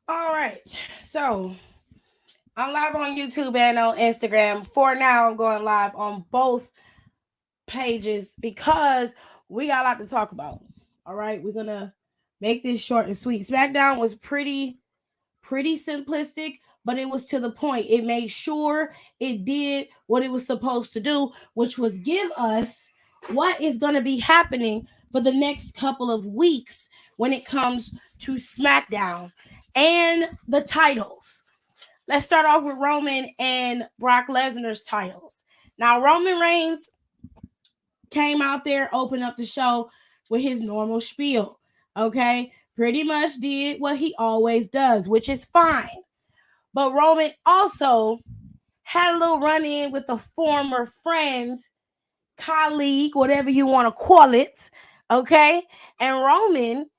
All right. So I'm live on YouTube and on Instagram. For now, I'm going live on both pages because we got a lot to talk about. All right. We're gonna make this short and sweet. Smackdown was pretty simplistic, but it was to the point. It made sure it did what it was supposed to do, which was give us what is going to be happening for the next couple of weeks when it comes to SmackDown and the titles. Let's start off with Roman and Brock Lesnar's titles. Now, Roman Reigns came out there, opened up the show with his normal spiel. Okay, pretty much did what he always does, which is fine. But Roman also had a little run in with a former friend, colleague, whatever you want to call it. Okay, and Roman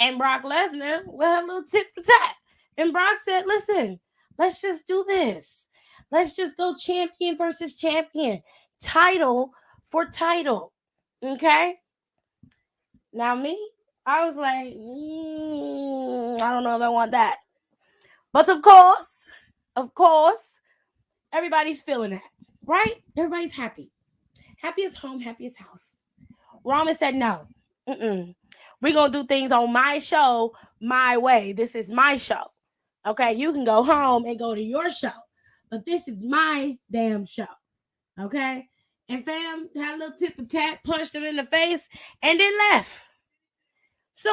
and Brock Lesnar had a little tit for tat. And Brock said, listen, let's just do this. Let's just go champion versus champion, title for title. Okay. Now, me, I was like, I don't know if I want that. But of course, everybody's feeling that, right? Everybody's happy. Happy as home, happy as house. Roman said, no. We're going to do things on my show, my way. This is my show. Okay, you can go home and go to your show, but this is my damn show. Okay, and fam had a little tip of tat, punched him in the face, and then left. So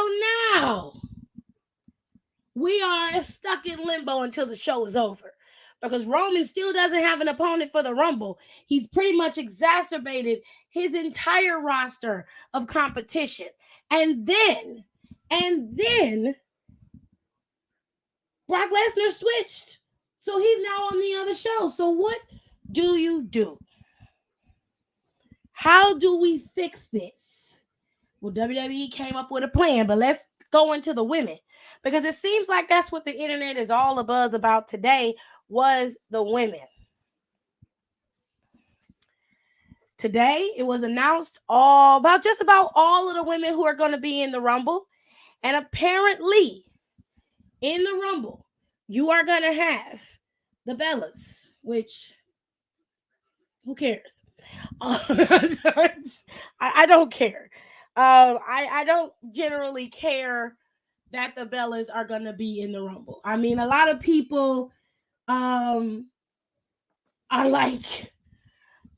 now we are stuck in limbo until the show is over because Roman still doesn't have an opponent for the Rumble. He's pretty much exacerbated his entire roster of competition. And then Brock Lesnar switched. So he's now on the other show. So what do you do? How do we fix this? Well, WWE came up with a plan, but let's go into the women because it seems like that's what the internet is all a buzz about today was the women. Today, it was announced just about all of the women who are going to be in the Rumble. And apparently, in the Rumble, you are going to have the Bellas, which who cares? I don't care. I don't generally care that the Bellas are going to be in the Rumble. I mean, a lot of people um, are like,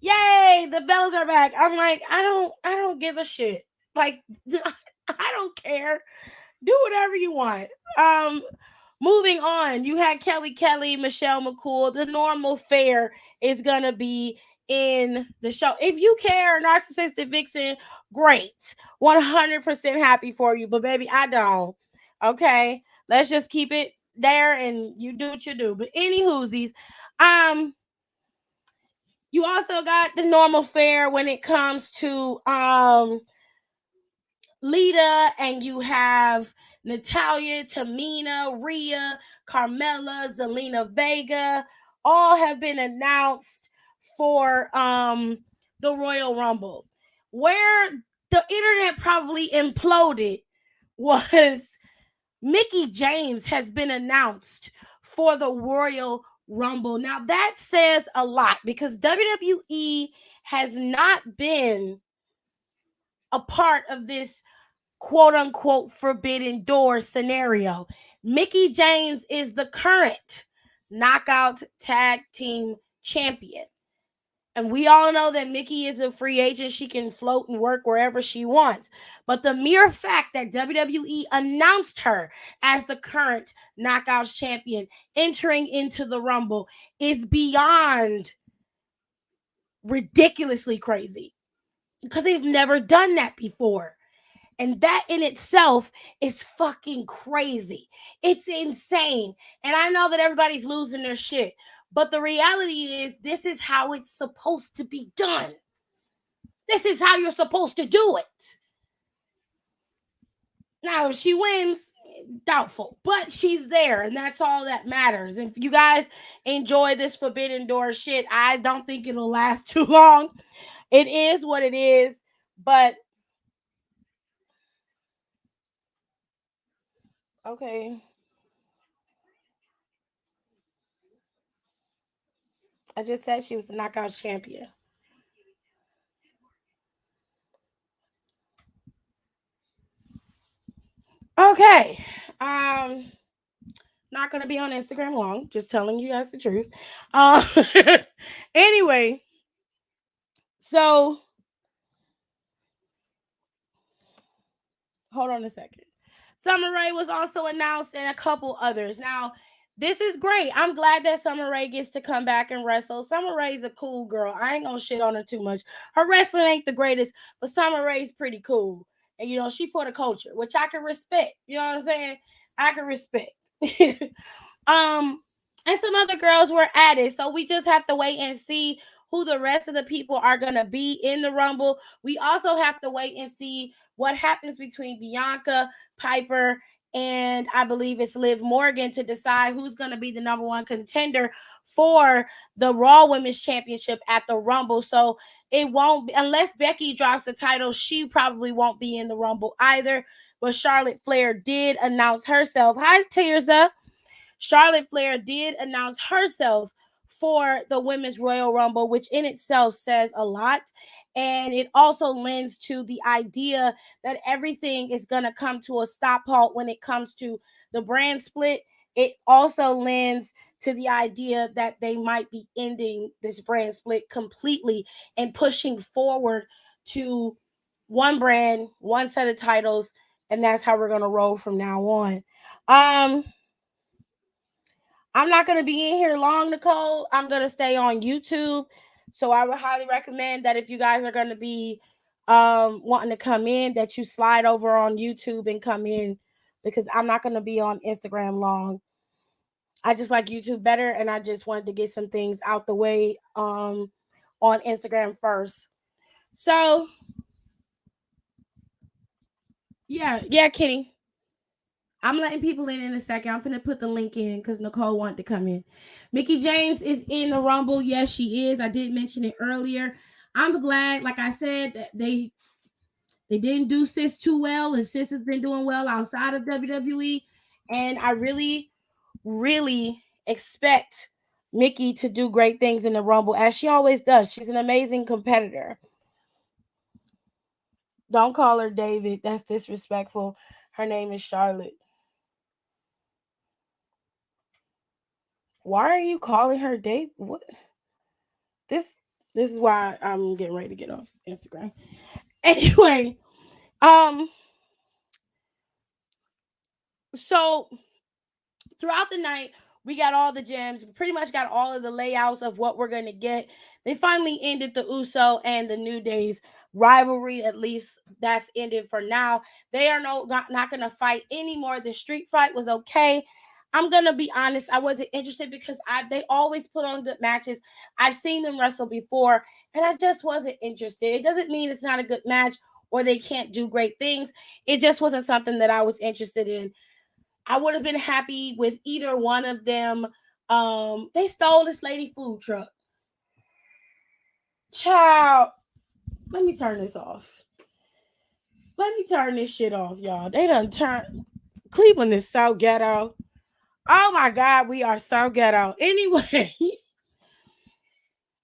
"Yay, the Bellas are back." I'm like, I don't give a shit. Like, I don't care. Do whatever you want. Um, Moving on, you had Kelly, Michelle McCool. The normal fare is gonna be in the show. If you care, Narcissistic Vixen, great. 100% happy for you. But baby, I don't. Okay. Let's just keep it there and you do what you do. But any whoosies, um, you also got the normal fare when it comes to Lita, and you have Natalia, Tamina, Rhea, Carmella, Zelina Vega, all have been announced for the Royal Rumble. Where the internet probably imploded was Mickie James has been announced for the Royal Rumble. Now that says a lot because WWE has not been a part of this quote unquote forbidden door scenario. Mickie James is the current knockout tag team champion. And we all know that Mickie is a free agent. She can float and work wherever she wants. But the mere fact that WWE announced her as the current knockouts champion entering into the Rumble is beyond ridiculously crazy because they've never done that before. And that in itself is fucking crazy. It's insane. And I know that everybody's losing their shit. But the reality is, this is how it's supposed to be done. This is how you're supposed to do it. Now, if she wins, doubtful. But she's there, and that's all that matters. And if you guys enjoy this Forbidden Door shit, I don't think it'll last too long. It is what it is. But okay. I just said she was the Knockouts champion. Okay. Not gonna be on Instagram long. Just telling you guys the truth. Uh, anyway, so hold on a second. Summer Rae was also announced and a couple others. Now, this is great. I'm glad that Summer Rae gets to come back and wrestle. Summer Rae's a cool girl. I ain't gonna shit on her too much. Her wrestling ain't the greatest, but Summer Rae's pretty cool. And she for the culture, which I can respect. You know what I'm saying? I can respect. um, and some other girls were added. So we just have to wait and see who the rest of the people are gonna be in the Rumble. We also have to wait and see what happens between Bianca, Piper, and I believe it's Liv Morgan to decide who's going to be the number one contender for the Raw Women's Championship at the Rumble. So it won't be, unless Becky drops the title, she probably won't be in the Rumble either. But Charlotte Flair did announce herself. Hi, Tirza. Charlotte Flair did announce herself for the Women's Royal Rumble, which in itself says a lot. And it also lends to the idea that everything is going to come to a stop halt when it comes to the brand split. It also lends to the idea that they might be ending this brand split completely and pushing forward to one brand, one set of titles, and that's how we're going to roll from now on. I'm not going to be in here long, Nicole. I'm going to stay on YouTube. So I would highly recommend that if you guys are going to be wanting to come in, that you slide over on YouTube and come in, because I'm not going to be on Instagram long. I just like YouTube better, and I just wanted to get some things out the way on Instagram first. So yeah, Kitty. I'm letting people in a second. I'm finna put the link in because Nicole wanted to come in. Mickie James is in the Rumble. Yes, she is. I did mention it earlier. I'm glad, like I said, that they didn't do Sis too well, and Sis has been doing well outside of WWE. And I really, really expect Mickie to do great things in the Rumble, as she always does. She's an amazing competitor. Don't call her David. That's disrespectful. Her name is Charlotte. Why are you calling her Dave? What? This this is why I'm getting ready to get off Instagram. Anyway, um, so throughout the night, we got all the gems. We pretty much got all of the layouts of what we're gonna get. They finally ended the Uso and the New Day's rivalry. At least that's ended for now. They are not gonna fight anymore. The street fight was okay. I'm gonna be honest, I wasn't interested because they always put on good matches. I've seen them wrestle before, and I just wasn't interested. It doesn't mean it's not a good match or they can't do great things. It just wasn't something that I was interested in. I would have been happy with either one of them. They stole this lady food truck. Child, let me turn this off. Let me turn this shit off, y'all. They done turn. Cleveland is so ghetto. Oh my God, we are so ghetto. Anyway,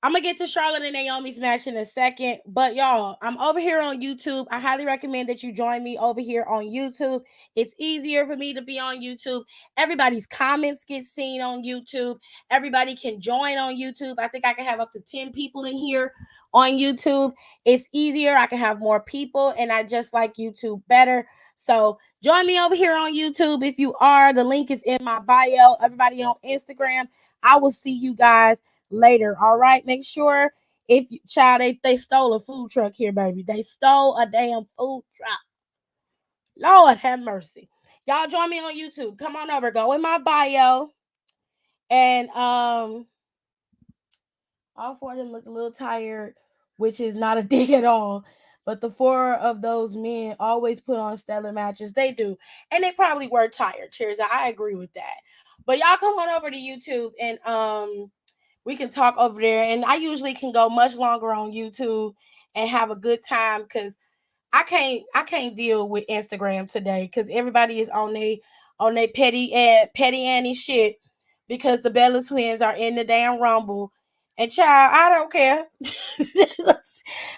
I'm gonna get to Charlotte and Naomi's match in a second, but y'all, I'm over here on YouTube. I highly recommend that you join me over here on YouTube. It's easier for me to be on YouTube. Everybody's comments get seen on YouTube. Everybody can join on YouTube. I think I can have up to 10 people in here on YouTube. It's easier. I can have more people, and I just like YouTube better. So join me over here on YouTube if you are. The link is in my bio. Everybody on Instagram, I will see you guys later. All right. Make sure if you child they stole a food truck here, baby. They stole a damn food truck. Lord have mercy. Y'all join me on YouTube. Come on over. Go in my bio. And all four of them look a little tired, which is not a dig at all. But the four of those men always put on stellar matches. They do. And they probably were tired. Cheers. I agree with that. But y'all come on over to YouTube and we can talk over there. And I usually can go much longer on YouTube and have a good time because I can't deal with Instagram today because everybody is on they petty Annie shit because the Bella twins are in the damn Rumble And child, I don't care.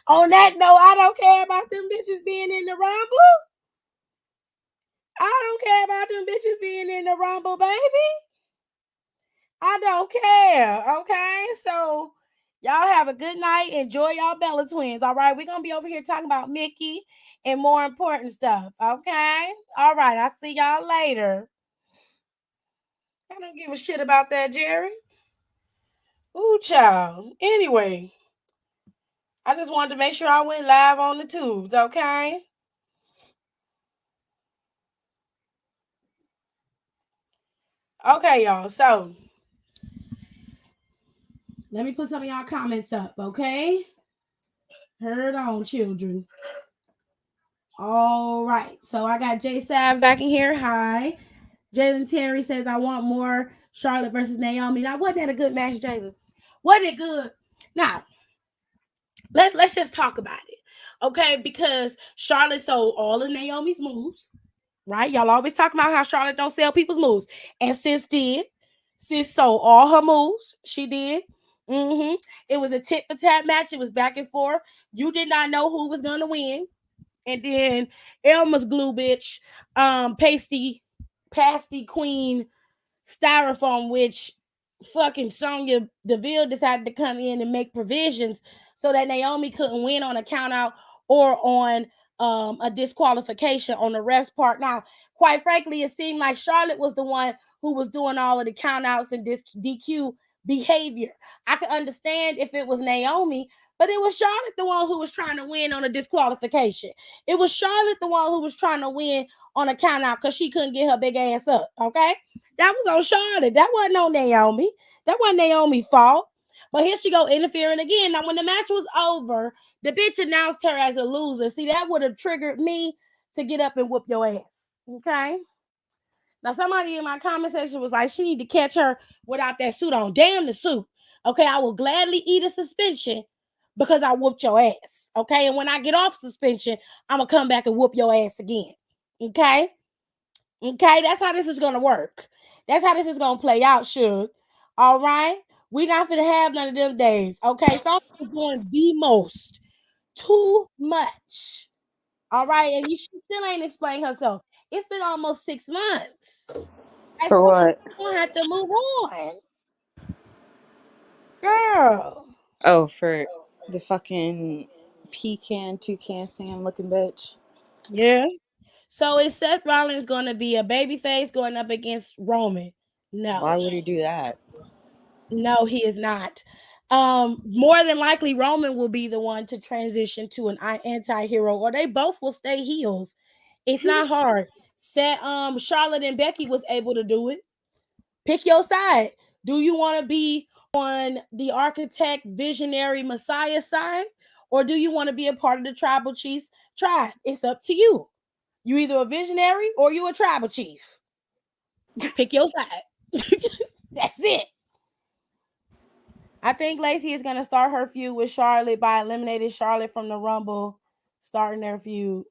On that note, I don't care about them bitches being in the Rumble. I don't care about them bitches being in the Rumble, baby. I don't care. Okay. So y'all have a good night. Enjoy y'all Bella twins. All right. We're gonna be over here talking about Mickie and more important stuff. Okay. All right. I'll see y'all later. I don't give a shit about that, Jerry. Ooh, child. Anyway, I just wanted to make sure I went live on the tubes, okay? Okay, y'all. So let me put some of y'all comments up, okay? Heard on, children. All right. So I got Jay Sav back in here. Hi. Jalen Terry says, I want more Charlotte versus Naomi. Now, wasn't that a good match, Jalen? Wasn't it good? Now, let's just talk about it. Okay, because Charlotte sold all of Naomi's moves, right? Y'all always talk about how Charlotte don't sell people's moves. And Sis did. Sis sold all her moves. She did. It was a tit for tat match. It was back and forth. You did not know who was gonna win. And then Elma's glue bitch, pasty queen styrofoam, which fucking Sonya Deville decided to come in and make provisions so that Naomi couldn't win on a count out or on a disqualification on the ref's part. Now, quite frankly, it seemed like Charlotte was the one who was doing all of the count outs and this DQ behavior. I could understand if it was Naomi, but it was Charlotte the one who was trying to win on a disqualification. It was Charlotte the one who was trying to win on a count out because she couldn't get her big ass up. Okay. That was on Charlotte. That wasn't on Naomi. That wasn't Naomi's fault. But here she go interfering again. Now, when the match was over, the bitch announced her as a loser. See, that would have triggered me to get up and whoop your ass. Okay. Now, somebody in my comment section was like, she need to catch her without that suit on. Damn the suit. Okay, I will gladly eat a suspension because I whooped your ass. Okay, and when I get off suspension, I'm gonna come back and whoop your ass again. Okay. Okay, that's how this is gonna work. That's how this is gonna play out, Suge. All right, we not gonna have none of them days. Okay, so I'm doing the most, too much. All right, and she still ain't explained herself. It's been almost 6 months. I For what? gonna have to move on, girl. Oh, for the fucking pecan, toucan Sam looking bitch. Yeah. So is Seth Rollins gonna be a babyface going up against Roman? Why No. would he do that? No, he is not. More than likely, Roman will be the one to transition to an anti-hero, or they both will stay heels. It's not hard. Charlotte and Becky was able to do it. Pick your side. Do you want to be on the architect, visionary, messiah side, or do you want to be a part of the tribal chiefs tribe? It's up to you. You either a visionary or you a tribal chief. Pick your side. That's it. I think Lacey is gonna start her feud with Charlotte by eliminating Charlotte from the Rumble, starting their feud.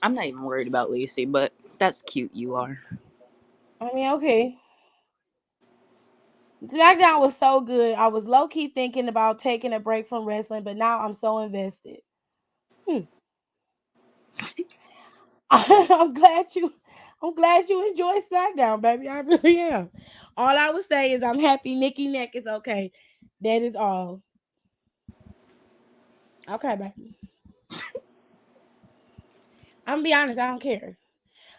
I'm not even worried about Lacey, but that's cute. You are. I mean, okay. SmackDown was so good. I was low key thinking about taking a break from wrestling, but now I'm so invested. Hmm. I'm glad you. I'm glad you enjoy SmackDown, baby. I really am. All I would say is I'm happy Nikki Neck is okay. That is all. Okay, baby. I'm gonna be honest. I don't care.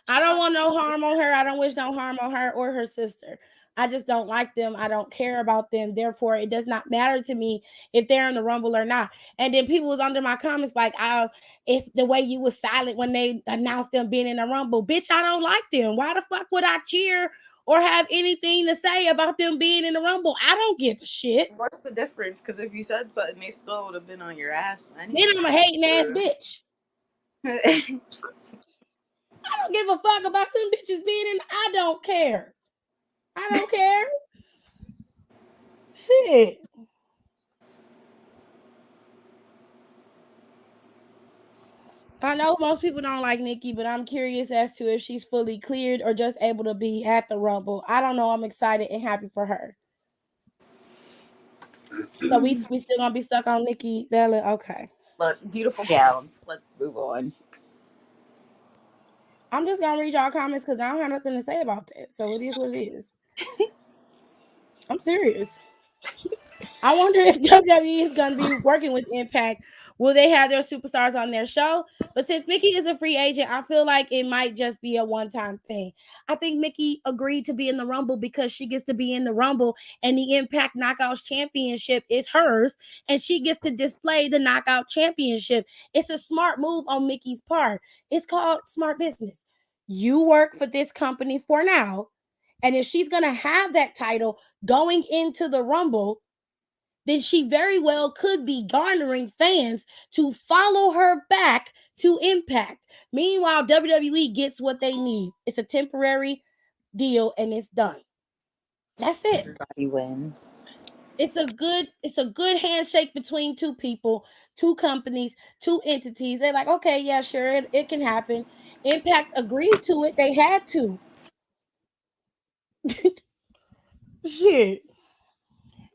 I don't want no harm on her. I don't wish no harm on her or her sister. I just don't like them. I don't care about them. Therefore, it does not matter to me if they're in the Rumble or not. And then people was under my comments like, "Oh, it's the way you was silent when they announced them being in the Rumble." Bitch, I don't like them. Why the fuck would I cheer or have anything to say about them being in the Rumble? I don't give a shit. What's the difference? Because if you said something, they still would have been on your ass Then anyway. I'm a hating ass bitch. I don't give a fuck about them bitches being in. I don't care. I don't care. Shit. I know most people don't like Nikki, but I'm curious as to if she's fully cleared or just able to be at the Rumble. I don't know. I'm excited and happy for her. So we still gonna be stuck on Nikki Bella. Okay. Look, beautiful gowns. Let's move on. I'm just gonna read y'all comments because I don't have nothing to say about that. So it is what it is. I'm serious. I wonder if WWE is going to be working with Impact. Will they have their superstars on their show? But since Mickie is a free agent, I feel like it might just be a one-time thing. I think Mickie agreed to be in the Rumble because she gets to be in the Rumble and the Impact Knockouts Championship is hers and she gets to display the Knockout Championship. It's a smart move on Mickie's part. It's called smart business. You work for this company for now, and if she's going to have that title going into the Rumble, then she very well could be garnering fans to follow her back to Impact. Meanwhile, WWE gets what they need. It's a temporary deal and it's done. That's it. Everybody wins. It's a good handshake between two people, two companies, two entities. They're like, okay, yeah, sure, it can happen. Impact agreed to it. They had to. Shit.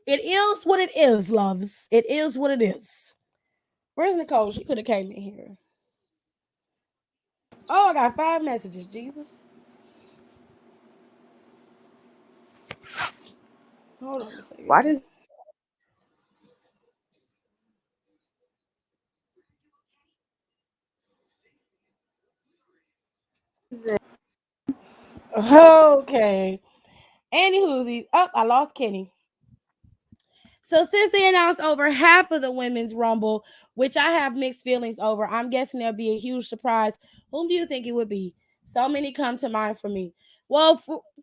It is what it is, loves. It is what it is. Where's Nicole? She could have came in here. Oh, I got 5 messages, Jesus. Hold on a second. Why does it? Okay. Anywho, I lost Kenny. So since they announced over half of the women's rumble, which I have mixed feelings over, I'm guessing there'll be a huge surprise. Whom do you think it would be? So many come to mind for me. Well,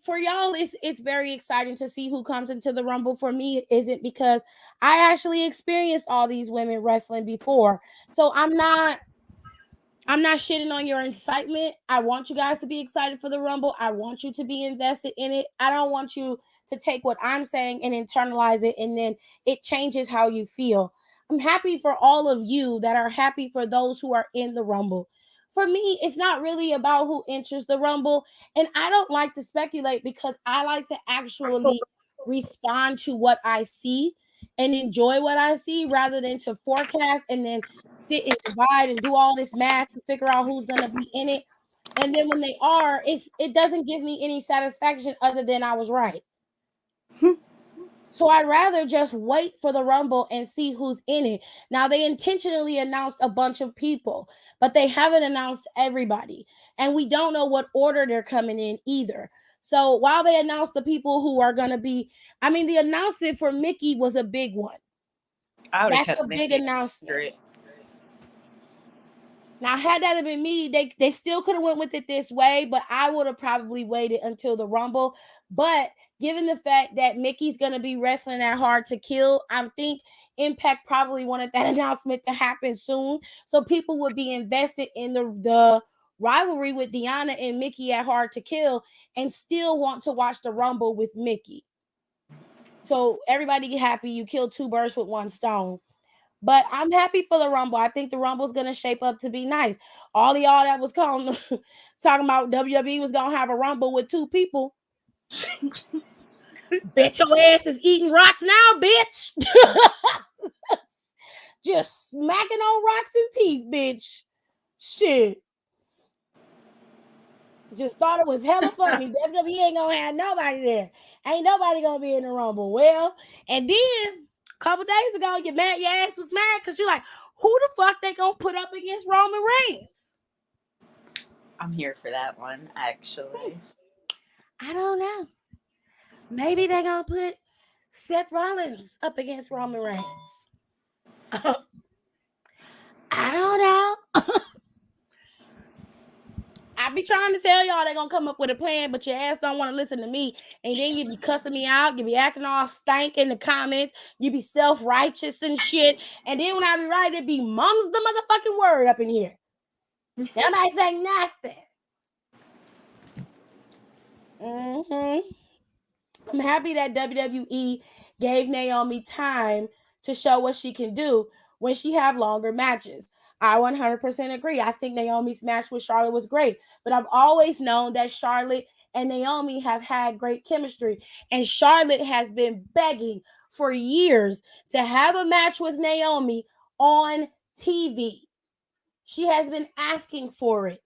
for y'all, it's very exciting to see who comes into the rumble. For me, it isn't because I actually experienced all these women wrestling before. So I'm not shitting on your excitement. I want you guys to be excited for the Rumble. I want you to be invested in it. I don't want you to take what I'm saying and internalize it and then it changes how you feel. I'm happy for all of you that are happy for those who are in the Rumble. For me, it's not really about who enters the Rumble. And I don't like to speculate because I like to actually respond to what I see and enjoy what I see rather than to forecast and then sit and divide and do all this math to figure out who's gonna be in it. And then when they are, it doesn't give me any satisfaction other than I was right. So I'd rather just wait for the Rumble and see who's in it. Now they intentionally announced a bunch of people, but they haven't announced everybody. And we don't know what order they're coming in either. So while they announced the people who are gonna be, I mean, the announcement for Mickie was a big one. I would have That's kept a big Mickey announcement. secret. Now, had that have been me, they still could have went with it this way, but I would have probably waited until the Rumble. But given the fact that Mickie's gonna be wrestling at Hard to Kill, I think Impact probably wanted that announcement to happen soon, so people would be invested in the rivalry with Deanna and Mickie at Hard to Kill, and still want to watch the Rumble with Mickie. So everybody get happy. You kill two birds with one stone. But I'm happy for the Rumble. I think the Rumble's gonna shape up to be nice. All of y'all that was calling talking about WWE was gonna have a Rumble with two people. Bet your ass is eating rocks now, bitch. Just smacking on rocks and teeth, bitch. Shit. Just thought it was hella funny. WWE ain't gonna have nobody there. Ain't nobody gonna be in the Rumble. Well, and then a couple days ago, your ass was mad because you're like, who the fuck they gonna put up against Roman Reigns? I'm here for that one, actually. I don't know. Maybe they gonna put Seth Rollins up against Roman Reigns. I don't know. I be trying to tell y'all they gonna come up with a plan, but your ass don't want to listen to me. And then you be cussing me out. You be acting all stank in the comments. You be self-righteous and shit. And then when I be right, it be mum's the motherfucking word up in here. Nobody say nothing. Mm-hmm. I'm happy that WWE gave Naomi time to show what she can do when she have longer matches. I 100% agree. I think Naomi's match with Charlotte was great, but I've always known that Charlotte and Naomi have had great chemistry, and Charlotte has been begging for years to have a match with Naomi on TV. She has been asking for it.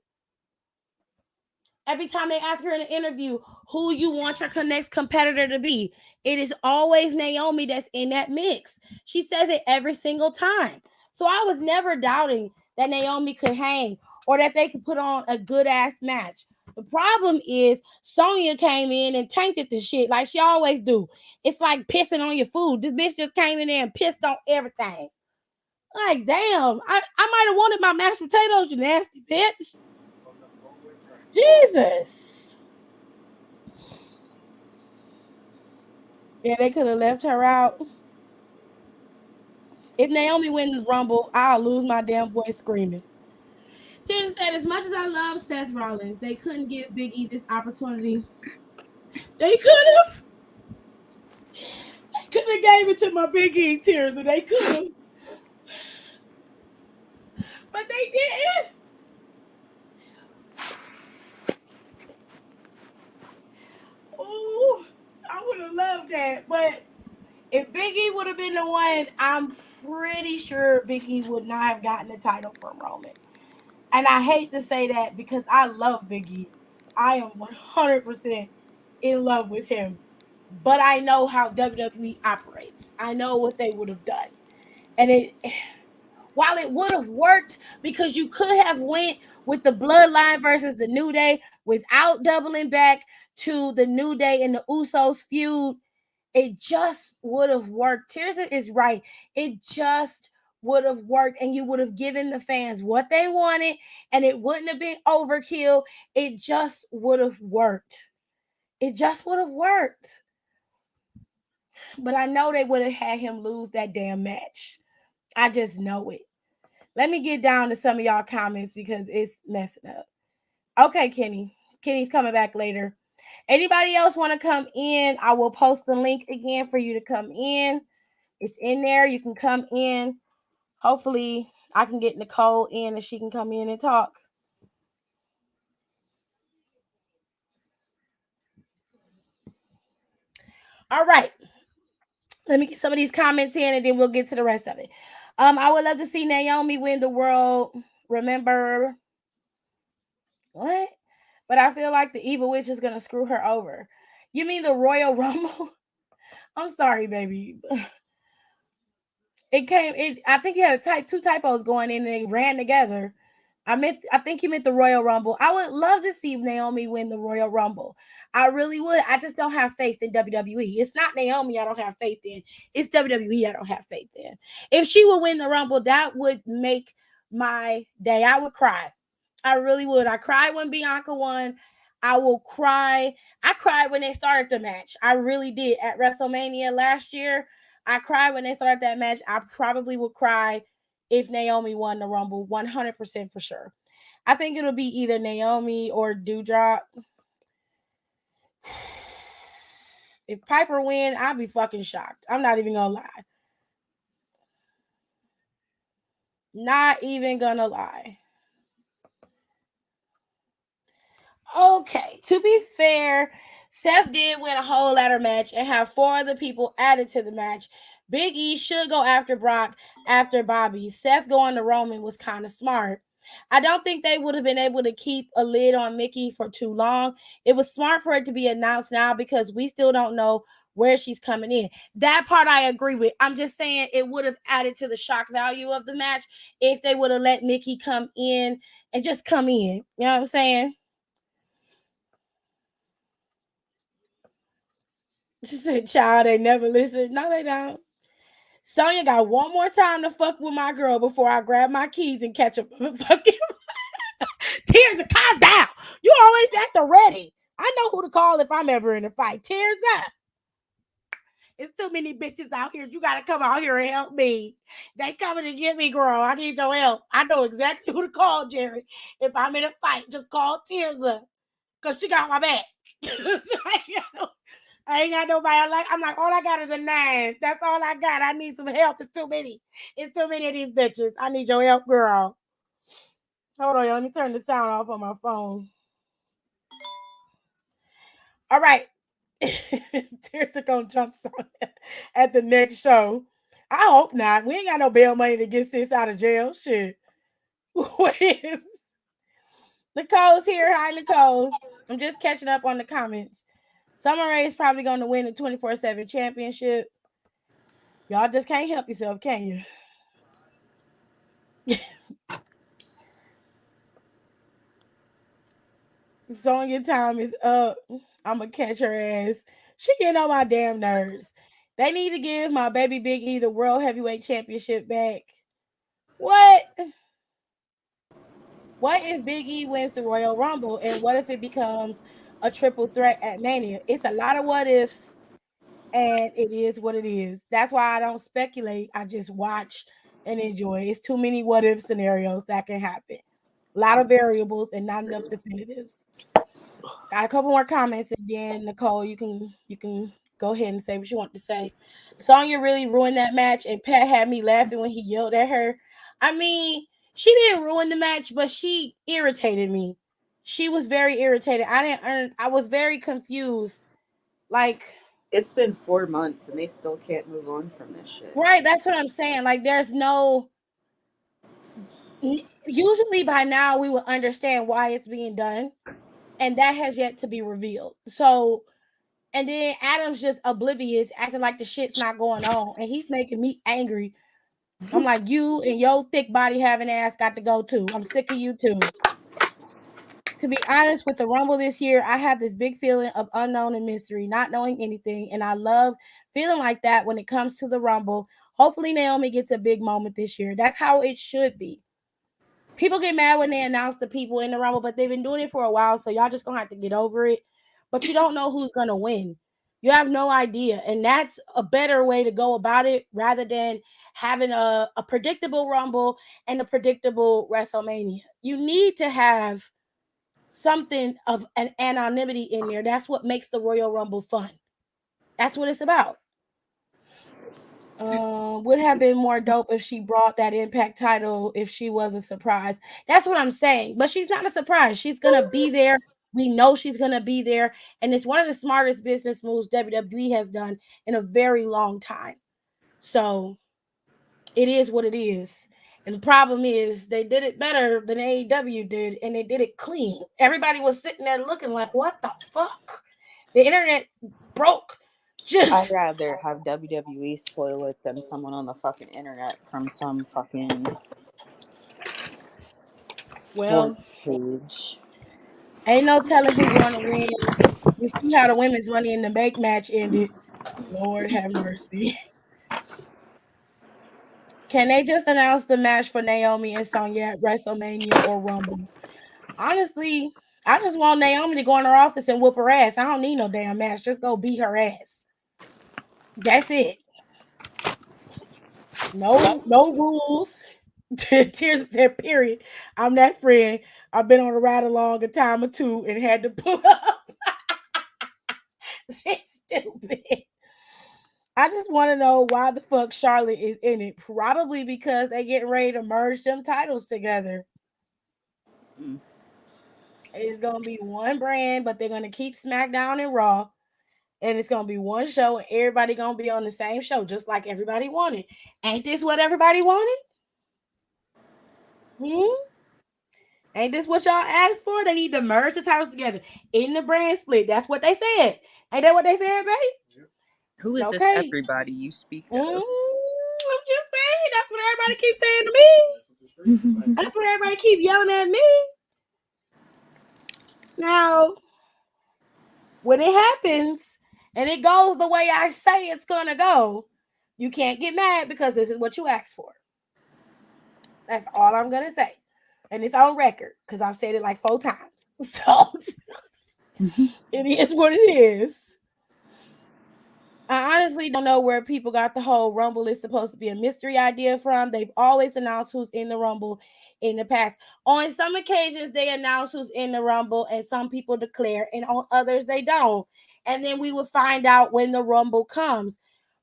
Every time they ask her in an interview who you want your next competitor to be, it is always Naomi that's in that mix. She says it every single time. So I was never doubting that Naomi could hang or that they could put on a good ass match. The problem is Sonya came in and tainted the shit like she always do. It's like pissing on your food. This bitch just came in there and pissed on everything. Like, damn, I might have wanted my mashed potatoes, you nasty bitch. Jesus. Yeah, they could have left her out. If Naomi wins the Rumble, I'll lose my damn voice screaming. Tiz said, as much as I love Seth Rollins, they couldn't give Big E this opportunity. They could have. They could have gave it to my Big E Tears, and they could have. But they didn't. Ooh, I would have loved that. But if Big E would have been the one, I'm pretty sure Big E would not have gotten the title from Roman. And I hate to say that because I love Big E. I am 100% in love with him. But I know how WWE operates. I know what they would have done. And it while it would have worked because you could have went with the bloodline versus the New Day without doubling back to the New Day and the Usos feud, it just would have worked. Tirza is right. It just would have worked, and you would have given the fans what they wanted, and it wouldn't have been overkill. It just would have worked. It just would have worked. But I know they would have had him lose that damn match. I just know it. Let me get down to some of y'all comments because it's messing up. Okay, Kenny. Kenny's coming back later. Anybody else want to come in? I will post the link again for you to come in. It's in there. You can come in. Hopefully, I can get Nicole in and she can come in and talk. All right. Let me get some of these comments in and then we'll get to the rest of it. I would love to see Naomi win the world. Remember what? But I feel like the evil witch is gonna screw her over. You mean the Royal Rumble? I'm sorry, baby. I think you had two typos going in and they ran together. I think you meant the Royal Rumble. I would love to see Naomi win the Royal Rumble. I really would. I just don't have faith in WWE. It's not Naomi I don't have faith in. It's WWE I don't have faith in. If she would win the Rumble, that would make my day. I would cry. I really would. I cried when Bianca won. I will cry. I cried when they started the match. I really did. At WrestleMania last year, I cried when they started that match. I probably would cry if Naomi won the Rumble, 100% for sure. I think it'll be either Naomi or Doudrop. If Piper win, I'll be fucking shocked. I'm not even gonna lie. Not even gonna lie. Okay, to be fair, Seth did win a whole ladder match and have 4 other people added to the match. Big E should go after Brock after Bobby. Seth going to Roman was kind of smart. I don't think they would have been able to keep a lid on Mickie for too long. It was smart for it to be announced now because we still don't know where she's coming in. That part I agree with. I'm just saying it would have added to the shock value of the match if they would have let Mickie come in and just come in. You know what I'm saying? She said, child, they never listen. No, they don't. Sonya got one more time to fuck with my girl before I grab my keys and catch a fucking Tears and calm down. You always at the ready. I know who to call if I'm ever in a fight. Tears up. It's too many bitches out here. You gotta come out here and help me. They coming to get me, girl. I need your help. I know exactly who to call, Jerry. If I'm in a fight, just call Tears up. Cause she got my back. I ain't got nobody. I'm like, all I got is a 9. That's all I got. I need some help. It's too many. It's too many of these bitches. I need your help, girl. Hold on, let me turn the sound off on my phone. All right. Tears are gonna jump some at the next show. I hope not. We ain't got no bail money to get sis out of jail. Shit. Nicole's here. Hi, Nicole. I'm just catching up on the comments. Summer Rae is probably going to win the 24/7 championship. Y'all just can't help yourself, can you? Sonya time is up. I'm going to catch her ass. She getting on my damn nerves. They need to give my baby Big E the World Heavyweight Championship back. What? What if Big E wins the Royal Rumble? And what if it becomes a triple threat at Mania? It's a lot of what ifs. And it is what it is. That's why I don't speculate. I just watch and enjoy. It's too many what if scenarios that can happen. A lot of variables and not enough definitives. Got a couple more comments, and then Nicole, you can go ahead and say what you want to say. Sonya really ruined that match, and Pat had me laughing when he yelled at her. I mean, she didn't ruin the match, but she irritated me. She was very irritated. I was very confused. Like, It's been 4 months and they still can't move on from this shit. right, that's what I'm saying. Like, there's no. Usually by now we will understand why it's being done, and that has yet to be revealed. So, and then Adam's just oblivious, acting like the shit's not going on, and he's making me angry. I'm like, you and your thick body having ass got to go too. I'm sick of you too. To be honest, with the Rumble this year, I have this big feeling of unknown and mystery, not knowing anything, and I love feeling like that when it comes to the Rumble. Hopefully, Naomi gets a big moment this year. That's how it should be. People get mad when they announce the people in the Rumble, but they've been doing it for a while, so y'all just gonna have to get over it. But you don't know who's gonna win. You have no idea, and that's a better way to go about it rather than having a predictable Rumble and a predictable WrestleMania. You need to have something of an anonymity in there. That's what makes the Royal Rumble fun. That's what it's about. Would have been more dope if she brought that Impact title if she was a surprise. That's what I'm saying. But she's not a surprise. She's gonna be there. We know she's gonna be there, and it's one of the smartest business moves WWE has done in a very long time. So it is what it is. And the problem is they did it better than AEW did, and they did it clean. Everybody was sitting there looking like, what the fuck? The internet broke. I'd Just rather have WWE spoil it than someone on the fucking internet from some fucking well, sports page. ain't no telling who going to win. You see how the women's Money in the Bank match ended. Lord have mercy. Can they just announce the match for Naomi and Sonya at WrestleMania or Rumble? Honestly, I just want Naomi to go in her office and whoop her ass. I don't need no damn match. Just go beat her ass. That's it. No rules. Tears said, period. I'm that friend. I've been on a ride along a time or two and had to pull up. It's stupid. I just want to know why the fuck Charlotte is in it. Probably because they getting ready to merge them titles together. Mm. It's gonna be one brand, but they're gonna keep SmackDown and Raw, and it's gonna be one show, and everybody gonna be on the same show, just like everybody wanted. Ain't this what everybody wanted? Hmm? Ain't this what y'all asked for? They need to merge the titles together in the brand split. That's what they said. Ain't that what they said, babe? Who is this Okay. everybody you speak I'm of? just saying. That's what everybody keeps saying to me. That's what everybody keep yelling at me. Now, when it happens and it goes the way I say it's gonna go, you can't get mad because this is what you asked for. That's all I'm gonna say. And it's on record because I've said it like 4 times. So it is what it is. I honestly don't know where people got the whole Rumble is supposed to be a mystery idea from. They've always announced who's in the Rumble in the past. On some occasions, they announce who's in the Rumble, and some people declare, and on others, they don't. And then we will find out when the Rumble comes.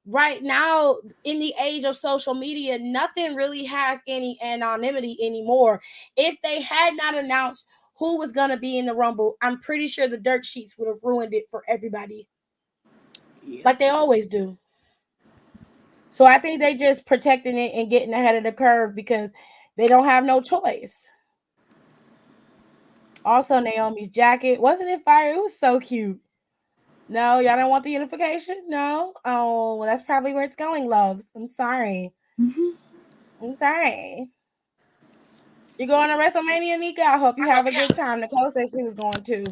Right now, in the age of social media, nothing really has any anonymity anymore. If they had not announced who was going to be in the Rumble, I'm pretty sure the dirt sheets would have ruined it for everybody. like they always do. So I think they just protecting it and getting ahead of the curve because they don't have no choice. Also, Naomi's jacket wasn't it fire? It was so cute. No, y'all don't want the unification? No. Oh, well, that's probably where it's going, loves. I'm sorry. Mm-hmm. I'm sorry. You going to WrestleMania, Nika? I hope you have a good time. Nicole said she was going to.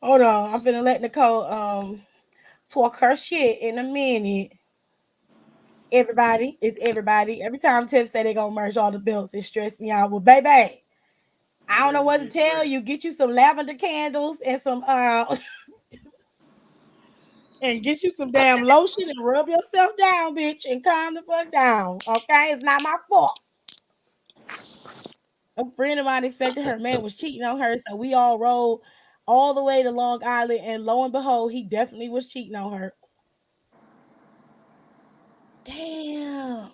Hold on, I'm finna let Nicole talk her shit in a minute. Everybody, it's everybody. Every time Tiff say they gonna merge all the belts, it stressed me out. Well, baby, I don't know what to tell you. Get you some lavender candles and some and get you some damn lotion and rub yourself down, bitch, and calm the fuck down. Okay, it's not my fault. A friend of mine expected her man was cheating on her, so we all rode all the way to Long Island, and lo and behold, he definitely was cheating on her. Damn.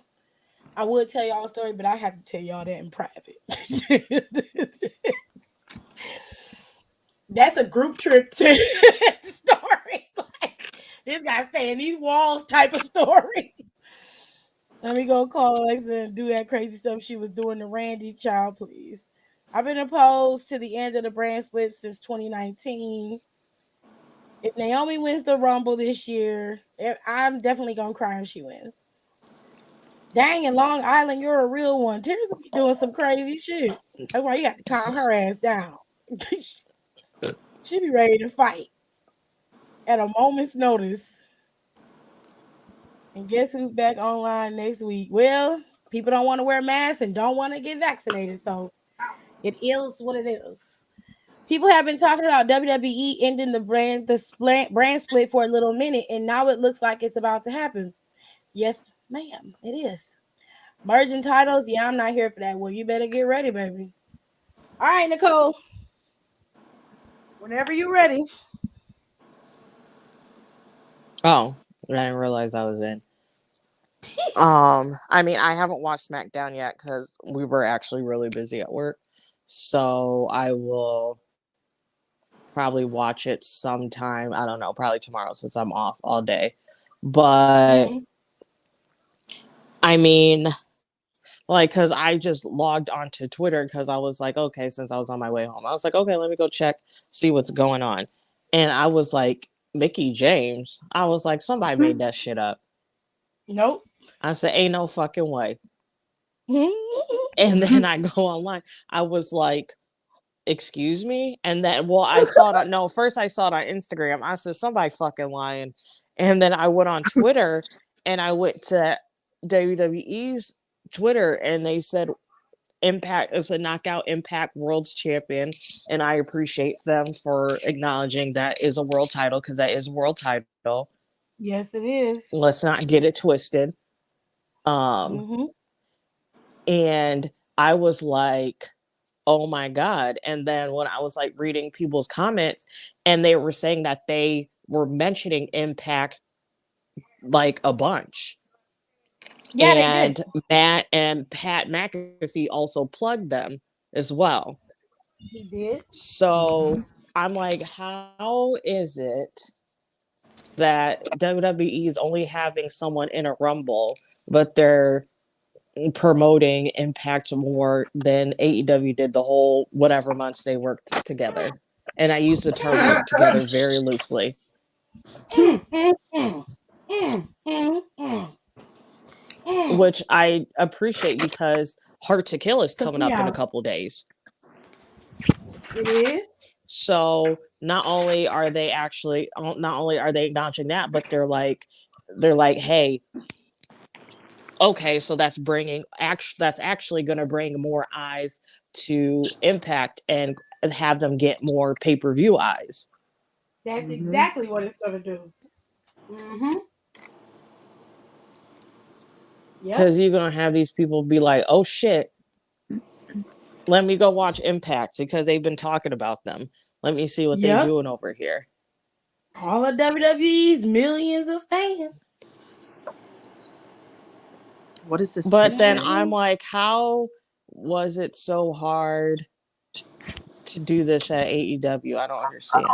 I would tell y'all a story, but I have to tell y'all that in private. That's a group trip to story. Like, this guy stay in these walls type of story. Let me go call Alexa and do that crazy stuff she was doing to Randy. Child, please. I've been opposed to the end of the brand split since 2019. If Naomi wins the Rumble this year, I'm definitely gonna cry if she wins. Dang, in Long Island, you're a real one. Tears will be doing some crazy shit. That's why you got to calm her ass down. She be ready to fight at a moment's notice. And guess who's back online next week? Well, people don't want to wear masks and don't want to get vaccinated, so it is what it is. People have been talking about WWE ending brand split for a little minute, and now it looks like it's about to happen. Yes, ma'am, it is. Merging titles, yeah, I'm not here for that. Well, you better get ready, baby. All right, Nicole. Whenever you're ready. Oh, I didn't realize I was in. I mean, I haven't watched Smackdown yet because we were actually really busy at work. So I will probably watch it sometime. I don't know, probably tomorrow since I'm off all day. But Mm-hmm. I mean, like, because I just logged onto Twitter because I was like, okay, since I was on my way home, I was like, okay, let me go check, see what's going on. And I was like, Mickie James. I was like, somebody made that shit up. Nope. I said, ain't no fucking way. Mm-hmm. And then I go online. I was like, excuse me? And then, well, I saw it on, no, first I saw it on Instagram. I said, somebody fucking lying. And then I went on Twitter and I went to WWE's Twitter and they said, Impact is a knockout Impact World's Champion. And I appreciate them for acknowledging that is a world title because that is a world title. Yes, it is. Let's not get it twisted. Um, Mm-hmm. and I was like, oh my God. And then when I was like reading people's comments and they were saying that they were mentioning Impact like a bunch. Yeah, they did. And Matt and Pat McAfee also plugged them as well. He did. So I'm like, how is it that WWE is only having someone in a Rumble, but they're promoting Impact more than AEW did the whole whatever months they worked together? And I use the term work together very loosely. Mm, mm, mm. Mm, mm, mm. Mm. Which I appreciate because Hard to Kill is Took coming me up in a out. couple days. It is. So not only are they acknowledging that, but they're like, hey, okay, so that's actually going to bring more eyes to Impact and have them get more pay-per-view eyes. That's exactly what it's gonna do. Mm-hmm. Yep. Because you're going to have these people be like, oh shit, let me go watch Impact because they've been talking about them. Let me see what they're Yep. doing over here. All of WWE's millions of fans. What is this But picture? then I'm like, how was it so hard to do this at AEW. I don't understand.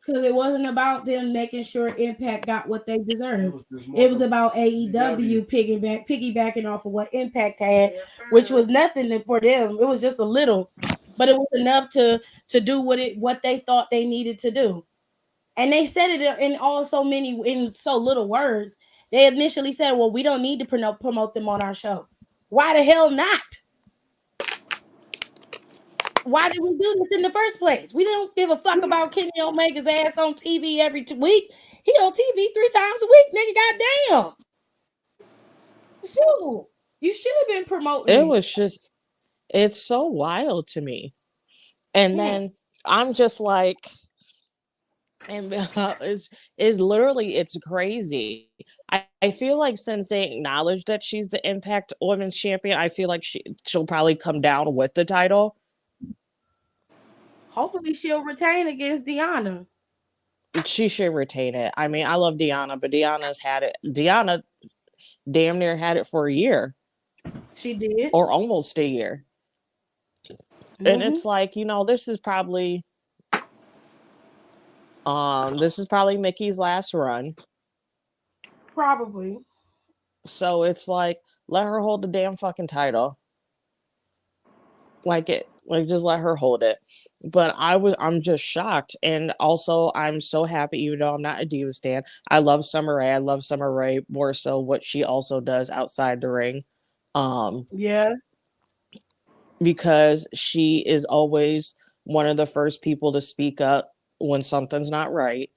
Because it wasn't about them making sure Impact got what they deserved. It was about AEW piggybacking off of what Impact had, which was nothing for them. It was just a little, but it was enough to do what they thought they needed to do. And they said it in so little words. They initially said, "Well, we don't need to promote them on our show." Why the hell not? Why did we do this in the first place? We don't give a fuck about Kenny Omega's ass on TV every week. He on TV 3 times a week, nigga. Goddamn. Shoot. You should have been promoting It it. was just, it's so wild to me. And then I'm just like, and is literally, it's crazy. I feel like since they acknowledged that she's the Impact Women's Champion, I feel like she'll probably come down with the title. Hopefully she'll retain against Deanna. She should retain it. I mean, I love Deanna, but Deanna's had it. Deanna damn near had it for a year. She did. Or almost a year. Mm-hmm. And it's like, this is probably Mickie's last run. Probably. So it's like, let her hold the damn fucking title. Just let her hold it. But I'm just shocked. And also I'm so happy, even though I'm not a Diva stan. I love Summer Rae. I love Summer Rae more so what she also does outside the ring. Yeah. Because she is always one of the first people to speak up when something's not right.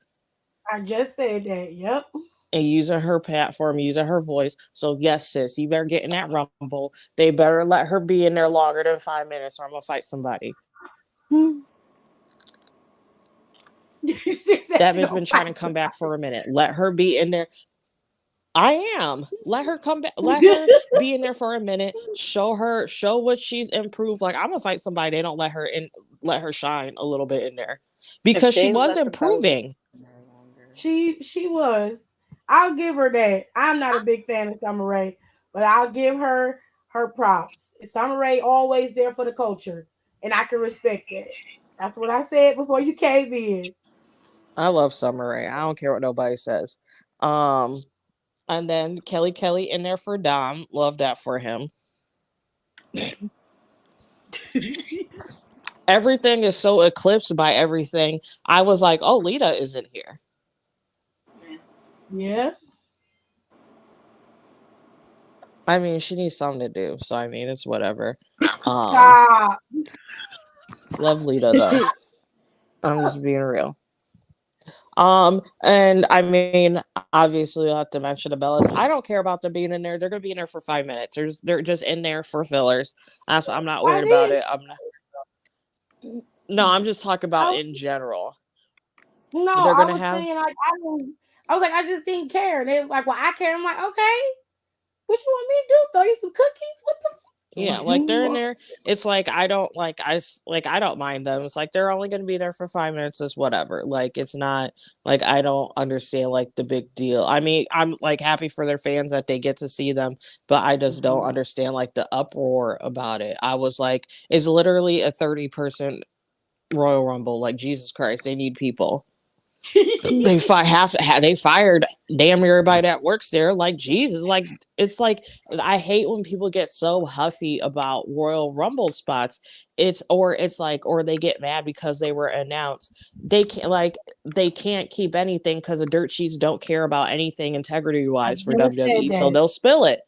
I just said that. Yep. And using her platform, using her voice. So yes, sis, you better get in that Rumble. They better let her be in there longer than 5 minutes, or I'm gonna fight somebody. That bitch been trying to come back for a minute. Let her be in there. I am. Let her come back. Let her be in there for a minute. Show what she's improved. Like, I'm gonna fight somebody. They don't let her shine a little bit in there, because she was improving. She was. I'll give her that. I'm not a big fan of Summer Rae, but I'll give her props. Summer Rae always there for the culture, and I can respect that. That's what I said before you came in. I love Summer Rae. I don't care what nobody says. And then Kelly in there for Dom. Love that for him. Everything is so eclipsed by everything. I was like, oh, Lita isn't here. Yeah. I mean, she needs something to do. So, I mean, it's whatever. Stop. Love Lita, though. I'm just being real. And I mean, obviously, you'll have to mention the Bellas. I don't care about them being in there. They're gonna be in there for 5 minutes. They're just in there for fillers. I'm not worried about it. No, I'm just talking about in general. No, they're gonna saying, like, I was like, I just didn't care. And it was like, well, I care. I'm like, okay, what you want me to do? Throw you some cookies? What the? Yeah, like they're in there. It's like I don't mind them. It's like they're only going to be there for 5 minutes. Is whatever. Like, it's not like I don't understand like the big deal. I mean, I'm like happy for their fans that they get to see them, but I just don't understand like the uproar about it. I was like, it's literally a 30-person Royal Rumble. Like, Jesus Christ, they need people. They fired damn near everybody that works there. Like, Jesus, like, it's like, I hate when people get so huffy about Royal Rumble spots. Or they get mad because they were announced. They can't keep anything because the dirt sheets don't care about anything integrity wise for WWE, so they'll spill it.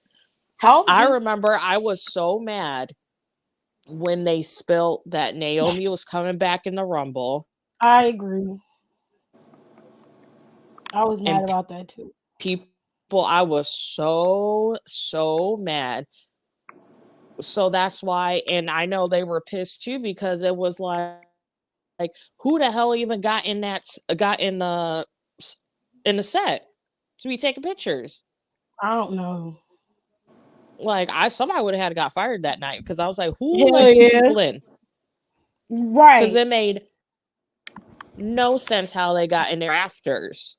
I remember I was so mad when they spilled that Naomi was coming back in the Rumble. I agree. I was mad about that too. I was so mad. So that's why, and I know they were pissed too, because it was like who the hell even got in the set to be taking pictures? I don't know. Like, somebody would have had got fired that night, because I was like, who let these people in? Right. Because it made no sense how they got in there afters.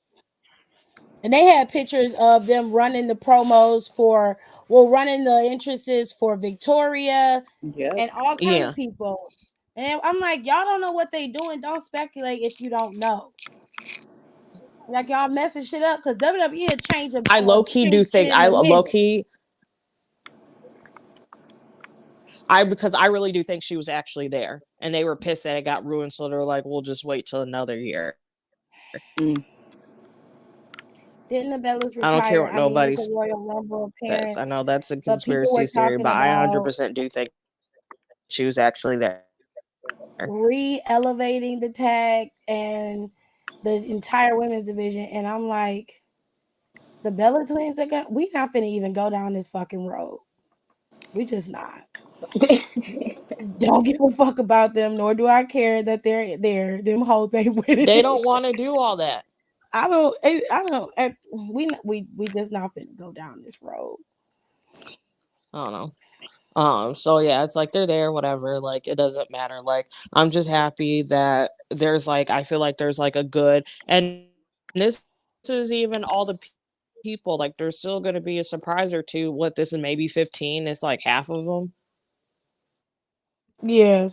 And they had pictures of them running the promos running the entrances for Victoria and all kinds of people. And I'm like, y'all don't know what they doing. Don't speculate if you don't know. Like y'all messing shit up because WWE will I low key change do shit think in I a low minute. key I because I really do think she was actually there, and they were pissed that it got ruined, so they're like, "We'll just wait till another year." Mm. Didn't the Bellas I don't care retire? what I mean, nobody it's a Royal Rumble says. I appearance, know that's a but people conspiracy were theory, talking but I about 100% do think she was actually there. re-elevating the tag and the entire women's division, and I'm like, the Bella twins are going. We not finna even go down this fucking road. We just not. Don't give a fuck about them, nor do I care that they're there. Them hoes ain't winning. They don't want to do all that. I don't. I don't. We just not finna go down this road. I don't know. So yeah, it's like they're there, whatever. Like it doesn't matter. Like I'm just happy that there's like I feel like there's like a good and this is even all the people. Like there's still going to be a surprise or two. What this is maybe 15. It's like half of them. Yeah,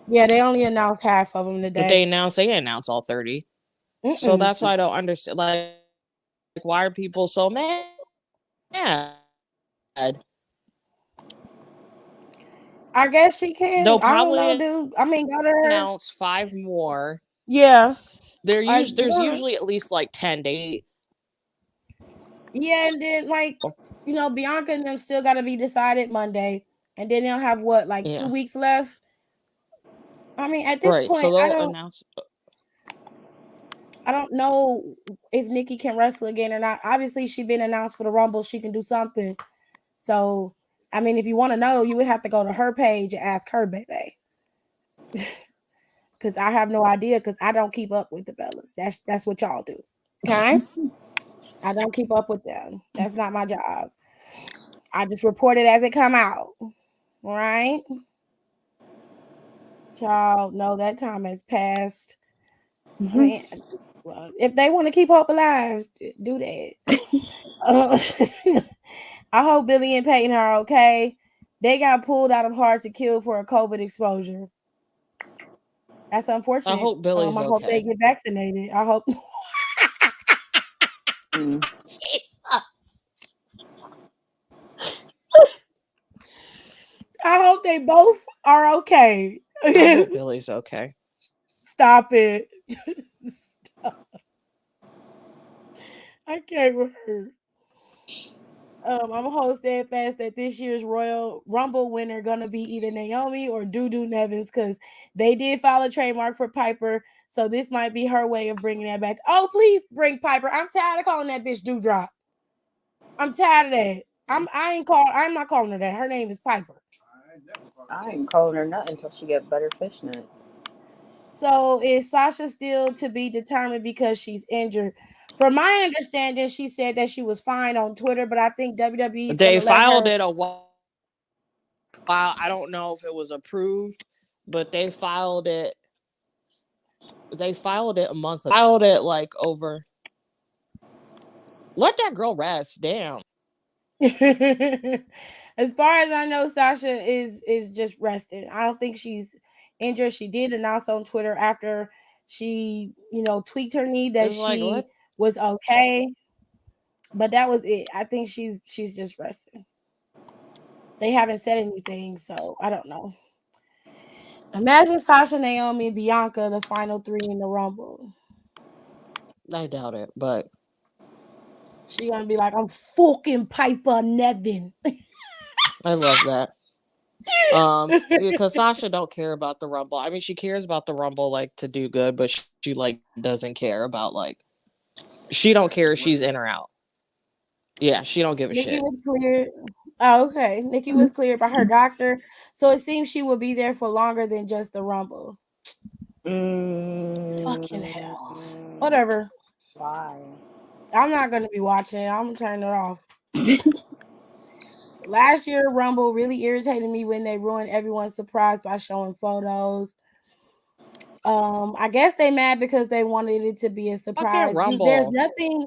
yeah. They only announced half of them But today. they announce all 30. So Mm-mm. that's why I don't understand. Like why are people so mad? I guess she They'll can. I don't probably know, dude. I mean, go to announce her. 5 more. Yeah, There's like usually yeah, at least like 10 to 8. yeah. And then like Bianca and them still got to be decided Monday, and then they'll have what like Yeah. 2 weeks left. I mean, at this Right. So point, they'll announce. I don't know if Nikki can wrestle again or not. Obviously, she's been announced for the Rumble. She can do something. So, I mean, if you want to know, you would have to go to her page and ask her, baby. Because I have no idea. Because I don't keep up with the Bellas. That's what y'all do. Okay, I don't keep up with them. That's not my job. I just report it as it come out. All right, y'all know that time has passed. I Mhm. mean, well, if they want to keep hope alive, do that. Uh, I hope Billy and Peyton are okay. They got pulled out of Hard to Kill for a COVID exposure. That's I unfortunate. hope Billy's I hope they okay. get vaccinated. I hope. Mm. Jesus. I hope they both are okay. I hope Billy's okay. Stop it. Stop. I can't with her. I'm a whole steadfast that this year's Royal Rumble winner gonna be either Naomi or Dudu Nevins because they did file a trademark for Piper, so this might be her way of bringing that back. Oh, please bring Piper. I'm tired of calling that bitch Dewdrop. I'm tired of that. I'm not calling her that. Her name is Piper. I ain't calling her nothing until she get better fishnets. So is Sasha still to be determined because she's injured? From my understanding, she said that she was fine on Twitter, but I think WWE is They gonna let filed her. it a while. I don't know if it was approved, but they filed it a month ago. Filed it like over. Let that girl rest. Damn. As far as I know, Sasha is just resting. I don't think she's injured. She did announce on Twitter after she, tweaked her knee that It's like she let was okay, but that was it. I think she's just resting. They haven't said anything, so I don't know. Imagine Sasha, Naomi, Bianca, the final three in the Rumble. I doubt it, but She gonna be like, I'm fucking Piper Nevin. I love that. Because Sasha don't care about the Rumble. I mean, she cares about the Rumble like to do good, but she like doesn't care about like she don't care if she's in or out. Yeah, she don't give a Nikki shit. was cleared. Oh, okay. Nikki was cleared by her doctor, so it seems she will be there for longer than just the Rumble. Fucking hell. Mm. Whatever. Why? I'm not gonna be watching it. I'm gonna turn it off. Last year, Rumble really irritated me when they ruined everyone's surprise by showing photos. I guess they mad because they wanted it to be a Fucking surprise. There's Rumble. nothing.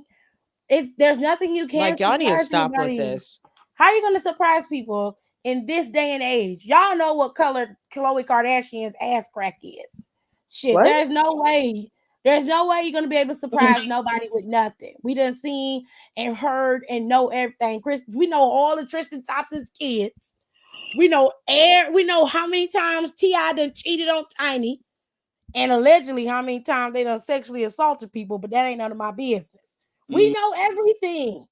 If there's nothing you Like can y'all need to surprise stop with anybody. this. How are you gonna surprise people? in this day and age. Y'all know what color Khloe Kardashian's ass crack is. Shit, What? there's no way you're gonna be able to surprise nobody with nothing. We done seen and heard and know everything. Chris, we know all the Tristan Thompson's kids. We know how many times T.I. done cheated on Tiny, and allegedly how many times they done sexually assaulted people, but that ain't none of my business. We know everything.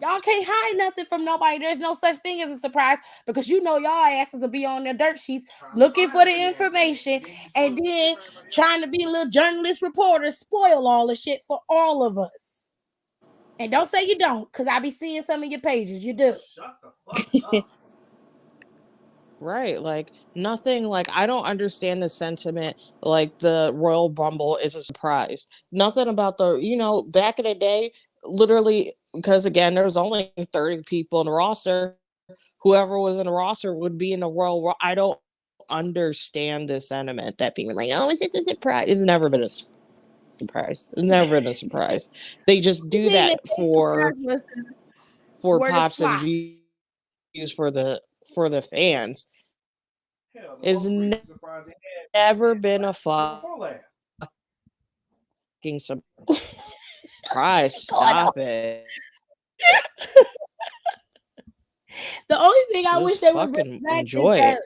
Y'all can't hide nothing from nobody. There's no such thing as a surprise because you know y'all asses will be on their dirt sheets looking for the information and then trying to be a little journalist reporter, spoil all the shit for all of us. And don't say you don't, because I be seeing some of your pages. You do. Shut the fuck up. Right, like nothing, like I don't understand the sentiment like the Royal Rumble is a surprise. Nothing about back in the day, literally, because again, there was only 30 people in the roster. Whoever was in the roster would be in the I don't understand the sentiment that people are like, oh, it's just a surprise. It's never been a surprise. It's never been a surprise. They just The do thing that that for were the pops and slots. views for the fans. Hell, the It's most recent surprise he never been a before last. fucking surprise. Stop it. The only thing I wish Just they would bring fucking back is enjoy it.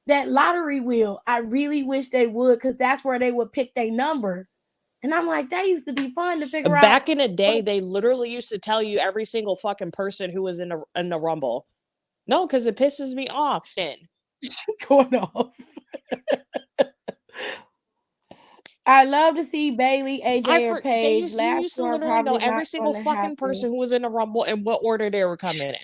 that lottery wheel. I really wish they would, because that's where they would pick their number. And I'm like, that used to be fun to figure out. Back in the day, they literally used to tell you every single fucking person who was in the Rumble. No, because it pisses me off. Going off. I love to see Bailey, AJ, or Paige. You used to literally know every single fucking happen. person who was in the Rumble and what order they were coming in.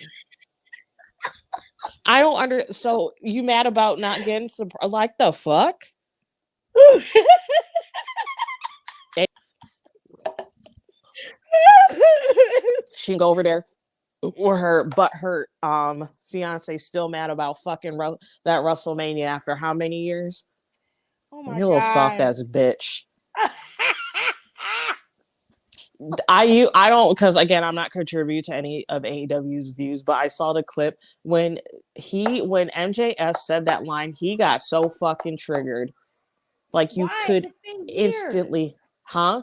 I don't So you mad about not getting like the fuck? She can go over there or her fiance still mad about fucking that WrestleMania after how many years? Oh You my little soft God. ass bitch. I don't, because again, I'm not contributing to any of AEW's views, but I saw the clip when MJF said that line, he got so fucking triggered. Like you Why? could It's been instantly, huh?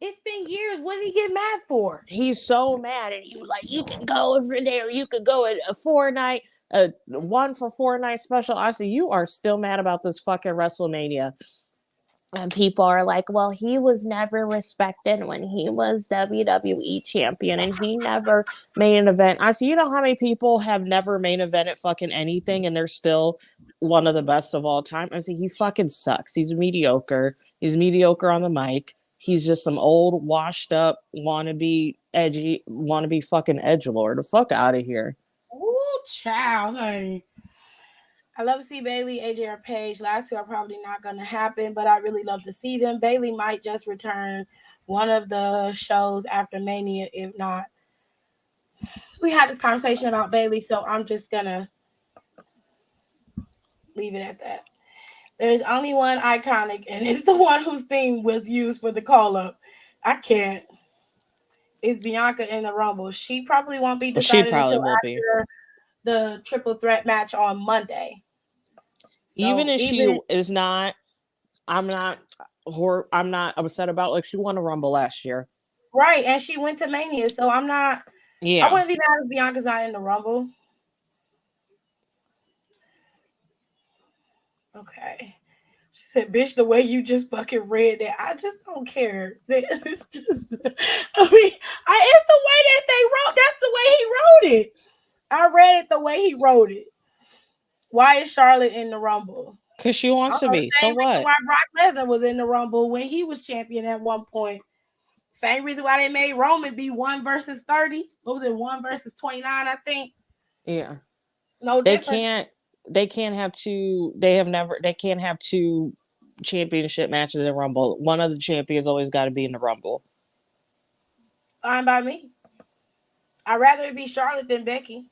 It's been years. What did he get mad for? He's so mad, and he was like, "You can go over there. You could go at a 4-night, 1 for 4 night special." I said, "You are still mad about this fucking WrestleMania." And people are like, well, he was never respected when he was WWE champion and he never made an event. I said, you know how many people have never main evented fucking anything and they're still one of the best of all time? I said, he fucking sucks. He's mediocre. He's mediocre on the mic. He's just some old, washed up, wannabe fucking edgelord. The fuck out of here. Ooh, child, honey. I love to see Bailey, AJ, or Paige. Last two are probably not going to happen, but I really love to see them. Bailey might just return one of the shows after Mania, if not. We had this conversation about Bailey, so I'm just going to leave it at that. There's only one iconic, and it's the one whose theme was used for the call-up. I can't. It's Bianca in the Rumble. She probably won't be She decided probably until will be. after the triple threat match on Monday. So even if she is not, I'm not upset about, like, she won a Rumble last year. Right, and she went to Mania, so I'm not. Yeah. I wouldn't be mad if Bianca's not in the Rumble. Okay. She said, bitch, the way you just fucking read that, I just don't care. It's just, it's the way that they wrote. That's the way he wrote it. I read it the way he wrote it. Why is Charlotte in the Rumble? Because she wants to be. So what? Why Brock Lesnar was in the Rumble when he was champion at one point. Same reason why they made Roman be 1 versus 30. What was it? 1 versus 29, I think. Yeah. No difference. They can't have two championship matches in Rumble. One of the champions always got to be in the Rumble. Fine by me. I'd rather it be Charlotte than Becky.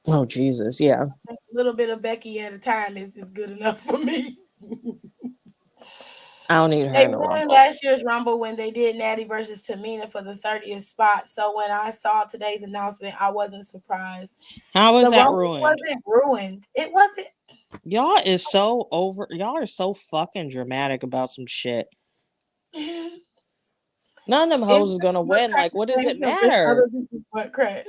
Oh, Jesus, yeah. A little bit of Becky at a time is good enough for me. I don't need her They in the won Rumble. last year's Rumble when they did Natty versus Tamina for the 30th spot. So when I saw today's announcement, I wasn't surprised. How is The that Rumble ruined? wasn't ruined. It wasn't. Y'all is so over. Y'all are so fucking dramatic about some shit. None of them It hoes is gonna butt win. crack Like, the what does same it color as matter? other people's butt cracks.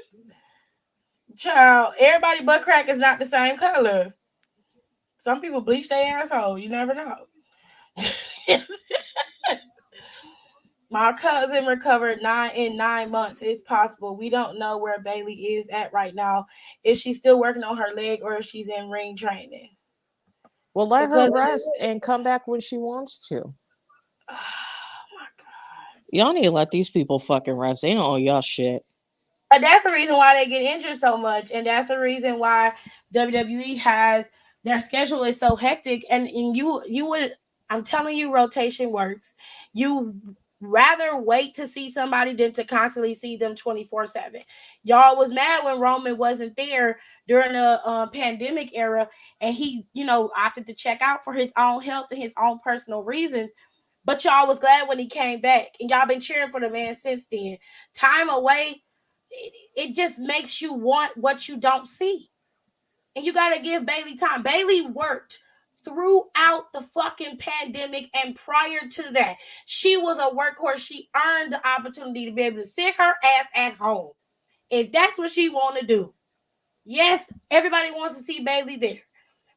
Child, everybody butt crack is not the same color. Some people bleach their asshole. You never know. My cousin recovered 9 months. It's possible. We don't know where Bailey is at right now. If she's still working on her leg or if she's in ring training. Well, let her Because rest and come back when she wants to. oh my god. Y'all need to let these people fucking rest. They don't owe y'all shit. But that's the reason why they get injured so much. And that's the reason why WWE has their schedule is so hectic. And you would, I'm telling you, rotation works. You rather wait to see somebody than to constantly see them 24/7. Y'all was mad when Roman wasn't there during the pandemic era and he, opted to check out for his own health and his own personal reasons. But y'all was glad when he came back, and y'all been cheering for the man since then. Time away, it just makes you want what you don't see. And you got to give Bailey time. Bailey worked throughout the fucking pandemic, and prior to that, she was a workhorse. She earned the opportunity to be able to sit her ass at home if that's what she want to do. Yes, everybody wants to see Bailey there.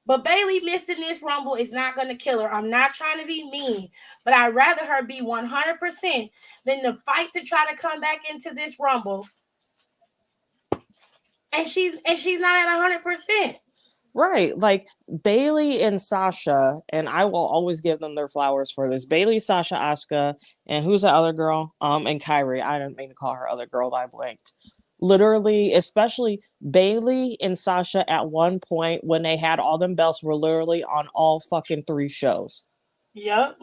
But Bailey missing this Rumble is not going to kill her. I'm not trying to be mean, but I'd rather her be 100% than to fight to try to come back into this Rumble. And she's not at 100%. Right. Like Bailey and Sasha, and I will always give them their flowers for this. Bailey, Sasha, Asuka, and who's the other girl? And Kyrie. I didn't mean to call her other girl, but I blanked. Literally, especially Bailey and Sasha at one point when they had all them belts were literally on all fucking 3 shows Yep.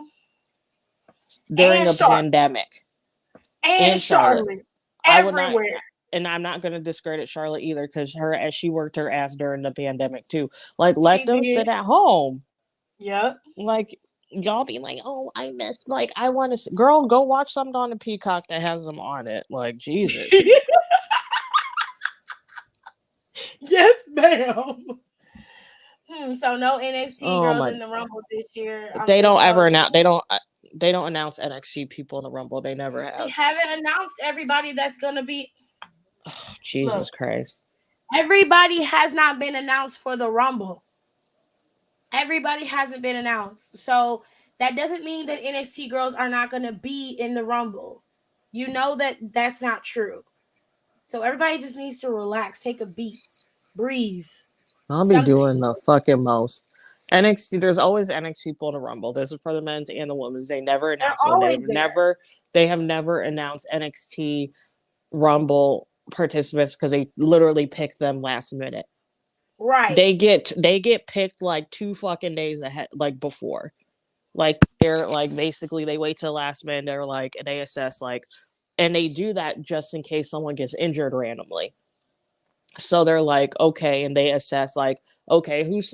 during And a Charlotte. pandemic And in Charlotte. Charlotte. I would not, Everywhere. and I'm not going to discredit Charlotte either because her as she worked her ass during the pandemic too. Like, let She them did. sit at home. Yep. Like, y'all be like, oh, I missed. Like, I want to. Girl, go watch something on the Peacock that has them on it. Like, Jesus. Yes, ma'am. So no NXT Oh girls my. in the Rumble this year. I'm They just don't ever noticing. announce. They don't. They don't announce NXT people in the Rumble. They never They have. haven't announced everybody that's gonna be. Oh, Look, Jesus Christ. everybody has not been announced for the Rumble. Everybody hasn't been announced. So that doesn't mean that NXT girls are not gonna be in the Rumble. You know that that's not true. So everybody just needs to relax, take a beat, breathe. I'll be doing Something. the fucking most. NXT, there's always NXT people in the Rumble. This is for the men's and the women's. They never They're announce them. always there. They have never announced NXT Rumble participants because they literally pick them last minute. Right. They get picked like 2 fucking days ahead, like before. Like they're like basically they wait till the last minute. They're like and they assess like, and they do that just in case someone gets injured randomly. So they're like okay, and they assess like okay who's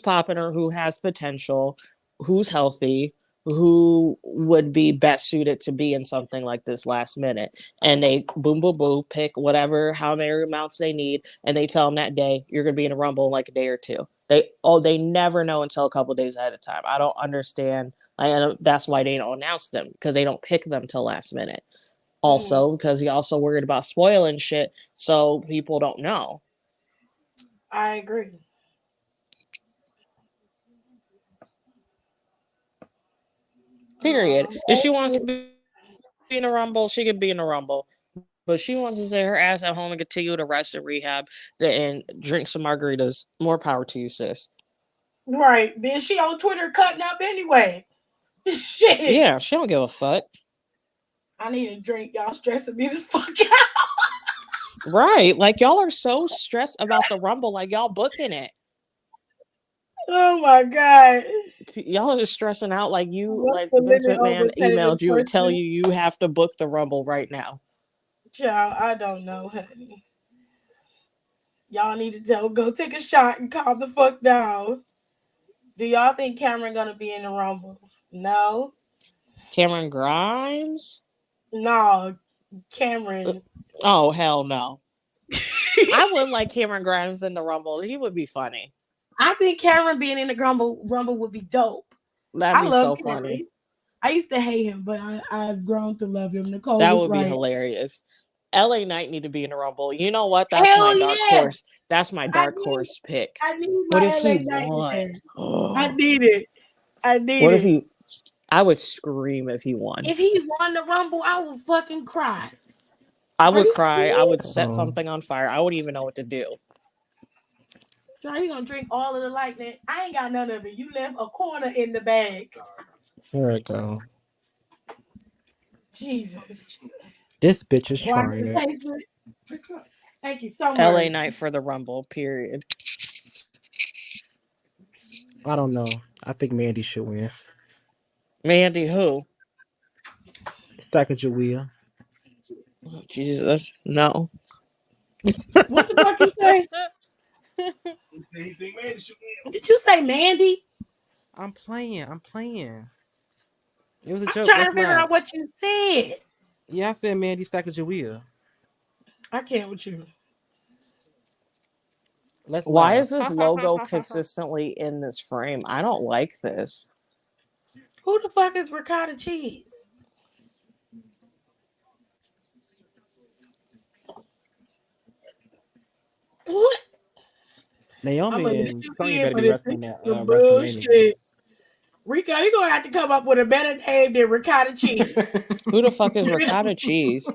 popular, who has potential, who's healthy, who would be best suited to be in something like this last minute. And they boom, boom, boom, pick whatever, how many amounts they need. And they tell them that day, you're going to be in a Rumble in like a day or two. They never know until a couple days ahead of time. I don't understand. That's why they don't announce them because they don't pick them till last minute. Also, because he also worried about spoiling shit so people don't know. I agree. Period. If she wants to Bailey, be in a Rumble, she can be in a Rumble. But she wants to sit her ass at home and continue to rest and rehab and drink some margaritas. More power to you, sis. right. Then she on Twitter cutting up anyway. Shit. Yeah, she don't give a fuck. I need a drink. Y'all stressing me the fuck out. Right. Like y'all are so stressed about the Rumble, like y'all booking it. Oh my god. Y'all are just stressing out like What's like the Vince limit on McMahon repetitive emailed you and tell person? you have to book the Rumble right now. Child, I don't know, honey. Y'all need to go take a shot and calm the fuck down. Do y'all think Cameron gonna be in the Rumble? No. Cameron Grimes? No. Cameron. Oh, hell no. I wouldn't like Cameron Grimes in the Rumble. He would be funny. I think Cameron being in the Rumble would be dope. That'd I be love so Cameron. funny. I used to hate him, but I've grown to love him. Nicole That was would be right. hilarious. LA Knight need to be in the Rumble. You know what? That's Hell my dark yeah! horse. That's my dark horse pick. I need What my if he LA Knight in there. won? I need it. I need What it. if he? I would scream if he won. If he won the Rumble, I would fucking cry. I Are would you cry. I serious? would set something on fire. I wouldn't even know what to do. So you gonna drink all of the lightning? I ain't got none of it. You left a corner in the bag. Here I go. Jesus. This bitch is Water trying it. replacement. Thank you so much. LA Knight for the Rumble. Period. I don't know. I think Mandy should win. Mandy, who? Sacagawea. Oh, Jesus, no. What the fuck you say? He think Mandy should win. Did you say Mandy? I'm playing. It was a I'm joke. trying Let's to figure laugh. out what you said. Yeah, I said Mandy Sacagawea. I can't with you. Let's Why laugh. is this logo consistently in this frame? I don't like this. Who the fuck is ricotta cheese? What? Naomi and Sonya better but be it's wrestling at some WrestleMania. bullshit. Rico, you're gonna have to come up with a better name than ricotta cheese. Who the fuck is ricotta cheese?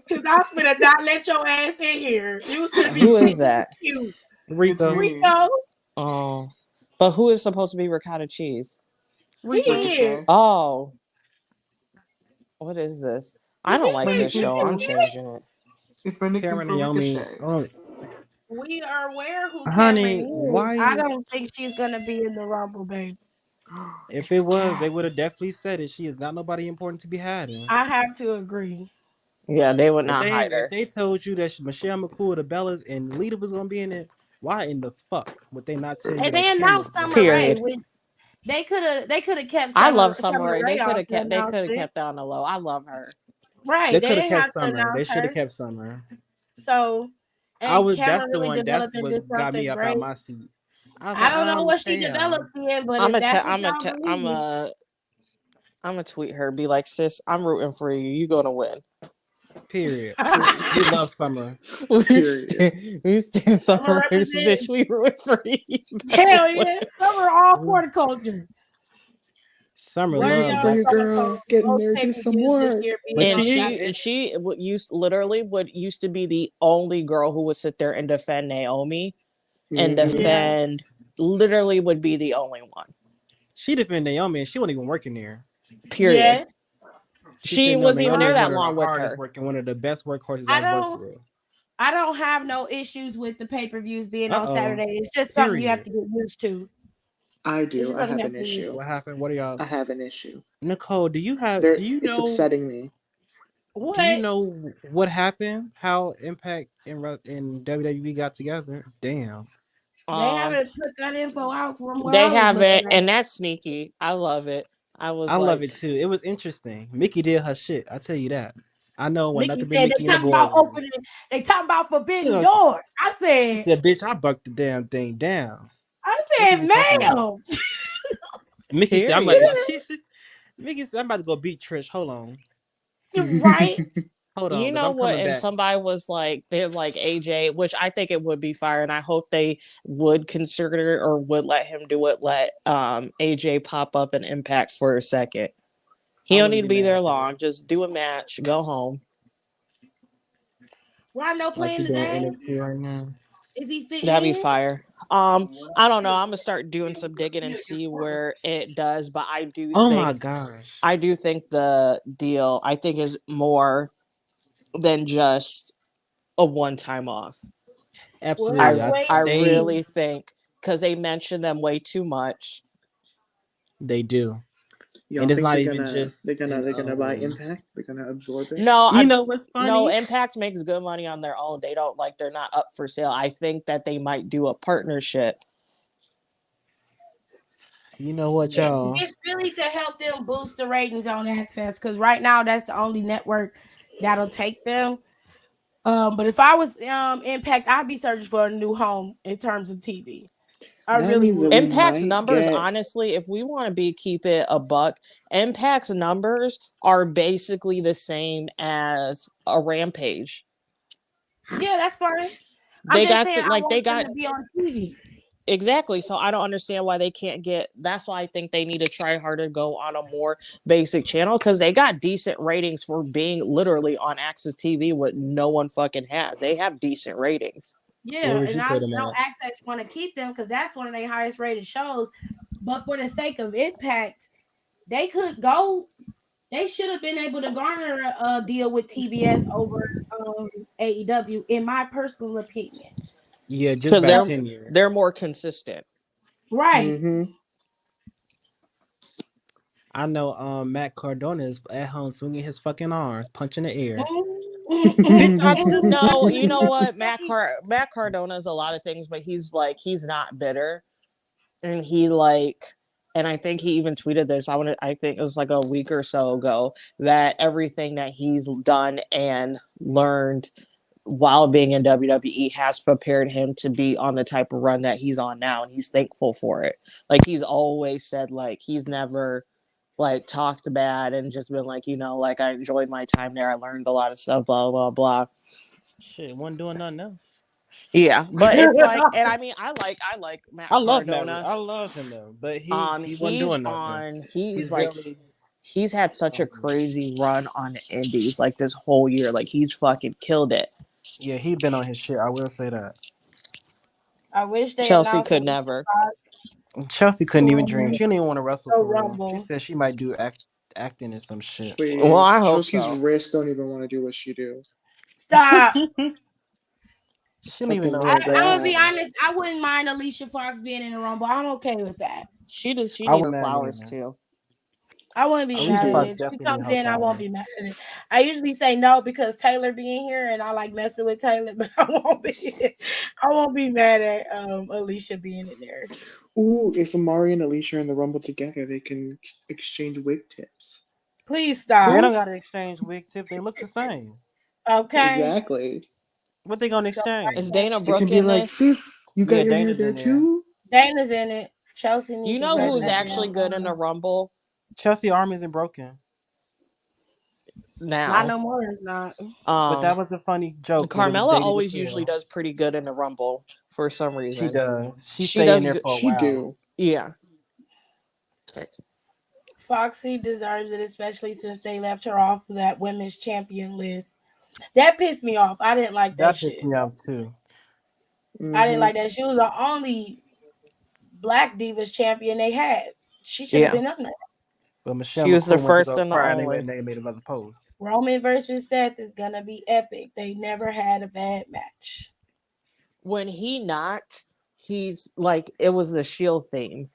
Cause I was gonna not let your ass in here. You was gonna be Who is that? cute. Rico. Rico. Oh, but who is supposed to be ricotta cheese? He is. Oh, what is this? I don't like say this show. I'm changing it. It's my nickname Cameron for Naomi. Ricochet. Oh, We are aware who honey, Cameron is. why? I don't think she's gonna be in the Rumble, babe. If it was, they would have definitely said it. She is not nobody important to be had in. I have to agree. Yeah, they would If not hide her. if they told you that Michelle McCool, the Bellas, and Lita was gonna be in it, why in the fuck would they not tell you And that they announced Cameron was Summer gonna be in Rae. Period. Which they could have kept. I love Summer Rae. They off could have to kept. They announce could have it. kept that on the low. I love her. Right. They They could have didn't kept have to Summer. They announce should have her. kept Summer. So, I and was Cameron that's the really one that's developed into what got something me up great. out my seat. I was I like, don't know what she damn. developed in, but I'm if that's I'm what y'all believe, I'm gonna tweet her. Be like, sis, I'm rooting for you. You gonna win. Period. We love Summer. We stand Summer Rae's represent- bitch. We rooting for you. hell yeah, Summer all horticulture. Summer Where love y'all For that. you, Summer girl. Cole Get in most there, do pay-per-views some this work. year being But on she Saturday. She would used to be the only girl who would sit there and defend Naomi and defend. Literally, would be the only one. She defended Naomi, and she wasn't even working there. Period. Yes. She said, wasn't no, even Naomi there is that one of the long with hardest her. working, one of the best workhorses I I've worked don't- through. I don't have no issues with the pay-per-views being on Uh-oh. Saturday. It's just something you have Period. to get used to. I It's do. just I something have you an to get used issue. to. What happened? What are y'all? I have an issue. Nicole, do you It's know? upsetting me. What? Do you know what happened? How Impact and WWE got together? Damn. They haven't put that info out from where They I was haven't, looking at. and that's sneaky. I love it. I love it too. It was interesting. Mickey did her shit. I tell you that. I know when Mickey nothing but said Mickey they in the talking about boardroom. opening. They talking about forbidden She doors. I She said, said, "Bitch, I bucked the damn thing down." I What said, you talking ma'am. about? Mickey said, "I'm like," she said, Mickey said, "I'm about to go beat Trish. Hold on, Right? hold on, You 'cause know I'm what? coming And back." somebody was like, they're like AJ, which I think it would be fire, and I hope they would consider or would let him do it. Let AJ pop up and Impact for a second. He I don't wouldn't need to be be mad there at that. long. Just do a match, go home. Rondo Like playing you doing today? NXT right now. Is he fitting That'd be in? fire. I don't know. I'm gonna start doing some digging and see where it does, but Oh my gosh. I do think the deal is more than just a one-time off. Absolutely. I really think because they mention them way too much. They do. Y'all And it's think not they're even gonna just they're gonna buy Impact? They're gonna absorb it? No, you know what's funny? No, Impact makes good money on their own. They're not up for sale. I think that they might do a partnership. You know what, y'all? It's really to help them boost the ratings on Access because right now that's the only network that'll take them. But if I was Impact, I'd be searching for a new home in terms of TV. I That really means that would. we Impact's might numbers, get. honestly, if we want to keep it a buck, Impact's numbers are basically the same as a Rampage. Yeah, that's fine. I'm They just got saying I they want them got to be on TV. exactly. So I don't understand why they can't get. That's why I think they need to try harder to go on a more basic channel because they got decent ratings for being literally on Access TV. What no one fucking has. They have decent ratings. Yeah, Where would and you I put them know at? Access want to keep them because that's one of their highest rated shows. But for the sake of Impact, they could go. They should have been able to garner a deal with TBS over AEW, in my personal opinion. Yeah, just Because by So, tenure. they're more consistent. right. Mm-hmm. I know Matt Cardona is at home swinging his fucking arms, punching the air. Bitch, I just No, you know what I'm what? saying. Matt Cardona is a lot of things, but he's not bitter, and he like, and I think he even tweeted this. I think it was like a week or so ago that everything that he's done and learned while being in WWE has prepared him to be on the type of run that he's on now, and he's thankful for it. Like he's always said, like he's never like talked bad and just been like, like I enjoyed my time there. I learned a lot of stuff, blah blah blah. Shit, wasn't doing nothing else. Yeah, but it's like, and I mean, I like Matt I love Matt. Cardona. I love him though, but he wasn't He's doing nothing. on. He's He's like really. he's had such a crazy run on the Indies like this whole year. Like he's fucking killed it. Yeah, he been on his shit. I will say that. I wish they Chelsea announced could some never. Chelsea couldn't even dream. for She didn't even want to wrestle the for real. She Rumble. said she might do acting and some shit. Well, Please. I hope Chelsea's so. wrists don't even want to do what she do. Stop. She don't even Fucking know I'm her leg gonna be ass. wraps. honest. I wouldn't mind Alicia Fox being in the Rumble. I'm okay with that. She does. She I needs was her mad flowers at. too. I wouldn't be She mad Alicia at do. Fox it. If she definitely need comes her in, I won't flowers. be mad at it. I usually say no because Taylor being here and I like messing with Taylor, but I won't be. I won't be mad at Alicia being in there. Ooh, if Amari and Alicia are in the Rumble together, they can exchange wig tips. Please They stop. don't gotta exchange wig tip. They look the same. Okay. Exactly. What they gonna So right Is exchange? Dana It can Brooke be in like, this? sis, you got Yeah, your hair Dana's there in there. too? Dana's in it. Chelsea You needs to know dress who's that actually damn. good in the Rumble Chelsea arm isn't broken. Not now? no more. It's not. But that Um, was a funny joke, but it was Carmella dated always as usually hell. does pretty good in the Rumble for some She reason. does. She She stay in does there good. for a She while. do. Yeah. Foxy deserves it, especially since they left her off that women's champion list. That pissed me off. I didn't like that That pissed shit. me off too. I didn't Mm-hmm. like that. She was the only Black Divas champion they had. She should have Yeah. been on there. But Michelle She was the McCool went to first go and the cry and only. they made another post. Roman versus Seth is gonna be epic. They never had a bad match. When he knocked, he's like it was the Shield theme.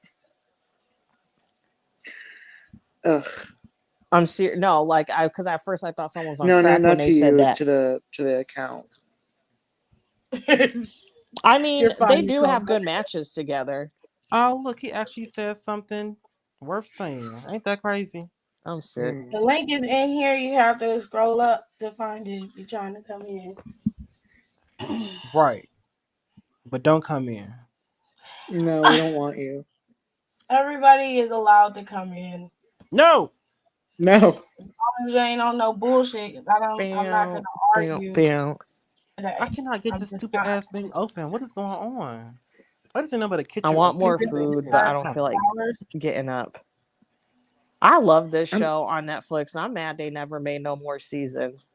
Ugh. I'm serious. No, like because at first I thought someone was on No, crack when not they to said you, that. to the account. I mean, You're fine, they do Nicole. have good matches together. Oh, look, he actually says something worth saying. Ain't that crazy? I'm sick. Mm. The link is in here. You have to scroll up to find it if you're trying to come in. Right. But don't come in. No, we don't want you. Everybody is allowed to come in. No! No. As long as you ain't on no bullshit, I'm not gonna argue today. I cannot get I'm this just stupid not. ass thing open. What is going on? Why doesn't nobody I kitchen want You more kitchen really sink food, here? but I deserve don't some feel like flowers. getting up. I love this I'm show on Netflix. I'm mad they never made no more seasons.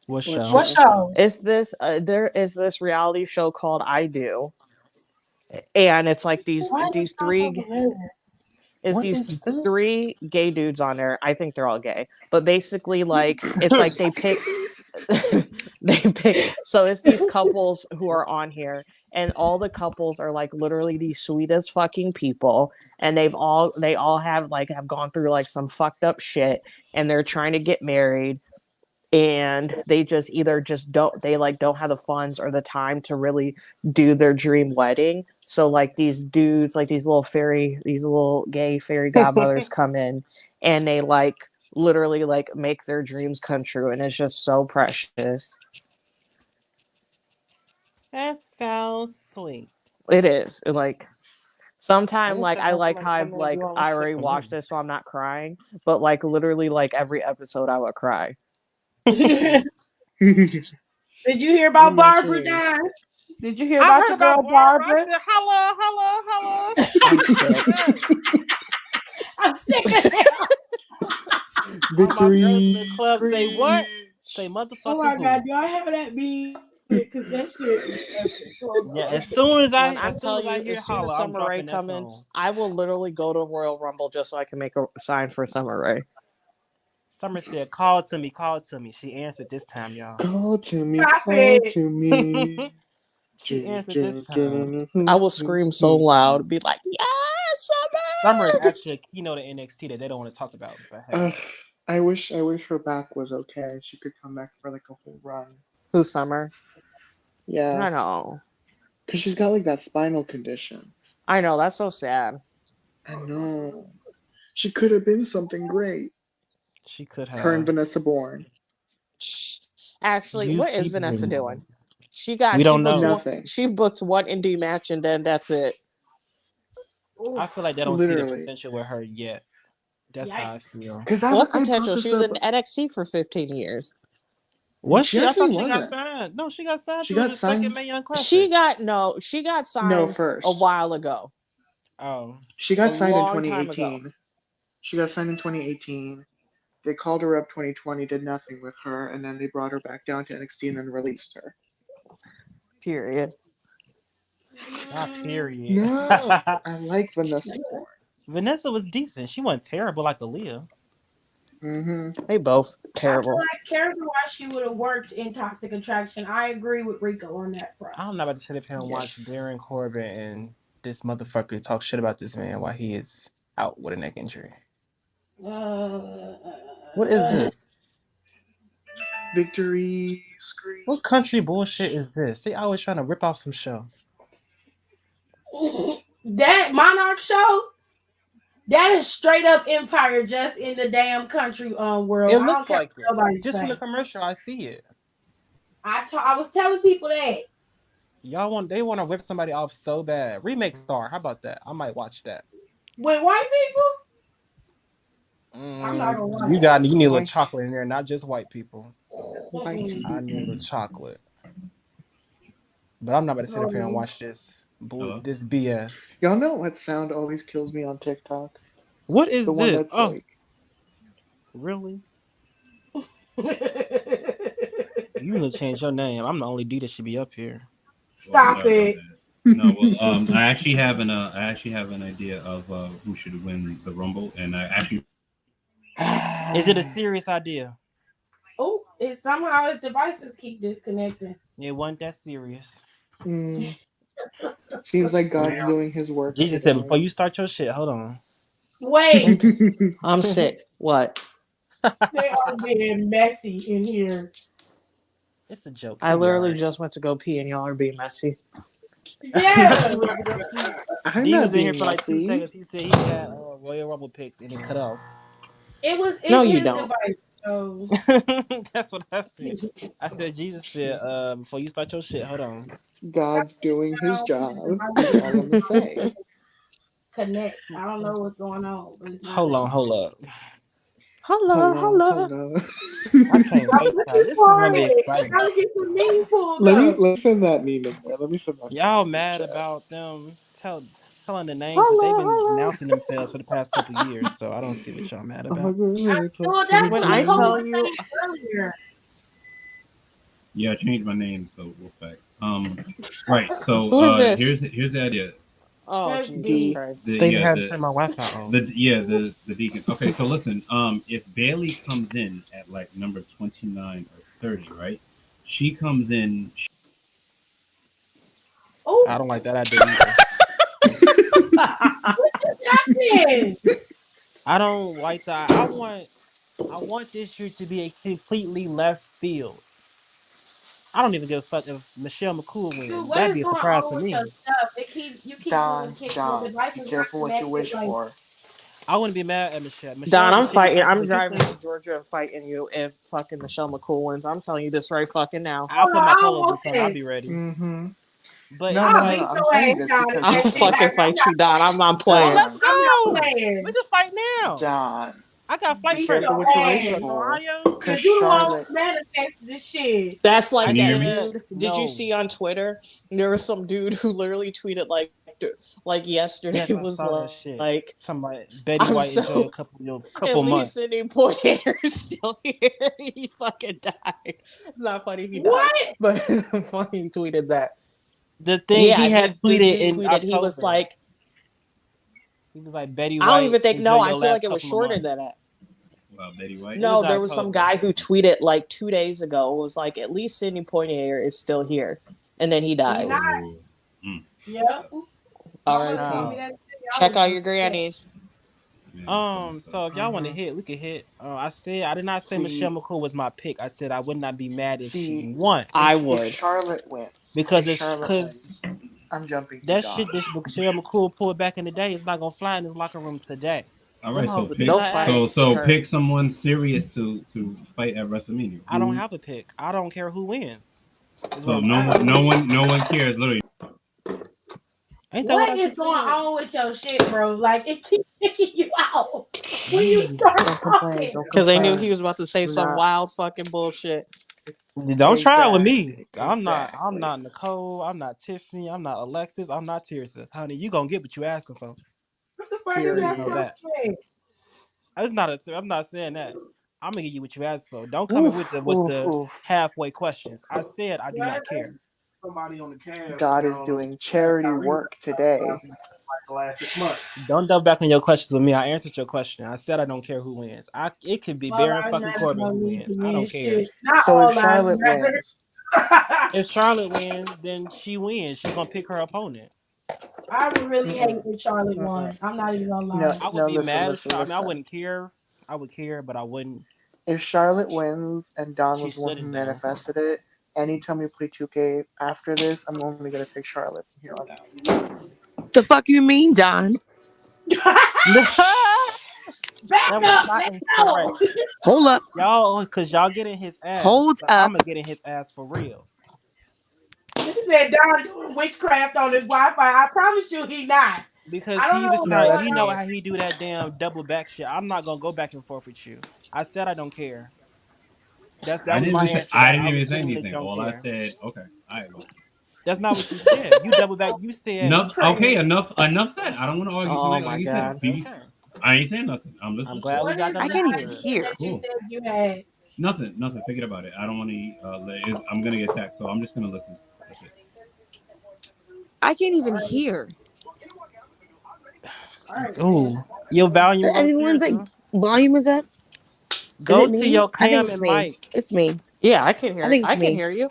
What what show? What show? show? It's this there is this reality show called I Do, and it's like Why does it these sound so three familiar? it's What these is this? three gay dudes on there. I think they're all gay, but basically like it's like they pick they pick so it's these couples who are on here, and all the couples are like literally the sweetest fucking people, and they all have gone through like some fucked up shit, and they're trying to get married, and they just either just don't have the funds or the time to really do their dream wedding, So like these dudes, like these little gay fairy godmothers come in, and they like literally like make their dreams come true, and it's just so precious. That sounds sweet. It is like I sometimes wish like I I had like somebody how come I've in and like do all I this shit already for watched me. this, so I'm not crying. But like literally like every episode I would cry. Did you hear I'm about Barbara watching. Don? Did you hear I about heard your about girl Barbara. I Barbara? said, hello, hello, hello. I'm sick. Yes. I'm sick of him. All my girls in the Victory club say what? Say screech. Oh motherfucking my who. god, y'all have that be because that shit is epic. Hold Yeah, on. as soon as When I I tell you, hear as soon as holla, I'm Summer Rae dropping that come in, song. I will literally go to Royal Rumble just so I can make a sign for Summer Rae. Summer said, call to me, call to me. She answered this time, y'all. Call to me, Stop call it. to me. She answered this time. I will scream so loud, be like, "Yes, Summer is Summer!" actually a keynote at NXT that they don't want to talk about. But hey. Ugh, I wish her back was okay. She could come back for like a whole run. Who's Summer? Yeah, I know. because she's got like that spinal condition. I know. That's so sad. I know. She could have been something great. She could Her and have. Vanessa Bourne. Actually, Use what is people Vanessa anymore. doing? We She don't booked know. one. Nothing. She booked one indie match, and then that's it. I feel like they don't see the Literally. potential with her yet. That's how I Yikes. feel. Because What I brought potential? She this was up. in NXT for 15 years. Was She she? I actually thought she got wasn't. signed. No, she got signed She through got the second signed. Mae Young She Classic. got No, signed a first. while ago, Oh. She a got signed in long time ago. 2018. She got signed in 2018. They called her up 2020, did nothing with her, and then they brought her back down to NXT and then released her. Period. Not period. No, I like Vanessa Bourne. Vanessa was decent. She wasn't terrible like Aaliyah. Mm-hmm. They both I feel terrible. like character-wise, she would have worked in Toxic Attraction. I agree with Rico on that front. I'm not about to sit up here and watch Yes. Baron Corbin and this motherfucker talk shit about this man while he is out with a neck injury. What is this? Victory screech. What country bullshit is this? They always trying to rip off some show. That Monarch show, that is straight up Empire just in the damn country world. It I looks don't care like what it. nobody Just from the say. commercial, I see it. I was telling people that. They want to rip somebody off so bad. Remake Star, how about that? I might watch that. With white people, I'm not gonna watch You need a little White. chocolate in there, not just white people. White Mm-mm. I need a little people. chocolate. But I'm not about to sit up here and Oh. watch this BS. Y'all know what sound always kills me on TikTok? What is The one this? that's Oh, like, really? You need to change your name. I'm the only D that should be up here. Stop it. No, well, I actually have an idea of who should win the Rumble, and I actually. Is it a serious idea? Oh, it somehow his devices keep disconnecting. It wasn't that serious. Seems like God's doing his work Jesus said, today. before you start your shit, hold on. Wait, I'm sick. What? they are being messy in here. It's a joke. I literally just went to go pee, and y'all are being messy. Yeah. I'm D not was in here being for like 2 messy. seconds. He said he had Royal Rumble picks and it cut off. It's No, you his don't. device. So That's what I said. I said, Jesus said, before you start your shit, hold on. God's doing his his job. device That's all I'm gonna say. connect. I don't know what's going on, but it's not Hold on, letting. hold up. Hello, hello. Hello. I can't wait. This is gonna be exciting. Trying to get some memes pulled Let up. me send that meme in there. Let me send that. Y'all to the mad chat. about them telling the names that they've Hello, been hello. announcing themselves for the past couple of years, so I don't see what y'all mad about. Well, that's When what I Nicole tell was you, saying earlier. Yeah, I changed my name, so we'll fact. Right. So who is this? here's the idea. Oh, That's Jesus deep. Christ. Steve had to turn my Wi-Fi on. The deacon. Okay, so listen. If Bailey comes in at like number 29 or 30, right? She comes in. Oh, I don't like that idea either. what just happened? I don't like that. I want this year to be a completely left field. I don't even give a fuck if Michelle McCool Dude, wins. what That'd is be a going surprise on for with your me. stuff? You people and kids with Don, be devices not careful what you connected. wish Like, for. I wouldn't be mad at Michelle. Don, Michelle's a I'm shitty fighting. person, I'm but you driving think to Georgia and fighting you if fucking Michelle McCool wins. I'm telling you this right fucking now. I'll hold put on, my I don't clothes want on. I'll that. be ready. Mm-hmm. But No, it's no, I'll no, like, no. beat I'm your saying ass this down if because I'll that just shit fucking happen. because fight you, Don. I'm not oh, playing. let's Don, I'm not go. We playing. can fight now. Don, I got be flight Beat trade careful your what you tickets wish to ass. for, Ohio. cause Cause you the one Charlotte. who manifested this shit. That's I like Can you hear that me? said dude. Did you no. see on Twitter? There was some dude who literally tweeted like yesterday Yes, I was saw that shit. like, Talking about Betty I'm White enjoy a so at couple least months. Sidney Poitier is still here. He fucking died. It's not funny he died, What? but funny he tweeted that. The thing Yeah, he had this tweeted dude in tweeted he was October. like, He was like, Betty I don't White, even think enjoy no, your I feel like last it was couple of shorter months. than that. Wow, Betty White. It was No, there was some October. guy who tweeted like 2 days ago. It was like at least Sidney Poitier is still here, and then he He not. dies. Oh, Yep. My mother told me R.I.P. Child. that shit. I Check was out your upset. grannies. man, that's so messed up. So if y'all want to Mm-hmm. hit, we could hit. I said I did not say Michelle See, McCool was my pick. I said I would not be mad if she see, won I if would. Charlotte wins, because it's because I'm jumping to that Don. shit that Michelle McCool pulled back in the day is not gonna fly in this locker room today. All Them right, so hoes will pick beat They'll her ass. fight so her. pick someone serious to fight at WrestleMania. I don't Who? have a pick. I don't care who wins. Is what So I'm no saying. one, no one cares. Literally, Ain't that what What I is just going said? on with your shit, bro? Like it keeps kicking you out when you Mm, start don't complain. talking. Don't Because they knew complain. he was about to say Do some not. wild fucking bullshit. Don't try it with me. Exactly. I'm not. I'm Exactly. not Nicole. I'm not Tiffany. I'm not Alexis. I'm not Tirsa. Honey, you gonna get what you asking for. What the fuck is Just that Period. know from? that. It's not. I'm not saying that. I'm gonna give you what you asked for. Don't come in with Oof. the Oof. Oof. halfway questions. I said I do not care. Somebody on the Cavs God is down on doing charity Kyrie work today. like the last 6 months. Don't double back on your questions with me. I answered your question. I said I don't care who wins. It could be All Baron lives fucking matter Corbin who don't need to wins. I win don't care. shit. Not So if all lives Charlotte matter. wins, If Charlotte wins, then she wins. She's gonna pick her opponent. I would really hate mm-mm, if Charlotte mm-mm. won. I'm not even gonna No, lie. I would no. be Listen, mad if listen, Charlotte. I mean, I listen. wouldn't care. I would care, but I wouldn't. If Charlotte wins and Don was She's the one who sitting there. manifested it, anytime we play 2K after this, I'm only gonna pick Charlotte from here on out. The fuck you mean, Don? That Back was up. not Let's incorrect. go. Hold up. Y'all, cause y'all getting his ass, Hold but I'm up. gonna get in his ass for real. This said Don doing witchcraft on his Wi-Fi. I promise you he not. Because I don't he know was what's No, trying. going that's He know me. on. how he do that damn double back shit. I'm not gonna go back and forth with you. I said I don't care. That I was didn't my even say answer. That I say legitimately anything. don't All I care. said, okay, all right, well, That's not what you said. You double back. You said enough. Okay, Trash. enough said. I don't want to argue Oh tonight. my Like you said, god. be. okay. I ain't saying nothing. I'm just I'm glad listening. we What got is that I the can't nigga even clear. idea hear. that you Cool. said you had? Nothing. Forget about it. I don't want to. I'm gonna get taxed, so I'm just gonna listen. That's it. I can't All even right. hear. All right, man. Ooh, your volume low, Everyone's like, Tirza. volume is up. Is Go it to me? your I think cam it's and me. mic. It's me. Yeah, I can I hear. think it's I can me. hear you.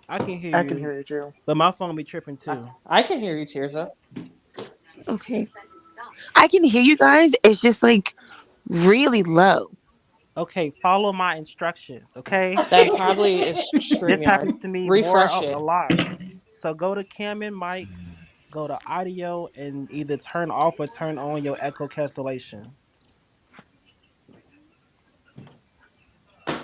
I can hear I can you, hear you too. but my phone be tripping I, too. I can hear you, Tirza. Okay. I can hear you guys. It's just like really low. Okay, follow my instructions. Okay, That probably is this StreamYard. happens to me more Refresh a it. lot. So go to cam and mic, go to audio, and either turn off or turn on your echo cancellation.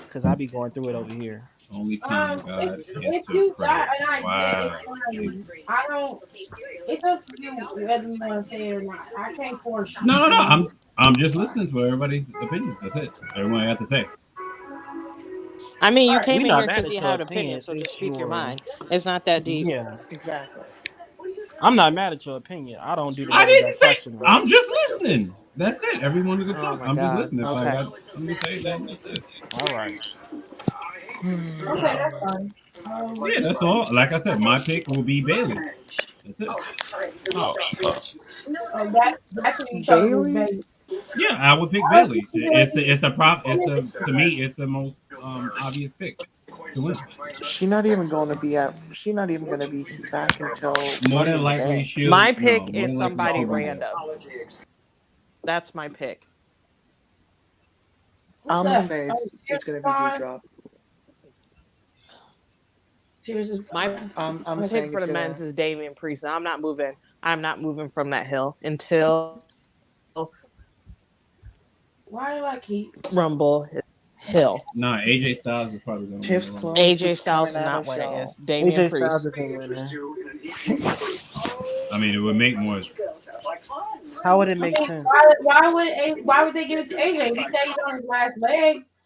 Cause I be going through it over here. Only time God If answered you got, prayer. and I get it's Wow. fine. I don't. It's up to you whether you want to say it or not. I can't force you. No. So I'm just all right, listening to everybody's opinions. That's it. Everyone I have to say. I mean, all you right. came We in not here mad because at you your have opinions, opinion. so just It's speak your your mind. It's not that deep. yeah. Exactly. I'm not mad at your opinion. I don't do the I double didn't back say. questioning. I'm just listening. That's it. Everyone can Oh talk. my I'm just god. listening. If I Okay. got something to say, then that's it. All right. Okay, Hmm. that's fine. Yeah, that's all. Like I said, my pick will be Bailey. That's it. Oh, That's what you chose was Bailey? Bailey. Yeah, I would pick All right, Bailey. It's a prop. It's the to me it's the most obvious pick to win. She's not even gonna be back until More Money than in the likely Bank. My she'll no. pick More is than likely somebody she'll be there. random. That's my pick. who's I'm gonna left? say Oh, it's Tears gonna be gone. Dewdrop. Cheers is My gone. I'm pick saying for it's the men's gonna. is Damian Priest. I'm not moving. I'm not moving from that hill until Why do I keep? Rumble hill. Nah, AJ Styles is probably gonna win the Tiff's Rumble. clone AJ keeps Styles coming is at not us, winning. y'all. It's Damian AJ Styles Priest. is a winner. I mean, it would make more. How would it I make mean, sense? why would they give it to AJ? He said he's on his last legs,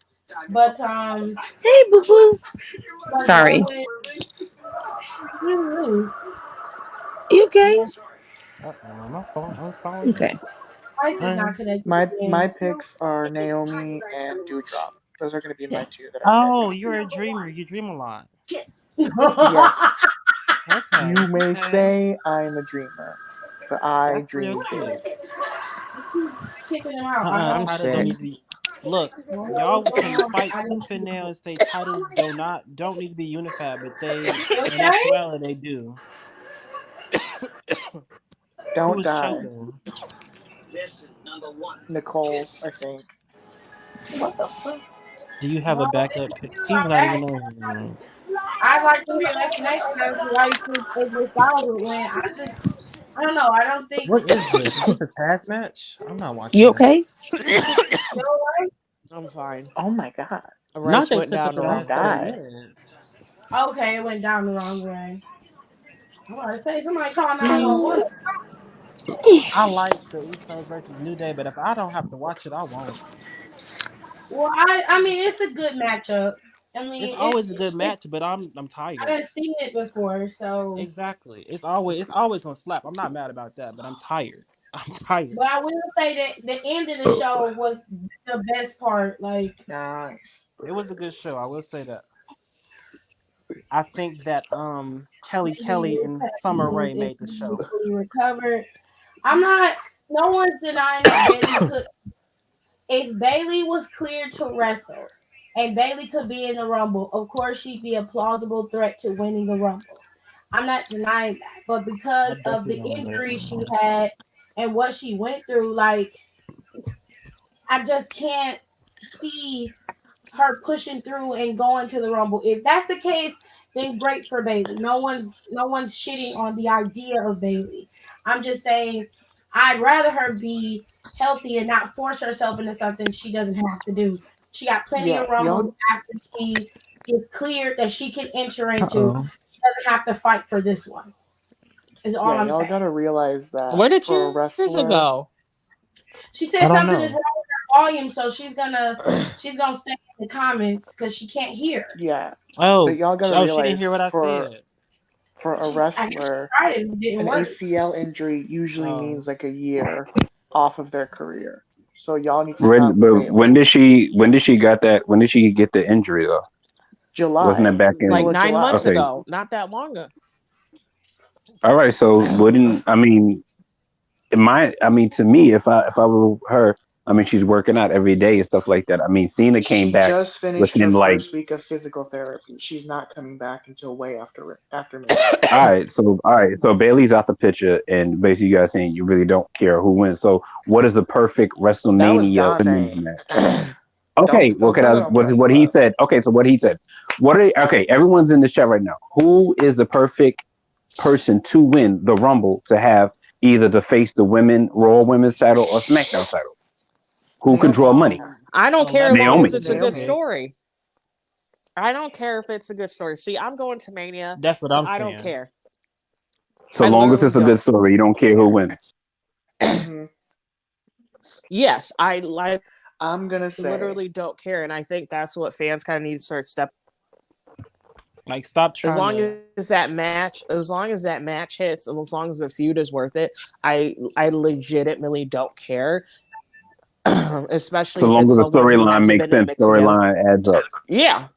but Hey, boo boo. what Sorry. would you lose? You okay? Yeah, I'm following you. Okay. Price is not connected My again. picks are Naomi and Dewdrop. Those are gonna be my Okay. two that I pick. Oh, you're a dreamer. You dream a lot. Yes, Okay. you may Okay. say I'm a dreamer, but I That's real dream cute. big. Kicking him out. I I'm don't. Titles don't sick. need to be. Look, I don't know y'all what's going can on. fight I tooth didn't and see nail it. and say titles don't need to be unified, but they in Okay. actuality they do. Who Don't is die, choking? Nicole. I think. What the fuck? Do you have a Well, backup pick? He's I'm not back. even on. I'd like to hear an explanation as to why you think AJ Styles would win. I don't know. I don't think. What is this? Is this a tag match? I'm not You watching this. okay? You know what? I'm fine. Oh my god! Not Rice they went took up down the the Don't wrong last 30 way. die. minutes. Okay, it went down the wrong way. I'm about to say somebody call 911. I like the Usos versus New Day, but if I don't have to watch it, I won't. Well, I mean it's a good matchup. I It's mean always a good it match, but I'm I tired. didn't seen it before, so Exactly. It's always gonna slap. I'm not mad about that, but I'm tired. I'm tired. but I will say that the end of the show was the best part. Like Nice. It was a good show. I will say that. I think that maybe Kelly this and Summer happens Rae if made the he show. fully recovered. I'm not. No one's denying that Bailey could. If Bailey was cleared to wrestle, and Bailey could be in the Rumble, of course she'd be a plausible threat to winning the Rumble. I'm not denying that, but I because of definitely the don't want injury she Bailey. had and what she went through, like I just can't see her pushing through and going to the Rumble. If that's the case, then great for Bailey. No one's shitting on the idea of Bailey. I'm just saying I'd rather her be healthy and not force herself into something she doesn't have to do. She got plenty Yeah, of Rumbles y'all. after she gets cleared that she can enter Uh into. oh. She doesn't have to fight for this one. Is all Yeah, I'm y'all saying. gotta realize that Where did for a Tears wrestler, go? She I said don't something is know. wrong with her volume, so she's gonna stay in the comments because she can't hear. yeah, but Oh, y'all gotta she didn't hear realize what I for said. a I guess she wrestler, tried it and it didn't an work. ACL injury usually Oh, means like a year off of their career. So y'all need to When stop but failing. when did she got that when did she get the injury though? Wasn't July, it back Like middle in of 9 months July. okay. ago. Not that long ago. All right, so wouldn't I mean I mean to me if I were her, I mean she's working out every day and stuff like that. I mean Cena came She back just finished her within like first week of physical therapy. She's not coming back until way after Mania. all right, so Bailey's out the picture and basically you guys saying you really don't care who wins. So what is the perfect That was WrestleMania Don women's saying. match? Okay, well, Don't can put I? that on What he press. said? Okay, so what he said. What are okay? Everyone's in the chat right now. Who is the perfect person to win the Rumble to have either to face the women Raw Women's title or SmackDown title? Who can draw Naomi. money? I don't care as Alexa long as is Naomi. it's a the good Naomi. pick. story. I don't care if it's a good story. See, I'm going to Mania, That's what so I'm I don't saying. care. So I long as literally it's a good don't. story, you don't care who wins. Hmm. Yes, I I'm gonna say literally don't care, and I think that's what fans kind of need to start stepping. Like, stop As trying long to. as long as that match hits, and as long as the feud is worth it, I legitimately don't care. Especially So if long it's as the someone who storyline hasn't makes been in sense, Mexico. storyline adds up. Yeah,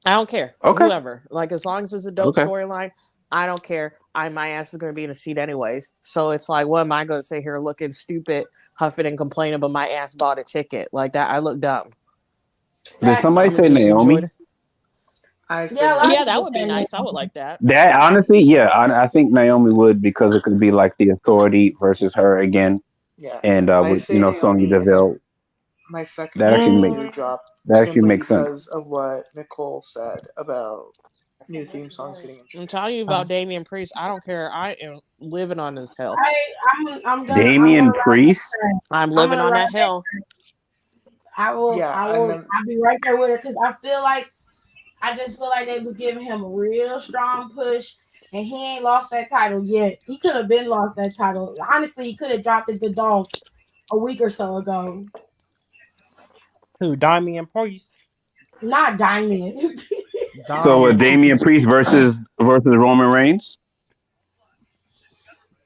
I don't care. Okay, Whoever. Like, as long as it's a dope okay. storyline, I don't care. My ass is going to be in a seat anyways. So it's like, what am I going to sit here looking stupid, huffing and complaining, but my ass bought a ticket? Like that, I look dumb. Did somebody Facts. I'm going say to just enjoy Naomi? it. I Yeah, said a lot of Yeah, Naomi. that people would be saying nice. I would that. like that. That honestly, yeah, I think Naomi would because it could be like the Authority versus her again, Yeah, and I with say Sonya Naomi, and Deville. then my second That pick actually is make Mm, Dewdrop, that actually simply makes sense. because of what Nicole said about new theme song sitting in church. I'm telling you about Damian Priest. I don't care. I am living on this hill. I'm gonna Damian ride Priest. that train. I'm I'm living gonna on ride that that hill. train. I will. Yeah, I and will. then I'll be right there with her because I feel like I just feel like they was giving him a real strong push, and he ain't lost that title yet. He could have been lost that title. Honestly, he could have dropped it to Dolph a week or so ago. Who? Damian Priest. Not Diamond. So Damian Damian Priest versus Roman Reigns.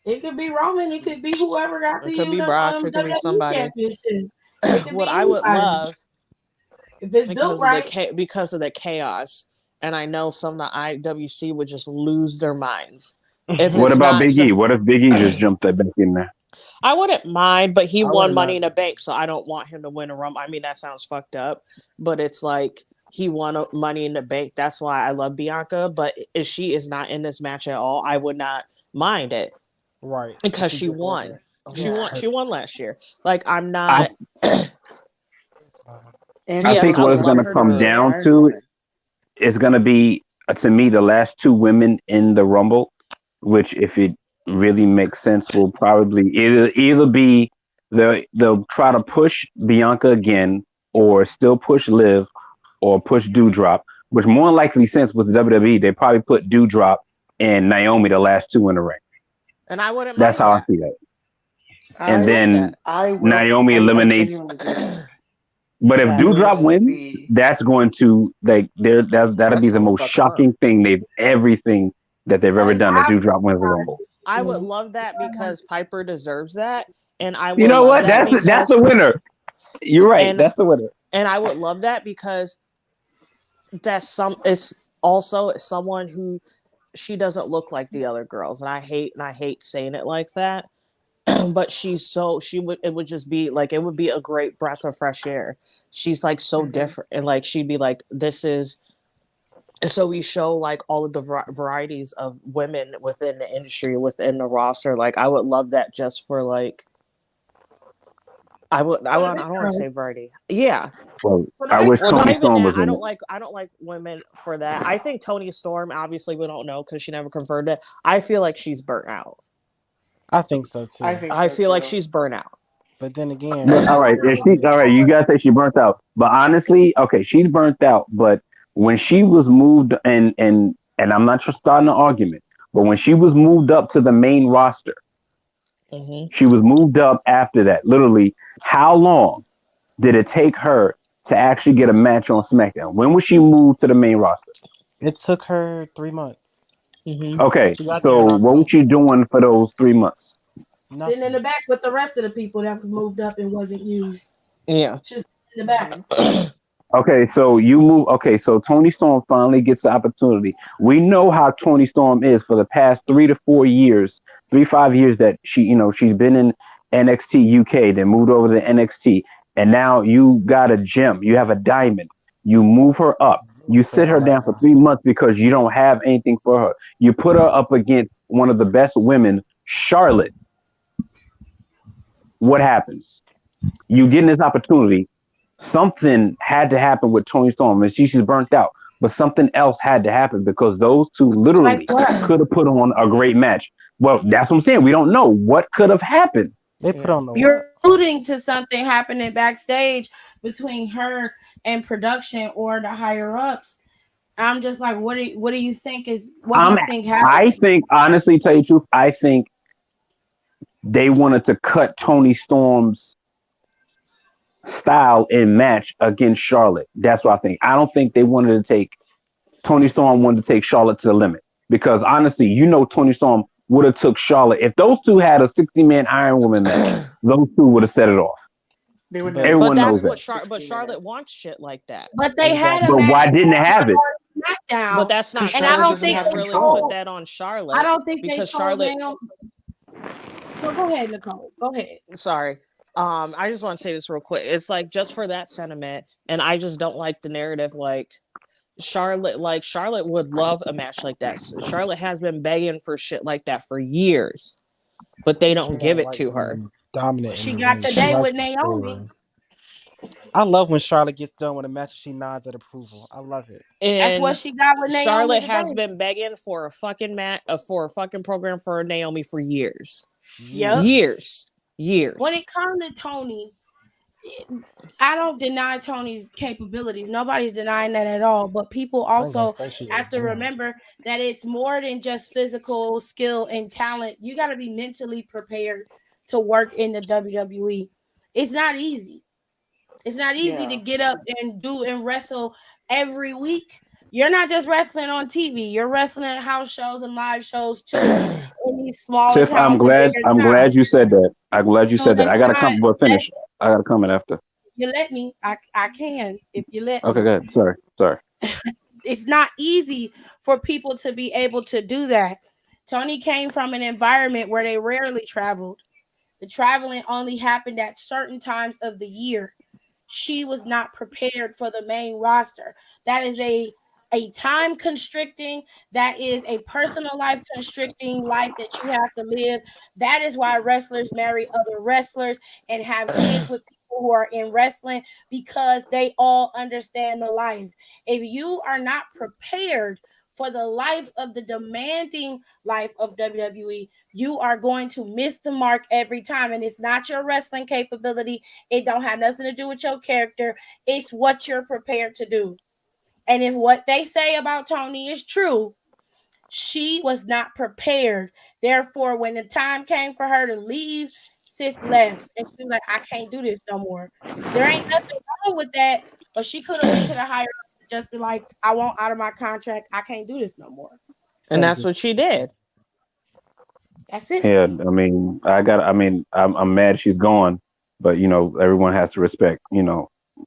It could be Roman. It could be whoever got It the could be Brock. It could be WWE somebody. championship. It could What be I would anybody. love If it's built right. because of the chaos, and I know some of the IWC would just lose their minds. If What it's about not Big so, E? What if Big E just jumped that back in there? I wouldn't mind, but he I won wouldn't Money mind. in the Bank, so I don't want him to win a Rumble. I mean, that sounds fucked up, but it's like he won Money in the Bank. That's why I love Bianca. But if she is not in this match at all, I would not mind it Right. because she just won. She Yeah. won. She won last year. Like I'm I, not. and I Yes, think I what would it's love going to her to come be in it. down to is going to be, to me, the last two women in the Rumble, which, if it really makes sense, will probably either be they'll try to push Bianca again, or still push Liv, or push Dewdrop. Which more likely sense with the WWE, they probably put Dewdrop and Naomi the last two in the ring. And I wouldn't That's mind how I that. see that. I And would like then that. I will. Naomi I eliminates. genuinely do think But if that Dewdrop will wins, be. that's going to that'll That's be the gonna most fuck him up. shocking thing everything that they've ever Like, done. If Dewdrop wins the Rumble, I would love that because Piper deserves that, and I you would know love what? that That's the because winner. You're right. and That's the winner. and I would love that because it's also someone who she doesn't look like the other girls, and I hate saying it like that. But it would just be like it would be a great breath of fresh air. She's like so different, and like she'd be like, this is. So we show like all of the varieties of women within the industry, within the roster. Like I would love that just for like I don't want to say variety. Yeah. Well, I wish Well, not Tony even Storm that. was in it. I don't like women for that. I think Tony Storm, obviously we don't know because she never confirmed it. I feel like she's burnt out. I think so too. I feel like she's burnt out. But then again, But, all right, all right. You gotta say she burnt out. But honestly, okay, she's burnt out. But when she was moved, and I'm not just starting an argument, but when she was moved up to the main roster, she was moved up after that. Literally, how long did it take her to actually get a match on SmackDown? When was she moved to the main roster? it took her 3 months. Okay, She got there so in what was she doing for those 3 months? Sitting in the back with the rest of the people that was moved up and wasn't used. Yeah. Just in the back. Okay, so you move. Okay, so Tony Storm finally gets the opportunity. We know how Tony Storm is for the past 3 to 4 years, 5 years that she's been in NXT UK, then moved over to NXT, and now you got a gem. You have a diamond. You move her up. You sit her down for 3 months because you don't have anything for her. You put her up against one of the best women, Charlotte. What happens? You get this opportunity. Something had to happen with Tony Storm, and she's burnt out. But something else had to happen because those two literally could have put on a great match. Well, that's what I'm saying. We don't know what could have happened. They put on the. You're alluding to something happening backstage between her and production or the higher ups. I'm just like, what do you think do you think happened? I think, honestly, tell you the truth, I think they wanted to cut Tony Storm's style and match against Charlotte. That's what I think. I don't think they wanted to take Tony Storm wanted to take Charlotte to the limit because honestly, Tony Storm would have took Charlotte if those two had a 60-man Iron Woman match. Those two would have set it off. They would. Everyone knows that. But Charlotte wants shit like that. But they had a But why didn't they have it? SmackDown. But that's not. And I don't think they really put that on Charlotte. I don't think because they told Charlotte. So go ahead, Nicole. Go ahead. Sorry. I just want to say this real quick. It's like just for that sentiment, and I just don't like the narrative. Like Charlotte would love a match like that. Charlotte has been begging for shit like that for years, but they don't give it to her. Dominant. She got the day with Naomi. I love when Charlotte gets done with a match. She nods at approval. I love it. That's what And she got with Naomi Charlotte today. has been begging for a fucking for a fucking program for Naomi for years. Yep. Years. When Years. it comes to Tony, I don't deny Tony's capabilities. Nobody's denying that at all. But people I ain't gonna also say she's a have to gem. remember that it's more than just physical skill and talent. You got to be mentally prepared to work in the WWE. It's not easy. It's not easy to Yeah. get up and do and wrestle every week. You're not just wrestling on TV. You're wrestling at house shows and live shows too, in these smaller Tiff, towns and bigger I'm glad towns. you said that. I'm glad you So said that. that's I got to not come, but that's finish. I got to comment after. you let me. I can if you let Okay, me. go ahead. Sorry. It's not easy for people to be able to do that. Tony came from an environment where they rarely traveled. The traveling only happened at certain times of the year. She was not prepared for the main roster. That is a time constricting, that is a personal life constricting life that you have to live. That is why wrestlers marry other wrestlers and have kids with people who are in wrestling, because they all understand the life. If you are not prepared for the life of the demanding life of WWE, you are going to miss the mark every time. And it's not your wrestling capability. It don't have nothing to do with your character. It's what you're prepared to do. And if what they say about Tony is true, she was not prepared. Therefore, when the time came for her to leave, sis left. And she was like, I can't do this no more. There ain't nothing wrong with that. But she could have went to the higher ups to just be like, I want out of my contract. I can't do this no more. And Same that's here. what she did. That's it. Yeah, I mean, I'm mad she's gone, but everyone has to respect,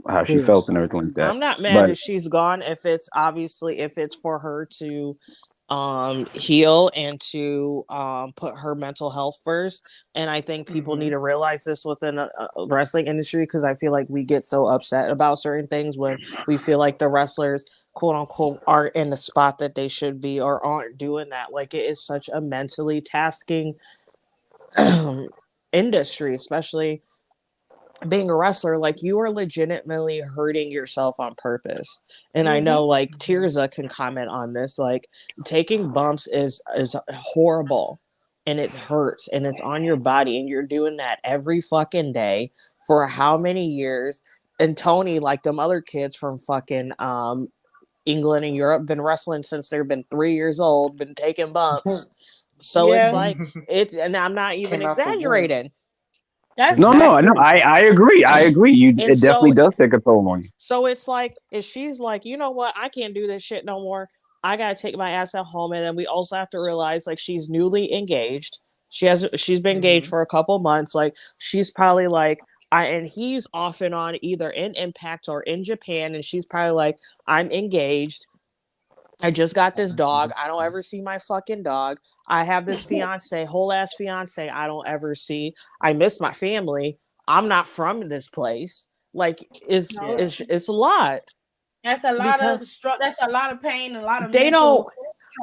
how she Yes. felt and everything like that. I'm not mad But if she's gone, if it's obviously if it's for her to heal and to put her mental health first. And I think people need Hmm. to realize this within a wrestling industry, because I feel like we get so upset about certain things when we feel like the wrestlers, quote unquote, aren't in the spot that they should be or aren't doing that. Like, it is such a mentally tasking industry, especially being a wrestler. Like, you are legitimately hurting yourself on purpose. And I know, Mm-hmm. like, Hmm. Tirza can comment on this. Like, taking bumps is horrible, and it hurts, and it's on your body, and you're doing that every fucking day for how many years. And Tony, like them other kids from fucking England and Europe, been wrestling since they've been 3 years old, been taking bumps. So it's Yeah, like, it's, and I'm not even Came out the womb. exaggerating. that's Exactly. facts. I agree. I agree. And It definitely so does take a toll on you. So it's like, if she's like, you know what, I can't do this shit no more. I gotta take my ass at home. And then we also have to realize, like, she's newly engaged. She's been engaged Hmm. for a couple months. Like, she's probably like, and he's off and on either in Impact or in Japan, and she's probably like, I'm engaged. I just got this dog. I don't ever see my fucking dog. I have this fiance, whole ass fiance I don't ever see. I miss my family. I'm not from this place. Like, No, Yeah. it's a lot, that's a lot because of that's a lot of pain, a lot of they don't. mental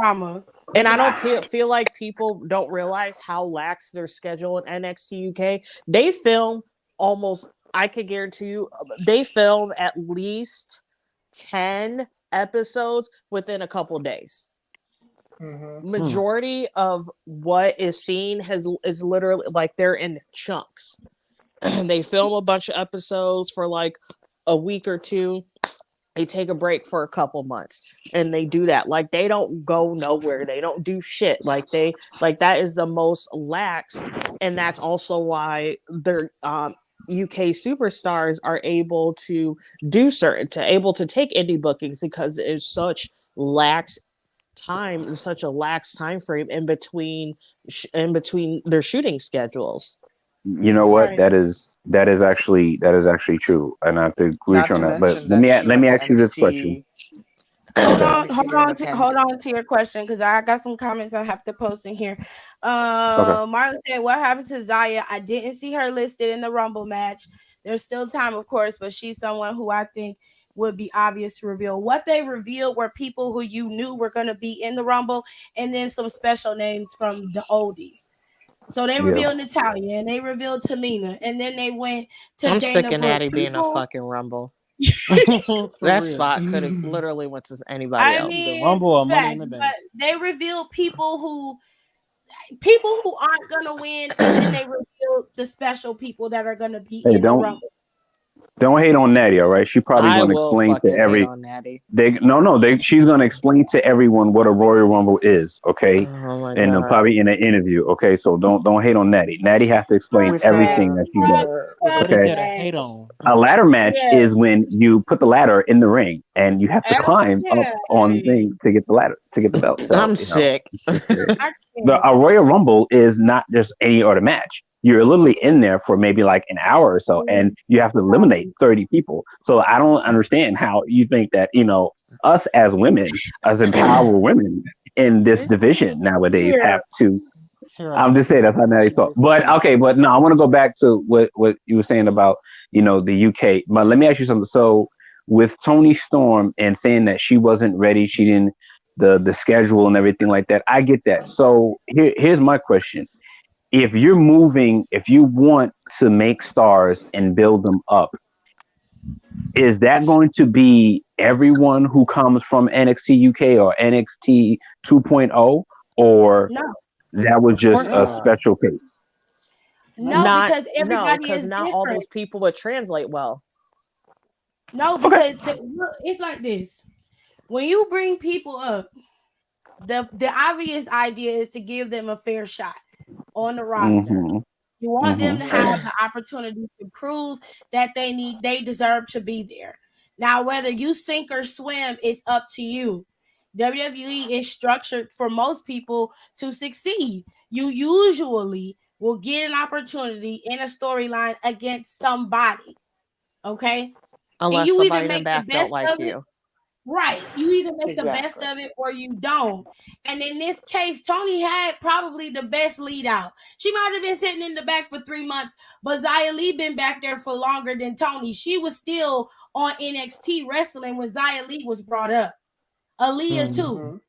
trauma. And It's a I don't lot. feel like people don't realize how lax their schedule in NXT UK. They film almost, I could guarantee you, they film at least 10 episodes within a couple days. Hmm. Hmm. Majority of what is seen is literally like they're in chunks. They film a bunch of episodes for like a week or two. They take a break for a couple months, and they do that. Like, they don't go nowhere, they don't do shit. Like, that is the most lax. And that's also why their UK superstars are able to able to take indie bookings, because it's such lax time and such a lax time frame in between their shooting schedules. You know what? Right. That is actually true, and I have to agree with Not you on to that. But mention that she let went me to ask you this question. NXT. She went to Okay. NXT during the Hold pandemic. on to your question, because I got some comments I have to post in here. Okay. Marlon said, "What happened to Zaya? I didn't see her listed in the Rumble match. There's still time, of course, but she's someone who I think would be obvious to reveal. What they revealed were people who you knew were going to be in the Rumble, and then some special names from the oldies. So they revealed Natalia and they revealed Tamina, and then they went to I'm Dana sick of Brooke. Natty being a fucking Rumble. For That real. spot could have literally went to anybody I else. Either mean, Rumble or Money in facts, the but Bank. they revealed people who aren't gonna win, and then they revealed the special people that are gonna be Hey, in the Rumble. don't hate on Natty, all right? She probably I gonna will explain to fucking hate every on Natty. she's gonna explain to everyone what a Royal Rumble is, okay? Oh my And god. probably in an interview, okay? So don't hate on Natty. Natty has to explain With everything that she does. What is Okay. there to hate on? A ladder match Yeah. is when you put the ladder in the ring and you have to climb up on the thing to get the ladder to get the belt. So I'm sick. I a Royal Rumble is not just any other match. You're literally in there for maybe like an hour or so, and you have to eliminate 30 people. So I don't understand how you think that, us as women, as empowered women in this division nowadays have to. I'm just saying that's how Natty thought. But okay, but no, I want to go back to what you were saying about, the UK. But let me ask you something. So with Toni Storm and saying that she wasn't ready, she didn't the schedule and everything like that. I get that. So here's my question. If you want to make stars and build them up, is that going to be everyone who comes from NXT UK or NXT 2.0, or that was just a special case? Because everybody is not different. all those people would translate well. No, because it's like this. When you bring people up, the obvious idea is to give them a fair shot on the roster. Mm-hmm. You want them to have the opportunity to prove that they deserve to be there. Now, whether you sink or swim, it's up to you. WWE is structured for most people to succeed. You usually will get an opportunity in a storyline against somebody. Okay? Unless and you somebody either in the make back the don't best like of you. it. Right. You either make the best of it or you don't. And in this case, Toni had probably the best lead out. She might have been sitting in the back for 3 months, but Xia Li been back there for longer than Toni. She was still on NXT wrestling when Xia Li was brought up. Aaliyah too.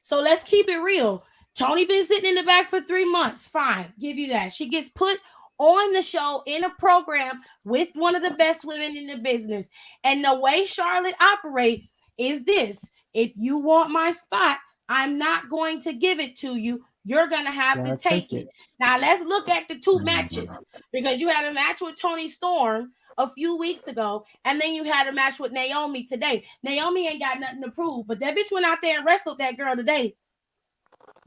So let's keep it real. Toni been sitting in the back for 3 months. Fine. Give you that. She gets put on the show in a program with one of the best women in the business. And the way Charlotte operates is this: if you want my spot, I'm not going to give it to you. You're going to have to take it. Now, let's look at the two matches, because you had a match with Toni Storm a few weeks ago, and then you had a match with Naomi today. Naomi ain't got nothing to prove, but that bitch went out there and wrestled that girl today.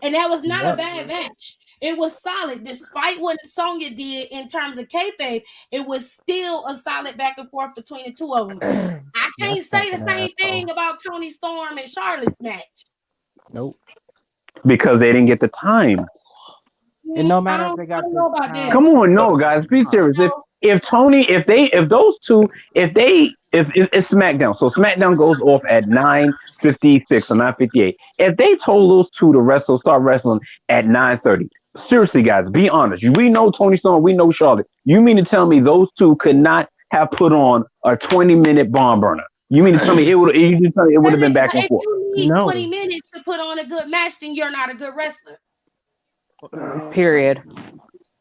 And that was not a bad match. It was solid. Despite what Sonya did in terms of kayfabe, it was still a solid back and forth between the two of them. I can't say the same thing about Toni Storm and Charlotte's match. Nope. Because they didn't get the time. And no matter if they got the time. Come on, no, guys, be serious. If it's SmackDown, so SmackDown goes off at 9:56 or 9:58. If they told those two to start wrestling at 9:30, seriously, guys, be honest. We know Toni Storm, we know Charlotte. You mean to tell me those two could not have put on a 20-minute bomb burner? You mean to tell me it would have been back and forth? If you need 20 minutes to put on a good match, then you're not a good wrestler. Period.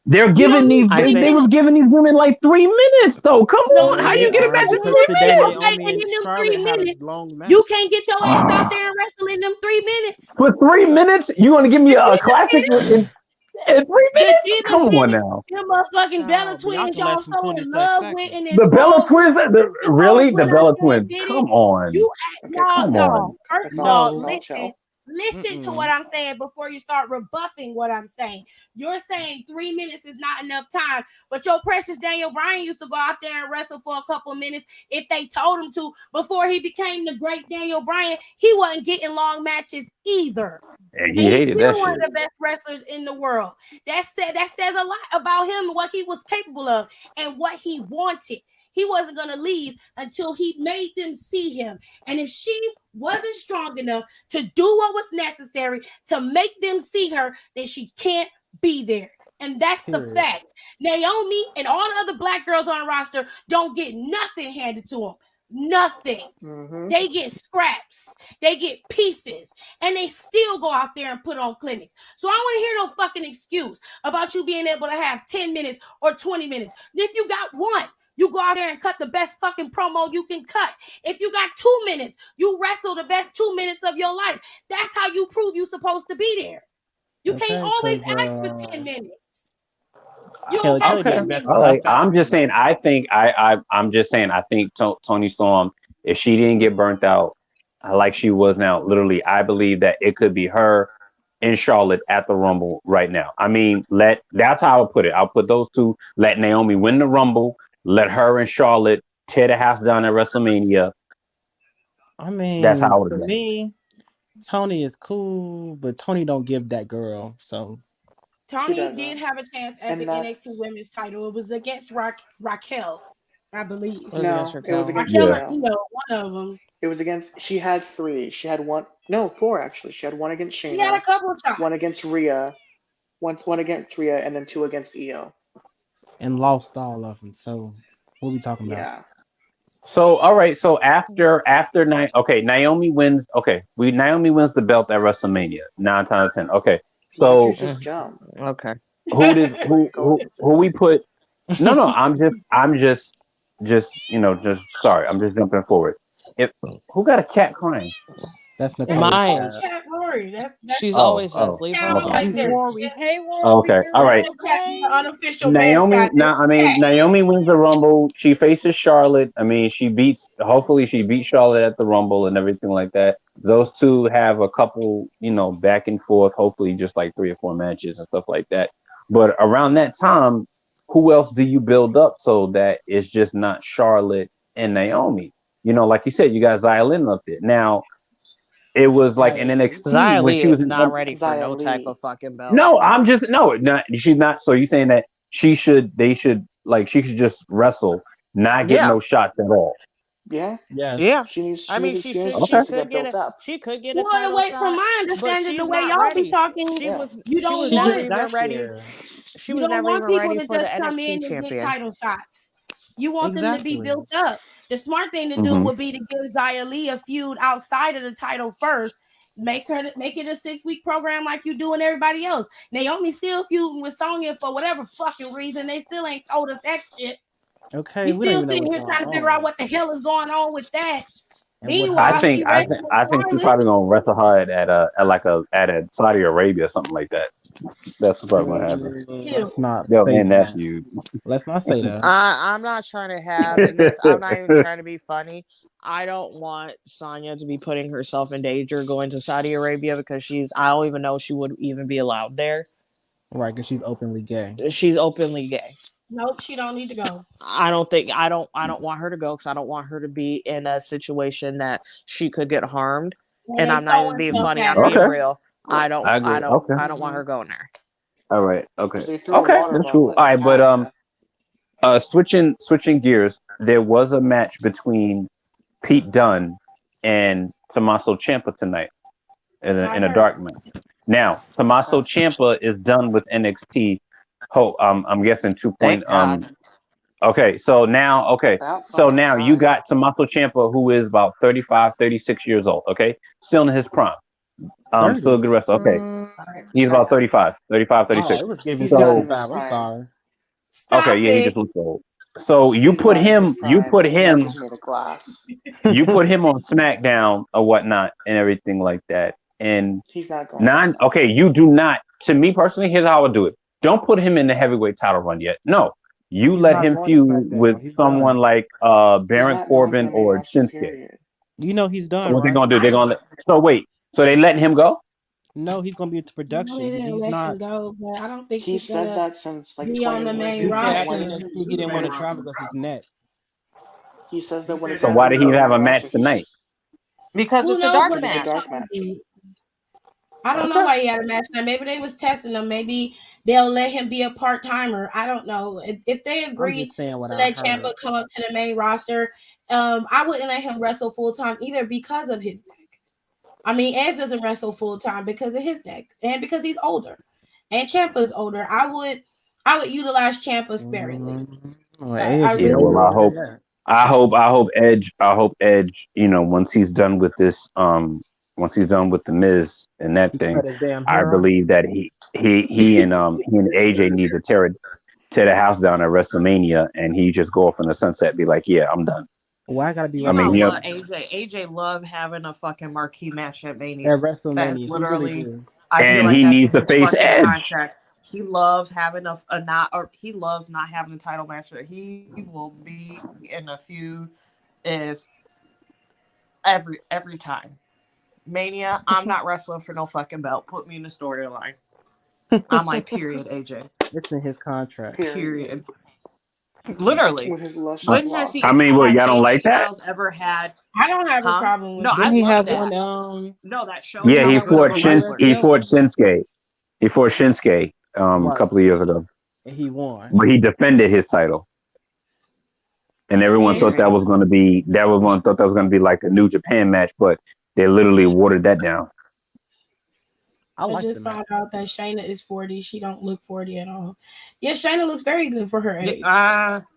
They're giving they was giving these women like 3 minutes though. Come on, how you get it back in 3 minutes? And in them 3 minutes, you can't get your ass out there and wrestle in them 3 minutes. For 3 minutes, you gonna give me a classic in 3 minutes? Come on now. Them motherfucking Bella twins, y'all so in love with, and the Bella twins, really? The Bella twins? Come on. No. First of all, listen to what I'm saying before you start rebuffing what I'm saying. You're saying 3 minutes is not enough time, but your precious Daniel Bryan used to go out there and wrestle for a couple minutes if they told him to. Before he became the great Daniel Bryan, he wasn't getting long matches either. And he's still one of the best wrestlers in the world. That says a lot about him, what he was capable of, and what he wanted. He wasn't going to leave until he made them see him. And if she wasn't strong enough to do what was necessary to make them see her, then she can't be there. And that's the fact. Naomi and all the other black girls on the roster don't get nothing handed to them. Nothing. They get scraps, they get pieces, and they still go out there and put on clinics. So I don't want to hear no fucking excuse about you being able to have 10 minutes or 20 minutes. If you got one, you go out there and cut the best fucking promo you can cut. If you got 2 minutes, you wrestle the best 2 minutes of your life. That's how you prove you're supposed to be there. You can't always ask for 10 minutes. You don't got 10 minutes. All right. I'm just saying. I'm just saying. I think Tony Storm, if she didn't get burnt out like she was now, literally, I believe that it could be her in Charlotte at the Rumble right now. I mean, that's how I'll put it. I'll put those two. Let Naomi win the Rumble. Let her and Charlotte tear the house down at WrestleMania. I mean, that's how I would for do it. me, Tony is cool, but Tony don't give that girl. So Tony did have a chance at the NXT Women's title. It was against Raquel, I believe. It was against Raquel or Io, one of them. It was against. She had 3. She had 4 actually. She had 1 against Shayna. She had a couple of shots. 1 against Rhea, one against Rhea, and then 2 against Io. And lost all of them. So what are we talking about? Yeah. So all right. So after Naomi wins. Okay, Naomi wins the belt at WrestleMania 9 times out of 10. Okay, so you just jump. Okay. who we put? No. I'm just sorry. I'm just jumping forward. Who got a cat crying? That's mine. She's always just leave her alone. Okay. Rory. Hey, Rory. Okay. All right. Unofficial Naomi wins the Rumble. She faces Charlotte. I mean, hopefully she beats Charlotte at the Rumble and everything like that. Those two have a couple, back and forth, hopefully just like 3 or 4 matches and stuff like that. But around that time, who else do you build up so that it's just not Charlotte and Naomi? Like you said, you got Xia Li up there. Now, it was like in NXT Xia when Li she was is not ready for no type of fucking belt. No, she's not. So you saying that she should just wrestle, not get no shots at all? Yeah. Yes. Yeah. She needs. I mean, she could get it. She could get a title away shot. From my understanding, the way y'all ready. be talking, she was don't never want even ready. She was never even people ready to for the just come in NXT and champion. get title shots. You want them to be built up. The smart thing to do would be to give Xia Li a feud outside of the title first. Make it a 6-week program like you do and everybody else. Naomi still feuding with Sonya for whatever fucking reason. They still ain't told us that shit. Okay, we still sitting here trying to figure out what the hell is going on with that. Meanwhile, I think she's probably gonna wrestle hard at Saudi Arabia or something like that. That's what's probably gonna happen. Let's not say that. Feud. Let's not say that. I'm not trying to have this. I'm not even trying to be funny. I don't want Sonya to be putting herself in danger going to Saudi Arabia because I don't even know she would even be allowed there. Right, because she's openly gay. She's openly gay. Nope, she don't need to go. I don't want her to go because I don't want her to be in a situation that she could get harmed. And I'm not even being funny. I'm being real. I don't want her going there. All right. Okay. That's cool. All right, but switching gears, there was a match between Pete Dunne and Tommaso Ciampa tonight in a dark match. Now, Tommaso Ciampa is done with NXT. I'm guessing 2. Okay, so now you got Tommaso Ciampa, who is about 35, 36 years old. Okay, still in his prime. Still a good wrestler. Okay, he's about 35, 36. Oh, it was giving 65. I'm sorry. Okay, yeah, he just looks old. So you put him on SmackDown or whatnot and everything like that. And he's not going. Okay, you do not. To me personally, here's how I would do it. Don't put him in the heavyweight title run yet. No, you let him feud with someone like Baron Corbin or Shinsuke. You know he's done. So what they gonna do? They're gonna So they letting him go? No, he's gonna be into production. He's not. Him go, but I don't think he said that since like be on the main roster. He didn't want to travel with his neck. He says that when. So why did he have a match tonight? Because it's a dark match. I don't know why he had a match tonight. Maybe they was testing him. Maybe they'll let him be a part-timer. I don't know. If they agree to let Ciampa come up to the main roster, I wouldn't let him wrestle full-time either because of his neck. I mean, Edge doesn't wrestle full-time because of his neck and because he's older. And Ciampa's older. I would utilize Ciampa sparingly. I hope Edge, once he's done with this, once he's done with the Miz and that He thing, cut his damn I hair off. believe that he and AJ need to tear the house down at WrestleMania, and he just go off in the sunset, and be like, yeah, I'm done. Why I gotta be You I know, I mean, WrestleMania? love AJ. AJ love having a fucking marquee match at Mania. At That's WrestleMania, he really literally, do. I feel and like he that's needs in to his face fucking Edge. contract. He loves having a not, or he loves not having a title match. He will be in a feud if every time. Mania, I'm not wrestling for no fucking belt. Put me in the storyline. I'm like, period, AJ. It's in his contract. Period. Literally. With his luscious When has I he locks. mean, what, has y'all don't AJ like that? Styles ever had? I don't have a Huh? problem No, with I Didn't that. he love have that. one? No, that shows Yeah, how Didn't he he have one good of fought at a the Shin, U.S. wrestler he he fought Open? is. Shinsuke. He fought Shinsuke a Right, couple of years ago, and he won. but he defended his title, and everyone Yeah. thought that Period. was going to be like a New Japan match, but they literally watered that down. I I like the just match found out that Shayna is 40. She don't look 40 at all. Yeah, Shayna looks very good for her age.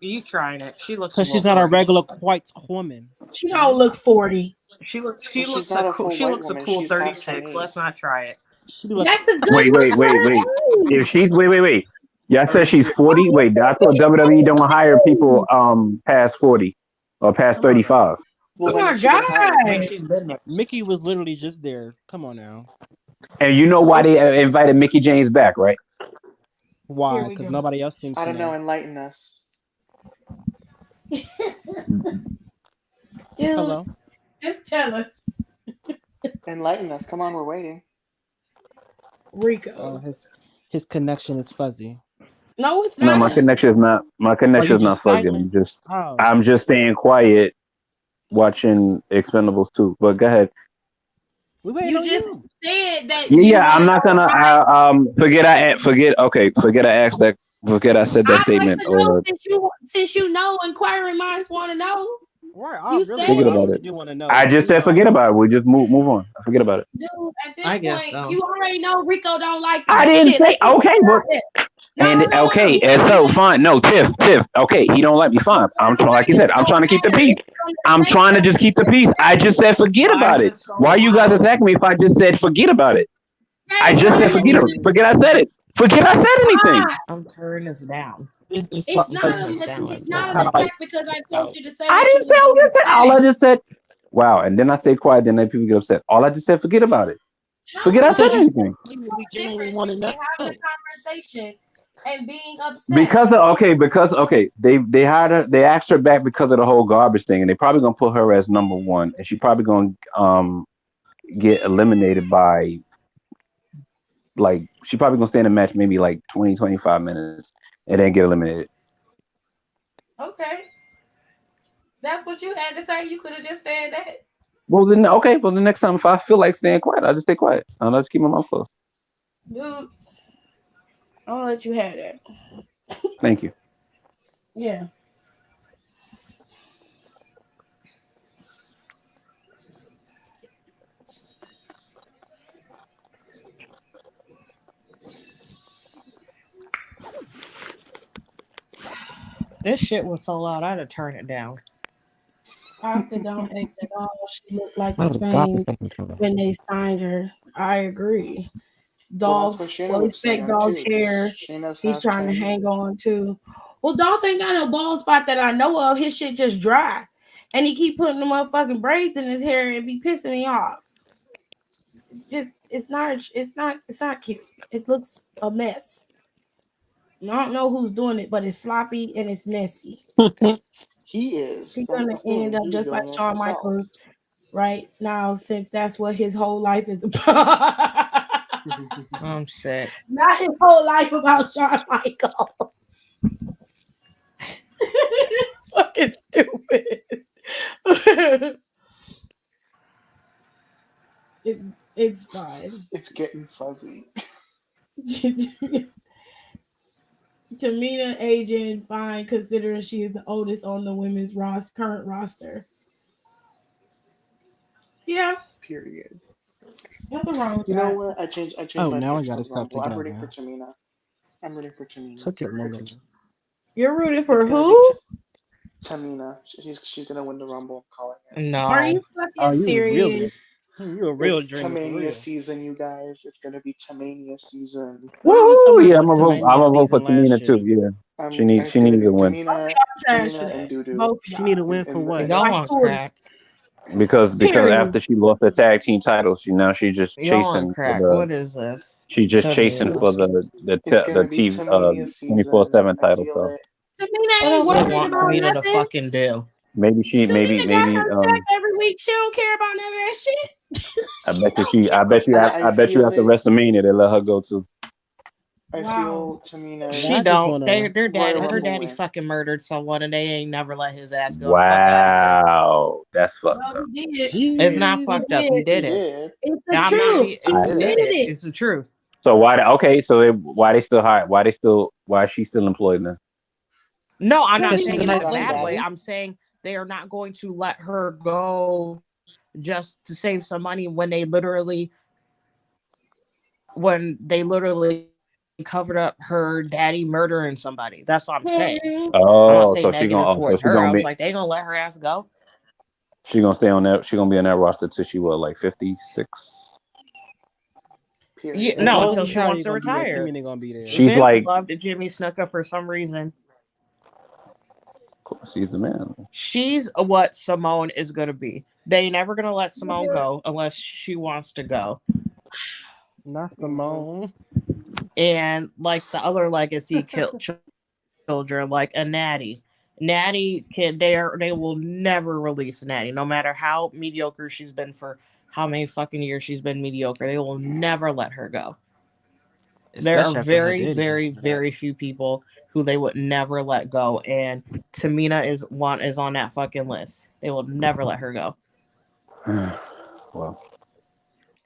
You trying it? She looks a because little she's not a 40. regular white woman. She don't look 40. She looks. But She she's looks not a a cool. full She white looks a woman. cool She's half 36. Let's Chinese. not try it. She look. That's a good Wait, look wait, for wait, her wait. If age. she's wait. Y'all said she's 36. 40. Wait, I thought WWE don't hire people past 40 or past Come on now. 35. Well, Oh when my has she been hired? When god. she's been there. Mickey was literally just there. Come on now. And you know why they invited Mickey James back, right? Why? Here we Because go. nobody else seems I to don't know. know. Enlighten us. Dude, Hello. just tell us. Enlighten us. Come on, we're waiting. Oh, Rico. his connection is fuzzy. No, it's No, my not. connection is not. My Oh, connection you is not just fuzzy. silent? Oh, I'm just staying quiet, watching Expendables 2. But go ahead. we waiting You on just you. said that you Yeah. want I'm to not know gonna. why. Forget. Forget. Okay. Forget. I asked that. Forget. I said that I'd like statement. to know Or since you know inquiring minds want to know. Right. I You really said forget want. I about it. really it. do want to know. I Like, just who said forget about it. We just move on. Forget about it. Dude, at this I guess point, so. you already know Rico don't like I you. didn't Shit, let's say just okay, get it but out there. and No. okay, You and don't so like fine. No, Tiff. Okay, he don't let me. Fine. I'm trying, like you said, I'm don't trying to keep the matter. peace. It's gonna I'm say trying to just something keep the peace. I just said forget Why about is it. it so Why you guys loud? attack me if I just said forget about it? that I is just not said an forget it. attack. you? Forget I said it. Forget I said anything. Ah, I'm turning this down. it's I'm not turning this down. it's It's not an loud. attack because I told you to say I what you didn't say was I was gonna gonna say. All say. I just said. Wow, and then I stay quiet. Then people get upset. All I just said forget about it. Forget I said Because you. anything. We genuinely Difference want to between know. having a conversation and being upset. Because they hired her, they asked her back because of the whole garbage thing, and they probably gonna put her as number one, and she probably gonna get eliminated by, like, she probably gonna stay in the match maybe like 20-25 minutes and then get eliminated. Okay. That's what you had to say. You could have just said that. Well then, okay, well the next time if I feel like staying quiet, I'll just stay quiet. I'll just keep my mouth closed. Dude, I'll let you have that. Thank you. Yeah. This shit was so loud. I had to turn it down. Oscar don't act at all. She looked like the same when they signed her. I agree. Well, that's why Dolph, Shayna well, looks so respect young Dolph's too, because hair. Shayna's He's half trying to hang Chinese. on to. Well, Dolph ain't got no bald spot that I know of. His shit just dry. And he keep putting the motherfucking braids in his hair and be pissing me off. It's just it's not cute. It looks a mess. I don't know who's doing it, but it's sloppy and it's messy. He is. He's That's gonna the end thing. up He's just like doing it Shawn himself. Michaels right now, since that's what his whole life is about. I'm sick. Not his whole life about Shawn Michaels. It's fucking stupid. it's fine. It's getting fuzzy. Tamina aging fine considering she is the oldest on the women's current roster. Yeah, Period. nothing wrong with You know that. what? I changed Oh, my now I picks got for to the stop Rumble. I'm rooting for together. Tamina. I'm rooting for Tamina. Took it more than. You're rooting It's for gonna be who? Tamina. She's gonna win the Rumble. I'm calling it. Are you No. Oh, fucking you serious? really? You a real It's dreamer for Tamania real. season, you guys. It's gonna be Tamania season. Go on Woo! somebody. Yeah, It I'm was gonna vote. I'm Tamania gonna vote for season last Tamina too. year. Yeah, I she needs think to win Tamina, Trash for Tamina and that. Dudu Both of She need y'all. to win for what? Y'all Watch on Twitter. crack. because Period. after she lost the tag team titles, she's just Y'all on chasing for crack. the What is this? she's just chasing Tamina. for Yes. It's the gonna be TV Tamania season. 24/7 I title. feel So it. Tamina What ain't else they worried want about Tamina to nothing. fucking do? Tamina got her check every week. She don't care about none of that shit. I She bet you don't care. I feel after it. WrestleMania they let her go too. I Wow. feel Tamina Yeah, She I just is don't. wanna. Their Royal dad, I her Rumble just. daddy win. fucking murdered someone, and they ain't never let his ass go. Fuck out of here. Wow, that's fucked Well, up. he did. It's not He fucked Jesus. up. He did. He did it. did. It's the And I'm not truth. be. He He He did did it. did it. it. It's the truth. So why they still hired? Why is she still employed now? No, I'm Because not Because he she's saying a in a nice Got bad lady. way. daddy. I'm saying they are not going to let her go just to save some money when they literally covered up her daddy murdering somebody. That's what I'm saying. I'm not Oh, saying negative so towards her. I was like, they gonna let her ass go. she gonna stay on that. She gonna be on that roster till she was like 56. Period. As No, long as until she Natalia wants to gonna be there, retire. Tamina gonna be there. She's Vince like, loved Jimmy Snuka for some reason. of course, she's the man. She's what Simone is gonna be. They never gonna let Simone go unless she wants to go. Not hmm Simone. And like the other legacy children, like a Natty. Natty they will never release Natty, no matter how mediocre she's been for how many fucking years she's been mediocre. They will never let her go. There are Especially after her very, daddy just very, died. very few people who they would never let go, and Tamina is on that fucking list. They will never let her go. Well,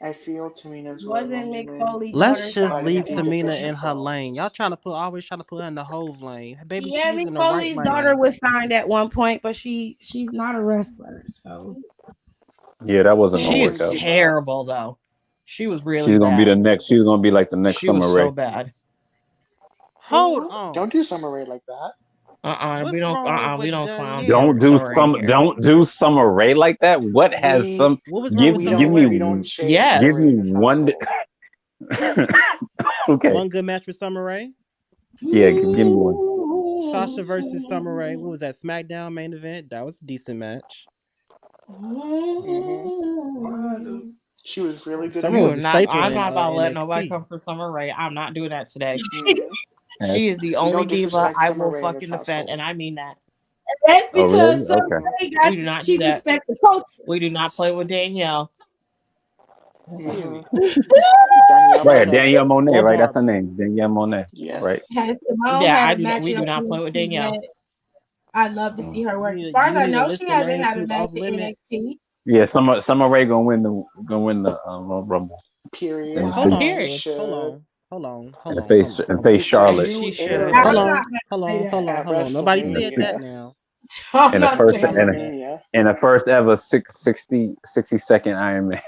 I feel Tamina's Royal wasn't Rumble Mick win Foley Let's daughter just signed by an leave at one Tamina point? in insufficient her vote. lane. Y'all always trying to put her in the whole lane. Baby, Yeah, she's Mick in the right Foley's daughter lane. was signed at one point, but she's not a wrestler. So yeah, that wasn't gonna She work is out. Apparently not. terrible though. She was really She's gonna be the bad. next. She's gonna be like the next She was Summer so Rae. bad. Hold who? Don't on. do Summer Rae like that. What's wrong with We what don't clown Danielle? Summer Rae here. Don't do Summer Rae like that. What has some? We What was wrong with we Summer don't Rae? shade Summer Give Rae Yes. me in this one. household. Okay, One good match with Summer Rae? yeah, give me one. Sasha versus Summer Rae. What was that? SmackDown main event? That was a decent match. hmm She was really good in Summer Ooh, was a it. not staple I'm in not about to let nobody NXT. come for Summer Rae. I'm not doing that today. hmm Yes. She is the We only don't diva disrespect I Summer will Rae in this fucking defend, and household. I mean that. That's Oh, really? because some Okay. hmm We do not do she that. respect the culture. We do not play with Danielle. hmm Period. Danielle Right, Monet. Danielle Monet. Or Right, that's her Barbara. name. Danielle Monet. Right. Yes. Has Simone Yeah, had I a do not. match We in do not play with NXT Danielle. that I'd love to see Mm. her You work? As need far as you I need a know, she list of hasn't names had a who's match off in limits. NXT. Yeah, Summer Rae gonna win the Rumble and Period. Hold Wow. face As she on. Period. Hold should. on. Hold on. Hold and on. Hold face on. and Hold face on. It's a As Charlotte new she should. Now, Hold I'm era not on. gonna Hold say on. that. Hold on. at Hold on. Nobody in the said six, that WrestleMania. now. I'm in the not At first saying in that. a, SummerMania. in the first ever 60-second Iron Man.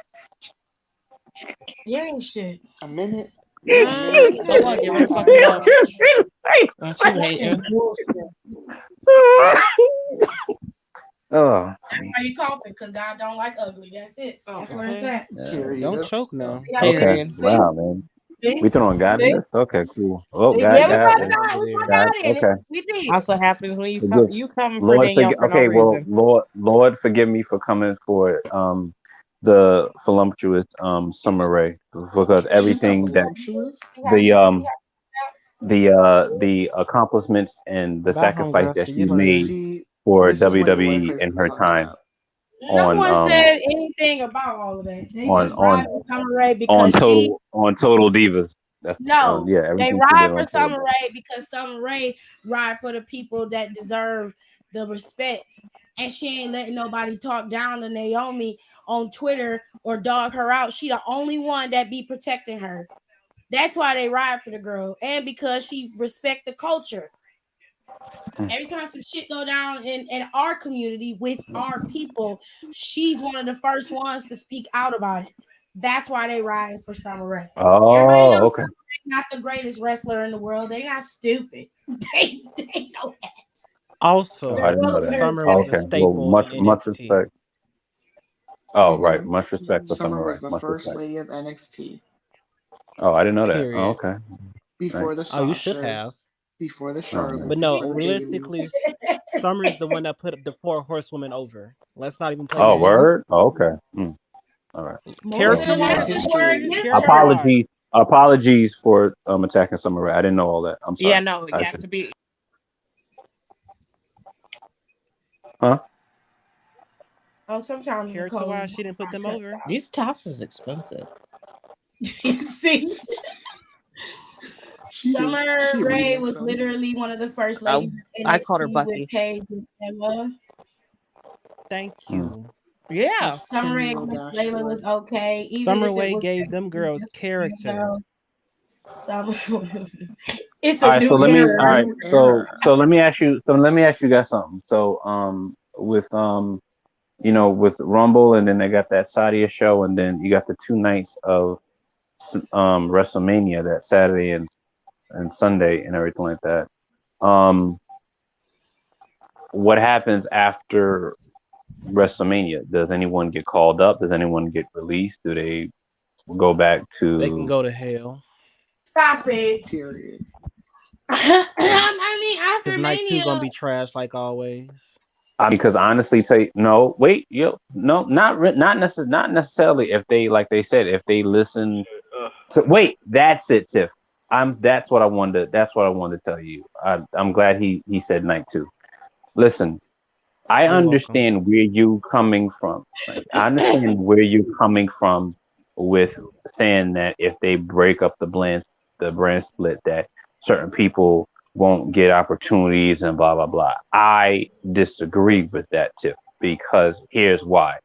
You ain't shit. A minute. A minute. Uh, A So what? minute Give her long the fucking Iron belt. match. Don't you You hate ain't you? bullshit. Oh, Why you coughing? Because God don't like ugly. That's it. That's where it's okay. at. Don't Period. choke now. Yeah. okay. Period. See? Wow, man. See? We throwing God in See? this? Okay, cool. Oh, See? God, Yeah, we Don't God, brought choke it out. over We brought there. God. God in it. Okay. We did. Also happens when Forgive. you coming for Lord, Danielle forgive. for no Okay, well, reason. Lord, forgive me for coming for the voluptuous Summer Rae because She's not everything that voluptuous. See how the you see um how the accomplishments and the Bye, sacrifice homegirl. that See you she's later. made See, for this is when your wife WWE raised in the her car time up. no on one said anything about all of that. They on just ride on for Summer Rae because she on Total Divas. That's no, yeah, they everything she did ride for on Total Summer Divas. Rae because Summer Rae ride for the people that deserve the respect. And she ain't letting nobody talk down to Naomi on Twitter or dog her out. She the only one that be protecting her. That's why they ride for the girl. And because she respect the culture. Every time some shit go down in our community with our people, she's one of the first ones to speak out about it. That's why they riding for Summer Rae. Everybody knows Oh, okay. Summer Rae not the greatest wrestler in the world. They not stupid. They know that. Oh, I Also, didn't know that. Summer Oh, was a okay. Well, staple in much NXT. respect. Oh, right. Mm-hmm. Much respect for Summer Samurai. was the Much first respect. lady of NXT Oh, I didn't know that. Oh, Period. okay. before the Nice. Oh, you should have. Sashas, before the Oh, nice. But Charlottes, no, before the realistically, Baileys. Summer is the one that put the 4 horsewomen over. Let's not even play Oh, games. word. Oh, okay. All right. More Well, Character than that wise, were History. against character her. wise, apologies for attacking Samurai. I didn't know all that. I'm Yeah, sorry. no, I you have should. to be. Huh? Oh, sometimes character Nicole. wise, she didn't put them over. These tops is expensive. See, She just Summer she Rae remixed was them. literally one of the first I, ladies in I called her NXT with Bucky. Paige and Emma. Thank Mm. you. Yeah. Miss Summer Rae Tenille against Layla was Dashwood. okay, even Summer if it Rae was gave them girls just character. Summer. It's All a right. So new let me. All era. right. New era. So let me ask you. So let me ask you guys something. So with with Rumble, and then they got that Sadia show, and then you got the 2 nights of WrestleMania, that Saturday and Sunday and everything like that. Um, what happens after WrestleMania? Does anyone get called up? Does anyone get released? Do they go back They can to? go to hell. Stop it. Period. I mean, Because after night 2 Mania, gonna be trash like always. I mean, because honestly, no, wait, no, not necessarily. If they, like they said, if they listen to, wait, that's it, Tiff. That's what I wanted. That's what I wanted to tell you. I'm glad he said night 2. Listen, I You're welcome. understand where you coming from. Right? I understand where you're coming from with saying that if they break up the brand split, that certain people won't get opportunities and blah blah blah. I disagree with that too, because here's why.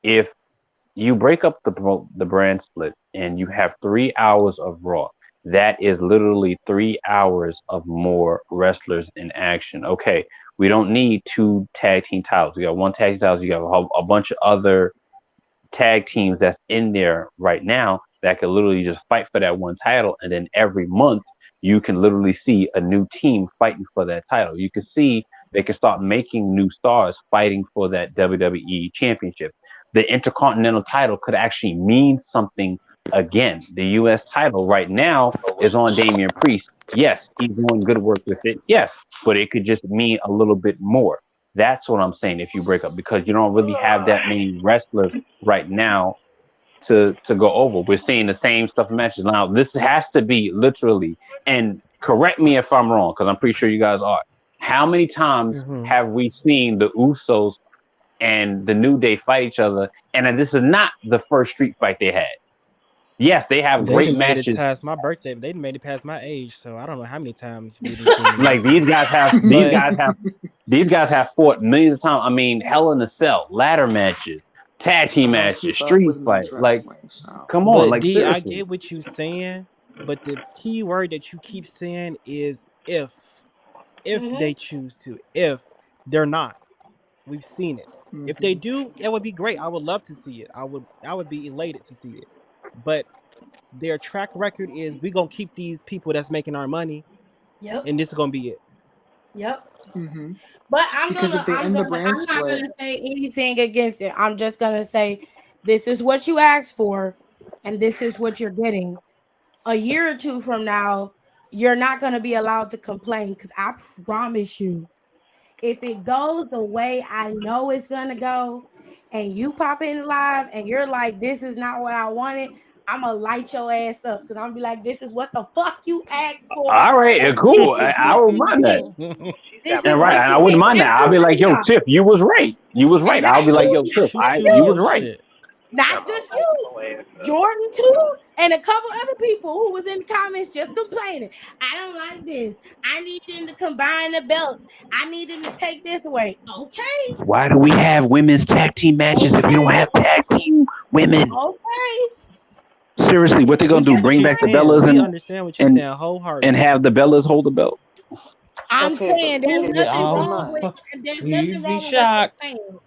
If you break up the brand split and you have 3 hours of Raw, that is literally 3 hours of more wrestlers in action. Okay, we don't need 2 tag team titles. We got one tag team titles. You got a bunch of other tag teams that's in there right now that can literally just fight for that one title, and then every month you can literally see a new team fighting for that title. You can see they can start making new stars fighting for that WWE championship. The Intercontinental title could actually mean something again. The US title right now is on Damian Priest. Yes, he's doing good work with it. Yes, but it could just mean a little bit more. That's what I'm saying if you break up, because you don't really have that many wrestlers right now to go over. We're seeing the same stuff in matches. Now, this has to be literally, and correct me if I'm wrong, because I'm pretty sure you guys are. How many times Mm-hmm. have we seen the Usos and the New Day fight each other? And this is not the first street fight they had. Yes, they have They great done made it matches. past my birthday. They done made it past my age, so I don't know how many times we done seen Like this. But these guys have fought millions of times. I mean, Hell in a Cell, ladder matches, tag team I don't matches, keep up street with fight. men's Like, wrestling, so come on, but like D, I seriously. get what you saying, but the key word that you keep saying is if Mhm. they choose to. If they're not. We've seen it. If they hmm do, it would be great. I would love to see it. I would be elated to see it. But their track record is we gonna keep these people that's making our money, Yep. and this is gonna be it. Yep. hmm But because if they end the brand I'm not split, gonna say anything against it. I'm just gonna say this is what you asked for, and this is what you're getting. A year or two from now, you're not gonna be allowed to complain, because I promise you, if it goes the way I know it's gonna go, and you pop in live and you're like, this is not what I wanted, I'm gonna light your ass up, because I'm gonna be like, this is what the fuck you asked for, All right, and this cool. is I what wouldn't you mind that. get. This is And right, what and I you wouldn't get. mind that. Just I'll so be like, you yo, know. Tiff, you was right. You was And right. not I'll be like, yo, you, Tiff, Shoot just you you in you, was your right. shit. not just you. Jordan too, and a couple other people who was in the comments just complaining. I don't like this. I need them to combine the belts. I need them to take this away. Okay, Why do we have women's tag team matches if we don't okay, have tag team women? okay. Seriously, what they We gonna do? get what Bring you're back the saying. Bellas We and understand what you're and saying and wholeheartedly. have the Bellas hold the belt? I'm okay, but saying there's Yeah, nothing keep in wrong with mind, there's nothing you'd be wrong with what you're shocked. saying.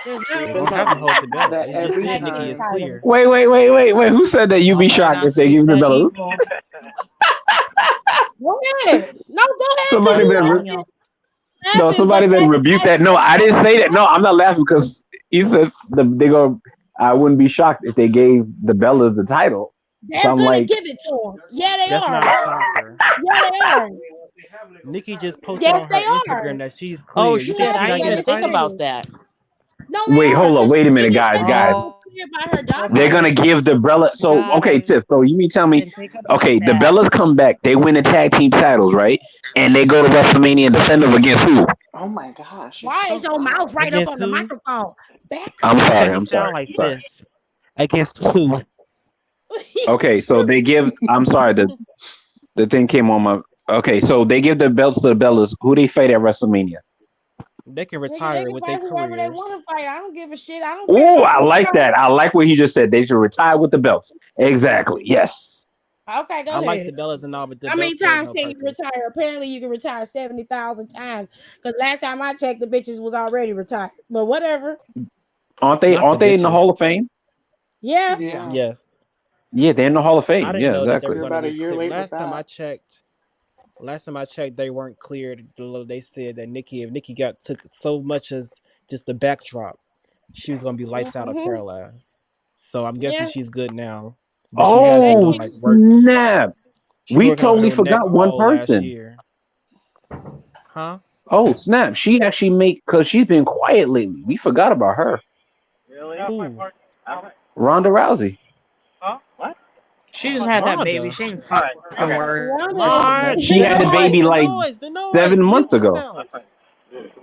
There's They keep nothing in gonna wrong have them mind hold the belt. that You just every with said, Nikki, the it's time, title. clear. Wait. Who said that? You Oh be man, shocked I if they sweet give the that Bellas? evil. Go ahead. No, go ahead, because Somebody you I'm better. telling said it. y'all. No, laughing, but somebody then rebuke that. No, I didn't say that. No, I'm not laughing because he says they go. I wouldn't be shocked if they gave the Bellas the title. So they're I'm gonna like, give it to them. Yeah, they That's are. not a shocker. Yeah, they are. Nikki just posted Yes, on her they are. Instagram that she's Oh clear. You think shit, Yes, she's I not didn't getting even the yes, think it title? about is. that. No, they wait, are. hold on, Because wait a minute, Nikki guys, said that guys. she was Oh, cleared by her They're doctor. gonna give the Bella. So okay, guys, Tiff. So you mean tell me? didn't think about Okay, the that. Bellas come back. They win the tag team titles, right? And they go to WrestleMania and defend them against who? Oh my gosh, you're Why so is your mouth wrong. right up Against on the who? microphone? Back I'm up. Because sorry. he I'm sorry. sound like Sorry. this. Against who? Okay, so they give. I'm sorry. The thing came on my. Okay, so they give the belts to the Bellas. Who they fight at WrestleMania? They can Nigga, they retire can with their fight whoever they careers. want to fight. I don't give a shit. I don't care Oh, about I this like show. that. I like what he just said. They should retire with the belts. Exactly. Yes. Okay, go I like the ahead. Bellas and all, but the How many belts serve times no can you purpose. retire? Apparently, you can retire 70,000 times. Because last time I checked, the bitches was already retired. But whatever. Aren't they? Not the Aren't they in the Hall bitches. of Fame? Yeah. Yeah, Yeah. Yeah, they're in the Hall of I Fame. didn't Yeah, know that they were exactly. you're going to about a get year cleared. late with that. Last time I checked, they weren't cleared. They said that if Nikki got took so much as just the backdrop, she was gonna be lights out or Mm-hmm. paralyzed. So I'm guessing Yeah. she's good now. But she has been Oh doing like work. snap! She We working on totally her neck forgot one all last person. year. Huh? Oh snap! She actually make because she's been quiet lately. We forgot about her. Who? Ronda Rousey. She just had that baby. Rhonda. She ain't fucking worried Wanda, about Mark, nothing. She the had the noise, baby the like noise, the noise. 7 months Mute ago. yourself.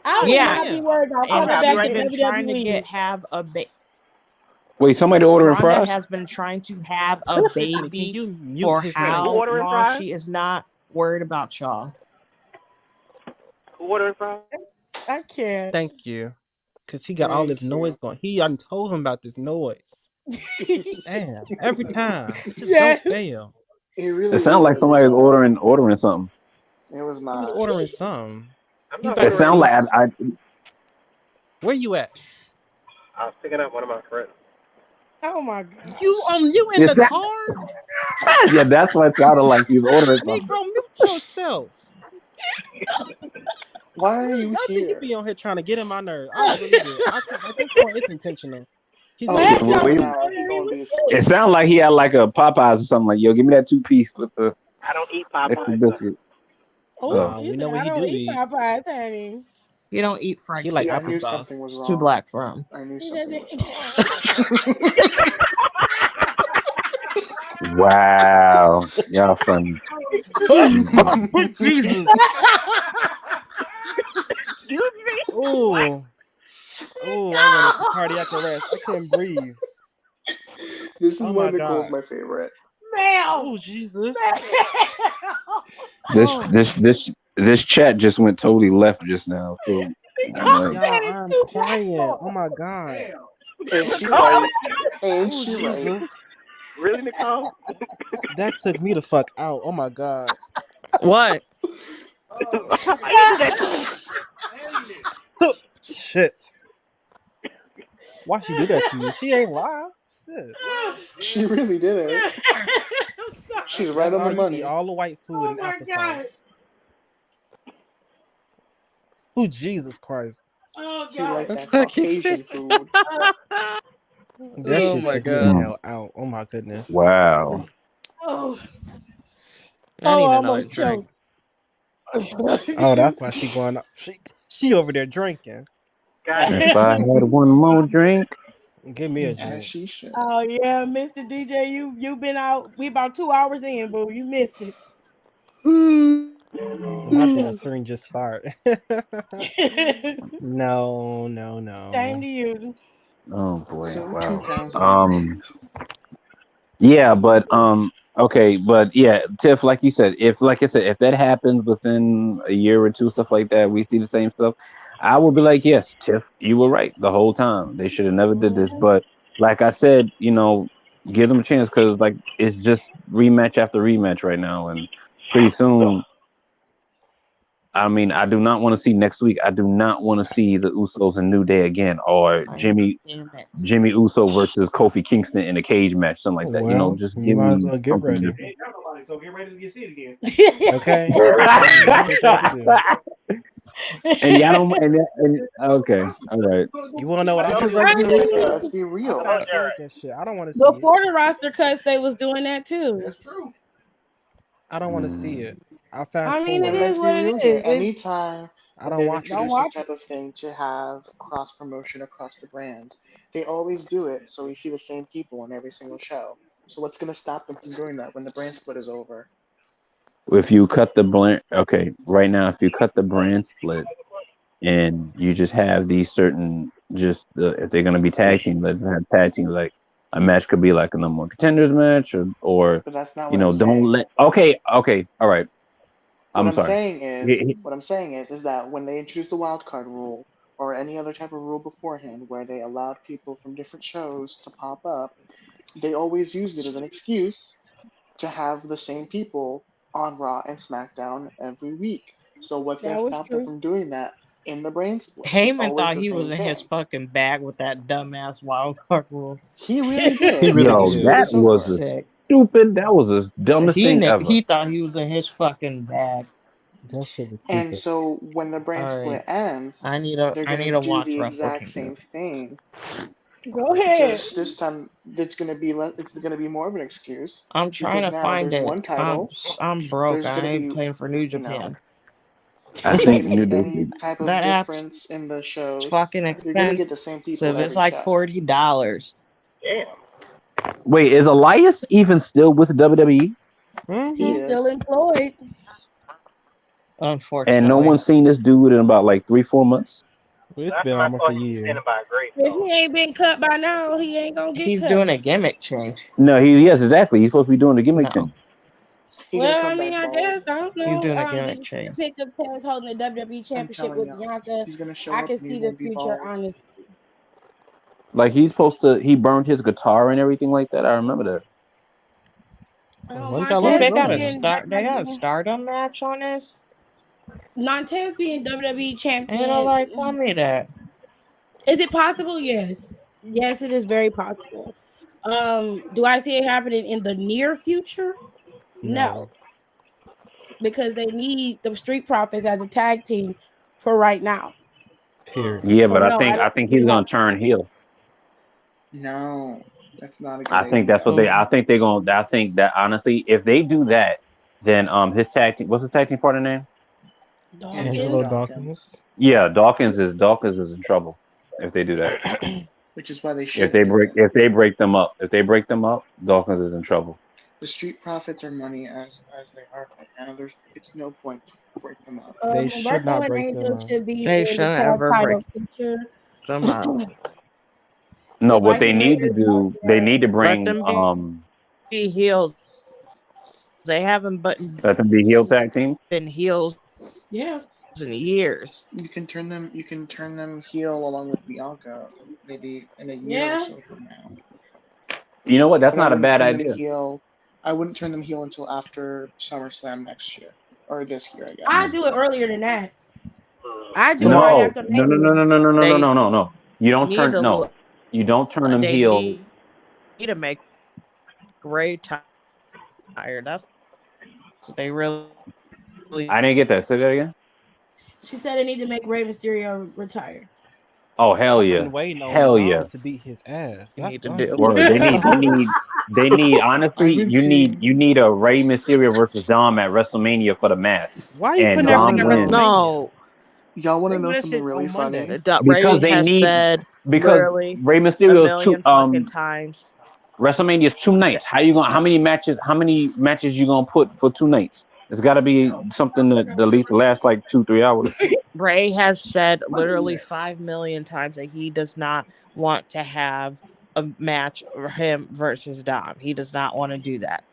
I would Yeah, not be Damn. worried about and coming back she's to been trying to WWE. Wait, somebody ordering Rhonda fries? has been trying to have a Tiffany, can baby you mute for his mic? how long? She is not worried about y'all. I can't. Thank you. Cause he got all this Thank noise you. going. He I told him about this noise. Damn. Every time. It just don't Yes. fail. It It really sounds is like every somebody's time. ordering something. It was Who's mine. ordering some? He's about It to sounds like sneeze. I Where you at? Oh my gosh. You in it's the that, car? yeah, that's what it sounded like. He's ordering something. Negro, mute yourself. Why are you I think you here? be on here trying to get in my nerves. I really do. I think at this point it's intentional. He's Oh, doing it Last on yeah, time we Wait, purpose. saw nah, he her, he gonna was be it asleep. sounded like he had like a Popeyes or something. Like, yo, give me that 2 piece with the extra biscuit. Oh, Oh, he We said, know what I he don't do eat eat. Popeyes, honey. You don't eat fried He like See, I chicken. knew something applesauce. was It's too wrong. black for him. I knew He something doesn't. was wrong. wow, y'all funny. Jesus. Ooh. Ooh, I went into cardiac arrest. I couldn't breathe. This is Oh why my Nicole's God. my favorite. Ma'am. Oh Jesus. This Oh this this this chat just went totally left just now. So I'm Nicole like, said y'all, it's I'm too black crying. for Oh my God. Ain't she right? Ain't Oh she right? Jesus. That took me the fuck out. Oh my God. What? Shit. Why she do that to you? She ain't live. Shit. She really did it. She's right That's on the all you eat. money. All the white food Oh and my God. applesauce. Oh Jesus Christ. Oh She God. like that Fucking Caucasian food. That Oh shit my took me the god. mm, hell out. Oh my goodness. wow. Oh, I oh, need I another almost drink. choked. Oh, that's why she going up. She over there drinking. If I had one more drink, Give me a As drink. she should. Oh yeah, Mr. DJ, you been out. We about 2 hours in, boo. You missed it. Why did the syringe just start? No, no, Same no. to you. oh boy, So wow. 2008. Yeah, but okay, but yeah, Tiff, like you said, if like I said, if that happens within a year or two, stuff like that, we see the same stuff, I would be like, yes, Tiff, you were right the whole time. They should have never did this. Mhm. But like I said, give them a chance because like it's just rematch after rematch right now, and pretty soon. I mean, I do not want to see next week. I do not want to see the Usos and New Day again, or Damn it. Jimmy Uso versus Kofi Kingston in a cage match, something like that. Well, Just you give might as me well get something ready. different. Okay? That's exactly what you have to do. And y'all don't. And okay, all right. You want to know what I Because prefer to let's be be doing real. though? Let's be I real. fast forward that shit. I don't want to see it. Before the roster cuts, they was doing that too. That's true. I don't want to see Mm. it. I fast I mean, it And forward. is let's be what it real here. is. It's, Anytime I when don't they've watch it. don't introduced some watch it. type of thing to have cross promotion across the brands, they always do it so we see the same people on every single show. So what's gonna stop them from doing that when the brand split is over? If you cut the brand, okay, right now, if you cut the brand split and you just have these certain, just if they're gonna be tag team, let's have tag team. Like a match could be like a number one contenders match, or But that's not what I'm don't saying. let. Okay, okay, all right. What I'm I'm sorry. saying is, He- is that when they introduced the wild card rule or any other type of rule beforehand where they allowed people from different shows to pop up, they always used it as an excuse to have the same people on Raw and SmackDown every week. So what's going That to was stop them true. from doing that in the brain split? It's Heyman always thought the he was same in his thing. fucking bag with that dumbass wild card rule. He really He did, really and he Yo, did. screwed that us was over. a Sick. stupid. That was the dumbest thing ever. He thought he was in his fucking bag. That shit was And stupid. so when the brand All right, split ends, they're I going need to to do watch the Wrestle exact Kingdom. same thing. Go ahead. Just this time, it's going to be more of an excuse I'm trying because to now find there's it. one title. I'm broke. There's going I to ain't be, paying for New you know, Japan. I there's not think going to New be Day. any type of That app's difference in the shows. fucking You're going to expensive. get the same people It's every like show. $40. Wait, is Elias even still with WWE? He He's Mm-hmm. still is. employed. And no Unfortunately, one's seen this dude in about like 3-4 months. Well, it's been almost a year. If he ain't been cut by now, he ain't gonna get he's cut. doing a gimmick change. No, yes, exactly. He's supposed to be doing the gimmick No, change. He's going to Well, I come mean, back I bald. guess I don't he's know. doing a Did gimmick you see the change. pic of Taz holding the WWE I'm Championship telling with y'all. Bianca? He's going to show I up can and he see the won't be future, bald. honestly. Like he's supposed to. He burned his guitar and everything like that. I remember that. Why you gotta let Look, it Montez go then? being They got a WWE, Stardom match on this. Montez being WWE Ain't champion. nobody tell me that. Is it possible? Yes. Yes, it is very possible. Do I see it happening in the near future? No, No. because they need the Street Profits as a tag team for right now. Period. Yeah, So but I no, think I I don't think see he's it gonna happening. turn heel. No, that's not a good I think that's idea. what they. I think they're gonna. I think that honestly, if they do that, then his tag team. What's his tag team partner name? Angelo Angelo Dawkins. Dawkins, Dawkins. Yeah, Dawkins is in trouble if they do that. which is why they If shouldn't they do break it. if they break them up, Dawkins is in trouble. The Street Profits are money as they are right now. It's no point to break them up. They should Humberto not and break them Angel up. should be They in the shouldn't tag ever break title picture. them up. No, The what they Viking need to Raiders out do, they there. need to Let bring them be heels. They haven't let them be heel tag team. been heels Yeah. in years. You can turn them. You can turn them heel along with Bianca, maybe in a year or Yeah. so from now. You know what? That's But I not a wouldn't bad turn them idea. heel. I wouldn't turn them heel until after SummerSlam next year or this year, I I guess. do it earlier than that. I do it So right No, after no, no, no, Mania. no, no, no, no, no, they no, no, no. You don't need turn to no. You don't turn them they heel. need to make Ray tired. That's what they really I didn't get that. Say that again. She said they need to make Rey Mysterio retire. Oh hell I've yeah, been waiting on hell yeah. Dom to beat his ass. need That's to I'm do. Word. pissed off. They need I've honestly. been seeing. You need a Rey Mysterio versus Dom at WrestleMania for the mask, Why are you and putting Y'all want everything Dom to at know? wins WrestleMania? No, Y'all want They to do know that something shit really on funny? Monday. Ray because they has need said because literally Rey a Mysterio is two million fucking times. WrestleMania is 2 nights. How you going? How many matches you gonna put for 2 nights? It's got to be something that at least lasts like 2-3 hours. Ray has said literally 5 million times that he does not want to have a match him versus Dom. He does not want to do that.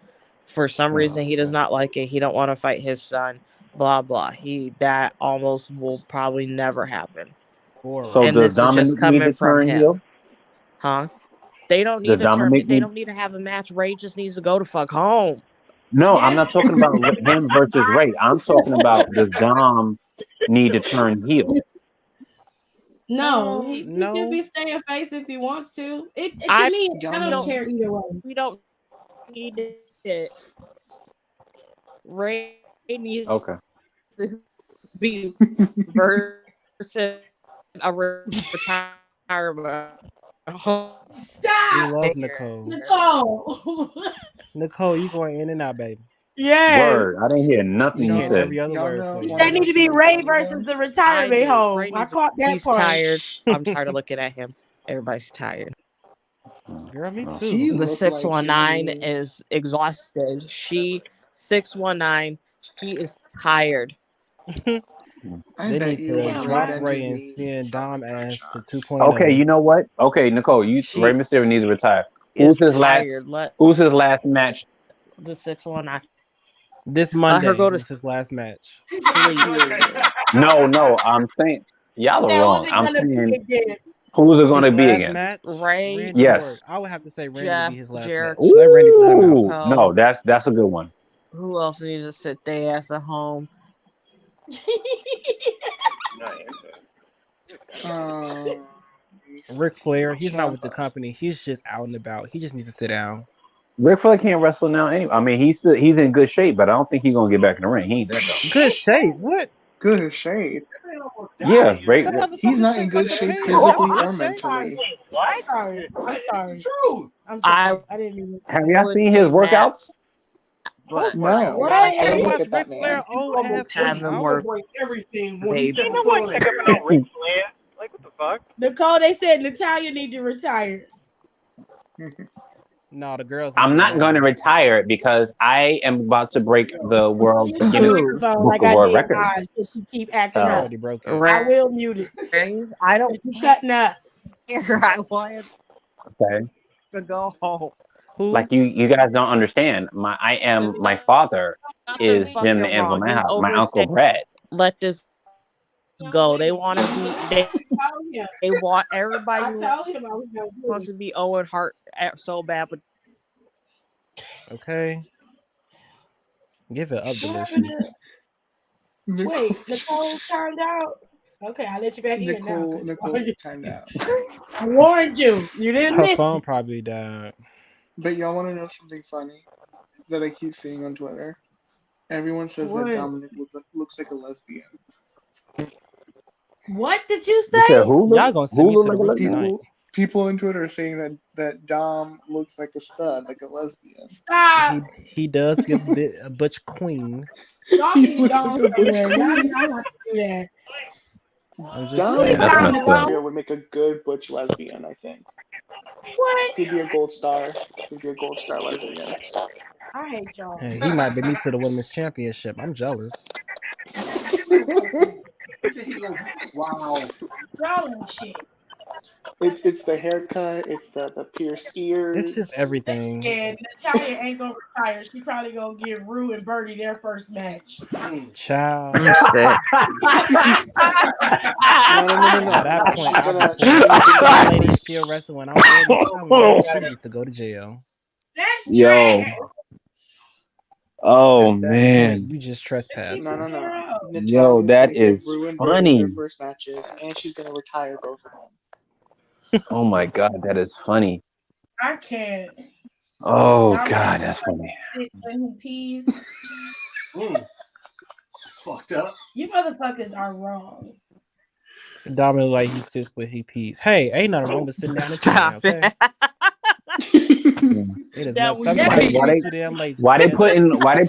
For some reason, he does not like it. He don't want to fight his son. Blah blah. That almost will probably never happen. So Boring. And does this is just Dominic need coming to from turn heel? him, huh? They don't Does need to Dominic They need? don't need to have a match. Ray just needs to go to fuck home. No, I'm Yes. not talking about him versus Ray. I'm talking about does Dom need to turn heel? No, he can No. be staying face if he wants to. It to I me, Y'all I don't know. care either way. We don't need it. Ray needs Okay. to be versus a retirement. We Stop, love Nicole. Nicole. Nicole, you going in and out, baby. Yes. Word. I didn't hear nothing We you hearing Y'all, said. every other y'all word know, for you, want to They baby. need know to be something Ray funny versus though? the I retirement do. home. Ray I needs. caught that He's part. tired. I'm tired of looking at him. Everybody's tired. Girl, me Oh, too. He The looked like he 619 needs. is exhausted. She 619. She is tired. I They bet need you to Damn, drop why? Ben Ray just and needs send some Dom nipple ass to shots. okay, 2.0. you know what? Okay, Nicole, you Rey She Mysterio needs to retire. Who's is his last? tired. Let Who's his last match? the 619. This Let her Monday go to was his last match. sleep. Period. No, I'm saying y'all are That wrong. wasn't I'm gonna be saying again. who's it going His to be last again? match, Ray, Randy Yes. Orton. I would have to say Randy would be Jeff, his last match. Jericho. Let Randy put him out. Ooh, no, that's a good one. Who else needs to sit their ass at home? Um, Ric Flair, he's not with the Ciampa. company. He's just out and about. He just needs to sit down. Ric Flair can't wrestle now. Anyway, I mean, he's in good shape, but I don't think he's gonna get back in the ring. He ain't that dumb. Good shape. What? Good as shade. Yeah, Ray. That He's motherfucker not in shaped like good a shape pencil. That's physically good or shape. mentally. I'm sorry. I'm sorry. I'm I sorry. I didn't mean Have to. y'all would seen his say Matt, workouts? but No, What? why You would I ever look watch at that Ric Flair man? old ass have work them out? work. Baby. Nicole, they said Natalia need to retire. No, the girls I'm need not going to better. retire because I am about to break the world Mute your Guinness Who? microphone Book like of I World did Records. mine if you keep acting She So up. already broke it. I Ray. will mute it. I don't If you cutting up. care. I wanted okay, to go home. Who? like you guys don't understand. There's My father nothing is fucking Jim the Anvil wrong. He's Manhouse. My uncle overstaying. Brad. Let this go. They want to be. told him. They want everybody I told him I was gonna do wants it. to be Owen Hart so bad, but Okay. Give it up, What happened delicious. to Nicole, wait, Nicole timed out? Okay, I'll let you back in now because Nicole timed out. I warned you. You didn't Her miss phone it. probably died. But y'all want to know something funny that I keep seeing on Twitter? Everyone says that What? Dominic looks like a lesbian. What did you You said say? Y'all gonna send who me look to the like a roof lesbian? tonight. People on Twitter are saying that Dom looks like a stud, like a lesbian. Stop. He does give a butch queen. Y'all He need to looks go like a butch somewhere. Y'all queen. not have to do that. I'm just Dom Sit Yeah, that's saying. down, messed up. Nicole. Mysterio would make a good butch lesbian, I think. What? He'd be a gold star. He'd be a gold star lesbian. I hate y'all. Hey, he might bring me to the women's championship. I'm jealous. Y'all ain't shit. It's the haircut. It's the pierced It's just ears. everything. And Natalia ain't gonna retire. She probably gonna give Rue and Birdie their first match. Child. I'm sick. By No. that point, I'll be She's 46. gonna If that debut. lady's still wrestling when I'm 47, she needs to go to jail. That's Yo, trash. oh At that point, man, you just Keep No. trespassing. her up. yo, Natalia's that gonna give is Rue and Birdie their funny. first matches, and she's gonna retire both of them. Oh my god, that is funny. I can't. Oh Dominic god, that's funny. sits when he pees. It's fucked up. You motherfuckers are wrong. Dominic like he sits where he pees. Hey, ain't nothing wrong with sitting down and peeing, Stop okay? it. It is That not. we Some Yeah, people pee. just be Why too damn lazy to why they stand up.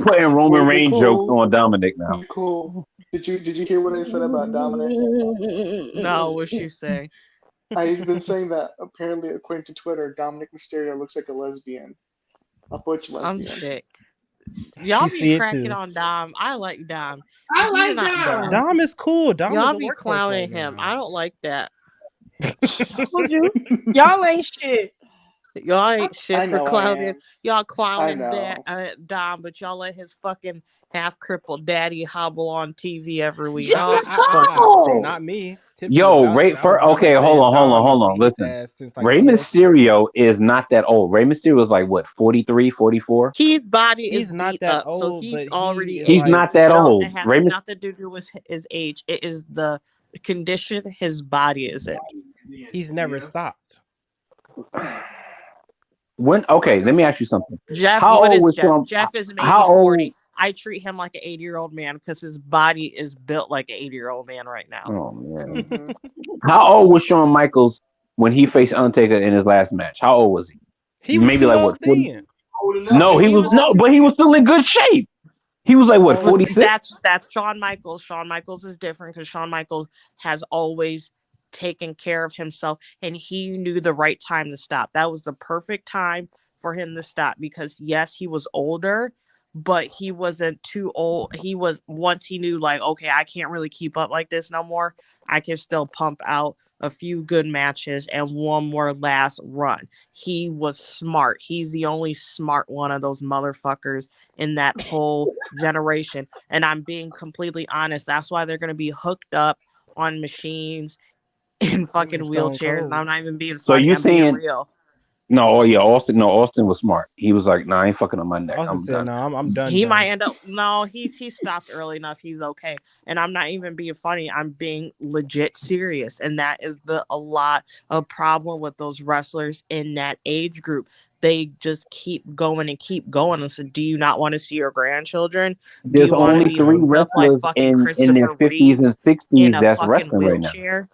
putting Roman Wait, Reigns jokes on Dominic now? Nicole, did you hear what I said about Dominic? No, what you say? I've been saying that apparently, according to Twitter, Dominic Mysterio looks like a lesbian, a butch I'm lesbian. sick. She Y'all be see it cracking too. on Dom. I like Dom. I He's like not Dom. bad. Dom is cool. Dom is Y'all a be workhorse right clowning him. now. I don't like that. Told you. Y'all ain't shit. Y'all ain't shit I for know I clowning. am. Y'all I clowning that know. Dom, but y'all let his fucking half crippled daddy hobble on TV every week. Just Y'all fucking sick. Nicole. Not me. Tiffany Yo, vouching. Ray I was for down there okay, saying Dom hold needs to on. beat his Listen. ass since like Rey TLC. Mysterio is not that old. Rey Mysterio is like what, 43, 44? His body is He's not beat that up, so old, but he's he already is He's like not that It old. has nothing to do with his age. It is the condition his body is in. he's never stopped. When okay, let me ask you something. Jeff, How what old is was Jeff? Shawn? Jeff is maybe How old? 40. I treat him like an 80-year-old man because his body is built like an 80-year-old man right now. Oh man. Mm-hmm. How old was Shawn Michaels when he faced Undertaker in his last match? How old was he? He was Maybe too like what, old 40? then. No, he He was was no, but he was still in good shape. He was like what, Oh, But 46? that's Shawn Michaels. Shawn Michaels is different because Shawn Michaels has always taken care of himself, and he knew the right time to stop. That was the perfect time for him to stop because yes, he was older, but he wasn't too old. He was once he knew like, okay, I can't really keep up like this no more. I can still pump out a few good matches and one more last run. He was smart. He's the only smart one of those motherfuckers in that whole generation. And I'm being completely honest. That's why they're going to be hooked up on machines in look fucking at Stone wheelchairs. And Cold. I'm not even being So funny. you I'm being saying real. no? Oh yeah, Austin. No, Austin was smart. He was like, nah, I ain't fucking on my neck. Austin I'm said, done. "No, I'm done, He might done." end up no, he stopped early enough. He's okay. And I'm not even being funny. I'm being legit serious. And that is the a lot of problem with those wrestlers in that age group. They just keep going and keep going. And so do you not want to see your grandchildren? Do There's you want to only be three hooked up like wrestlers fucking in their Christopher 50s and Reeves in 60s a that's fucking wrestling right now. wheelchair?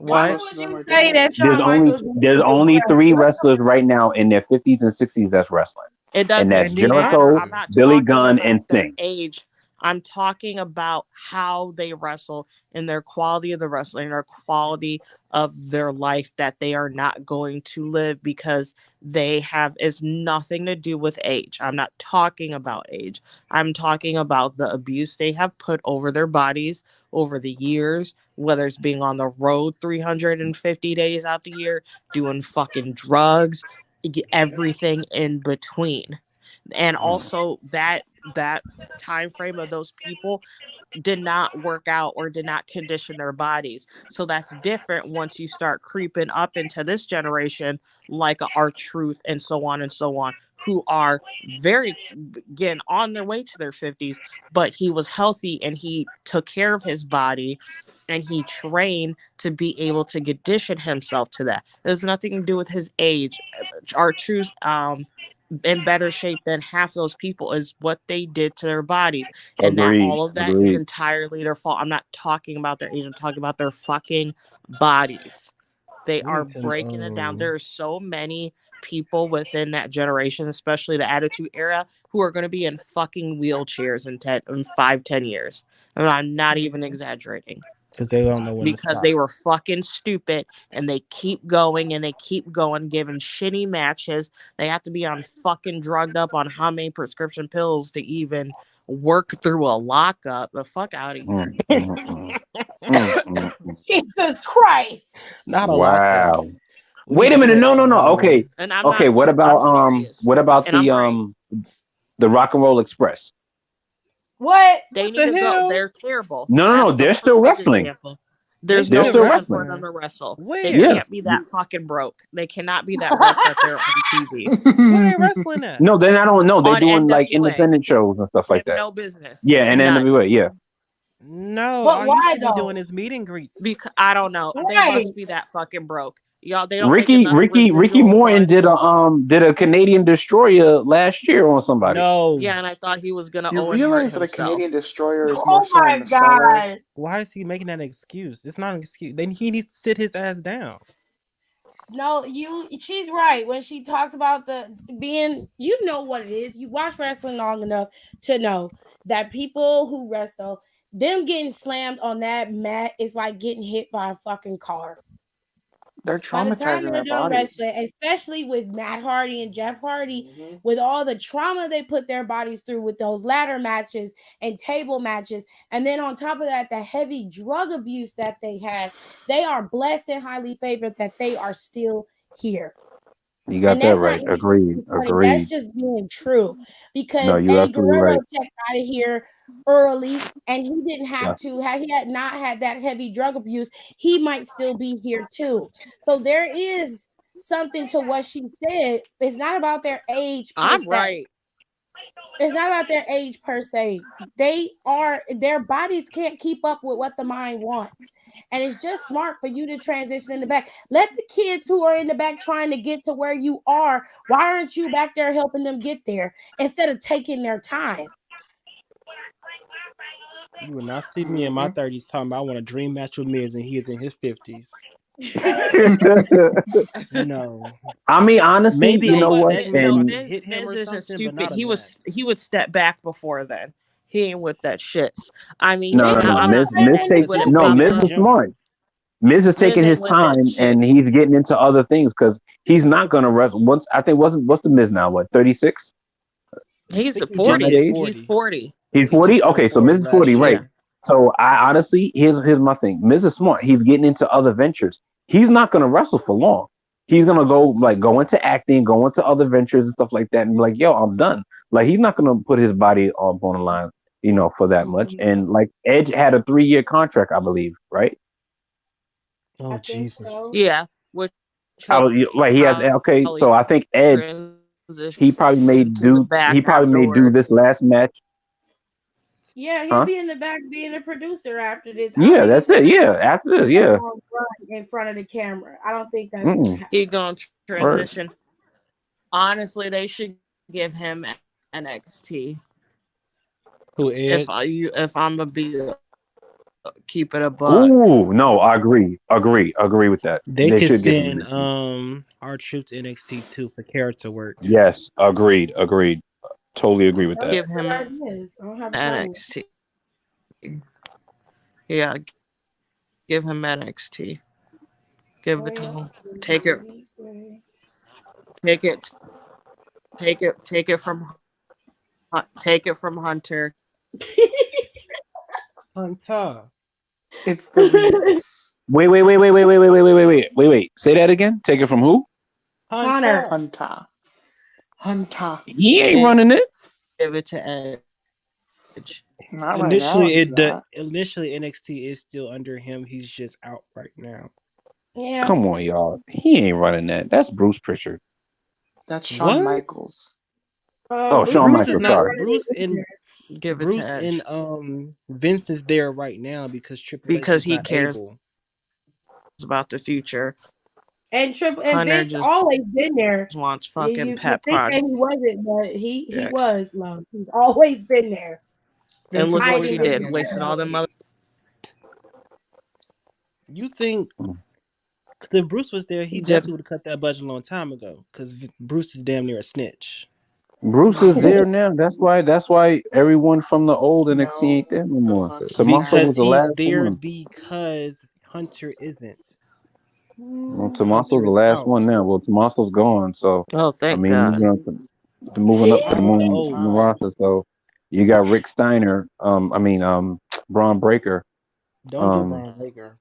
And Why What? most would of them you are say dead. that Shawn Michaels was There's the new only crack? three wrestlers right now in their 50s and 60s that's wrestling, It and doesn't that's That need matter. Jericho, I'm atmosphere. not Billy talking Gunn, about and their Sting. age. I'm talking about how they wrestle and their quality of the wrestling, their quality of their life that they are not going to live because they have is nothing to do with age. I'm not talking about age. I'm talking about the abuse they have put over their bodies over the years, whether it's being on the road 350 days out the year, doing fucking drugs, everything in between. And Mm. also that time frame of those people did not work out or did not condition their bodies. So that's different once you start creeping up into this generation, like our truth and so on, who are very again on their way to their 50s, but he was healthy and he took care of his body and he trained to be able to condition himself to that. There's nothing to do with his age. Our truth in better shape than half those people is what they did to their bodies, and that Agreed. all of that is Agreed. entirely their fault. I'm not talking about their age, I'm talking about their fucking bodies. They We are need to. breaking it down. There are so many people within that generation, especially the attitude era, who are going to be in fucking wheelchairs in 5, 10 years, and I'm not even Mm-hmm. exaggerating, Because they don't know when to because they stop. were fucking stupid and they keep going and they keep going, giving shitty matches. They have to be on fucking drugged up on how many prescription pills to even work through a lockup. The fuck out of Mm, here. mm, mm. Mm, mm, mm. Jesus Christ. Not a lockup. Wow. We need Wait a to minute. put. No, no, no. Okay. And I'm Okay. not, What I'm about serious. what about And I'm right. the Rock and Roll Express? What? They What need the to go. hell? They're terrible. No, no, no. That's the They're still perfect wrestling. example. They There's They're no still still reason wrestling. for them wrestling. to wrestle. They Yeah. Where? can't be that fucking broke. They cannot be that broke that they're on TV. Where they wrestling at? No, they're not on. No, they're On doing like NWA. independent shows and stuff They like have that. no business. Yeah, and None. NWA. Yeah. No, But all you why should be doing though? is meet and greets. Because I don't know. They Right. must be that fucking broke. Y'all, they don't make Ricky enough Ricky Ricky residual Morton funds. did a Canadian destroyer last year on somebody. No. Yeah, and I thought he was gonna You Owen Hart realize that a Canadian himself. destroyer is more Oh so in my the summer? God. Why is he making that excuse? It's not an excuse. Then he needs to sit his ass down. No, she's right when she talks about the being, you know what it is. You watch wrestling long enough to know that people who wrestle, them getting slammed on that mat is like getting hit by a fucking car. They're By the time traumatizing they're their done bodies. wrestling, especially with Matt Hardy and Jeff Hardy, Hmm. with all the trauma they put their bodies through with those ladder matches and table matches, and then on top of that, the heavy drug abuse that they had, they are blessed and highly favored that they are still here. You And got that that's not right. even Agreed. being funny. That's Agreed. just being true. No, Because you're Eddie absolutely Guerrero right. checked out of here early, and he didn't Yeah. have to. Had he had not had that heavy drug abuse, he might still be here too. So there is something to what she said. It's not about their age per I'm se. right. It's not about their age per se. Their bodies can't keep up with what the mind wants. And it's just smart for you to transition in the back. Let the kids who are in the back trying to get to where you are, why aren't you back there helping them get there instead of taking their time? You will not see me in my 30s talking about I want a dream match with Miz and he is in his 50s. No. I mean, honestly, Maybe you a know what? segment No, I And can hit him Miz or isn't something, but stupid. not a match. He would step back before then. He ain't with that shits. I mean, no, and no, no. I'm not saying Miz he takes Because wouldn't he's no. big pop as Miz a up. is jump. smart. Miz is Miz taking ain't his with that time and shits. he's getting into other things because he's not gonna wrestle. Once I think wasn't what's the Miz now? What 36? I He's think he Around just 40. that hit age? He's 40. 40. He's He 40. just turned Okay, so 40 Miz is 40, last right? Yeah. year. So I honestly, here's my thing. Miz is smart. He's getting into other ventures. He's not gonna wrestle for long. He's gonna go into acting, go into other ventures and stuff like that, and be like, yo, I'm done. Like he's not gonna put his body on the line, for that much. And like Edge had a 3-year contract, I believe, right? Oh I think Jesus. so. Yeah. Which I he'll was like, he has okay. probably So I think Edge, transition he probably may to the do, back he probably may do this afterwards. last match, Yeah, he'll huh? be in the back being a producer after this. I don't Yeah, think he's that's it. gonna Yeah, after this, a yeah. long run in front of the camera. I don't think that's gonna Mm-mm. happen. He gonna Word. transition. Honestly, they should give him NXT. Who If I'm gonna be keep it a buck. Ooh, no, I agree with that. They They could should give him send NXT. our troops NXT too for character work. Yes, agreed. Totally agree with Those that. Give are him good ideas. I don't have a problem with NXT. Yeah, give him NXT. Give it to him. Take it. Take it. Take it. Take it from Hunter. Hunter. It's the remix. Wait. Say that again. Take it from who? Hunter. Hunter. Hunter. Hunter. He ain't Give running it. it to Edge. Not right now, Initially he's not. initially NXT is still under him. He's just out right now. Yeah. Come on, y'all. He ain't running that. That's Bruce Pritchard. That's Shawn What? Michaels. Oh, Bruce Shawn Bruce is Michaels. Prichard not Sorry. running it. Give it to Bruce and Edge Vince is there right now because Triple H because is he not cares able. about the future. And Hunter Vince just always been there. wants You, fucking you you pet think that he projects. wasn't, but he was, love. He's always been there. And Vince look has what always she Hiding had in the did, the wasting all shadows. them mother. You think? Because if Bruce was there, he Did definitely would have cut that budget a long time ago. Because Bruce is damn near a snitch. Bruce is there now. That's why everyone from the old NXT no. ain't there no The more. fuck he's Tommaso Because was the actually. he's last there one. because Hunter isn't. Well, Hunter Tommaso's the is last one out. now. Well, Tommaso's gone, so oh I thank mean, God. moving up I the like moon in the Oh, Tom. roster. So you got Rick Steiner. Braun Breaker. don't do Um, Braun Breaker.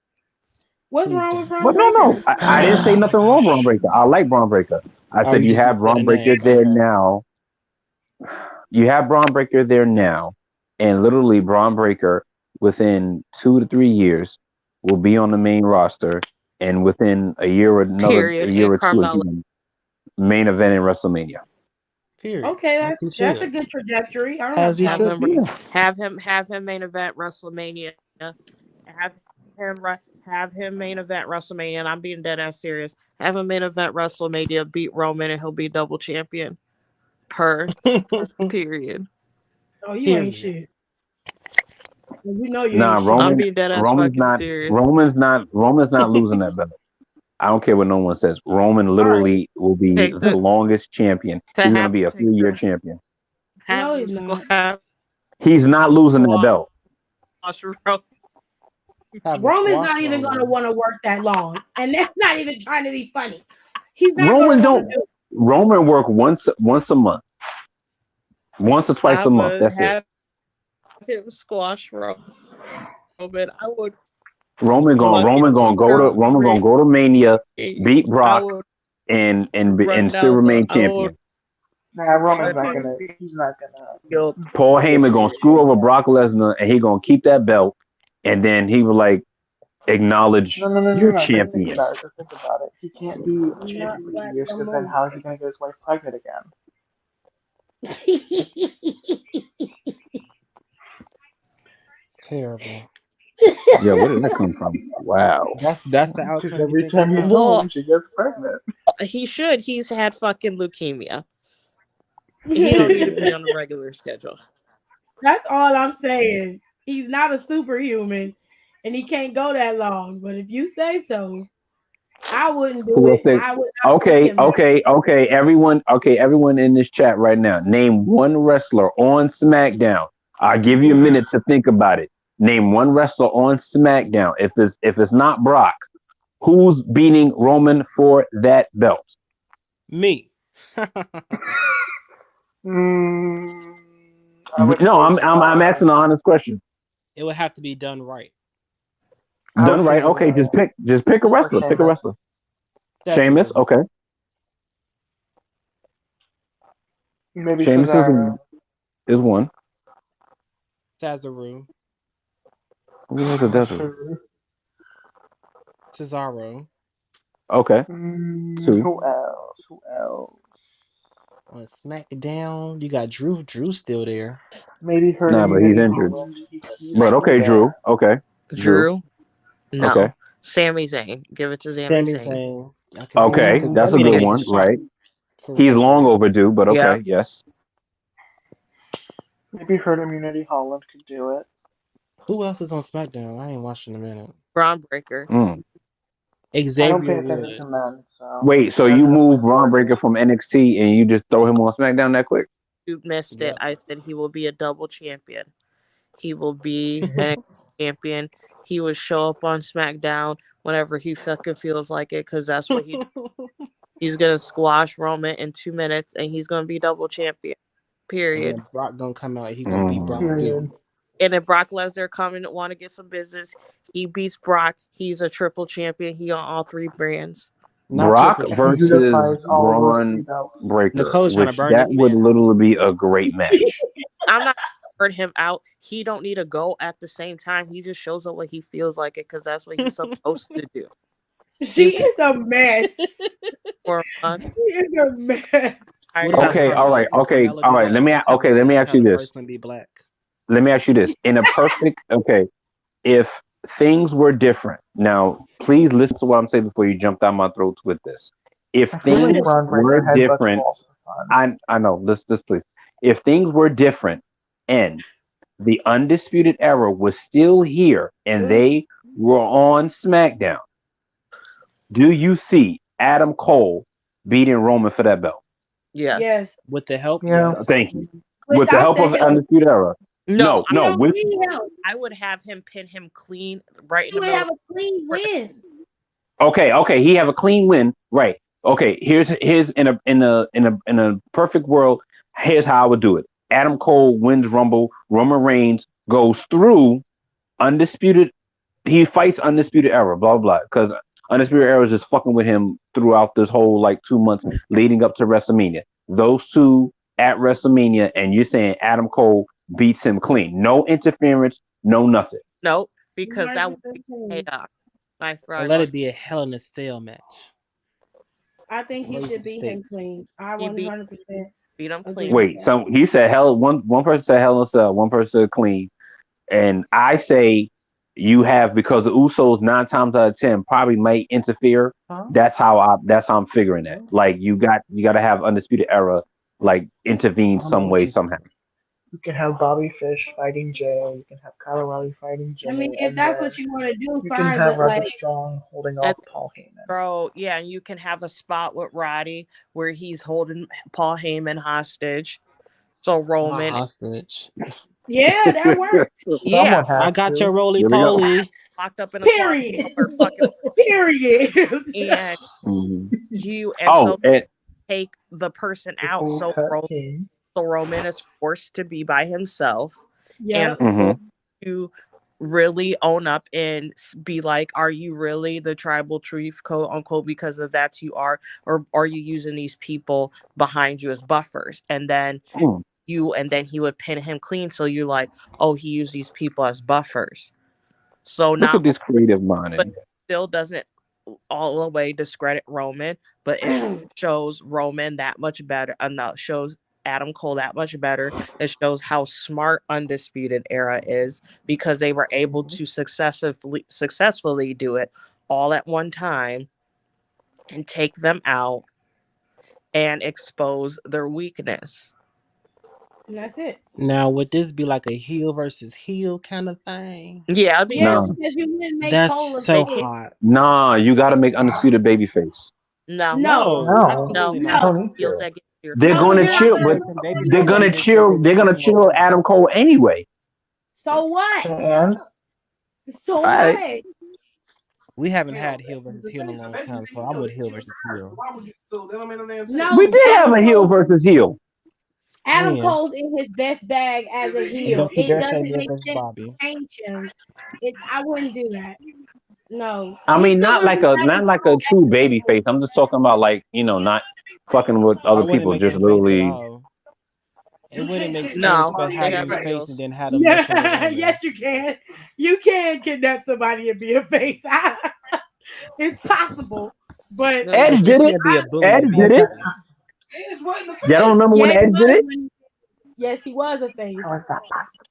What's Please wrong with don't. Braun but no, Breaker? I didn't say Oh my nothing wrong with Braun gosh. Breaker. I like Braun Breaker. I Oh, said you you just have said Braun a Breaker name. there Okay. now. You have Braun Breaker there now, and literally Braun Breaker within 2 to 3 years will be on the main roster, and within a Period. year And or two Carmella. again, main event in WrestleMania. Period. Okay, As he that's a should. good trajectory. I don't have a As he Have problem should him with be. that. have him main event WrestleMania. Have have him main event WrestleMania. And I'm being dead ass serious. Have him main event WrestleMania, beat Roman, and he'll be double champion. Period. Oh, you ain't Period. shit. You know you Nah, ain't shit. I'm Roman being dead ass Roman's fucking not serious. Roman's not losing that belt. I don't care what no one says. Roman All right. literally will be Take the the longest champion. to He's gonna have be him a take 3-year the champion. have No, him he's not. have He's not him losing that squash belt. Roman. Have him Roman's squash not even gonna Roman. want to work that long, and that's not even trying to be funny. He's not gonna Roman want to don't do it. Roman work once a month. Once or twice I a month. would That's it. have him squash Roman. I would fucking serve Roman gonna Rick. go to Mania, beat I Brock, would and still remain I would champion. Nah, Roman's run not down gonna. the He's not gonna field. Paul be a Heyman gonna 3-year screw over champion. Brock Lesnar and he gonna keep that belt and then he will like No, acknowledge no, no, no, your no. Just think champion. about it. Just think about it. He can't be a Not champion for like 3 years because then Ramon. how is he gonna get his wife pregnant again? Terrible. Yeah, where did that come from? Wow. That's the Because outcome you every thinking time he about? Oh, moves, she gets pregnant. he should. He's had fucking leukemia. He don't need to be on a regular schedule. That's all I'm saying. He's not a superhuman, and he can't go that long. But if you say so, I wouldn't do Who else it. think? I would not pick Okay, him. okay, okay. Everyone in this chat right now. Name one wrestler on SmackDown. I'll give you a minute to think about it. Name one wrestler on SmackDown. If it's not Brock, who's beating Roman for that belt? Me. Mm, I would No, think. I'm asking an honest question. It would have to be done right. I Done would right. think Okay, just pick a or wrestler. Pick a Sheamus. wrestler. Sheamus. Cesaro. Okay. Maybe Sheamus Cesaro. is one. Cesaro. Who was the desert? Sure. Cesaro. Okay. Two. Who else? Who else? On SmackDown, you got Drew. Drew's still there. Maybe Hurt Nah, but he's Immunity injured. Holland. He's But still okay, Drew. there. Okay. Drew. Drew? Okay. No. Sami Zayn. Give it to Sami Sami Zayn. Zayn. Okay. I That's a need to good get one, his shot right? for He's long WrestleMania. overdue, but Yeah. okay, yes. Maybe Hurt Immunity Holland could do it. Who else is on SmackDown? I ain't watching in a minute. Braun Breaker. Mm. I don't pay Xavier attention to Woods. men, so Wait, so that's you an move Braun important. Breaker from NXT and you just throw him on SmackDown that quick? You missed it. Yep. I said he will be a double champion. He will be an champion. He will show up on SmackDown whenever he fucking feels like it, because that's what he's gonna squash Roman in 2 minutes, and he's gonna be double champion. And Period. then Brock gonna come out. He gonna beat Brock Mm. too. Period. And if Brock Lesnar come and want to get some business, he beats Brock. He's a triple champion. He on all three brands. Not Brock triple. He versus unifies all those three Braun belts. Breaker, Nicole's trying to which burn that this would man out. literally be a great match. I'm not hurt him out. He don't need to go at the same time. He just shows up when he feels like it, because that's what he's supposed to do. She is a mess. For a month. She is a mess. What about Okay, all right, Carmella? Can okay, Carmella all do right. that? Let me let me ask you Have the this. first one be black. Let me ask you this. In a perfect okay, if things were different. Now, please listen to what I'm saying before you jump down my throat with this. If I feel like things Braun were Breaker headbutts different, walls for fun. I know this please. If things were different and the Undisputed Era was still here and they were on SmackDown, do you see Adam Cole beating Roman for that belt? Yes. Yes. With the help, Yeah. yes. Thank you. With the Without help the of the help, Undisputed Era. No, he No, don't with need help. I would have him pin him clean right in He the would middle. have a clean win. okay, he have a clean win, right? Okay, here's in a perfect world, here's how I would do it. Adam Cole wins Rumble, Roman Reigns goes through Undisputed, he fights Undisputed Era, blah blah, because Undisputed Era is just fucking with him throughout this whole like 2 months leading up to WrestleMania. Those two at WrestleMania, and you're saying Adam Cole beats him clean, no interference, no nothing. No, because that would 100% be clean. chaos. I Or thrive let on it be a Hell in a Cell match. I think he Raise should the beat him stakes. clean. I he 100% beat him agree clean. with Wait, that. so he said hell one person said Hell in a Cell, one person said clean, and I say you have because the Usos 9 times out of 10 probably might interfere. Huh? That's how I'm figuring that. Like you got to have Undisputed Era like intervene some way somehow. You can have Bobby Fish fighting Jay. You can have Kyle O'Reilly fighting I mean, Jay, if and that's then what you want to do, you can fine. have But Roger like, Strong holding And off Paul Heyman. bro, yeah, and you can have a spot with Roddy where he's holding Paul Heyman hostage. So Not Roman, hostage. yeah, that works. yeah, Someone has I got to. your roly Here we go. poly. locked up in a closet Period. while they're fucking, Period. and Mhm. you and Oh, so and take the person The out. cold cut king. So Roman is forced to be by himself, and Yep. mhm. to really own up and be like, are you really the tribal chief, quote unquote, because of that you are, or are you using these people behind you as buffers? And then Mm. he would pin him clean. So you're like, oh, he used these people as buffers. So Look at not this creative but minding. still doesn't all the way discredit Roman, but it shows Roman that much better. No, shows Adam Cole that much better. It shows how smart Undisputed Era is, because they were able to successfully do it all at one time and take them out and expose their weakness. And that's it. Now, would this be like a heel versus heel kind of thing? Yeah, it'd be Yeah, No, because you wouldn't make That's Cole a so face. hot. nah, you got to make undisputed babyface. no, No, No, No, absolutely I no, not. don't need heels to. that get your They're no. face. going to You're not chill, gonna but Certain put they're babyface going to Cole. heel say chill. they They're want going him to chill over. Adam Cole anyway. So what? And So All right. what? We haven't had heel versus heel in a long time, so I'm with heel versus heel. We No, did have a heel versus heel. Adam When? Cole's in his best bag as a And heel. don't you It dare say doesn't Liv make versus sense Bobby. to change him. I wouldn't do that. No, I he's mean, still not gonna like be a Adam not like a Cole true baby face. I'm just talking about like not fucking with I other wouldn't people. make Just them face at literally. all. It wouldn't make sense No, for they have have them to be face and heels. then have them messing with Yeah, women. yes, you can. You can kidnap somebody and be a face. It's possible, but No, Edge But you did it. can't be a bully Edge and be a did it. face. Y'all don't remember when yeah, Edge did it? yes, he was a how face. is that possible?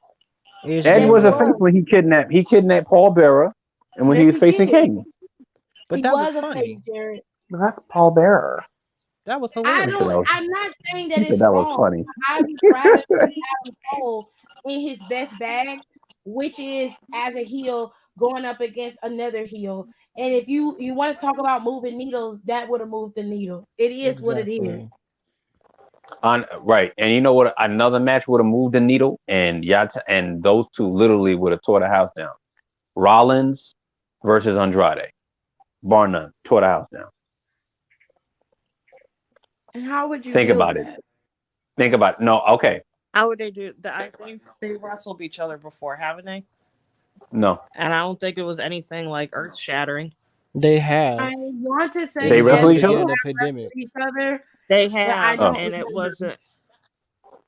Edge Edge did Yes, was he a what? face was. when he kidnapped Paul Bearer, and when he Yes, was he facing did. King. But He that was was a face, funny. Jared. Well, that's Paul Bearer. That was I He said don't. that hilarious. was. I'm not saying that He said it's that was wrong. funny. I would rather see Adam Cole in his best bag, which is as a heel going up against another heel. And if you want to talk about moving needles, that would have moved the needle. It is what it is. Exactly. On right, and you know what? Another match would have moved the needle, and and those two literally would have tore the house down. Rollins versus Andrade, bar none, tore the house down. And how would you Think build about it. that? Think about it. No, okay, how would they do? I think they wrestled each other before, haven't they? no, And I don't think it was anything like earth shattering. They I have. want to It say they was the yes, wrestle each they other. beginning have of the pandemic. each other, They but I have, don't Oh, and it remember. wasn't.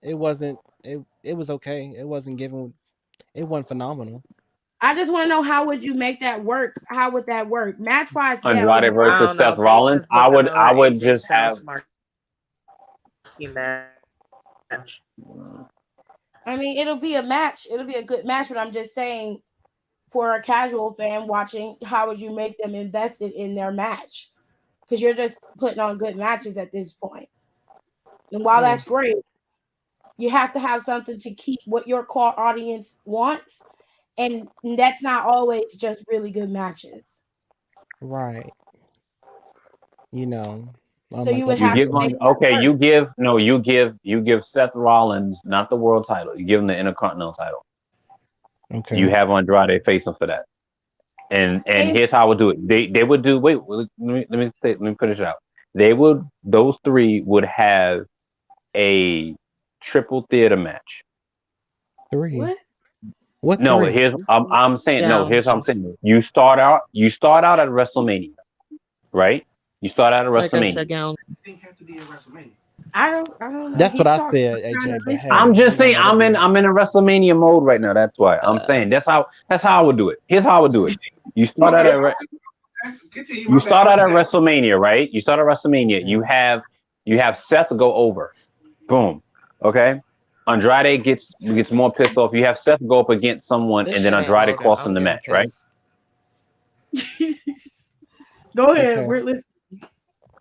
It wasn't. It was okay. It wasn't given. It wasn't phenomenal. I just want to know how would you make that work? How would that work? Match wise, yeah, it would Andrade be I fine. versus don't know. Seth They Rollins. just book I another would AJ just have. Styles Marky match. I mean, it'll be a match. It'll be a good match, but I'm just saying for a casual fan watching, how would you make them invested in their match? Because you're just putting on good matches at this point. And while Mm, that's great, you have to have something to keep what your core audience wants. And that's not always just really good matches. right. You know. Oh So my you would God. You have I'm to give make on sorry. that okay. work. You give Seth Rollins not the world title. You give him the Intercontinental title. You Okay. have Andrade facing for that. And And here's how I would do it. They would do. Wait, let me finish it out. Those three would have a triple theater match. 3. what? What No, 3? here's I'm saying no. Here's how I'm Downs. saying. You start out at WrestleMania, right? You start out at Like I said, WrestleMania. down. I don't know. That's what He's I talking. said, I'm trying AJ. to But listen. I'm hey, just you know, saying let it be. I'm in a WrestleMania mode right now. That's why I'm saying that's how I would do it. Here's how I would do it. You start out at you start out at WrestleMania, right? You start at WrestleMania. Okay. You have Seth go over. Boom. Okay. Andrade gets more pissed off. You have Seth go up against someone, This and then shit ain't Andrade loading. costs him I'm the getting match, right? pissed. Go ahead. Okay. We're listening.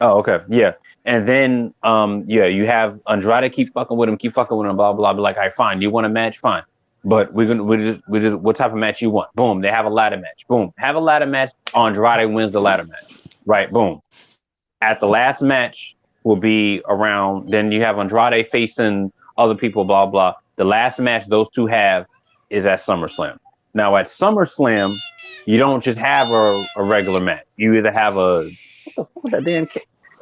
Oh, okay. Yeah. And then yeah, you have Andrade keep fucking with him, blah blah. Be like, all right, fine. Do you want a match? Fine. But we just what type of match you want? Boom. They have a ladder match. Boom. Have a ladder match. Andrade wins the ladder match. Right. Boom. At the last match will be around. Then you have Andrade facing other people. Blah blah. The last match those two have is at SummerSlam. Now at SummerSlam, you don't just have a regular match. You either have a what the fuck was that damn?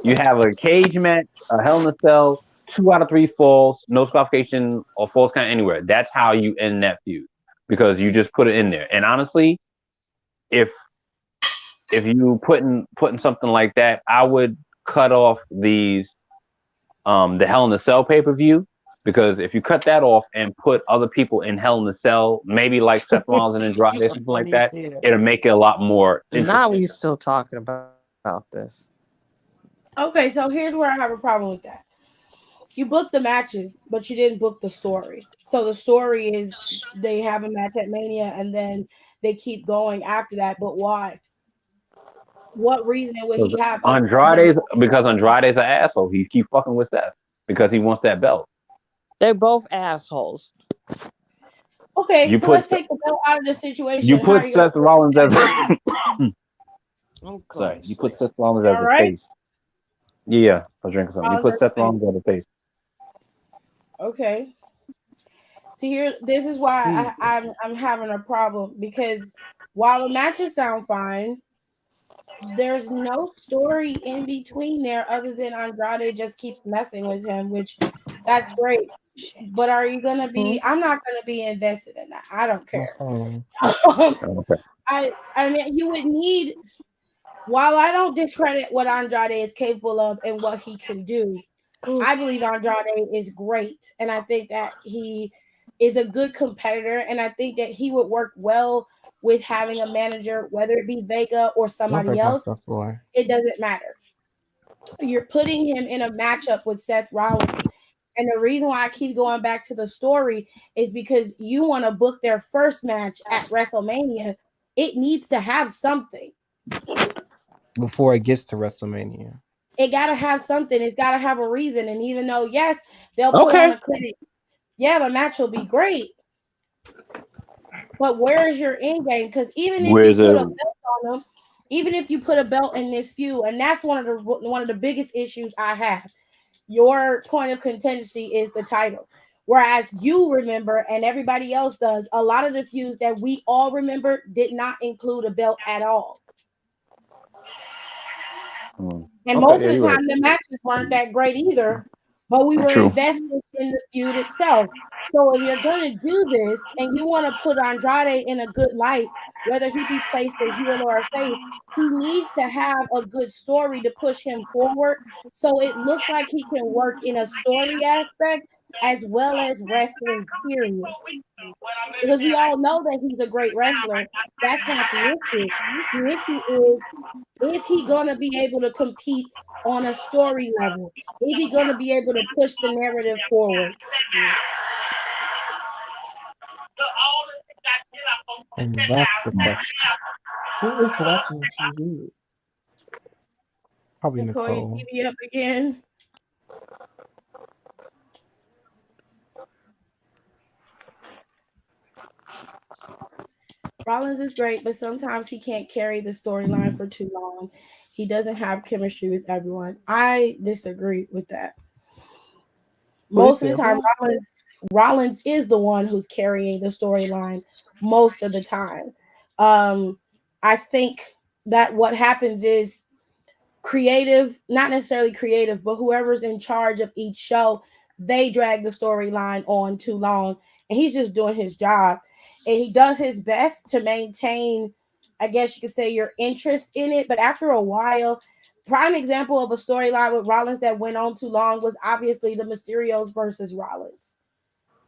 You have a cage match, a Hell in a Cell, 2 out of 3 falls, no disqualification or falls count anywhere. That's how you end that feud because you just put it in there. And honestly, if you putting something like that, I would cut off the Hell in a Cell pay-per-view because if you cut that off and put other people in Hell in a Cell, maybe like Seth Rollins and Andrade You or are something like funny as that, hell. it'll make it a lot more Now interesting. we still talking about this. Okay, so here's where I have a problem with that. You booked the matches, but you didn't book the story. So the story is they have a match at Mania and then they keep going after that. But why? What reason would he have other than Because Andrade's an asshole. He keep fucking with Seth because he wants that belt. They're both assholes. Okay, You so let's put take the belt out of the you situation. How put are you gonna Seth Rollins as Oh, sorry, you God's put sake. Seth Rollins all as a right? face. Yeah, I'll drink something. You Rollins put as a Seth face. Rollins as a face. Okay. See here, this is why See, I'm having a problem because while the matches sound fine, there's no story in between there other than Andrade just keeps messing with him, which that's great. But are you gonna be? I'm not gonna be invested in that. I don't my care. phone. Okay. I mean, you would need. While I don't discredit what Andrade is capable of and what he can do, I believe Andrade is great, and I think that he is a good competitor, and I think that he would work well with having a manager, whether it be Vega or Don't somebody break my else. stuff, boy. It doesn't matter. You're putting him in a matchup with Seth Rollins. And the reason why I keep going back to the story is because you want to book their first match at WrestleMania. It needs to have something. Before it gets to WrestleMania. It got to have something. It's got to have a reason. And even though, yes, they'll put on Okay. a clinic, yeah, the match will be great. But where is your end game? Because even if you Where's put a the belt on them, even if you put a belt in this feud, and that's one of the biggest issues I have. Your point of contingency is the title. Whereas you remember, and everybody else does, a lot of the feuds that we all remember did not include a belt at all. And Okay, most yeah, of the you're right. time, the matches weren't that great either, but we were True. invested in the feud itself. So if you're going to do this and you want to put Andrade in a good light, whether he be placed a heel or a face, he needs to have a good story to push him forward. So it looks like he can work in a story aspect as well as wrestling, period. Because we all know that he's a great wrestler. That's not the issue. The issue is he going to be able to compete on a story level? Is he going to be able to push the narrative forward? And that's the question. Who is watching TV? Probably Nicole, your Nicole. TV up again. Rollins is great, but sometimes he can't carry the storyline for too long. He doesn't have chemistry with everyone. I disagree with that. Who you Most of the said time, who? Rollins is the one who's carrying the storyline most of the time. I think that what happens is creative, not necessarily creative, but whoever's in charge of each show, they drag the storyline on too long, and he's just doing his job, and he does his best to maintain, I guess you could say, your interest in it. But after a while, prime example of a storyline with Rollins that went on too long was obviously the Mysterios versus Rollins.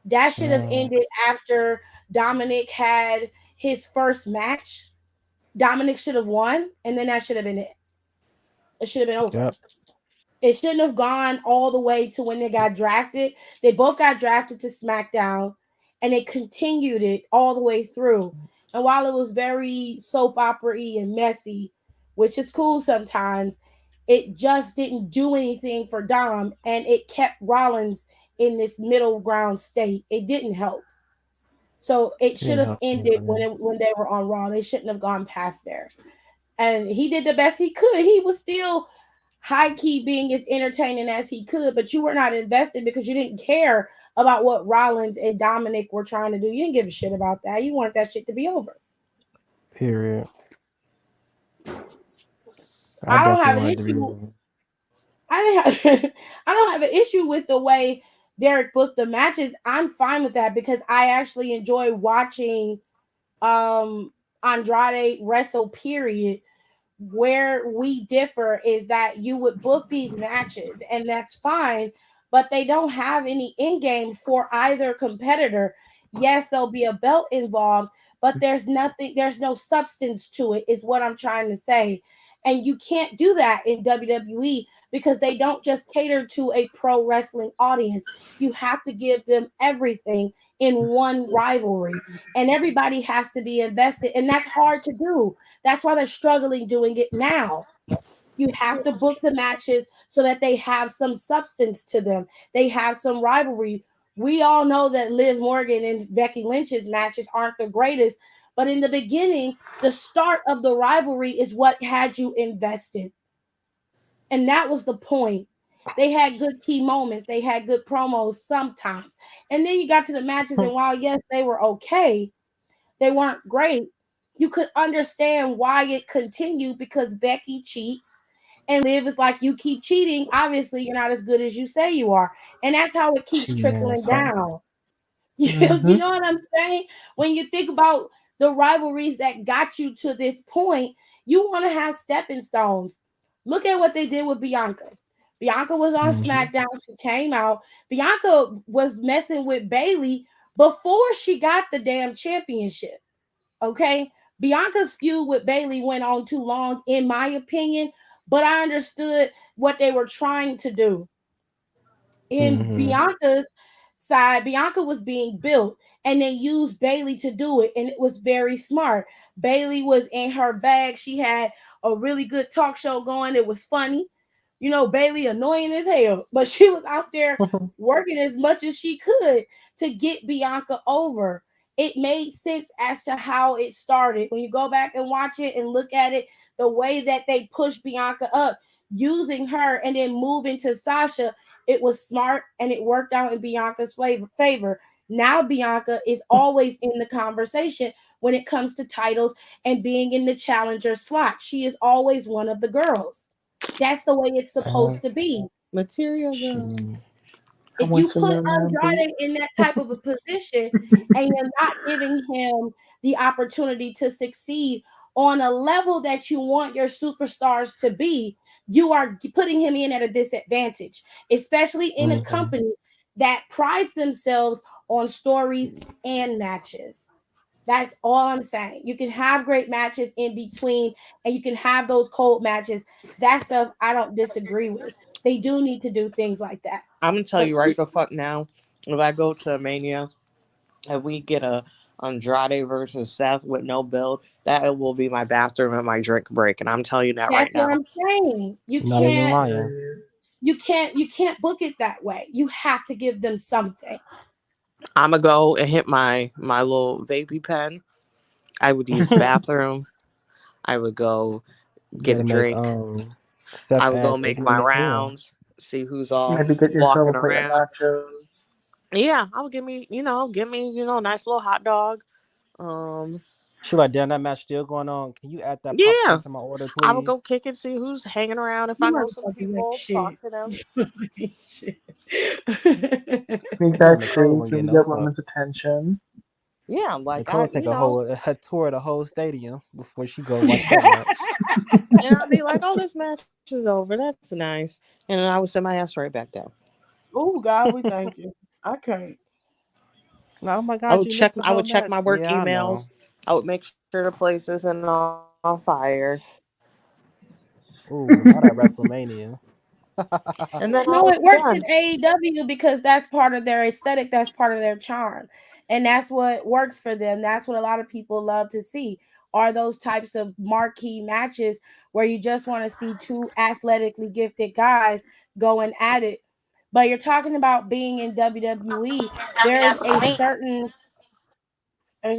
That should have So, ended after Dominic had his first match. Dominic should have won, and then that should have been it. It should have been over. yep. It shouldn't have gone all the way to when they got drafted. They both got drafted to SmackDown, and they continued it all the way through. And while it was very soap opera-y and messy, which is cool sometimes, it just didn't do anything for Dom, and it kept Rollins in this middle ground state. It didn't help. So it It should didn't have help ended anybody. when they were on Raw. They shouldn't have gone past there. And he did the best he could. He was still high key being as entertaining as he could, but you were not invested because you didn't care about what Rollins and Dominic were trying to do. You didn't give a shit about that. You wanted that shit to be over. Period. I I don't definitely have an wanted to be issue. over. I didn't have, I don't have an issue with the way Derek booked the matches. I'm fine with that because I actually enjoy watching Andrade wrestle, period. Where we differ is that you would book these matches and that's fine, but they don't have any in game for either competitor. Yes, there'll be a belt involved, but there's nothing, there's no substance to it, is what I'm trying to say. And you can't do that in WWE because they don't just cater to a pro wrestling audience. You have to give them everything in one rivalry, and everybody has to be invested, and that's hard to do. That's why they're struggling doing it now. You have to book the matches so that they have some substance to them. They have some rivalry. We all know that Liv Morgan and Becky Lynch's matches aren't the greatest, but in the beginning, the start of the rivalry is what had you invested. And that was the point. They had good key moments, they had good promos sometimes. And then you got to the matches, and while yes, they were okay, they weren't great. You could understand why it continued because Becky cheats and Liv is like, you keep cheating. Obviously, you're not as good as you say you are. And that's how it keeps Cheating trickling asshole. down. You Mm-hmm. know what I'm saying? When you think about the rivalries that got you to this point, you want to have stepping stones. Look at what they did with Bianca. Bianca was on Mm-hmm. SmackDown. She came out. Bianca was messing with Bailey before she got the damn championship. Okay. Bianca's feud with Bailey went on too long, in my opinion, but I understood what they were trying to do. In Mm-hmm. Bianca's side, Bianca was being built and they used Bailey to do it, and it was very smart. Bailey was in her bag. She had a really good talk show going. It was funny. You know, Bailey annoying as hell, but she was out there working as much as she could to get Bianca over. It made sense as to how it started. When you go back and watch it and look at it, the way that they pushed Bianca up, using her and then moving to Sasha, it was smart and it worked out in Bianca's favor. Now Bianca is always in the conversation when it comes to titles and being in the challenger slot. She is always one of the girls. That's the way it's supposed to As be. Material girl. she. I If want you to put know now, B. Andrade in that type of a position and you're not giving him the opportunity to succeed on a level that you want your superstars to be, you are putting him in at a disadvantage, especially in a Mm-hmm. company that prides themselves on stories and matches. That's all I'm saying. You can have great matches in between and you can have those cold matches. That stuff I don't disagree with. They do need to do things like that. I'm gonna tell But you right the fuck now. If I go to Mania and we get a Andrade versus Seth with no build, that will be my bathroom and my drink break. And I'm telling you that that's right what now. I'm saying. You Not even can't lying. Period. you can't book it that way. You have to give them something. I'm gonna go and hit my little vapey pen. I would use the bathroom. I would go You get gotta a make drink. Seth I would go ass make my ignorant as hell. rounds, see who's all Maybe get yourself a walking plate of around. nachos. Yeah, I would give me a nice little hot dog. Um, She like, damn, that match still going on. Can you add that popcorn yeah, to my order, I would go please? kick and see who's hanging around. If I You know some motherfuckers ain't people, talk shit. to them. Shit. Sneak You know backstage, Nicole won't get maybe no get fuck. women's attention. Yeah, like Nicole I, take a tour of the whole stadium before she go watch that match. and I'd be like, "Oh, this match is over. That's nice," and then I would send my ass right back down. Oh God, we thank you. I can't. Like, oh my god, you missed the I whole would check my match. work Yeah, I know. emails. I would make sure the place isn't on fire, Ooh, not at WrestleMania. and then I No, would it be works in done. AEW because that's part of their aesthetic, that's part of their charm. And that's what works for them. That's what a lot of people love to see. Are those types of marquee matches where you just want to see two athletically gifted guys going at it. But you're talking about being in WWE, there is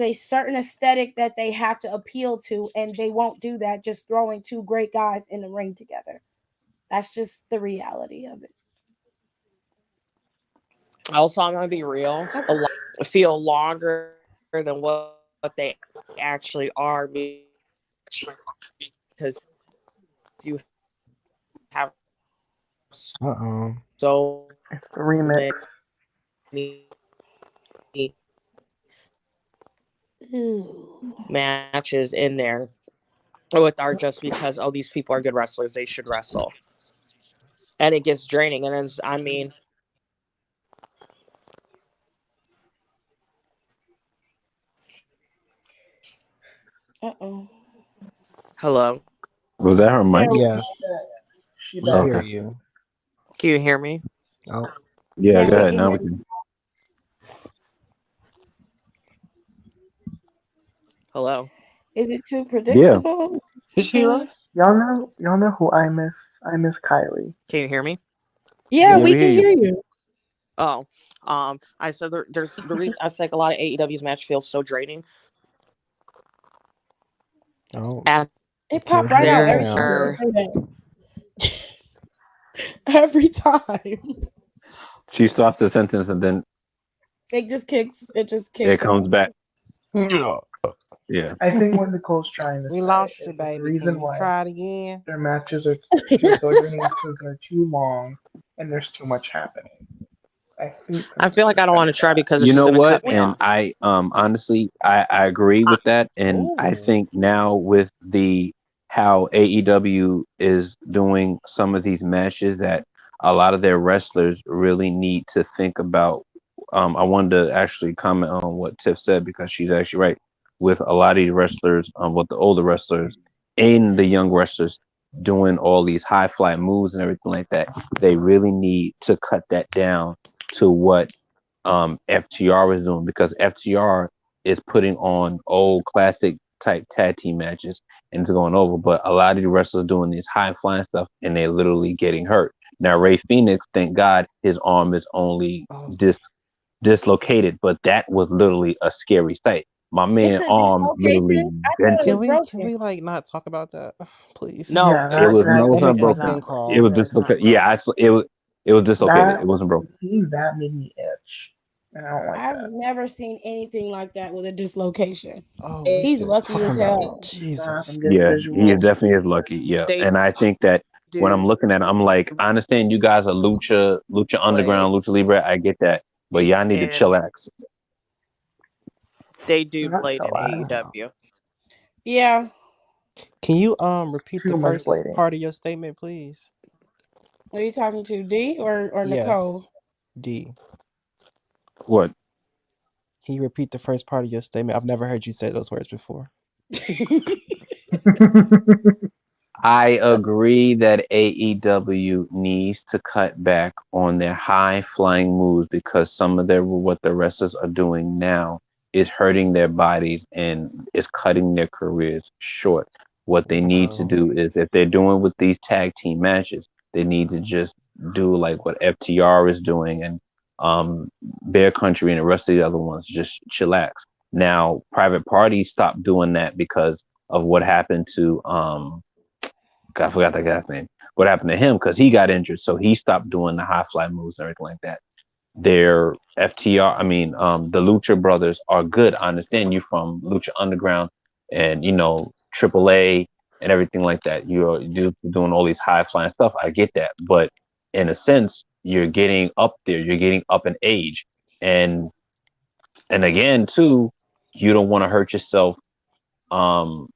a certain aesthetic that they have to appeal to, and they won't do that just throwing two great guys in the ring together. That's just the reality of it. Also, I'm gonna be real. Feel longer than what they actually are because you have Uh-oh. so It's the remix. many Ooh. matches in there with are just because these people are good wrestlers, they should wrestle, and it gets draining. And then Uh-oh. hello, Was that her mic? Sarah, Yes, She we back. hear Okay. you. can you hear me? Oh, Yeah, yeah, go we ahead. can Now hear we you. can. Hello, Is it too Yeah. predictable? did she hear us? Y'all know who I miss? I miss Kylie. can you hear me? Yeah, Yeah, we we Yeah. hear can you. hear you. Oh, I said there's the reason I said a lot of AEW's match feels so draining. Oh, At It can't popped right hear out you every time now. you say that. Every time. She starts the sentence and then It just kicks it comes in. back. Yeah. Yeah. I think what Nicole's trying to We say lost is you, that the baby. Can reason you why try it again? their matches feel so draining is because they're too long and there's too much happening. I think I feel like I don't that's want to try that. because it's You just know gonna what? cut me And off. I honestly I agree with that. And I Oh, think now with the how AEW is doing some of these matches that a lot of their wrestlers really need to think about. I wanted to actually comment on what Tiff said because she's actually right. With a lot of these wrestlers, with the older wrestlers and the young wrestlers doing all these high fly moves and everything like that, they really need to cut that down to what FTR is doing because FTR is putting on old classic type tag team matches and it's going over. But a lot of the wrestlers doing this high flying stuff and they're literally getting hurt. Now Ray Phoenix, thank God, his arm is only oh, dislocated, but that was literally a scary sight. My It's man a arm literally dislocation. I bent. thought it was can broken. we like not talk about that, please? No, Yeah, It it's was that no, not. it was That not made makes my me broken. skin not It crawl. was like It's not dislocated. broken. Yeah, it was dislocated. It that. wasn't broken. Seeing that made me itch, and I don't like I've that. never seen anything like that with a dislocation. Oh, we He's still lucky as talking about it. hell. Oh, stop Jesus. and get Yeah, he visual. definitely is lucky. Yeah, They and I think that when I'm do looking at it, I'm like, I understand you guys are lucha play underground, lucha libre. I get that, but it y'all need to in. chillax. They do Not play it in chillax. AEW. Yeah. Can you repeat the Too much first blading. part of your statement, please? Are you talking to D or Yes. Nicole? D. What? Can you repeat the first part of your statement? I've never heard you say those words before. I agree that AEW needs to cut back on their high flying moves because some of their what the wrestlers are doing now is hurting their bodies and is cutting their careers short. What they need to Wow. do is if they're doing with these tag team matches, they need to just do like what FTR is doing and Bear Country and the rest of the other ones just chillax. Now, Private Party stopped doing that because of what happened to I forgot that guy's name. What happened to him? Because he got injured, so he stopped doing the high fly moves and everything like that. Their FTR, I mean, the Lucha Brothers are good. I understand you from Lucha Underground and AAA and everything like that. You're doing all these high flying stuff. I get that, but in a sense, you're getting up there. You're getting up in age, and again, too, you don't want to hurt yourself. Um,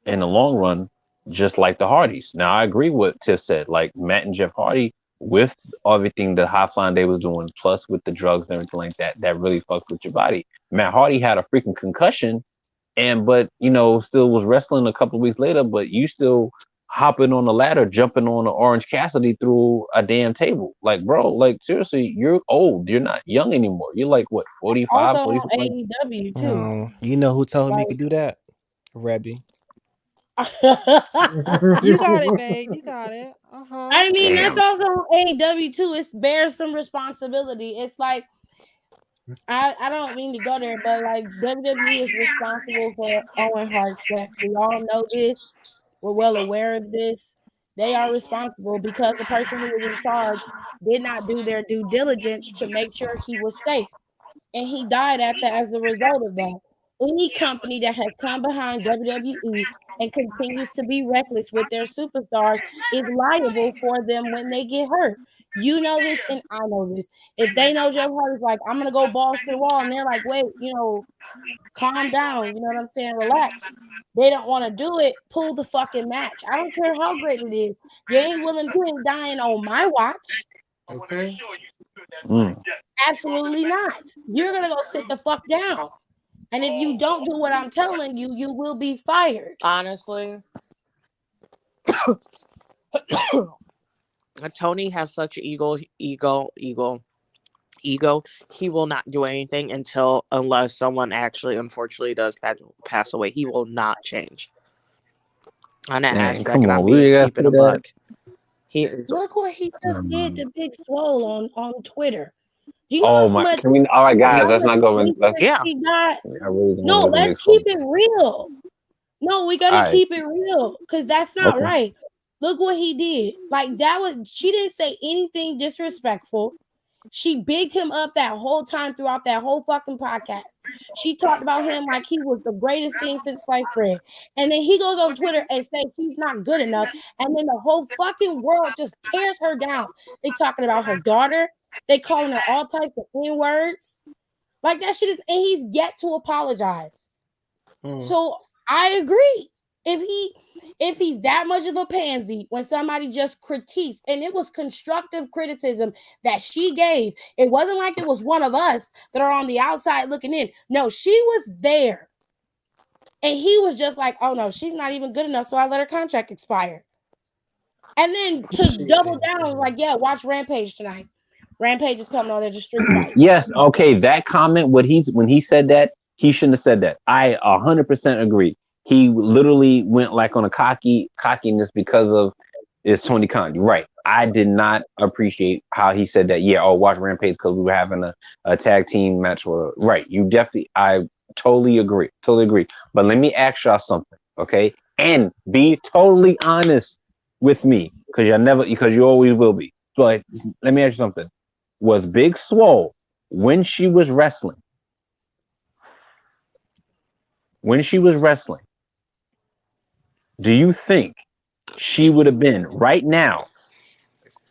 in the long run, just like the Hardys. Now, I agree with Tiff said, like Matt and Jeff Hardy, with everything the high flying they was doing, plus with the drugs and everything like that, that really fucked with your body. Matt Hardy had a freaking concussion, but still was wrestling a couple of weeks later, but you still hopping on the ladder, jumping on the Orange Cassidy through a damn table. Like, bro, like seriously, you're old. You're not young anymore. You're like what, 45, Also on 46? Like, AEW too. You know who told him he Like could do that? Rebby. You got it, babe. You got it. I mean, that's damn. also AEW too. It bears some responsibility. It's like I don't mean to go there, but like WWE is responsible for Owen Hart's death. We all know this. We're well aware of this. They are responsible because the person who was in charge did not do their due diligence to make sure he was safe, and he died as a result of that. Any company that has come behind WWE and continues to be reckless with their superstars is liable for them when they get hurt. You know this, and I know this. If they know Jeff Hardy's like, I'm gonna go balls to the wall, and they're like, wait, calm down. You know what I'm saying? Relax. They don't want to do it. Pull the fucking match. I don't care how great it is. You ain't dying on my watch. Okay. Mm. Absolutely not. You're gonna go sit the fuck down. And if you don't do what I'm telling you, you will be fired. Honestly, Tony has such ego. He will not do anything unless someone actually, unfortunately, does pass away. He will not change on that Dang, aspect, come and I'm on, we gotta keeping say a that. buck. He is. Look what he just did to Big Swole on Twitter. Do you know Oh how my! much Can we? All right, guys, how let's much not go in. Let's. hatred Yeah. she got? I really don't want No, to look at let's Big keep Swole. it real. No, we're All gonna right. keep it real because that's not Okay. right. Look what he did. Like that was she didn't say anything disrespectful. She bigged him up that whole time throughout that whole fucking podcast. She talked about him like he was the greatest thing since sliced bread. And then he goes on Twitter and says she's not good enough. And then the whole fucking world just tears her down. They talking about her daughter. They calling her all types of N-words. Like that shit is, and he's yet to apologize. So I agree. If he's that much of a pansy when somebody just critiques, and it was constructive criticism that she gave, it wasn't like it was one of us that are on the outside looking in. No, she was there. And he was just like, oh no, she's not even good enough, so I let her contract expire. And then to double down, I was like, yeah, watch Rampage tonight. Rampage is coming on there, just street fight. Yes. Okay. That comment. When he said that, he shouldn't have said that. I 100% agree. He literally went like on a cockiness because of it's Tony Khan. You're right. I did not appreciate how he said that. Yeah. Oh, watch Rampage because we were having a tag team match. Right. You definitely. I totally agree. Totally agree. But let me ask y'all something. Okay. And be totally honest with me because you always will be. But let me ask you something. Was Big Swole when she was wrestling? Do you think she would have been right now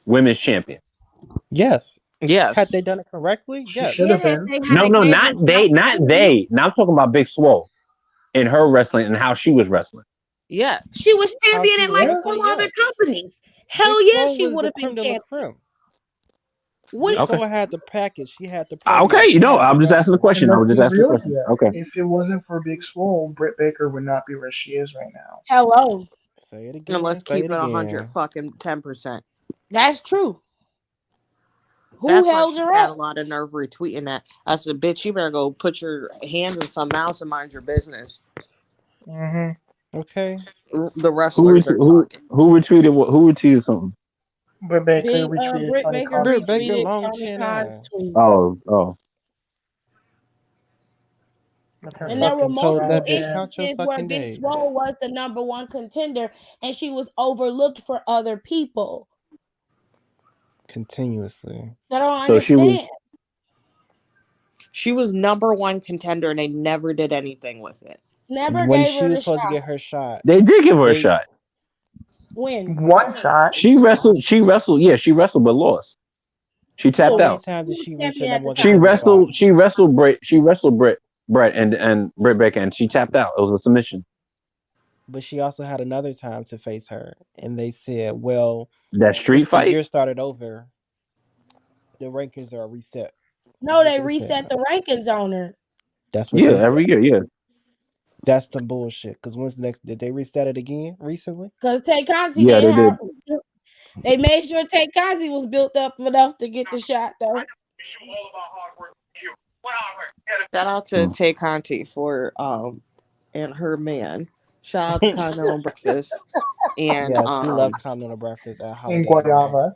women's champion? Yes. Yes. Had they done it correctly? She Yes. should have Yeah, been. they No, had gave not her they, not they. Now I'm talking about Big Swole and her wrestling and how she was wrestling. Yeah. She was How champion she in was like Yeah. 4 wrestling? other Yes. companies. Big Hell yeah, Swole she was would the have been creme de la champion. creme. Big What? Okay. Swole had the package. She had the program. Okay, She had the I'm just asking the wrestling. question. And I let's was just be asking the real question. here. Okay. If it wasn't for Big Swole, Britt Baker would not be where she is right now. Hello. Say it And let's again. Say keep it it 100 again. fucking 10%. That's true. Who That's why held she her had a up? lot of nerve retweeting that. I said, bitch, you better go put your hands in some mouse and mind your business. Okay. The wrestlers are talking. Who retweeted something? Britt Baker Big retweeted Britt Tony Baker Khan's Britt Baker, tweet. retweeted long Tony chin Khan's ass. tweet. Oh. With her And there were fucking Told multiple that fat bitch ass. count your instances where fucking Big days. Swole was the number one contender and she was overlooked for other people. Continuously. I don't So understand. She was number one contender and they never did anything with it. Never When gave she her was the supposed to shot. get her shot, they did give her a they shot. When? One shot. She wrestled. Yeah, she wrestled, but lost. She tapped how Who? many out. times Who did was she reach her champion at number the one She time? contender spot? wrestled. She wrestled Brett. She wrestled Brett and Britt Baker, and she tapped out. It was a submission. But she also had another time to face her, and they said, "Well, That street since the fight. year started over, the rankings are reset." That's No, what they they reset said. the rankings on her. That's what Yeah, they said. every year. Yeah. That's some bullshit. Because when's the next? Did they reset it again recently? Because Tay Conti Yeah, they didn't did. have. They made sure Tay Conti was built up enough to get the shot, though. Shout out to Tay Conti for and her man. Shout out to Continental Breakfast. And Yes, we love continental breakfast at And Holiday Inn. guava.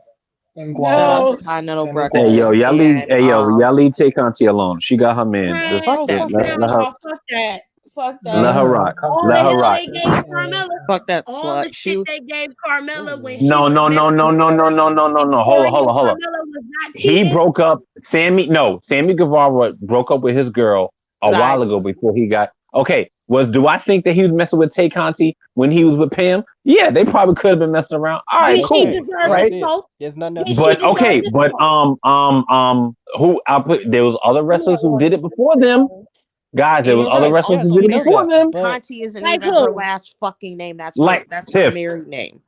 And shout out guava. to No. Continental Plenty Hey, yo, guava. Breakfast and y'all leave Take Auntie alone. She got her man. Man, Just fuck Oh, that. fuck let that. her fuck that. Fuck let that. her No, rock. come All to the Let her hell rock. they gave breakfast Carmella, and Fuck that all the slut. shit they gave Carmella when Ooh. she No, was no, no, messing no, with no, no, no, no, no, no. Hold Victoria, on. Carmella was not He cheating. broke up. Sammy Guevara broke up with his girl a while Lie. ago before he got. Okay, do I think that he was messing with Tay Conti when he was with Pam? Yeah, they probably could have been messing around. All right, Did she cool. Okay, deserve the right. that's it. smoke? There's nothing else Did to she But say. deserve okay, the but smoke? who I put? There was other Give me wrestlers a who water. did it before them. Guys, there And was you're other right. Yes, wrestlers yes, who Also, did we it know before that. Nikki them. But Conti isn't Like even her who? last fucking name. That's Like her Tiff. married name.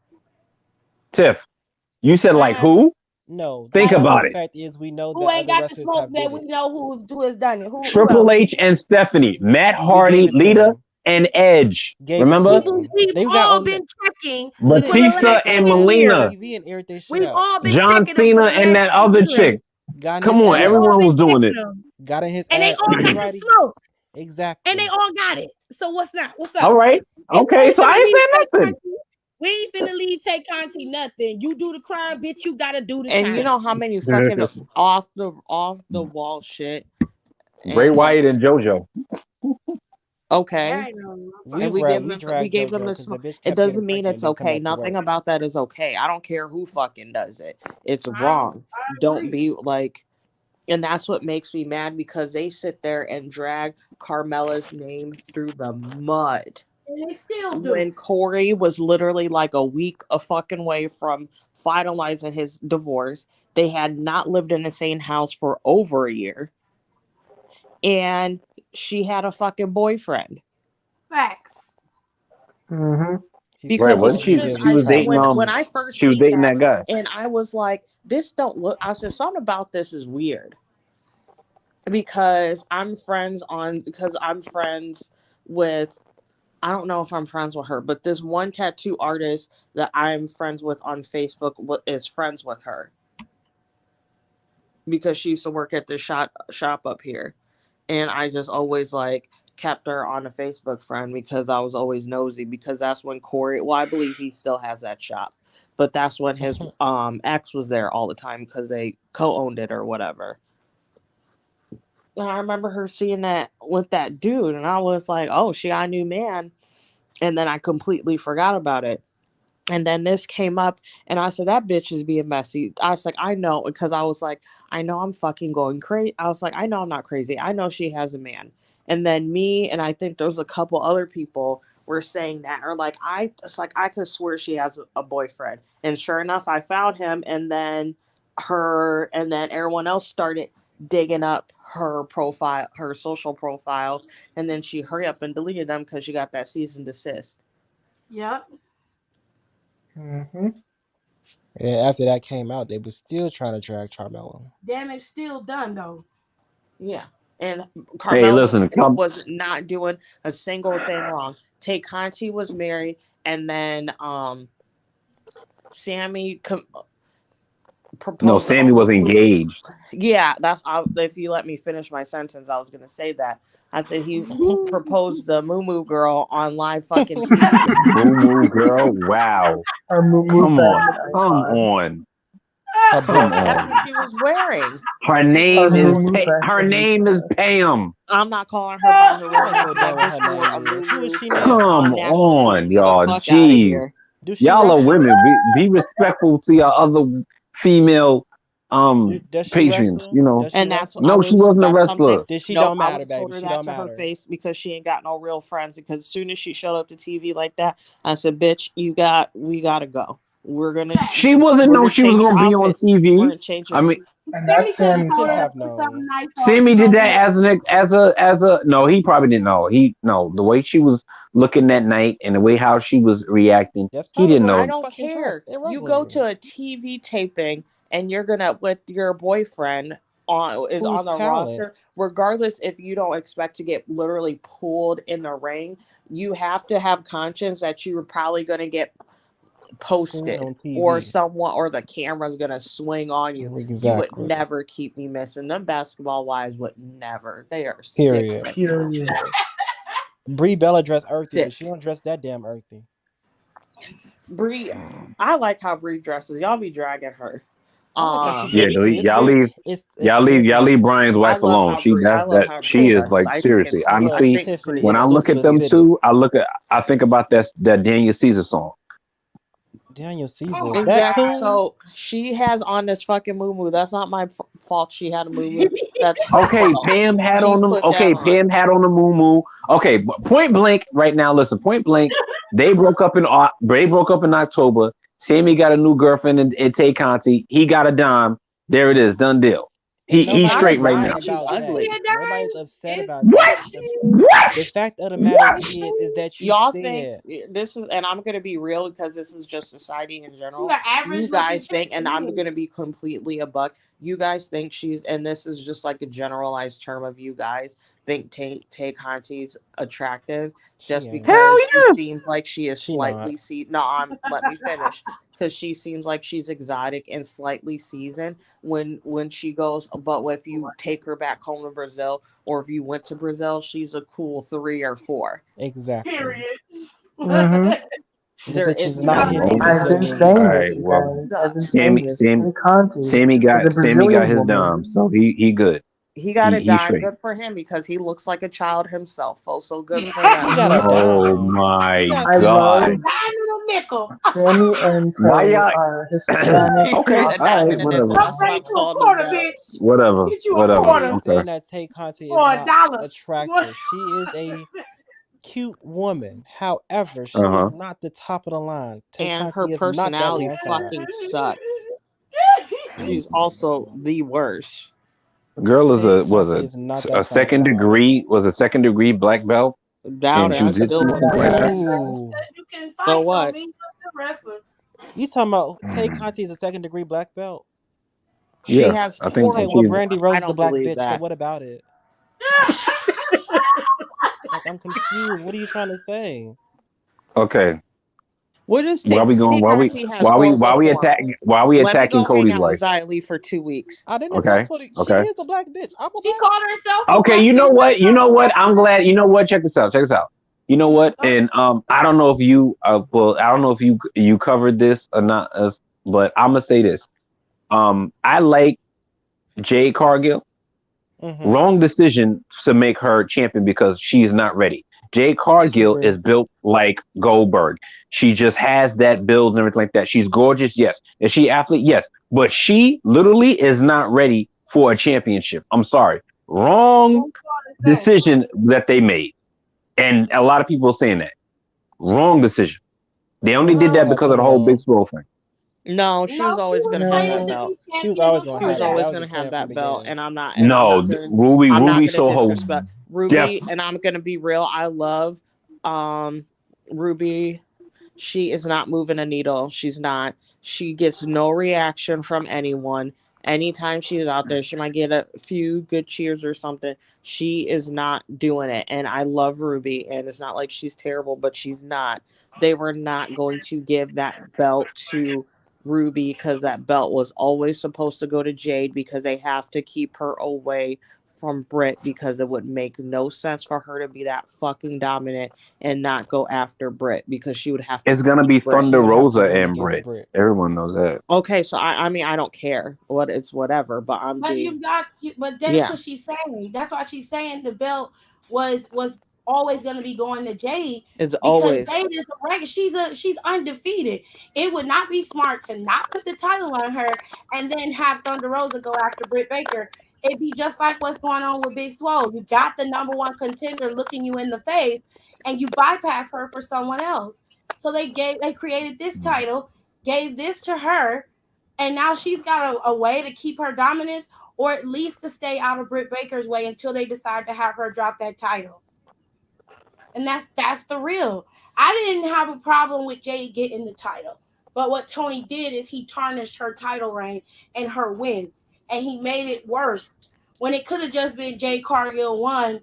You said like Uh, who? no, the Think like matter about of who? it. fact is we know Who that ain't other got the wrestlers smoke have that did we it. know who has done it? Who Triple else? H and Stephanie, Matt We gave Hardy, it to Lita, them. and Edge. Gave it to Remember? them. We've They got all on been checking Lita for the used to Batista last take on and 10 Melina, years. TV and air their shit We've out. all been John checking them for Cena, the and last that 10 other years. chick. Got in Come his on, We've ass. all everyone been was doing checking it. them. Got in his And they ass. all got the Everybody. smoke. And Exactly. they all got it. So what's not? What's All up? right. It's Okay, not so gonna I ain't be saying Tay nothing. Conti. We ain't finna leave Tay Conti nothing. You do the crime, bitch. You gotta do the And you time. know how many fucking off the wall shit Bray and Wyatt like and JoJo. okay. That ain't no And We we dragged gave them JoJo the because the bitch it kept getting doesn't mean pregnant it's and didn't come okay. back to Nothing work. about that is okay. I don't care who fucking does it. It's I wrong. Don't agree. be like, and that's what makes me mad because they sit there and drag Carmella's name through the mud. And they still do. When Corey was literally like a week a fucking way from finalizing his divorce, they had not lived in the same house for over a year, and she had a fucking boyfriend. Facts. Mm-hmm. He Right? still Because as Wasn't won't soon she? leave as his She I was saw dating child. when I first She was seen dating that, that guy. and I was like, this don't look. I said something about this is weird because I'm friends with. I don't know if I'm friends with her, but this one tattoo artist that I'm friends with on Facebook is friends with her because she used to work at the shop up here, and I just always like kept her on a Facebook friend because I was always nosy because that's when Corey. Well, I believe he still has that shop, but that's when his ex was there all the time because they co-owned it or whatever. And I remember her seeing that with that dude, and I was like, "Oh, she got a new man," and then I completely forgot about it. And then this came up, and I said, "That bitch is being messy." I was like, "I know," because I was like, "I know I'm fucking going crazy." I was like, "I know I'm not crazy. I know she has a man." And then me, and I think there's a couple other people were saying that, or like, it's like I could swear she has a boyfriend. And sure enough, I found him, and then everyone else started digging up her profile, her social profiles, and then she hurry up and deleted them because she got that cease and desist. Yep. Mm-hmm. And after that came out, they were still trying to drag Carmelo. Damage still done though. Yeah. And Hey, Carmel listen, was not doing a single thing wrong. Tay Conti was married, and then Sammy no, proposed to Sammy was almost lose. engaged. Yeah, if you let me finish my sentence, I was going to say that. I said he proposed the Moo Moo girl on live fucking TV. Moo Moo girl. Wow. Her move Come back on. is Come icon. on. Her Come That's on. what she was wearing. Her Her name is move back Her is name is iconic. Pam. I'm not calling her by her I real don't give name a because I damn what just her wore name a is. Moo Who is Moo she now? on Come national on, TV. The y'all. fuck out of Jeez. here. Do she Y'all are wrestle? women. Be respectful to your other female Does she patrons. wrestle? You know. Does she And that's wrestle? No, she wasn't a that's something. wrestler. Then she Nope, don't I matter, would have told baby. her She that don't to her matter. face because she ain't got no real friends. Because as soon as she showed up to TV like that, I said, "Bitch, we gotta go. She wasn't We're know gonna she was change your gonna be on outfit. We're TV. gonna change I it." mean, And Sammy that's should have She Sammy's told couldn't her to fault. have put something known. nice on. Sammy It's did gonna that be as a no, he probably didn't know. He no, the way she was looking that night and the way how she was reacting, That's he probably didn't why I know. she don't fucking dressed care. You go irregularly. to a TV taping and you're gonna with your boyfriend is on Who's the talent? roster, regardless if you don't expect to get literally pulled in the ring. You have to have conscience that you're probably gonna get Seen posted on or TV. someone or the camera's gonna swing on you. You would Exactly. never keep me missing. Them basketball wives would never. They are sick Period. right now. Period. Brie Bella dressed earthy, but she Sick. don't dress that damn earthy. Bree, I like how Bree dresses. Y'all be dragging her. I like how she Um, Yeah, dresses too. It's y'all very, leave it's very. Brian's wife alone. I love how She Bree is dresses. like I think seriously. it's I Look, Honestly, think Tiffany when Bree is I looks look at super them cute. fitted. two, I think about that Daniel Caesar song. Daniel oh Caesar, my that Exactly. god. coon. So she has on this fucking moo. That's not my fault. She had a moo. That's her Okay, fault. Pam had She on them. put that Okay, on. Pam had on the moo. Okay, but point blank right now. Listen, point blank. They broke up in October. Sammy got a new girlfriend in Tay Conti. He got a dime. There it is, done deal. And He's She's not a straight nobody's right mad dime. now. She's about Is that. she ugly. a Nobody's dime? upset Is about that. What? The What? fact of the matter What? is that you Y'all think said this is, and I'm gonna be real because this is just society in she an general. average You looking guys chick think, to and I'm me? gonna be completely a buck. You guys think she's, and this is just like a generalized term of you guys think Tay Conti's attractive she just ain't. Hell because she yeah. seems like she is She not. slightly No, let me finish. Because she seems like she's exotic and slightly seasoned when she goes. But if you take her back home to Brazil, or if you went to Brazil, she's a cool 3 or 4. Exactly. Period. Mm-hmm. The There bitch is is not no hitting Roman. I've been women's. saying All this, right. you Well, guys. I've been sucks. saying Sammy, this. Sammy, Tay Conti Sammy is a got Brazilian his woman. dom, so he good. He got a He dime. straight. Good for him because he looks like a child himself. Also good for He them. got a Oh dime. He my got I some love God. money. Dime and a nickel. Sammy and Why Tay y'all? are Hispanic. Okay. A All dime right. and a nickel. Whatever. That's what I Upgrade to a called him quarter, now. bitch. Whatever. Get you a Whatever. I'm quarter just Okay. saying that Tay Conti is or a not dollar. attractive. She is a cute woman. However, Uh she is huh. not the top of the line. Tay And her Conti is not that personality handsome. fucking sucks. She's also the worst. Girl is Tay a was Conti is not a that top of second the line. degree black belt Doubt in it. I still jujitsu or something wouldn't like do that. it. Ooh. You can So fight, don't what? mean you're a wrestler. You talking about Tay Mm. Conti is a second degree black belt? She Yeah, has I think Okay, horrible well she's Brandy form. I Rose is the don't black believe bitch, so that. what about it? Like I'm confused. What are you trying to say? okay. What is Why we going? Tay Conti has Why horrible we form. attack? Why we Let me attacking go hang Cody's out with wife? Xia Li for 2 weeks. I didn't attack Okay. Cody. She Okay. is a black bitch. I'm a She black. called herself a Okay. black You know bitch. what? You know what? I'm glad. You know what? Check this out. Check this out. You know what? And I don't know if you I don't know if you covered this or not, but I'm gonna say this. I like Jade Cargill. Mm-hmm. Wrong decision to make her champion because she's not ready. Jade Cargill is Disagree. built like Goldberg. She just has that build and everything like that. She's gorgeous, yes. Is she athlete? Yes. But she literally is not ready for a championship. I'm sorry. Wrong decision that they made. And a lot of people are saying that. Wrong decision. They only did that Oh, because of the come whole big on. swole thing. No, No, she was she always was gonna have slated that No, to belt. be she was champion always gonna She before have was that. that. That always was the gonna have plan from the that belt, beginning. and I'm No, not gonna Ruby's so disrespect def. Ruby, and I'm gonna be real. I love um Ruby. She is not moving a needle. She's not. She gets no reaction from anyone. Anytime she's out there, she might get a few good cheers or something. She is not doing it. And I love Ruby. And it's not like she's terrible, but she's not. They were not going to give that belt to Ruby because that belt was always supposed to go to Jade because they have to keep her away from Britt because it would make no sense for her to be that fucking dominant and not go after Britt because she would have to It's gonna be beat Britt. She Thunder would have to Rosa win and against Britt. Britt. Everyone knows that. Okay, so I mean I don't care what it's whatever, but I'm But being but that's yeah, what she's saying. That's why she's saying the belt was always going to be going to Jade it's because always Jade is a regular. She's undefeated. It would not be smart to not put the title on her and then have Thunder Rosa go after Britt Baker. It'd be just like what's going on with Big Swole. You got the number one contender looking you in the face, and you bypass her for someone else. So they created this title, gave this to her, and now she's got a way to keep her dominance or at least to stay out of Britt Baker's way until they decide to have her drop that title. And that's the real. I didn't have a problem with Jade getting the title. But what Tony did is he tarnished her title reign and her win. And he made it worse. When it could have just been Jade Cargill won,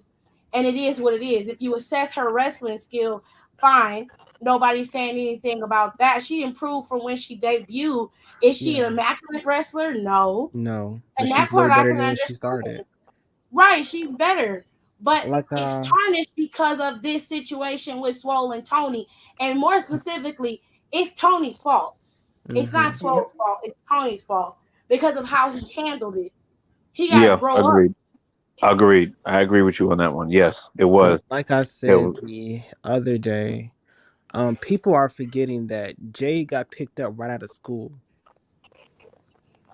and it is what it is. If you assess her wrestling skill, fine. Nobody's saying anything about that. She improved from when she debuted. Is she an Yeah. immaculate wrestler? No. No, but And that she's way part I better can than when she understand. started. Right, she's better. But Like it's tarnished because of this situation with Swole and Tony. And more specifically, it's Tony's fault. It's not mm-hmm. Swole's fault. It's Tony's fault because of how he handled it. He got to Yeah, grow up. agreed. Agreed. I agree with you on that one. Yes, it But was. like I It said was. the other day, people are forgetting that Jay got picked up right out of school.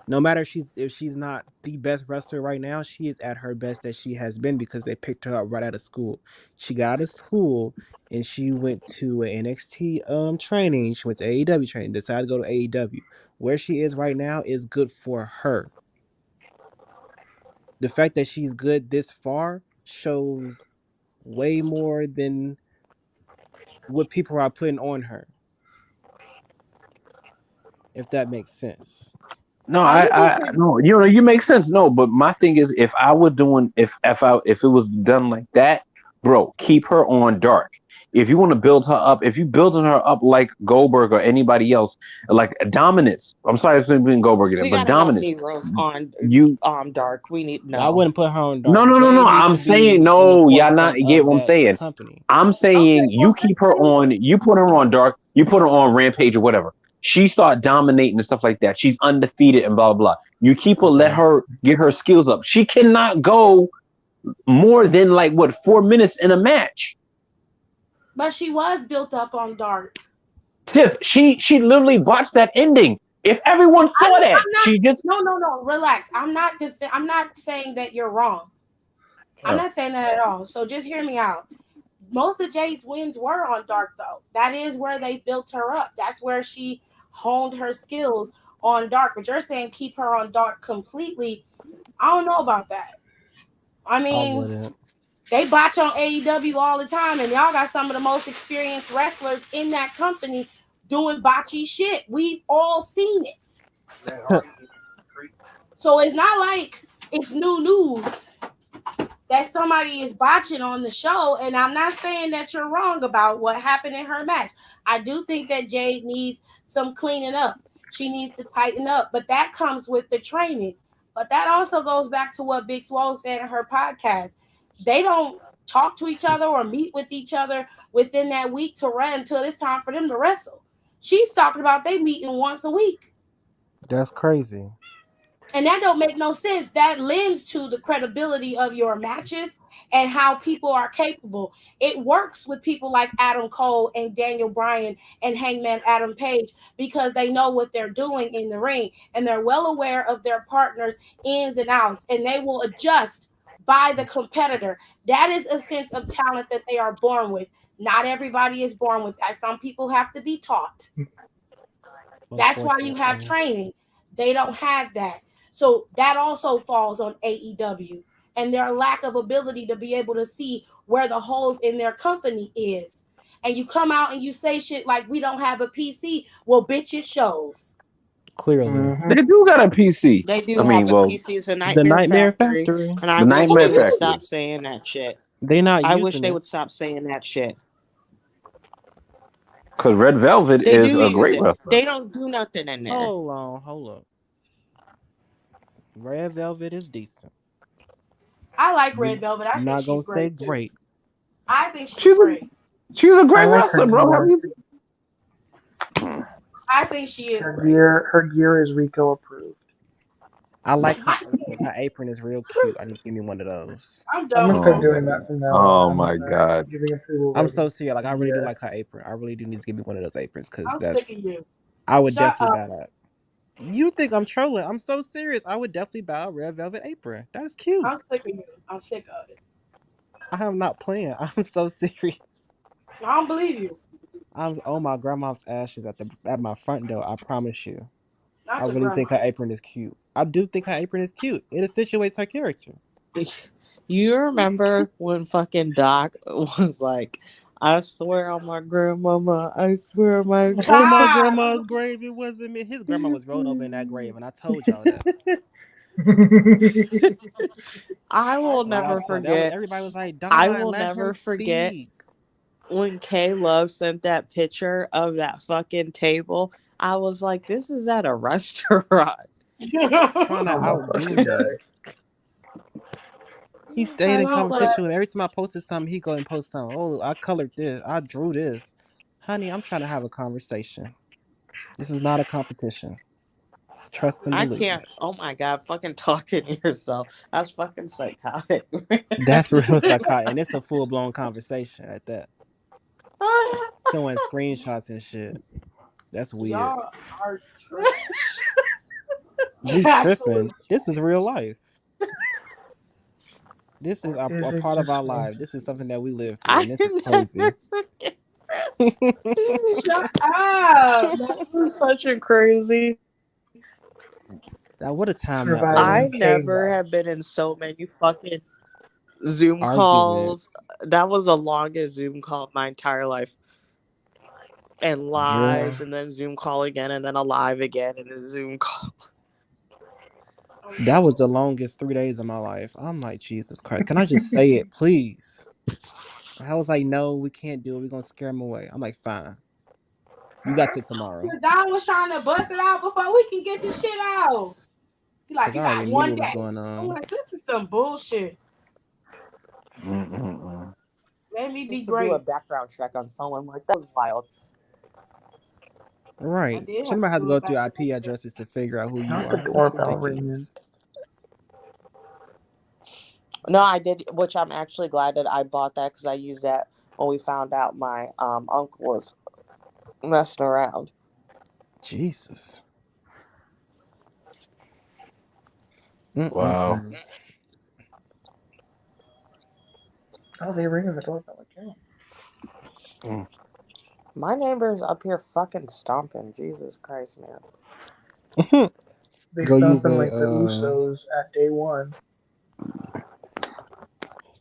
No matter if she's not the best wrestler right now, she is at her best that she has been because they picked her up right out of school. She got out of school and she went to an NXT training. She went to AEW training, decided to go to AEW. Where she is right now is good for her. The fact that she's good this far shows way more than what people are putting on her, if that makes sense. No, Now you be no, you make sense. No, but my thing is, if I were doing, if it was done like that, bro, keep her on dark. If you want to build her up, if you building her up like Goldberg or anybody else, like dominance. I'm sorry if it's been Goldberg again, we but got enough dominance. Negroes on You Dark. We need I no. wouldn't put her on no, dark. no, no, no. Jade needs I'm to saying be in the no. Y'all not forefront get of what I'm that saying. company. I'm okay. saying Well, you keep her on. You put her on dark. You put her on Rampage or whatever. She start dominating and stuff like that. She's undefeated and blah blah blah. You keep her, let Okay. her get her skills up. She cannot go more than like what 4 minutes in a match. But she was built up on Dark. Tiff, she literally botched that ending. If everyone saw that, I'm not. she just No. Relax. I'm not saying that you're wrong. I'm not saying that at all. So just hear me out. Most of Jade's wins were on Dark, though. That is where they built her up. That's where she honed her skills on Dark. But you're saying keep her on Dark completely. I don't know about that. I I mean, wouldn't. they botch on AEW all the time, and y'all got some of the most experienced wrestlers in that company doing botchy shit. We've all seen it. So it's not like it's new news that somebody is botching on the show. And I'm not saying that you're wrong about what happened in her match. I do think that Jade needs some cleaning up. She needs to tighten up, but that comes with the training. But that also goes back to what Big Swole said in her podcast. They don't talk to each other or meet with each other within that week to run until it's time for them to wrestle. She's talking about they meeting once a week. That's crazy. And that don't make no sense. That lends to the credibility of your matches and how people are capable. It works with people like Adam Cole and Daniel Bryan and Hangman Adam Page because they know what they're doing in the ring and they're well aware of their partners' ins and outs, and they will adjust by the competitor. That is a sense of talent that they are born with. Not everybody is born with that. Some people have to be taught. That's why you have Unfortunately. training. They don't have that. So that also falls on AEW and their lack of ability to be able to see where the holes in their company is. And you come out and you say shit like we don't have a PC. Well, bitch, it shows. Clearly. Hmm. they do got a PC. They I do mean, have a well, PC. It's a The Nightmare Nightmare Factory, Factory. and I the wish Nightmare they would Factory. stop saying that shit. They not I wish using they it. would stop saying that shit. Because Red Velvet They is do a use great it. wrestler. They don't do nothing in there. Hold on, hold up. Red Velvet is decent. I like You're Red Velvet. I think not gonna she's say great too. great. I think she's She's a great. she's a I great like her wrestler, bro. Have gear. you? I think she is Her great. gear is Rico approved. I like her apron. Her apron is real cute. I need to give me one of those. I'm I'm done gonna with start both Oh, of doing them. that from now on. oh I'm gonna my start God. giving approval I'm so ratings serious. Like I for really do gear. like her apron. I really do need to give me one of those aprons because I'm sick of that's you. I would Shut definitely up. buy that. You think I'm trolling? I'm so serious. I would definitely buy a red velvet apron. That is cute. I'm sick of you. I'm sick of it. I am not playing. I'm so serious. I don't believe you. I'm on my grandma's ashes at my front door. I promise you. I Not your really think her grandma. apron is cute. I do think her apron is cute. It accentuates her character. You remember when fucking Doc was like, I swear on my grandmama, I swear on my On my Stop. grandma's grave, it wasn't me. His grandma was rolled over in that grave, and I told y'all that. I will Like I never told that was forget. everybody was like, I "Die, will let him never forget speak." when K Love sent that picture of that fucking table. I was like, this is at a restaurant. Trying to Oh my outdo fucking me. god. He stayed I in know, but competition. Every time I posted something, he go and post something. Oh, I colored this. I drew this. Honey, I'm trying to have a conversation. This is not a competition. Trust and I believe. can't. Oh my god, fucking talking to yourself. That's fucking psychotic. That's real psychotic, and it's a full blown conversation at that. Showing screenshots and shit. That's weird. y'all are tripping. We Absolutely. tripping. This is real life. This is Is a it part of just our me? life. This is something that we live through, I and this is never crazy. forget. Shut up. That was such a crazy. That what a time that I Surviving was. never K-Mod. have been in so many fucking Zoom calls. Arguments, That was the longest Zoom call of my entire life. And girl. lives, and then Zoom call again, and then a live again, and a Zoom call. I'm That was so the longest 3 days of my life. I'm like, Jesus Christ. Can I just say it, please? I was like, no, we can't do it. We're gonna scare him away. I'm like, fine. You got to tomorrow. Don was trying to bust it out before we can get this shit out. He like, Cause you I already got knew one what was day. going I'm on. like, this is some bullshit. Mm-mm-mm. Let me be Just to do a great. background check on someone like that was wild. Right. did have Somebody to have to do go it back through then. IP addresses to figure out who you Not the are. That's doorbell ringing. ridiculous. No, I did, which I'm actually glad that I bought that because I used that when we found out my uncle was messing around. Jesus. Wow. Mm-mm-mm. Oh, they ringing the doorbell again. Mm. My neighbor's up here fucking stomping. Jesus Christ, man. They Go use stomping a like the Usos at day one.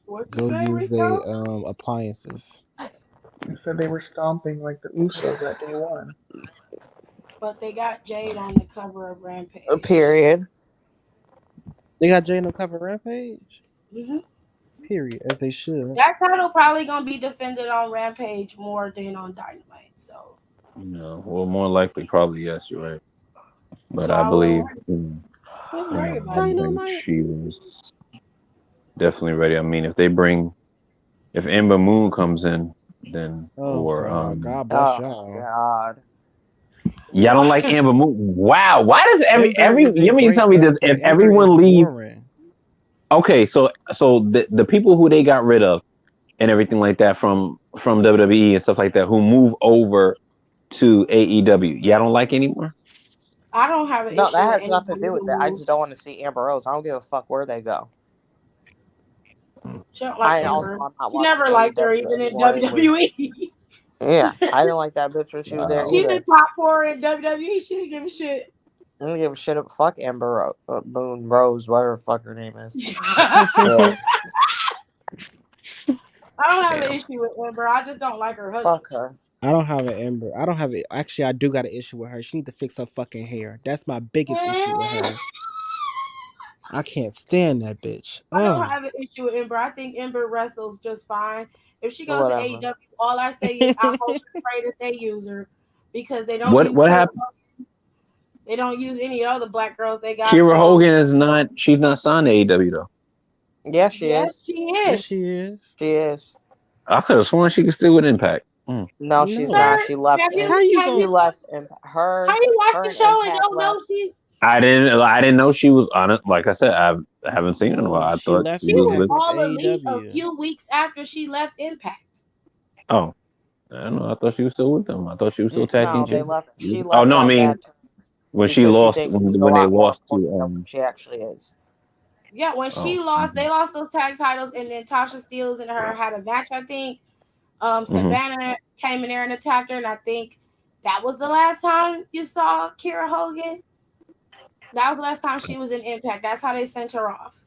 What you go say, use a Rico? appliances. They said they were stomping like the Usos at day one. But they got Jade on the cover of Rampage. Period. They got Jay on the cover Rampage. Hmm Period. As they should. That title probably gonna be defended on Rampage more than on Dynamite. No, well, more likely, probably yes, you're right. But So I I believe, wouldn't worry I about it. think Dynamite. she was definitely ready. I mean, if Ember Moon comes in, then Oh or God. God bless Oh y'all. God. y'all don't like Amber Moon. Wow, why does Ember is a you mean to great tell me this? wrestler. If Ember is everyone leave, boring. okay, so the people who they got rid of and everything like that from WWE and stuff like that, who move over to AEW, y'all don't like anymore. I don't have an No, issue that with has nothing to anybody do with who that. I moves. just don't want to see Amber Rose. I don't give a fuck where they go. She don't like Also, Ember. I'm not She watching never liked her AEW even in anymore. It was WWE. Yeah, I didn't like that bitch when she was there Wow. She either. did pop for her in WWE. She didn't give a shit. I don't give a shit. Fuck Amber Moon Rose, whatever the fuck her name is. Yeah, I don't have an Damn. issue with Ember. I just don't like her husband. fuck her. I don't have an Ember. I don't have it. Actually, I do got an issue with her. She need to fix her fucking hair. That's my biggest issue with her. I can't stand that bitch. I don't Oh, have an issue with Ember. I think Ember wrestles just fine. If she goes to Whatever. AEW, all I say is I hope and pray that they use her because they don't use What Kira. happened? They don't use any other black girls they got. Kira So Hogan is not. She's not signed to AEW though. Yeah, she yes, is. she yes, she is. is. She is. I could have sworn she could still with Impact. Mm. No, she's No, not. Sir, She left. have And how you you have she gonna? you left. And how you watch her the and show and Impact don't know left. she I didn't know she was on it. Like I said, I haven't seen her in a while. No, I she thought left she she was was Impact. with. Went to all elite a AEW. few weeks after she left Impact. Oh, I don't know. I thought she was still with them. I thought she was still tag team No, they Mm-mm. champion. left. She Oh left no, I on mean bad terms when she because she lost thinks she's a when they lot more lost important to than she actually is. Yeah, when she oh lost, they lost those tag titles, and then Tasha Steelz and her had a match. I think mm-hmm. Savannah came in there and attacked her, and I think that was the last time you saw Kira Hogan. That was the last time she was in Impact. That's how they sent her off.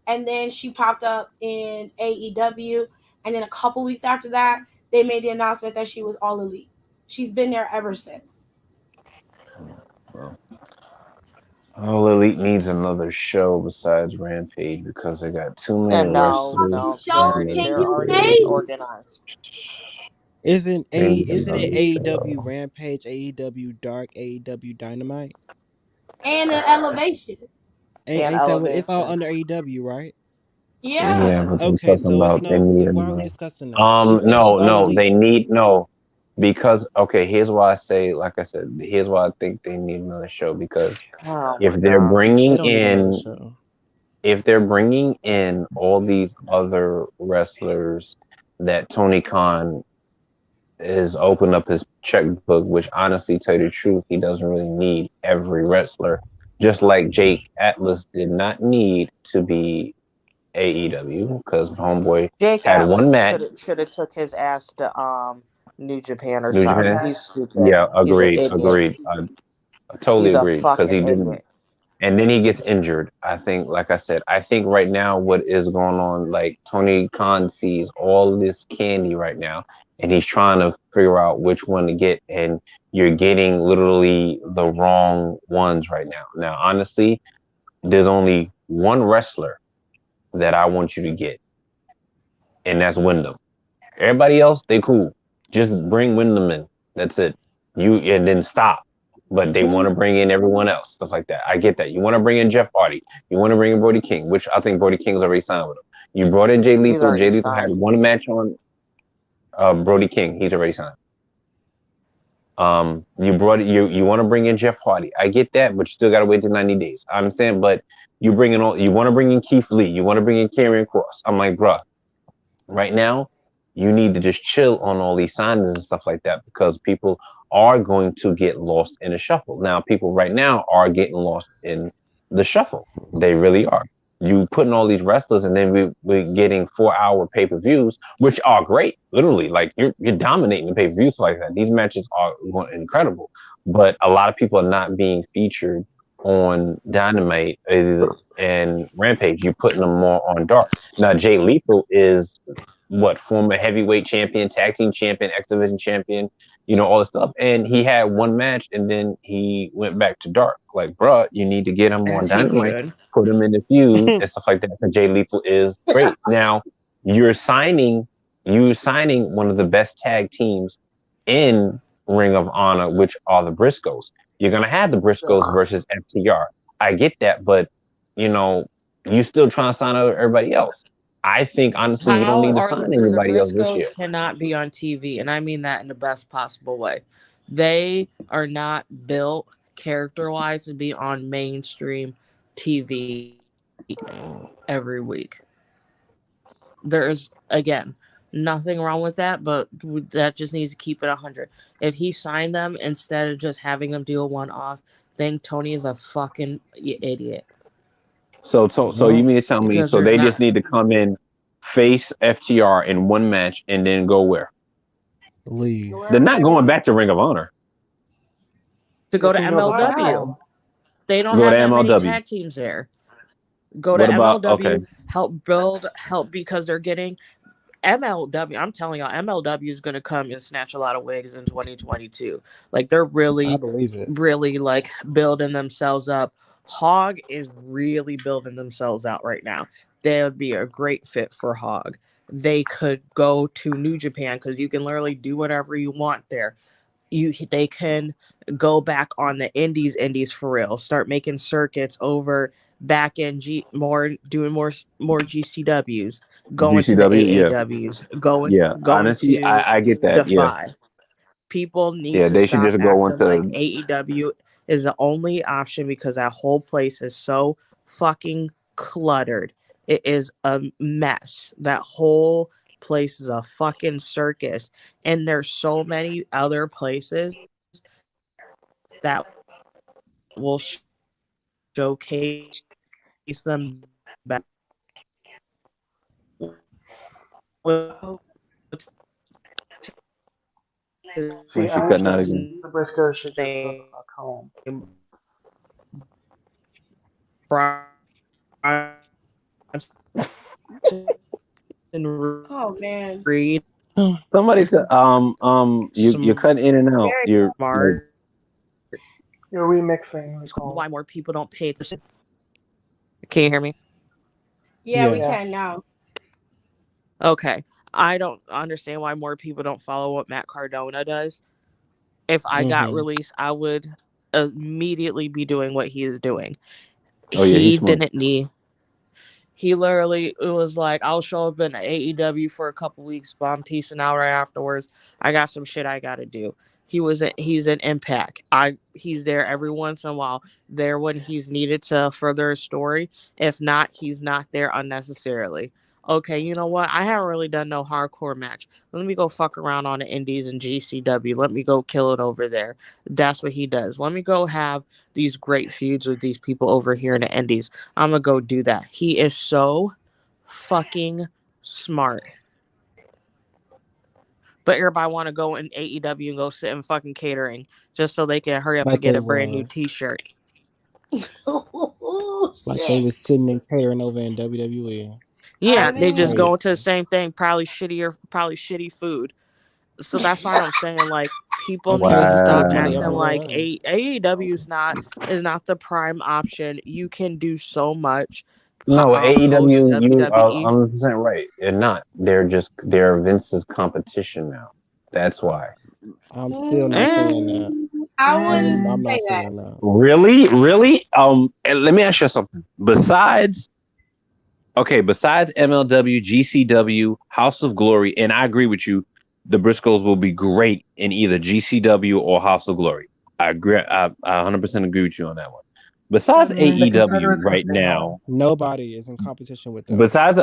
And then she popped up in AEW, and then a couple weeks after that, they made the announcement that she was all elite. She's been there ever since. Well, All Elite needs another show besides Rampage because they got too many And How no, wrestlers many no, shows sorry, can they're you already name? AEW. disorganized. They need Isn't it another AEW show. Rampage, AEW Dark, AEW Dynamite? And an elevation. Ain't And ain't that what it's all elevation. under AEW, right? Yeah, Yeah. but they're Okay, talking so it's about they no. need Why are we another. discussing that? It's No, all no, elite. they need no because okay. Here's why I say, like I said, here's why I think they need another show because Oh if my they're gosh. They bringing don't need another in show. all these other wrestlers that Tony Khan has opened up his checkbook, which honestly, tell you the truth, he doesn't really need every wrestler. Just like Jake Atlas did not need to be AEW because Homeboy Jake had one Atlas match. should have took his ass to New Japan or New something. Japan. He's stupid. Yeah, He's an agreed, idiot. agreed. I totally He's a agreed because fucking he didn't. idiot. And then he gets injured. I think, like I said, I think right now what is going on, like Tony Khan sees all this candy right now, and he's trying to figure out which one to get, and you're getting literally the wrong ones right now. Now, honestly, there's only one wrestler that I want you to get, and that's Wyndham. Everybody else, they cool. Just bring Wyndham in. That's it. You and then stop. But they want to bring in everyone else, stuff like that. I get that. You want to bring in Jeff Hardy. You want to bring in Brody King, which I think Brody King's already signed with him. You brought in Jay He's Lethal. already Jay Lethal had signed. one match on Brody King. He's already signed. You brought you want to bring in Jeff Hardy. I get that, but you still got to wait till 90 days. I understand, but you want to bring in Keith Lee. You want to bring in Karrion Cross. I'm like, bruh, right now, you need to just chill on all these signings and stuff like that because people are going to get lost in the shuffle. Now, people right now are getting lost in the shuffle. They really are. You putting all these wrestlers, and then we're getting 4-hour pay per views, which are great. Literally, like you're dominating the pay per views like that. These matches are incredible, but a lot of people are not being featured on Dynamite and Rampage. You're putting them more on Dark. Now, Jay Lethal is what former heavyweight champion, tag team champion, X Division champion, all this stuff. And he had one match and then he went back to Dark. Like, bruh, you need to get him on As he Dynamite, should. put him in the feud and stuff like that. Because Jay Lethal is great. Now you're signing one of the best tag teams in Ring of Honor, which are the Briscoes. You're gonna have the Briscoes versus FTR. I get that, but you still trying to sign out everybody else. I think honestly, you don't How need to are sign the anybody else this year. Briscoes cannot be on TV, and I mean that in the best possible way. They are not built character-wise to be on mainstream TV every week. There's again nothing wrong with that, but that just needs to keep it 100. If he signed them instead of just having them do a one-off thing, Tony is a fucking idiot. So you mean to tell me Because so they're they just not need to come in, face FTR in one match, and then go where? Leave. They're not going back to Ring of Honor. to They go to can go back MLW. home. They don't Go to have that many MLW. tag teams there. Go to What about okay? MLW, help because they're getting MLW. I'm telling y'all, MLW is going to come and snatch a lot of wigs in 2022. Like they're I really, believe it. really like building themselves up. Hog is really building themselves out right now. They would be a great fit for Hog. They could go to New Japan because you can literally do whatever you want there. They can go back on the indies for real. Start making circuits over back in doing more GCWs, going to the GCW? Yeah, AAWs, yeah. going Honestly, to I get that. Yeah, Defy. People need yeah. to They should stop just go acting like into. AEW is the only option because that whole place is so fucking cluttered. It is a mess. That whole place is a fucking circus. And there's so many other places that will showcase them better. See, She I cutting out think again. the Briscoes should just go the Name fuck home. Bronson Oh man. Reed Somebody to you're cutting in and out. Very You're like, smart. You're remixing, Why Nicole. more people don't pay attention? Can you hear me? Yeah, we Yes. can now. Okay. I don't understand why more people don't follow what Matt Cardona does. If I got released, I would immediately be doing what he is doing. oh yeah, he's He smart. didn't need. He literally it was like, I'll show up in AEW for a couple weeks, but I'm peacing out right afterwards. I got some shit I gotta do. He's an Impact. He's there every once in a while, there when he's needed to further a story. If not, he's not there unnecessarily. Okay, you know what? I haven't really done no hardcore match. Let me go fuck around on the indies and GCW. Let me go kill it over there. That's what he does. Let me go have these great feuds with these people over here in the indies. I'm gonna go do that. He is so fucking smart. But everybody want to go in AEW and go sit in fucking catering just so they can hurry up and Like get they a brand new was. T-shirt. Oh, Like they shit. was sitting and catering over in WWE. Yeah, they just mean, go Crazy. into the same thing, probably shitty food. So that's why I'm saying like people Like need they to was stop spending money acting Wow. everywhere like else. AEW is not the prime option. You can do so much No, post AEW, you are WWE. 100% right. They're not. They're Vince's competition now. That's why. I'm still not saying that. I wouldn't I'm say not that. saying that. Really? Really? And let me ask you something. Besides MLW, GCW, House of Glory, and I agree with you, the Briscoes will be great in either GCW or House of Glory. I agree. I 100% agree with you on that one. Besides The AEW Confederates will right stay now, home. Nobody is in competition with them. besides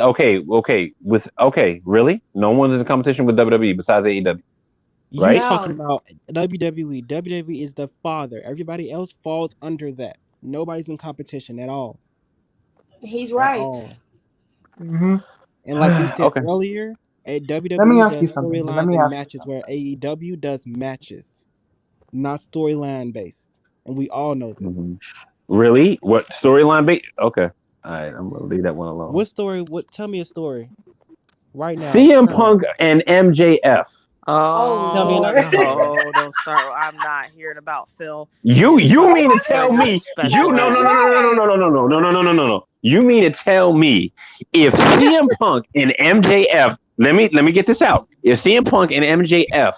really, no one's in competition with WWE besides AEW, You right? talking No, about WWE? WWE is the father. Everybody else falls under that. Nobody's in competition at all. he's At right. all. Hmm. And like we said Okay. earlier, Let me WWE ask you does something. Let storylines me and ask you matches something. where AEW does matches, not storyline based. And we all know this. hmm Really? What storyline? Okay. All right. I'm gonna leave that one alone. What story? What? Tell me a story right now, CM current. Punk and MJF. Oh Tell me Oh another Lord. story. no! Don't start. I'm not hearing about Phil and You his you mean fucking to tell triggered me you special no no no ass. no no no no no no no no no no no no. You mean to tell me if CM Punk and MJF, let me get this out. If CM Punk and MJF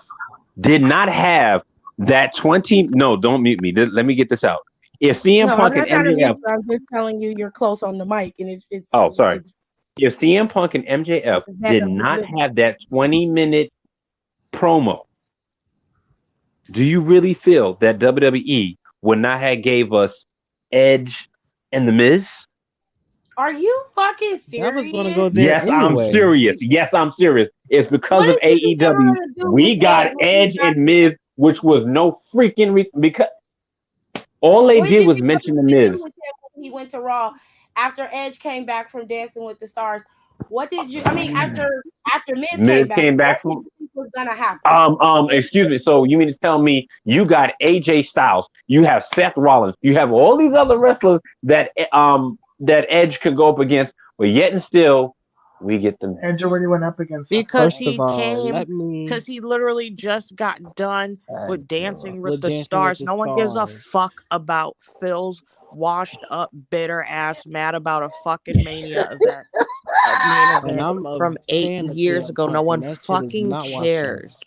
did not have that 20, no, don't mute me. Let me get this out. If CM No, I'm Punk and not trying to mute MJF, you. I'm just telling you you're close on the mic, and oh sorry. it's If CM Punk and MJF did better not with have that 20-minute promo, do you really feel that WWE would not have gave us Edge and The Miz? Are you fucking I was gonna go serious? there Yes, I'm anyway. serious. Yes, I'm serious. It's What because of did you think they were AEW. gonna do with We Edge got when he Edge got? and Miz, which was no freaking reason because all they What did did you was think they mention were the gonna do Miz. with him when he went to Raw after Edge came back from Dancing with the Stars? What did you? I mean, after Miz Miz came back, came what back did from you think was gonna happen? excuse me. So you mean to tell me you got AJ Styles, you have Seth Rollins, you have all these other wrestlers that Edge could go up against, but yet and still we get the Edge Miz. already went up against Seth Because First Rollins. of he all, came, let me because he literally just got done with God. Dancing with with the Dancing with Stars. the No one gives a Stars. fuck about Phil's washed up, bitter ass, mad about a fucking Mania event, a main And event I'm a from eight fan of years CM ago. No Punk, one and that shit is fucking not washed up. cares.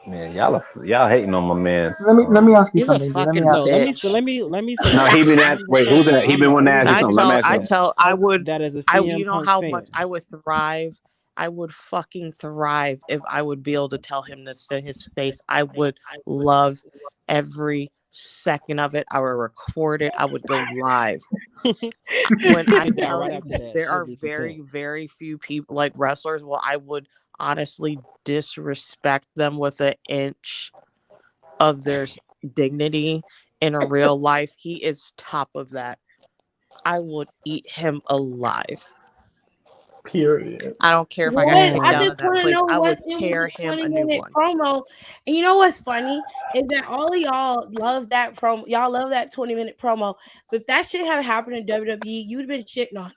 Man, y'all hating on my man's. Let me ask you He's a something. Let me fucking ask No, you let me something. bitch. let me No, finish. he been Let at me just wait, who's finish. that? He been wanting to ask you I'm something. Let me ask I him. tell, I would, that as a you CM know Punk how much fan. I would thrive. I would fucking thrive if I would be able to tell him this to his face. I would love every second of it. I would record it. I would go live. When You I could die tell right you after that. there You'll are be very, content. very few people like wrestlers, well, I would honestly disrespect them with an inch of their dignity in a real life. He is top of that. I would eat him alive. Period. I don't care if I got What? kicked I out Mm. just of that want to place. know I what would it was tear a him 20 a new minute one. promo. And you know what's funny is that all of y'all love that promo. Y'all love that 20-minute promo. But if that shit had happened in WWE, you'd have been shitting on it.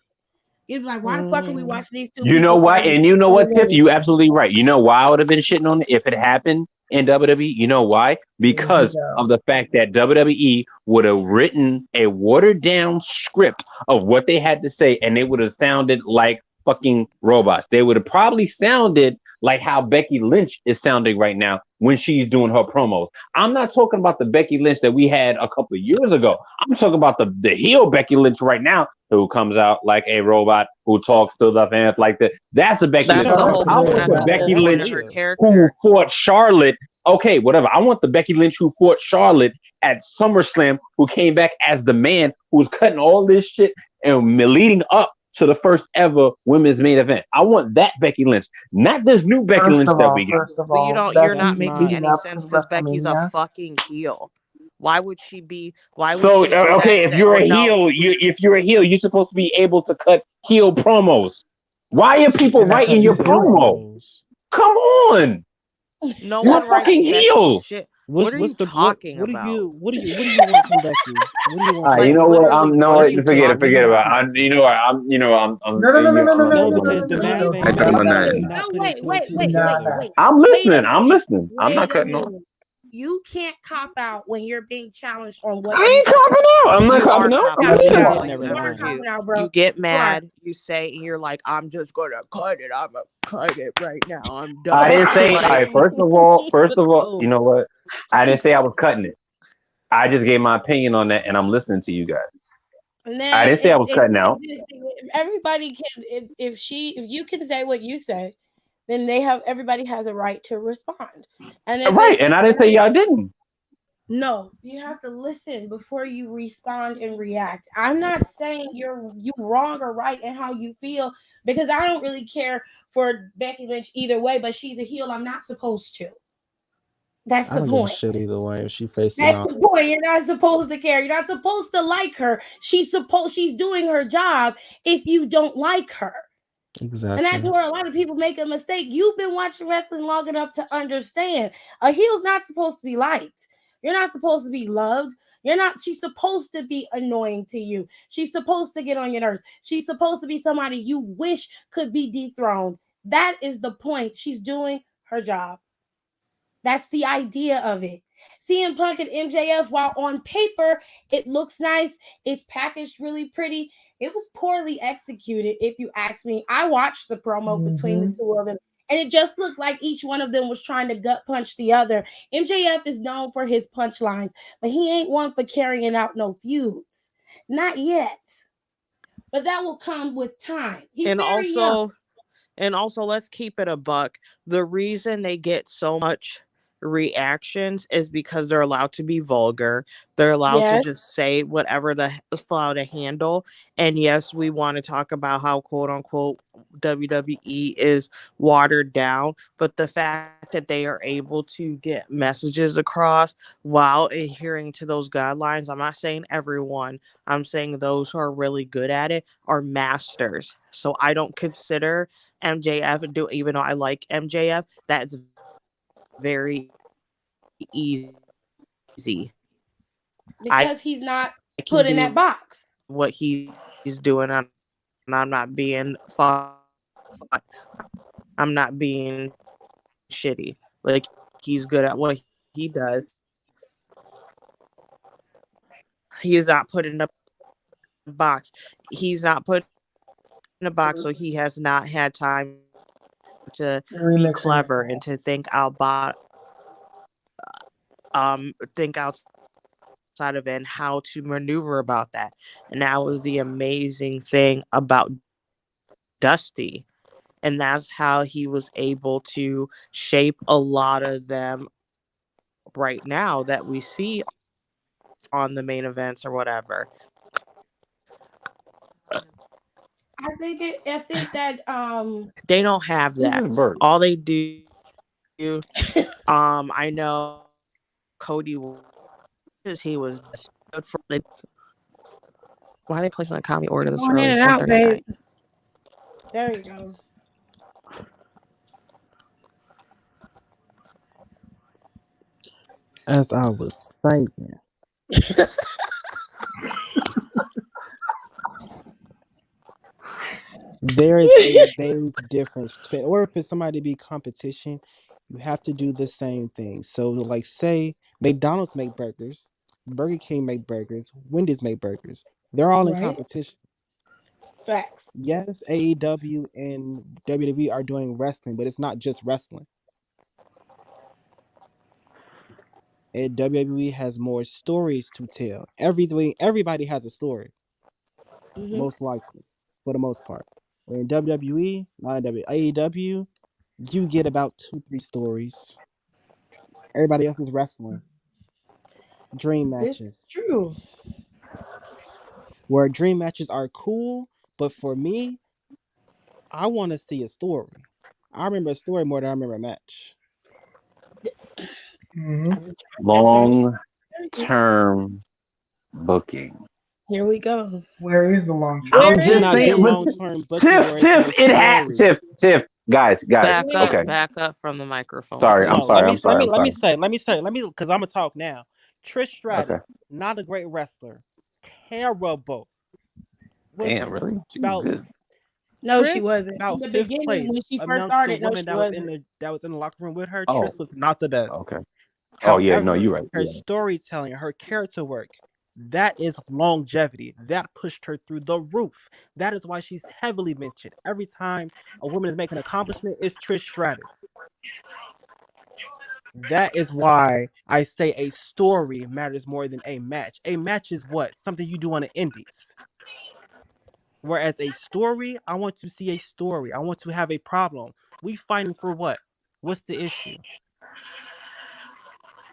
You'd be like, why the fuck are we watching these two You know people what? argue And you for know 20 what, Tiff? minutes? You absolutely right. You know why I would have been shitting on it if it happened in WWE? You know why? Here we Because of go. the fact that WWE would have written a watered down script of what they had to say, and they would have sounded like fucking robots. They would have probably sounded like how Becky Lynch is sounding right now when she's doing her promos. I'm not talking about the Becky Lynch that we had a couple of years ago. I'm talking about the heel Becky Lynch right now who comes out like a robot, who talks to the fans like that. That's the Becky Lynch That's I the Shut want. up whole and I point. sit want That's the the whole Becky down. point Lynch of her Hallelujah. who character. fought Charlotte. Okay, whatever. I want the Becky Lynch who fought Charlotte at SummerSlam, who came back as the man who was cutting all this shit and leading up to the first ever women's main event. I want that Becky Lynch, not this new Becky Lynch that we got. First of But you all, don't. You're not That's Becky making not leading any up sense to because Becky's a WrestleMania. fucking heel. Why would she be? Why would So she do that? okay, if Say, you're oh a no, heel, if you're a heel, you're supposed to be able to cut heel promos. Why are people And that's writing what your you heel do. promo? promos. Come on, no you're one a writes fucking Becky's heel. shit. What What's are you what's the what talking about? what do you want from Becky? What do you want All right, from you Like know Becky? what? literally, I'm no, what are What's you the forget take? it, What do talking you forget it. want about? from Becky? You know what? No, no, no, no, no, no, no, No, no, no, because no, the no, no, math no. I ain't ain't talking Wait math about a is minute. nothing. not No, putting wait, two and wait, two wait, wait, together. Nada. wait. I'm Wait a listening. I'm minute. listening. I'm not Wait a cutting off. minute. You can't cop out when you're being challenged on what I you ain't say. copping out. I'm not You are copping out. I'm copping Yes, out. you Okay, That's listening. then all are. you never You are ever mind. do. copping out, You bro. get You are. mad. You say, and you're like, I'm just gonna cut it. I'm gonna cut it right now. I'm I done. didn't say. All Like right. First The of all, you code. know what? I didn't say I was cutting it. I just gave my opinion on that, and I'm listening to you guys. And I then didn't say I was cutting out. if everybody can, if you can say what you say, then everybody has a right to respond. And if Right, it's and I didn't say y'all didn't. no, you have to listen before you respond and react. I'm not saying you wrong or right in how you feel because I don't really care for Becky Lynch either way, but she's a heel. I'm not supposed to. That's I the don't give a shit point. either way if she facing That's off. the point. You're not supposed to care. You're not supposed to like her. She's doing her job if you don't like her. And that's Exactly. where a lot of people make a mistake. You've been watching wrestling long enough to understand a heel's not supposed to be liked. You're not supposed to be loved. You're not, she's supposed to be annoying to you. She's supposed to get on your nerves. She's supposed to be somebody you wish could be dethroned. That is the point. She's doing her job. That's the idea of it. CM Punk and MJF, while on paper it looks nice, it's packaged really pretty, it was poorly executed, if you ask me. I watched the promo between the Mm-hmm. two of them, and it just looked like each one of them was trying to gut punch the other. MJF is known for his punchlines, but he ain't one for carrying out no feuds. Not yet. But that will come with time. He's And very young. also let's keep it a buck. The reason they get so much reactions is because they're allowed to be vulgar. They're allowed to Yes. just say whatever the allow to handle. And yes, we want to talk about how quote unquote WWE is watered down, but the fact that they are able to get messages across while adhering to those guidelines, I'm not saying everyone, I'm saying those who are really good at it are masters. So I don't consider MJF do, even though I like MJF, that's very easy. I can do Because he's not what he's put in that doing box. and I'm not being I'm not being shitty. Like he's good at what he does. He is not put in a box. He's not put in a box, so he has not had time to be clever and to think You're remixing it all. think outside of it and how to maneuver about that. And that was the amazing thing about Dusty. And that's how he was able to shape a lot of them right now that we see on the main events or whatever. I think that They don't have Who's that. this bird? All they do, I know Cody he was just good for why are they placing a comedy order you're this going early? in It's and out, 1:30 at babe. night. There you go. As I was saying, there is a big difference. In order for somebody to be competition, you have to do the same thing. So, like, say McDonald's make burgers, Burger King make burgers, Wendy's make burgers. They're all in Right? competition. Facts. Yes, AEW and WWE are doing wrestling, but it's not just wrestling. And WWE has more stories to tell. Everybody has a story, Hmm. most likely, for the most part. In WWE, not AEW, you get about 2, 3 stories. Everybody else is wrestling. Dream This is matches. true. Where dream matches are cool, but for me, I want to see a story. I remember a story more than I remember a match. Mm-hmm. That's what I'm Long trying to do. term booking. Here we go. Where is the long term Where I'm You booking? just is cannot it? get saying, but long term booking Tiff, where it's no Tiff, it had story. Tiff, guys. Where? Okay, Back up from the microphone, sorry, I'm No, please. sorry, I'm sorry, I'm sorry. because I'm gonna talk now. Trish Okay, Stratus, not a great wrestler, terrible. Was damn, really? She was about good. No, she Trish wasn't. In about the fifth beginning, place when she first amongst the started, no, women she wasn't. that was in the locker room with her. Oh, Trish was not the best. okay. Oh yeah, no, However, you're right. her You're right. storytelling, her character work, that is longevity. That pushed her through the roof. That is why she's heavily mentioned. Every time a woman is making an accomplishment, it's Trish Stratus. That is why I say a story matters more than a match. A match is what? Something you do on the indies. Whereas a story, I want to see a story. I want to have a problem. We fighting for what? What's the issue?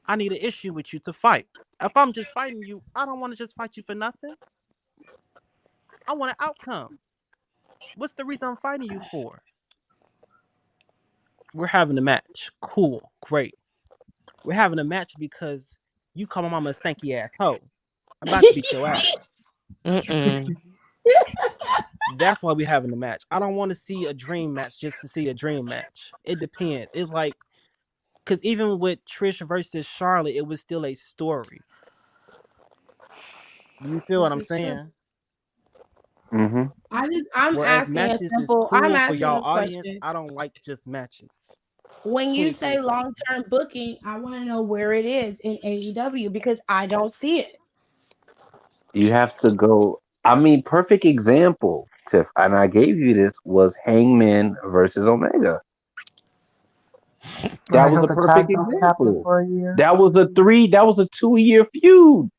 I need an issue with you to fight. If I'm just fighting you, I don't want to just fight you for nothing. I want an outcome. What's the reason I'm fighting you for? We're having a match. Cool, great. We're having a match because you call my mama a stanky ass hoe. I'm about to beat your ass. Mm-mm. That's why we're having a match. I don't want to see a dream match just to see a dream match. It depends. It's like, because even with Trish versus Charlotte, it was still a story. Do you feel what This I'm is true. saying? Mm-hmm. I'm Whereas asking a matches is simple, I'm cool for asking y'all a audience, question. I don't like just matches. When you say 2025. long-term booking, I want to know where it is in AEW because I don't see it. You have to go. I mean, perfect example, Tiff, and I gave you this was Hangman versus Omega. When That they was a held the tag perfect belt captive example. for a year. That was a 2-year feud.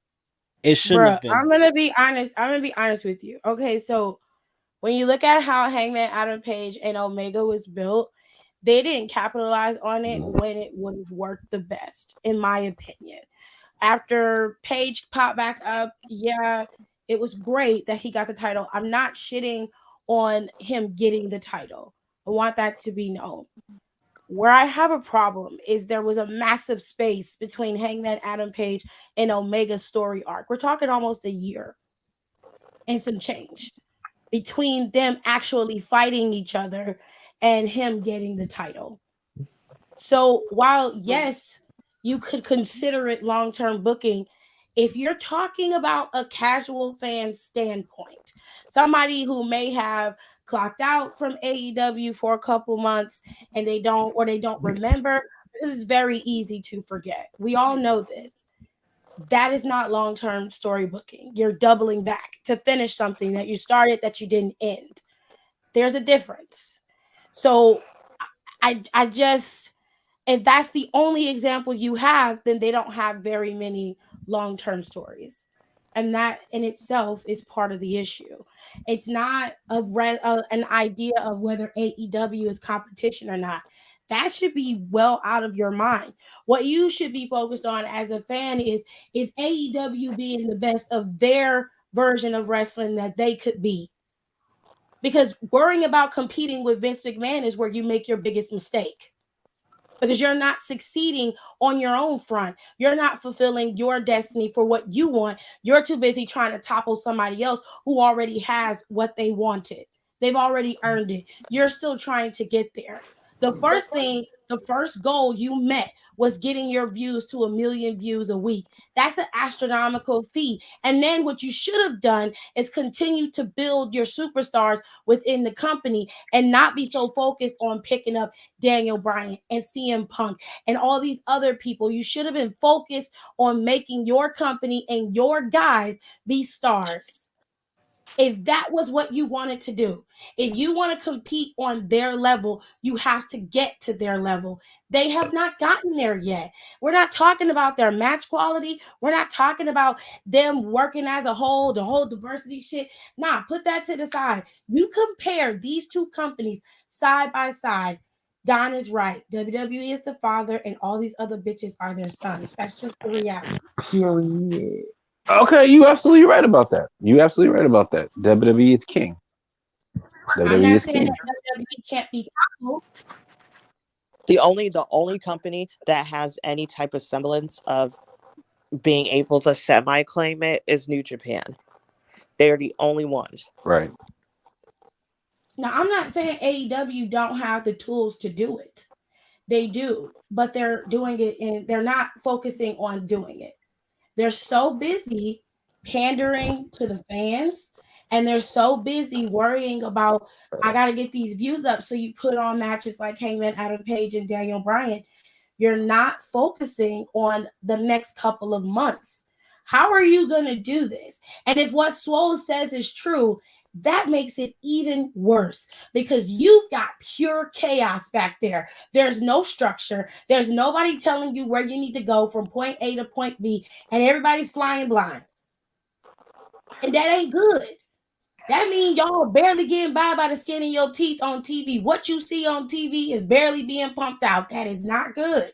It shouldn't Bruh, have been. I'm gonna be honest with you. Okay, so when you look at how Hangman Adam Page and Omega was built, they didn't capitalize on it when it would have worked the best, in my opinion. After Page popped back up, yeah, it was great that he got the title. I'm not shitting on him getting the title. I want that to be known. Where I have a problem is there was a massive space between Hangman Adam Page and Omega's story arc. We're talking almost a year and some change between them actually fighting each other and him getting the title. So while yes, you could consider it long-term booking, if you're talking about a casual fan standpoint, somebody who may have clocked out from AEW for a couple months and they don't remember, this is very easy to forget. We all know this. That is not long-term story booking. You're doubling back to finish something that you started that you didn't end. There's a difference. So I just, if that's the only example you have, then they don't have very many long-term stories. And that in itself is part of the issue. It's not an idea of whether AEW is competition or not. That should be well out of your mind. What you should be focused on as a fan is AEW being the best of their version of wrestling that they could be. Because worrying about competing with Vince McMahon is where you make your biggest mistake because you're not succeeding on your own front. You're not fulfilling your destiny for what you want. You're too busy trying to topple somebody else who already has what they wanted. They've already earned it. You're still trying to get there. The first goal you met was getting your views to 1 million views a week. That's an astronomical feat. And then what you should have done is continue to build your superstars within the company and not be so focused on picking up Daniel Bryan and CM Punk and all these other people. You should have been focused on making your company and your guys be stars. If that was what you wanted to do, if you want to compete on their level, you have to get to their level. They have not gotten there yet. We're not talking about their match quality. We're not talking about them working as a whole, the whole diversity shit. Nah, put that to the side. You compare these two companies side by side. Don is right. WWE is the father, and all these other bitches are their sons. That's just the reality. Period. Okay, you absolutely right about that. You absolutely right about that. WWE is king. I'm WWE not is saying king. that WWE can't be toppled. The only company that has any type of semblance of being able to semi-claim it is New Japan. They are the only ones. Right. Now, I'm not saying AEW don't have the tools to do it. They do, but they're doing it and they're not focusing on doing it. They're so busy pandering to the fans and they're so busy worrying about, I got to get these views up. So you put on matches like Hangman Adam Page and Daniel Bryan. You're not focusing on the next couple of months. How are you going to do this? And if what Swole says is true, that makes it even worse because you've got pure chaos back there. There's no structure. There's nobody telling you where you need to go from point A to point B, and everybody's flying blind. And that ain't good. That means y'all barely getting by the skin of your teeth on TV. What you see on TV is barely being pumped out. That is not good.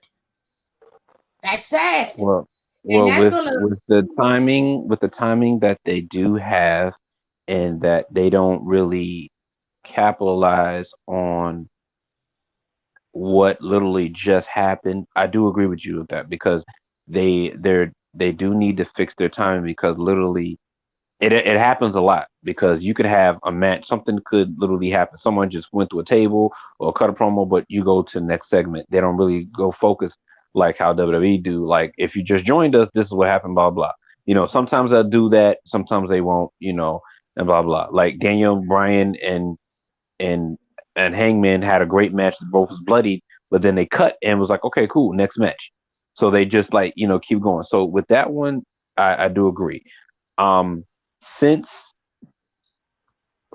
That's sad. Well, And well, that's gonna with the timing that they do have, and that they don't really capitalize on what literally just happened. I do agree with you with that because they do need to fix their timing because literally it happens a lot because you could have a match, something could literally happen. Someone just went to a table or cut a promo, but you go to the next segment. They don't really go focus like how WWE do. Like if you just joined us, this is what happened, blah blah. Sometimes they'll do that, sometimes they won't, and blah blah. Like Daniel Bryan and and Hangman had a great match. Both was bloodied, but then they cut and was like, okay, cool, next match. So they just like keep going. So with that one, I do agree. Since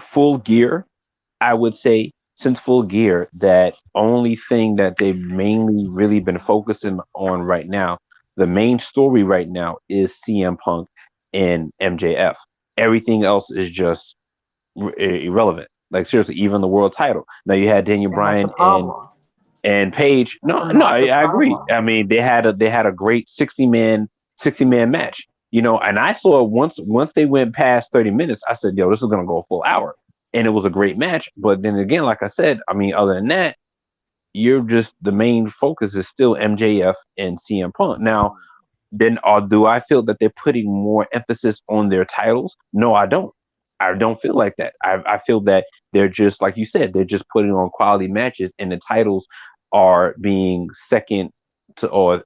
Full Gear, I would say since Full Gear, that only thing that they've mainly really been focusing on right now, the main story right now is CM Punk and MJF. Everything else is just irrelevant. Like seriously, even the world title. Now you had Daniel And that's the Bryan problem. and Paige. That's No, not the I agree. problem. I mean, they had a great 60-man match. And I saw once they went past 30 minutes, I said, "Yo, this is gonna go a full hour," and it was a great match. But then again, like I said, I mean, other than that, you're just the main focus is still MJF and CM Punk. Now, then do I feel that they're putting more emphasis on their titles? No, I don't. I don't feel like that. I feel that they're just like you said, they're just putting on quality matches, and the titles are being second to or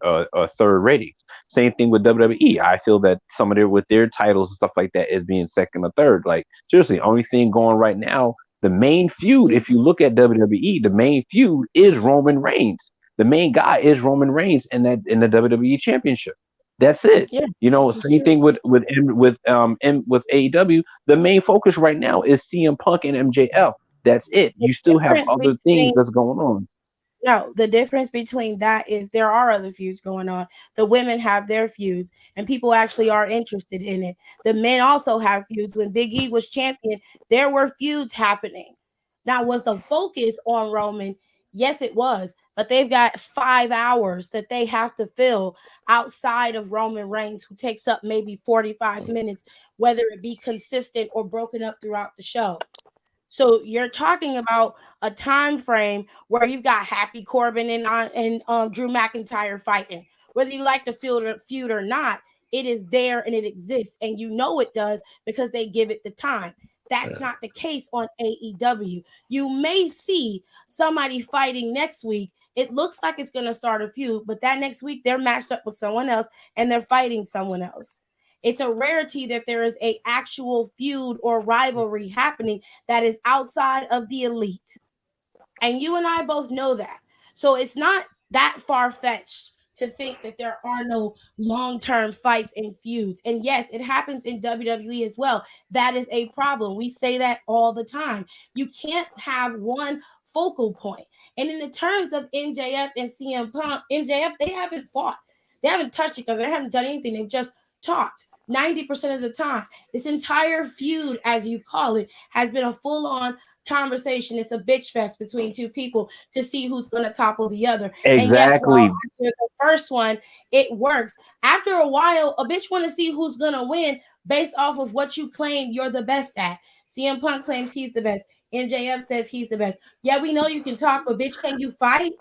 third ratings. Same thing with WWE. I feel that some of their titles and stuff like that is being second or third. Like seriously, only thing going right now, the main feud. If you look at WWE, the main feud is Roman Reigns. The main guy is Roman Reigns in the WWE Championship. That's it. yeah, it's Same true. thing with AEW. The main focus right now is CM Punk and MJF. That's it. The You still have difference other things between that's going on. No, the difference between that is there are other feuds going on. The women have their feuds, and people actually are interested in it. The men also have feuds. When Big E was champion, there were feuds happening. Now, was the focus on Roman? Yes, it was, but they've got 5 hours that they have to fill outside of Roman Reigns, who takes up maybe 45 minutes, whether it be consistent or broken up throughout the show. So you're talking about a time frame where you've got Happy Corbin and Drew McIntyre fighting. Whether you like the feud or not, it is there and it exists, and you know it does because they give it the time. That's not the case on AEW. You may see somebody fighting next week. It looks like it's going to start a feud, but that next week they're matched up with someone else and they're fighting someone else. It's a rarity that there is a actual feud or rivalry happening that is outside of the elite. And you and I both know that. So it's not that far fetched to think that there are no long term fights and feuds. And yes, it happens in WWE as well. That is a problem. We say that all the time. You can't have one focal point. And in the terms of MJF and CM Punk, MJF, they haven't fought. They haven't touched each other. They haven't done anything. They've just talked 90% of the time. This entire feud, as you call it, has been a full on conversation. It's a bitch fest between two people to see who's going to topple the other. And yes, while Exactly. after the first one, it works. After a while, a bitch want to see who's going to win based off of what you claim you're the best at. CM Punk claims he's the best. MJF says he's the best. Yeah, we know you can talk, but bitch, can you fight?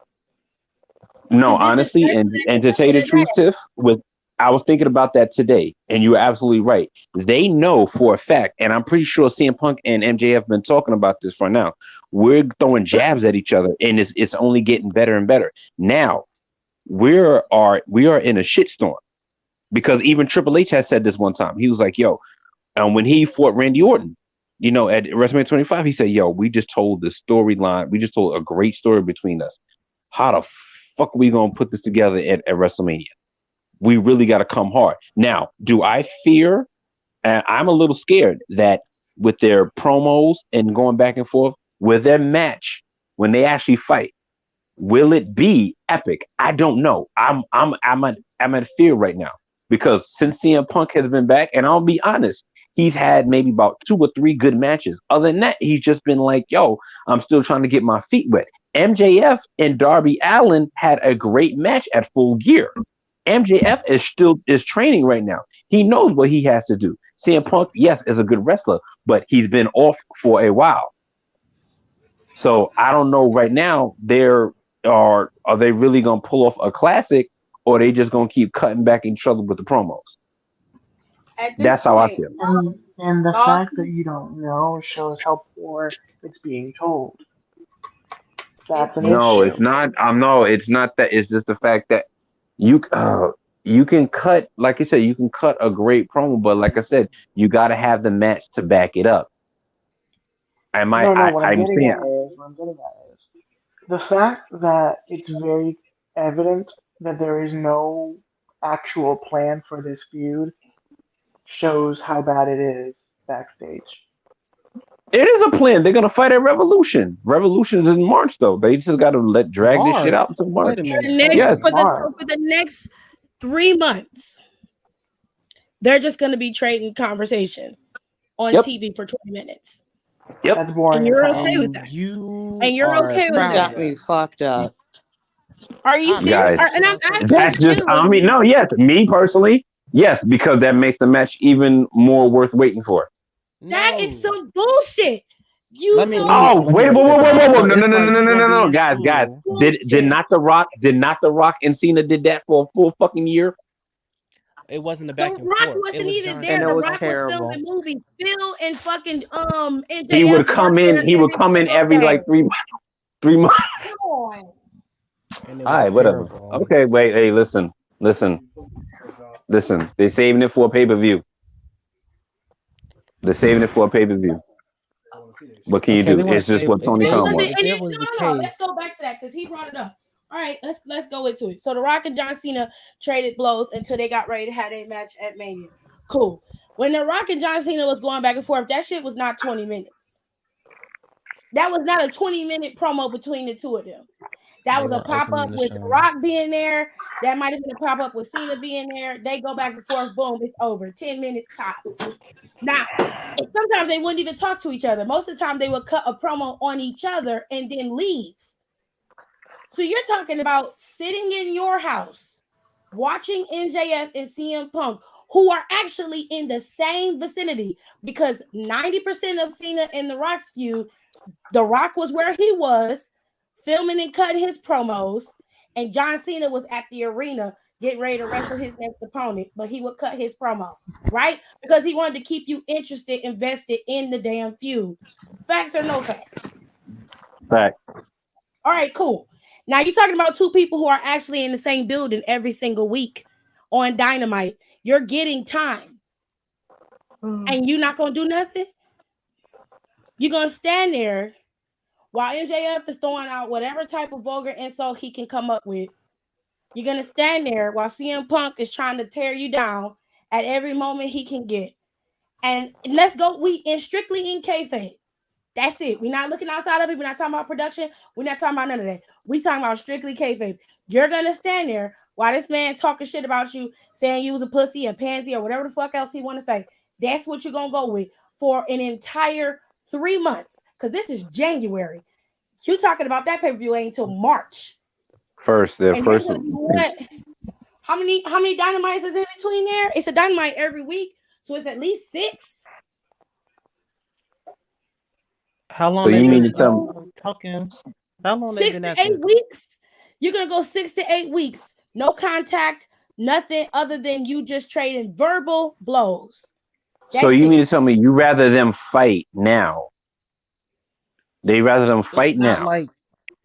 No, Because this is honestly, personal and to say the truth, Tiff, I was thinking about that today, and you're absolutely right. They know for a fact, and I'm pretty sure CM Punk and MJ have been talking about this for now. We're throwing jabs at each other, and it's only getting better and better. Now we are in a shitstorm because even Triple H has said this one time. He was like, "Yo," when he fought Randy Orton, at WrestleMania 25, he said, "Yo, we just told the storyline. We just told a great story between us. How the fuck are we gonna put this together at WrestleMania? We really got to come hard." Now, do I fear? And I'm a little scared that with their promos and going back and forth, with their match when they actually fight, will it be epic? I don't know. I'm at fear right now because since CM Punk has been back, and I'll be honest, he's had maybe about 2 or 3 good matches. Other than that, he's just been like, yo, I'm still trying to get my feet wet. MJF and Darby Allin had a great match at Full Gear. MJF is training right now. He knows what he has to do. CM Punk, yes, is a good wrestler, but he's been off for a while. So I don't know right now. Are they really gonna pull off a classic, or are they just gonna keep cutting back each other with the promos? At this That's how I point, feel. And the all fact that you don't know shows how poor it's being told. That's an No, issue. it's not. No, it's not that. It's just the fact that you can cut, like I said, you can cut a great promo, but like I said, you got to have the match to back it up. No, what I'm I'm getting saying, at is the fact that it's very evident that there is no actual plan for this feud shows how bad it is backstage. it is a plan. They're gonna fight at Revolution. Revolution is in March, though. They just got to drag this shit March. out until March. Wait a for the minute. Hold next on. Yes. for the Mark. so for the next 3 months, they're just going to be trading conversation on Yep. TV for 20 minutes. Yep. That's boring And as you're hell. okay with And that. you And you're are okay with proud that. of Got me that. fucked up. Are you I'm serious? Guys, mad. And I'm asking that's just. you. I mean, no, yes, me personally, yes, because that makes the match even more worth waiting for. That No. is some bullshit. You Let me know Oh, let me wait, break whoa, that whoa, whoa, down. whoa, whoa! So No, no, it's no, no, like no, you're no, gonna no, be no, in guys. school. Did bullshit. not the Rock and Cena did that for a full fucking year? It wasn't a The back and Rock forth. It wasn't was even John there. And it The Cena was Rock was talking. terrible. filming movies. Phil and fucking He would MJF come worked in. there He would every come in single every day. like 3 months. Come on. And it All was right, whatever. terrible. Okay, wait, hey, listen. They're saving it for a pay-per-view. They're saving it for a pay-per-view. What can you Okay, do? they want It's to just save what Tony Khan Was wants. it? if And it it, was the no. Let's case. go back to that because he brought it up. All right, let's go into it. So The Rock and John Cena traded blows until they got ready to have a match at Mania. Cool. When The Rock and John Cena was going back and forth, that shit was not 20 minutes. That was not a 20-minute promo between the two of them. That They was a were pop up opening the with The show. Rock being there. That might have been a pop up with Cena being there. They go back and forth. Boom, it's over. 10 minutes tops. Now, sometimes they wouldn't even talk to each other. Most of the time, they would cut a promo on each other and then leave. So you're talking about sitting in your house, watching MJF and CM Punk, who are actually in the same vicinity because 90% of Cena and The Rock's feud, The Rock was where he was, filming and cutting his promos, and John Cena was at the arena getting ready to wrestle his next opponent, but he would cut his promo, right? Because he wanted to keep you interested, invested in the damn feud. Facts or no facts? Fact. All right, cool. Now you're talking about two people who are actually in the same building every single week on Dynamite. You're getting time, and you're not gonna do nothing. You're gonna stand there while MJF is throwing out whatever type of vulgar insult he can come up with. You're gonna stand there while CM Punk is trying to tear you down at every moment he can get. And let's go. We in strictly in kayfabe. That's it. We're not looking outside of it. We're not talking about production. We're not talking about none of that. We talking about strictly kayfabe. You're gonna stand there while this man talking shit about you, saying you was a pussy, a pansy, or whatever the fuck else he want to say. That's what you're gonna go with for an entire 3 months. Because this is January. You talking about that pay-per-view ain't until March. First, their And first. there's gonna be what? How many dynamites is in between there? It's a dynamite every week, so it's at least 6. How long So they you mean been to tell me? talking? How long they 6 been to at 8 this? weeks. You're gonna go 6 to 8 weeks. No contact, nothing other than you just trading verbal blows. So That's you mean it. to tell me you rather them fight now? They rather them It's fight not now. like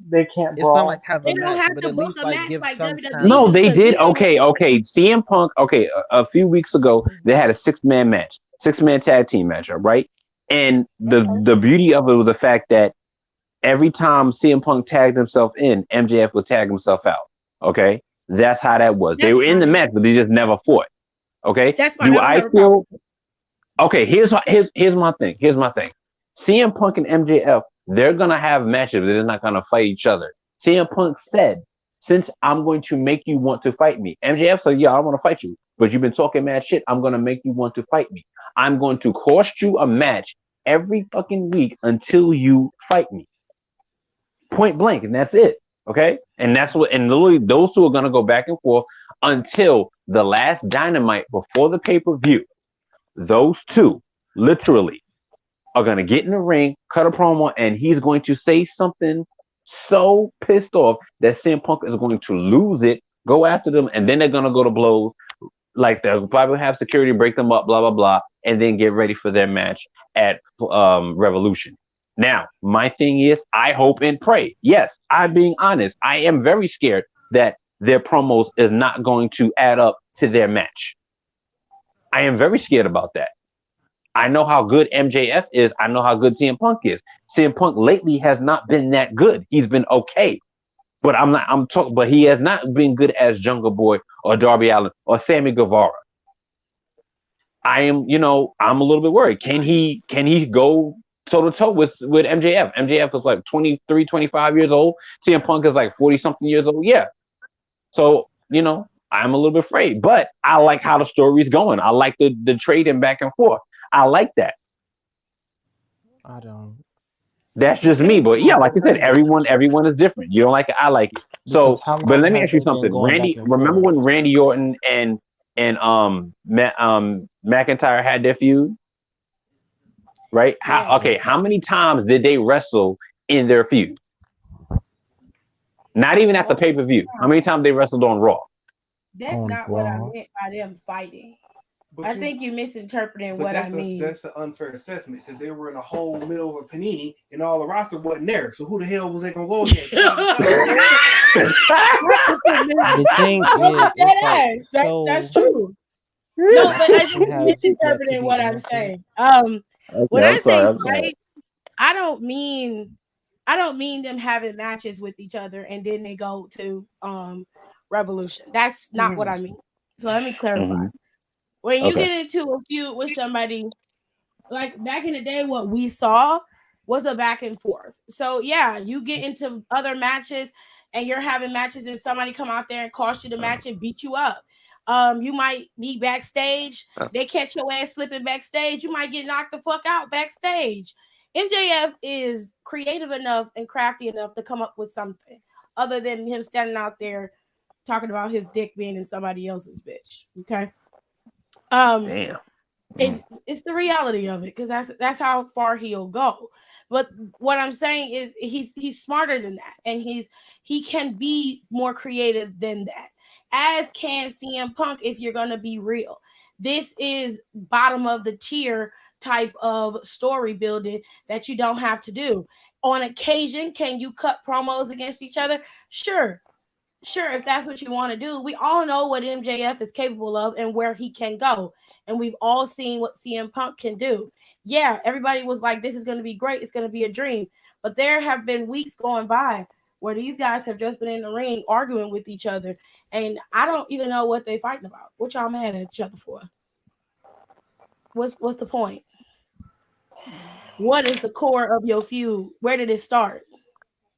They can't it's not like brawl. have They a don't match, have but to at book least a like match give like some WWE No, time. they because we did. know Okay. CM Punk. Okay, a few weeks ago they had a 6-man match, 6-man tag team match, right? And the beauty of it was the fact that every time CM Punk tagged himself in, MJF would tag himself out. Okay, that's how that was. They that's were in the fine. match, but they just never fought. Okay, That's fine. do I don't I have a problem. feel? Okay, here's my thing. Here's my thing. CM Punk and MJF, they're gonna have matches, but they're not gonna fight each other. CM Punk said, "Since I'm going to make you want to fight me," MJF said, "Yeah, I want to fight you." but you've been talking mad shit. I'm gonna make you want to fight me. I'm going to cost you a match every fucking week until you fight me. Point blank, and that's it. Okay, and that's what. And literally, those two are gonna go back and forth until the last Dynamite before the pay-per-view. Those two, literally, are gonna get in the ring, cut a promo, and he's going to say something so pissed off that CM Punk is going to lose it, go after them, and then they're gonna go to blows. Like they'll probably have security break them up, blah blah blah, and then get ready for their match at Revolution. Now, my thing is, I hope and pray. Yes, I'm being honest. I am very scared that their promos is not going to add up to their match. I am very scared about that. I know how good MJF is. I know how good CM Punk is. CM Punk lately has not been that good. He's been okay. But but he has not been good as Jungle Boy or Darby Allin or Sammy Guevara. I'm a little bit worried. Can he go toe to toe with MJF? MJF is like 23, 25 years old. CM Punk is like 40 something years old. Yeah. So, I'm a little bit afraid, but I like how the story's going. I like the trading back and forth. I like that. I don't. That's just me, but yeah, like I said, everyone is different. You don't like it, I like it. So, Because how but long let me has ask you they been something. going back Randy, and remember forth? when Randy Orton and McIntyre had their feud, right? Yes. How many times did they wrestle in their feud? Not even at the pay-per-view. How many times they wrestled on Raw? That's On not what I Raw. meant by them fighting. But I think you're misinterpreting But what I mean. that's an unfair assessment because they were in a whole middle of a panini and all the roster wasn't there. So who the hell was they gonna go against? The thing is, it's like so. That's true. No, but I think You you're have yet to misinterpreting be what I'm answered. saying. Okay, When I I'm say sorry. I'm sorry. fight, I don't mean them having matches with each other and then they go to Revolution. That's not what I mean. So let me clarify. Mhm. When you Okay. get into a feud with somebody, like back in the day, what we saw was a back and forth. So yeah, you get into other matches and you're having matches and somebody come out there and cost you the match and beat you up. You might be backstage, they catch your ass slipping backstage, you might get knocked the fuck out backstage. MJF is creative enough and crafty enough to come up with something other than him standing out there talking about his dick being in somebody else's bitch. Okay. Damn. It's the reality of it because that's how far he'll go. But what I'm saying is he's smarter than that, and he can be more creative than that. As can CM Punk, if you're gonna be real. This is bottom of the tier type of story building that you don't have to do. On occasion, can you cut promos against each other? Sure, if that's what you want to do. We all know what MJF is capable of and where he can go. And we've all seen what CM Punk can do. Yeah, everybody was like, this is going to be great. It's going to be a dream. But there have been weeks going by where these guys have just been in the ring arguing with each other. And I don't even know what they're fighting about. What y'all mad at each other for? What's the point? What is the core of your feud? Where did it start?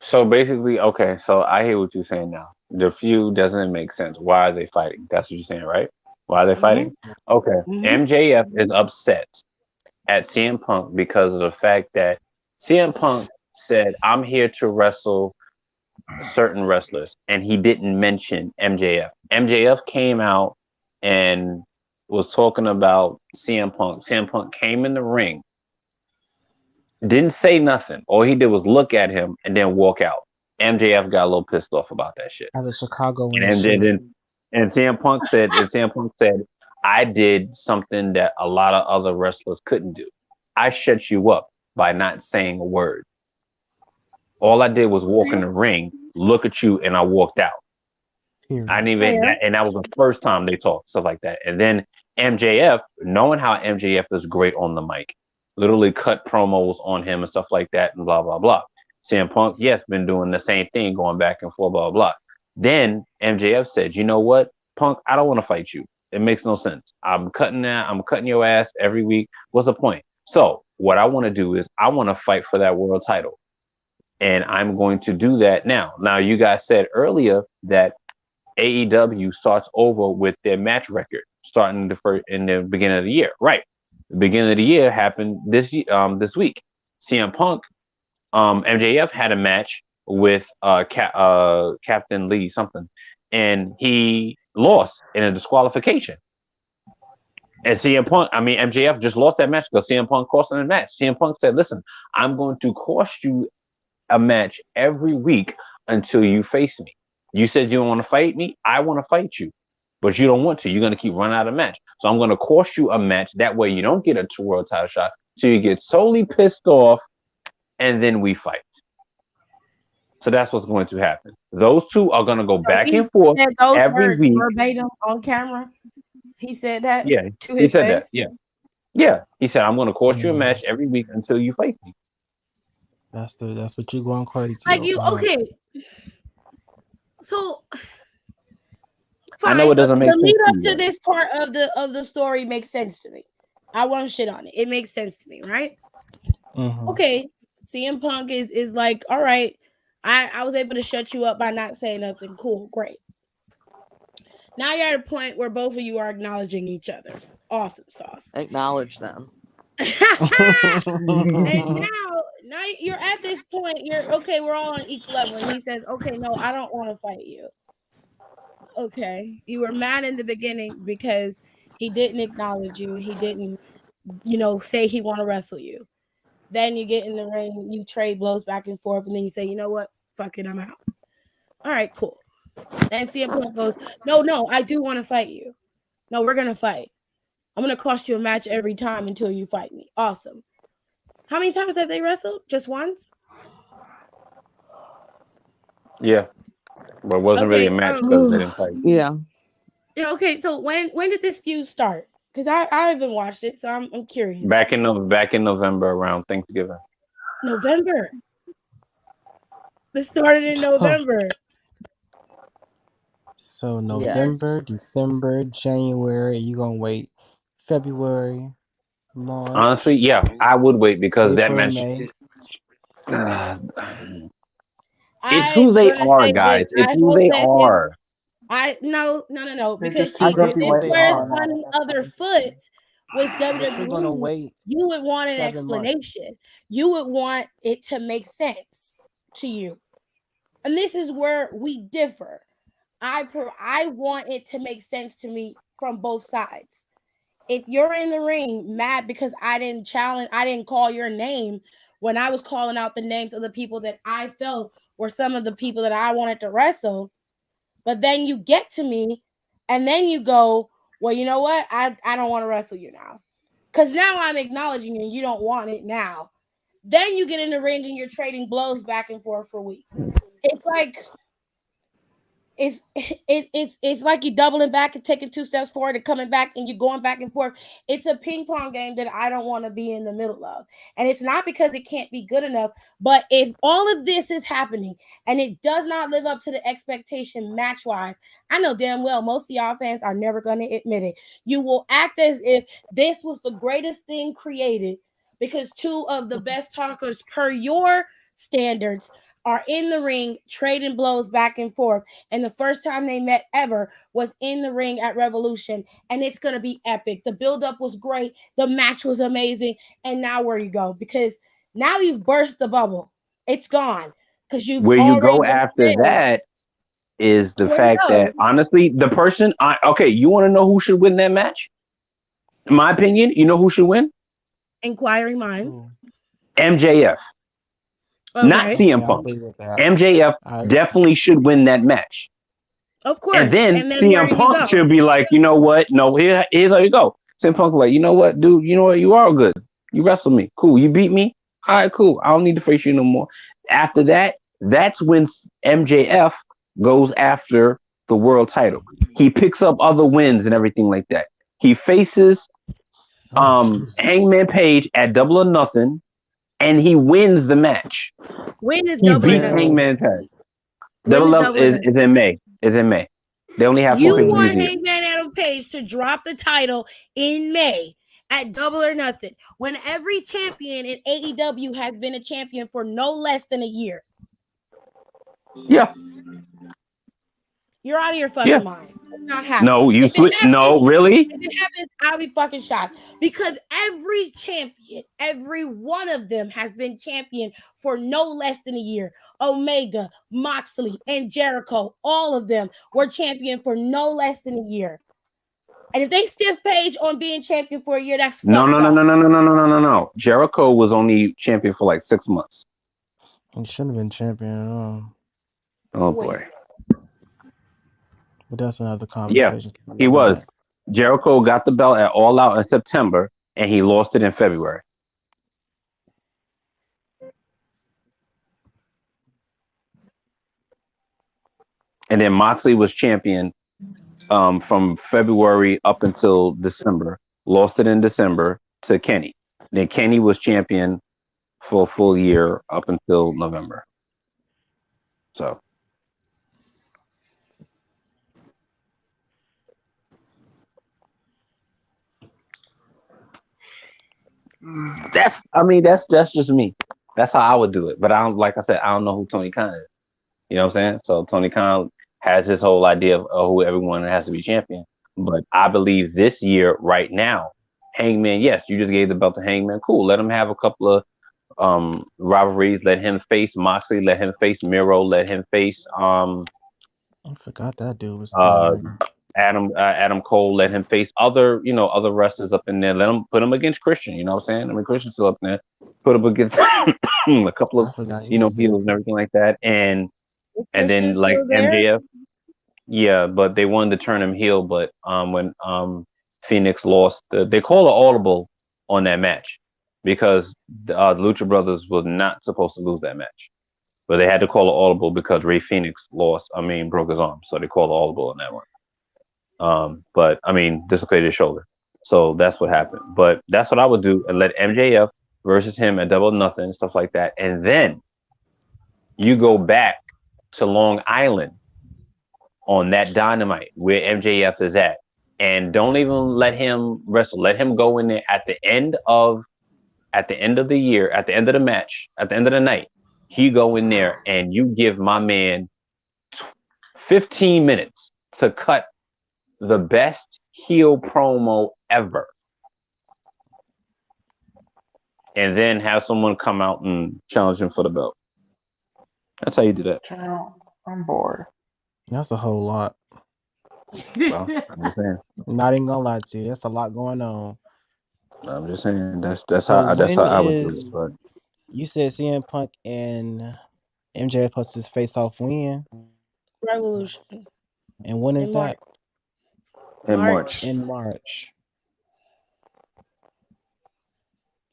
So basically, okay. So I hear what you're saying now. The feud doesn't make sense. Why are they fighting? That's what you're saying, right? Why are they fighting? Okay. MJF is upset at CM Punk because of the fact that CM Punk said, I'm here to wrestle certain wrestlers, and he didn't mention MJF. MJF came out and was talking about CM Punk. CM Punk came in the ring, didn't say nothing. All he did was look at him and then walk out. MJF got a little pissed off about that shit. As a Chicago And CM Punk said, I did something that a lot of other wrestlers couldn't do. I shut you up by not saying a word. All I did was walk in the ring, look at you, and I walked out. I didn't even, and that was the first time they talked, stuff like that. And then MJF, knowing how MJF is great on the mic, literally cut promos on him and stuff like that, and blah blah blah. CM Punk, yes, been doing the same thing, going back and forth, blah blah blah. Then MJF said, "You know what, Punk? I don't want to fight you. It makes no sense. I'm cutting your ass every week. What's the point? So what I want to do is I want to fight for that world title, and I'm going to do that now." Now, you guys said earlier that AEW starts over with their match record. starting in the beginning of the year. Right. The beginning of the year happened this week. CM Punk, MJF had a match with Captain Lee something, and he lost in a disqualification. And MJF just lost that match because CM Punk cost him the match. CM Punk said, "Listen, I'm going to cost you a match every week until you face me. You said you don't want to fight me. I want to fight you, but you don't want to. You're going to keep running out of match. So I'm going to cost you a match. That way you don't get a world title shot. So you get totally pissed off, and then we fight." So that's what's going to happen. Those two are going to go back and forth said those every words week. verbatim on camera. He said that. Yeah, to he his said face. that. Yeah. Yeah, he said, "I'm going to cost you a match every week until you fight me." That's what you going crazy. Like you, over. okay. So I know it doesn't make the sense lead up to to this part of the story makes sense to me. I won't shit on it. It makes sense to me, right? Okay. CM Punk is like, all right, I was able to shut you up by not saying nothing. Cool, great. Now you're at a point where both of you are acknowledging each other. Awesome sauce. Acknowledge them. And now you're at this point. You're okay. We're all on equal level. And he says, "Okay, no, I don't want to fight you." Okay, you were mad in the beginning because he didn't acknowledge you. He didn't, say he want to wrestle you. Then you get in the ring, you trade blows back and forth, and then you say, "You know what? Fuck it, I'm out." All right, cool. And CM Punk goes, "No, I do want to fight you. No, we're gonna fight. I'm gonna cost you a match every time until you fight me." Awesome. How many times have they wrestled? Just once? Yeah, but it wasn't really a match because they didn't fight. Yeah. Okay, so when did this feud start? Because I haven't watched it, so I'm curious. Back in November around Thanksgiving. November. This started in November. So November, December, January. You gonna wait February, March? Honestly, yeah, I would wait because April, that match. May. It's who they are, guys. It's who they are. No. They're Because just see, too this busy is waiting where it's on on the other foot with But you're gonna WWE. wait. You would want an 7 explanation. months. You would want it to make sense to you. And this is where we differ. I want it to make sense to me from both sides. If you're in the ring mad because I didn't call your name when I was calling out the names of the people that I felt were some of the people that I wanted to wrestle, but then you get to me and then you go, "Well, you know what? I don't want to wrestle you now." Because now I'm acknowledging you and you don't want it now. Then you get in the ring and you're trading blows back and forth for weeks. It's like it's like you doubling back and taking 2 steps forward and coming back and you're going back and forth. It's a ping pong game that I don't want to be in the middle of. And it's not because it can't be good enough, but if all of this is happening and it does not live up to the expectation match wise, I know damn well most of y'all fans are never going to admit it. You will act as if this was the greatest thing created because two of the best talkers per your standards are in the ring trading blows back and forth. And the first time they met ever was in the ring at Revolution. And it's going to be epic. The buildup was great. The match was amazing. And now where you go? Because now you've burst the bubble. It's gone. Because you've Where you already go been after failed. that is the Where you fact go? that honestly, the person. Okay, you want to know who should win that match? In my opinion, you know who should win? Inquiring minds. MJF. Okay. Not CM Punk. MJF definitely should win that match. Of course. And then CM Punk should be like, "You know what? No, here's how you go." CM Punk like, "You know what, dude? You know what? You are good. You wrestled me. Cool. You beat me. All right, cool. I don't need to face you no more." After that, that's when MJF goes after the world title. He picks up other wins and everything like that. He faces Hangman Page at Double or Nothing, and he wins the match. When is He Double or beats Nothing? Hangman Page. When Double is Up Double or is Nothing? in May. Is in May. They only have 4 You pay-per-views want a year. Hangman Adam Page to drop the title in May at Double or Nothing when every champion in AEW has been a champion for no less than a year. Yeah. You're out of your Yeah. fucking mind. It's not happening. No, you If it switch. happens, No, really? if it happens, I'll be fucking shocked. Because every champion, every one of them has been champion for no less than a year. Omega, Moxley, and Jericho, all of them were champion for no less than a year. And if they stiff Page on being champion for a year, that's No, fucked no, no, up. no, no, no, no, no, no, no, no. Jericho was only champion for like 6 months. He shouldn't have been champion at all. Oh Wait. boy. But that's another Yeah, conversation for he another was. day. Jericho got the belt at All Out in September, and he lost it in February. And then Moxley was champion from February up until December. Lost it in December to Kenny. Then Kenny was champion for a full year up until November. So that's just me. That's how I would do it. But I don't, like I said, I don't know who Tony Khan is. You know what I'm saying? So Tony Khan has his whole idea of who everyone has to be champion. But I believe this year, right now, Hangman, yes, you just gave the belt to Hangman. Cool. Let him have a couple of rivalries. Let him face Moxley. Let him face Miro. Let him face I forgot that dude was still uh there. Adam Cole. Let him face other other wrestlers up in there. Let him put him against Christian. You know what I'm saying? I mean, Christian's still up there. Put him against a couple of I forgot he was there. heels and everything like that. Is And then Christian like still there? MJF, yeah, but they wanted to turn him heel. But when Phoenix lost, they called an audible on that match because the Lucha Brothers was not supposed to lose that match, but they had to call an audible because Ray Phoenix broke his arm, so they called an audible on that one. But I mean, dislocated his shoulder, so that's what happened. But that's what I would do and let MJF versus him at Double or Nothing, stuff like that, and then you go back to Long Island on that Dynamite where MJF is at, and don't even let him wrestle. Let him go in there at the end of the year, at the end of the match, at the end of the night. He go in there and you give my man 15 minutes to cut the best heel promo ever, and then have someone come out and challenge him for the belt. That's how you do that. I'm bored. That's a whole lot. Well, I'm just saying. Not even gonna lie to you. That's a lot going on. I'm just saying. That's So how when I would do it. is But you said CM Punk and MJF supposed to face off when? Revolution And when is in that? in March. March, In March.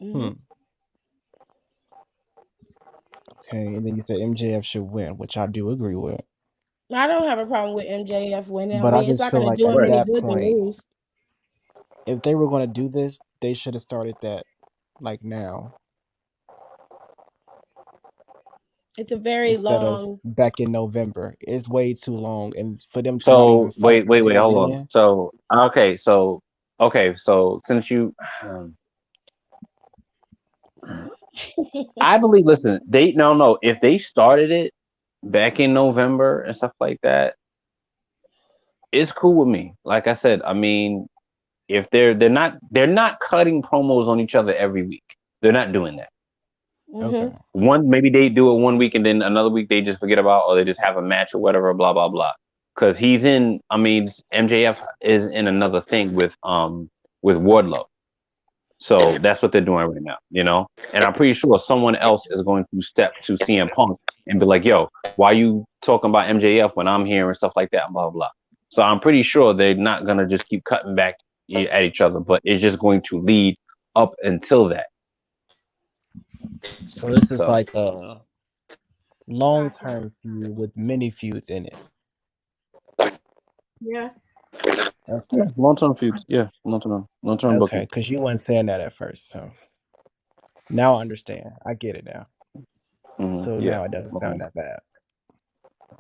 Mm-hmm. Okay, and then you said MJF should win, which I do agree with. I don't have a problem with MJF winning. I But I mean, it's just not feel going to like do at him right? any that good to point, lose. if they were going to do this, they should have started that like now It's a very instead of long. back in November. It's way too long, and for them to not even So fight wait, until hold on. then. So so since you, I believe. Listen, they no. If they started it back in November and stuff like that, it's cool with me. Like I said, I mean, if they're not cutting promos on each other every week. They're not doing that. Okay. One maybe they do it one week and then another week they just forget about, or they just have a match or whatever, blah blah blah. Because he's in. I mean, MJF is in another thing with Wardlow. So that's what they're doing right now, And I'm pretty sure someone else is going to step to CM Punk and be like, "Yo, why you talking about MJF when I'm here and stuff like that?" Blah blah. So I'm pretty sure they're not gonna just keep cutting back at each other, but it's just going to lead up until that. So this is So like a long-term feud with many feuds in it. Yeah. Okay. yeah, long term feuds. Yeah, long term Okay, booking. because you weren't saying that at first, so now I understand. I get it now. So Yeah, now it doesn't sound that bad.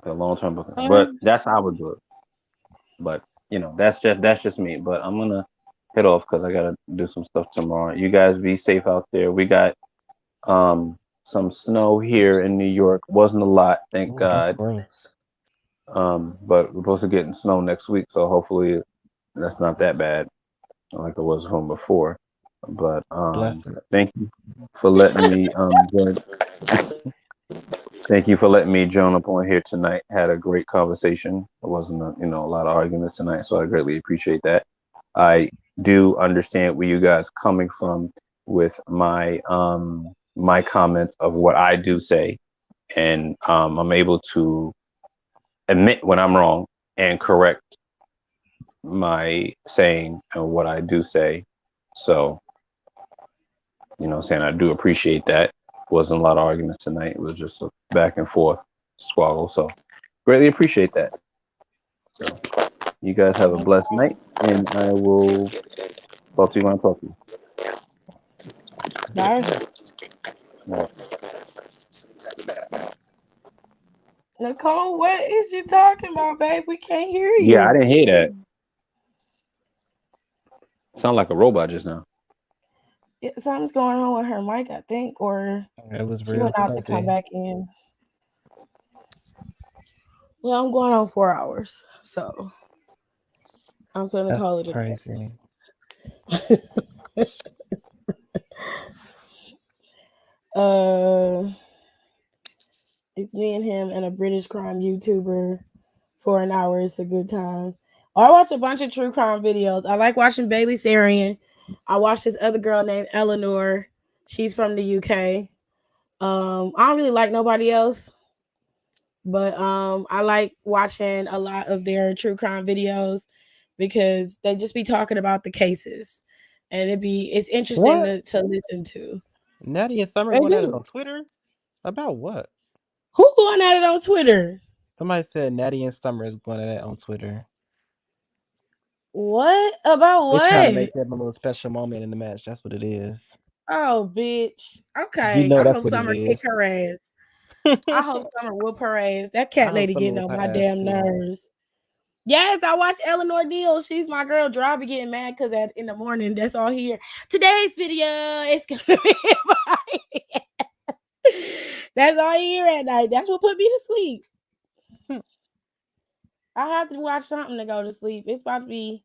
long term booking. But that's how I would do it. But that's just me. But I'm gonna head off because I gotta do some stuff tomorrow. You guys be safe out there. We got some snow here in New York. Wasn't a lot, thank Oh, that's God. gross. But we're supposed to get snow next week, so hopefully that's not that bad like it was from before. But Bless it. thank you for letting me join. Thank you for letting me join up on here tonight. Had a great conversation. It wasn't a lot of arguments tonight, so I greatly appreciate that. I do understand where you guys coming from with my comments of what I do say, and I'm able to admit when I'm wrong and correct my saying and what I do say. So, saying I do appreciate that. Wasn't a lot of arguments tonight. It was just a back and forth squabble. So, greatly appreciate that. So, you guys have a blessed night, and I will talk to you when I talk to you. Bye. All right. Nicole, what is you talking about, babe? We can't hear Yeah, I you. didn't hear that. Sound like a robot just now. Something's going on with her mic, I think, or It was she real went out to come fuzzy. back in. Well, I'm going on 4 hours, so I'm gonna That's call it a crazy. day. uh, it's me and him and a British crime YouTuber for an hour. It's a good time. I watch a bunch of true crime videos. I like watching Bailey Sarian. I watch this other girl named Eleanor. She's from the UK. I don't really like nobody else, but I like watching a lot of their true crime videos because they just be talking about the cases, and it's interesting What? to listen to. Natty and Summer They going at it do. on Twitter? About what? Who going at it on Twitter? Somebody said Natty and Summer is going at it on Twitter. What about They trying to what? make that a little special moment in the match. That's what it is. Oh, bitch. You Okay. know I that's hope what it Summer kick is. her ass. I hope Summer whoop her ass. That I cat hope lady Summer getting whoop on her my ass damn too. nerves. Yes, I watch Eleanor Deal. She's my girl. Draw be getting mad because in the morning, that's all here. Today's video is gonna be that's all you hear at night. That's what put me to sleep. I have to watch something to go to sleep. It's about to be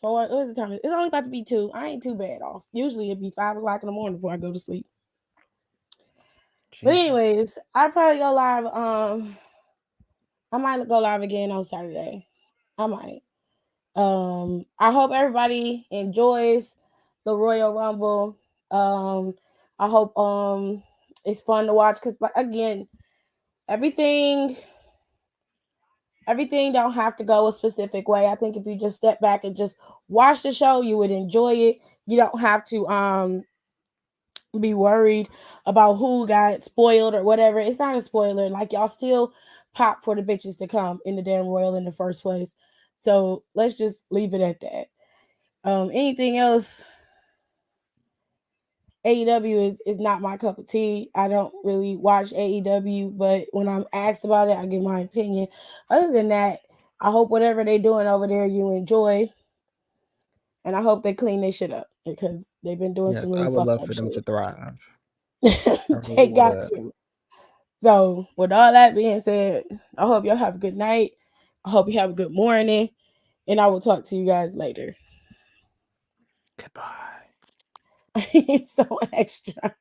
4. What is the time? It's only about to be 2. I ain't too bad off. Usually it'd be 5 o'clock in the morning before I go to sleep. But Jesus. anyways, I probably go live. I might go live again on Saturday. I might. I hope everybody enjoys the Royal Rumble. I hope it's fun to watch because, like, again, everything don't have to go a specific way. I think if you just step back and just watch the show, you would enjoy it. You don't have to be worried about who got spoiled or whatever. It's not a spoiler. Like, y'all still pop for the bitches to come in the damn Royal in the first place. So let's just leave it at that. Anything else? AEW is not my cup of tea. I don't really watch AEW, but when I'm asked about it, I give my opinion. Other than that, I hope whatever they're doing over there you enjoy, and I hope they clean this shit up because they've been doing some Yes, I really would fucked love up for them to shit. thrive. I They really got would. to. So, with all that being said, I hope y'all have a good night. I hope you have a good morning, and I will talk to you guys later. Goodbye. It's so extra.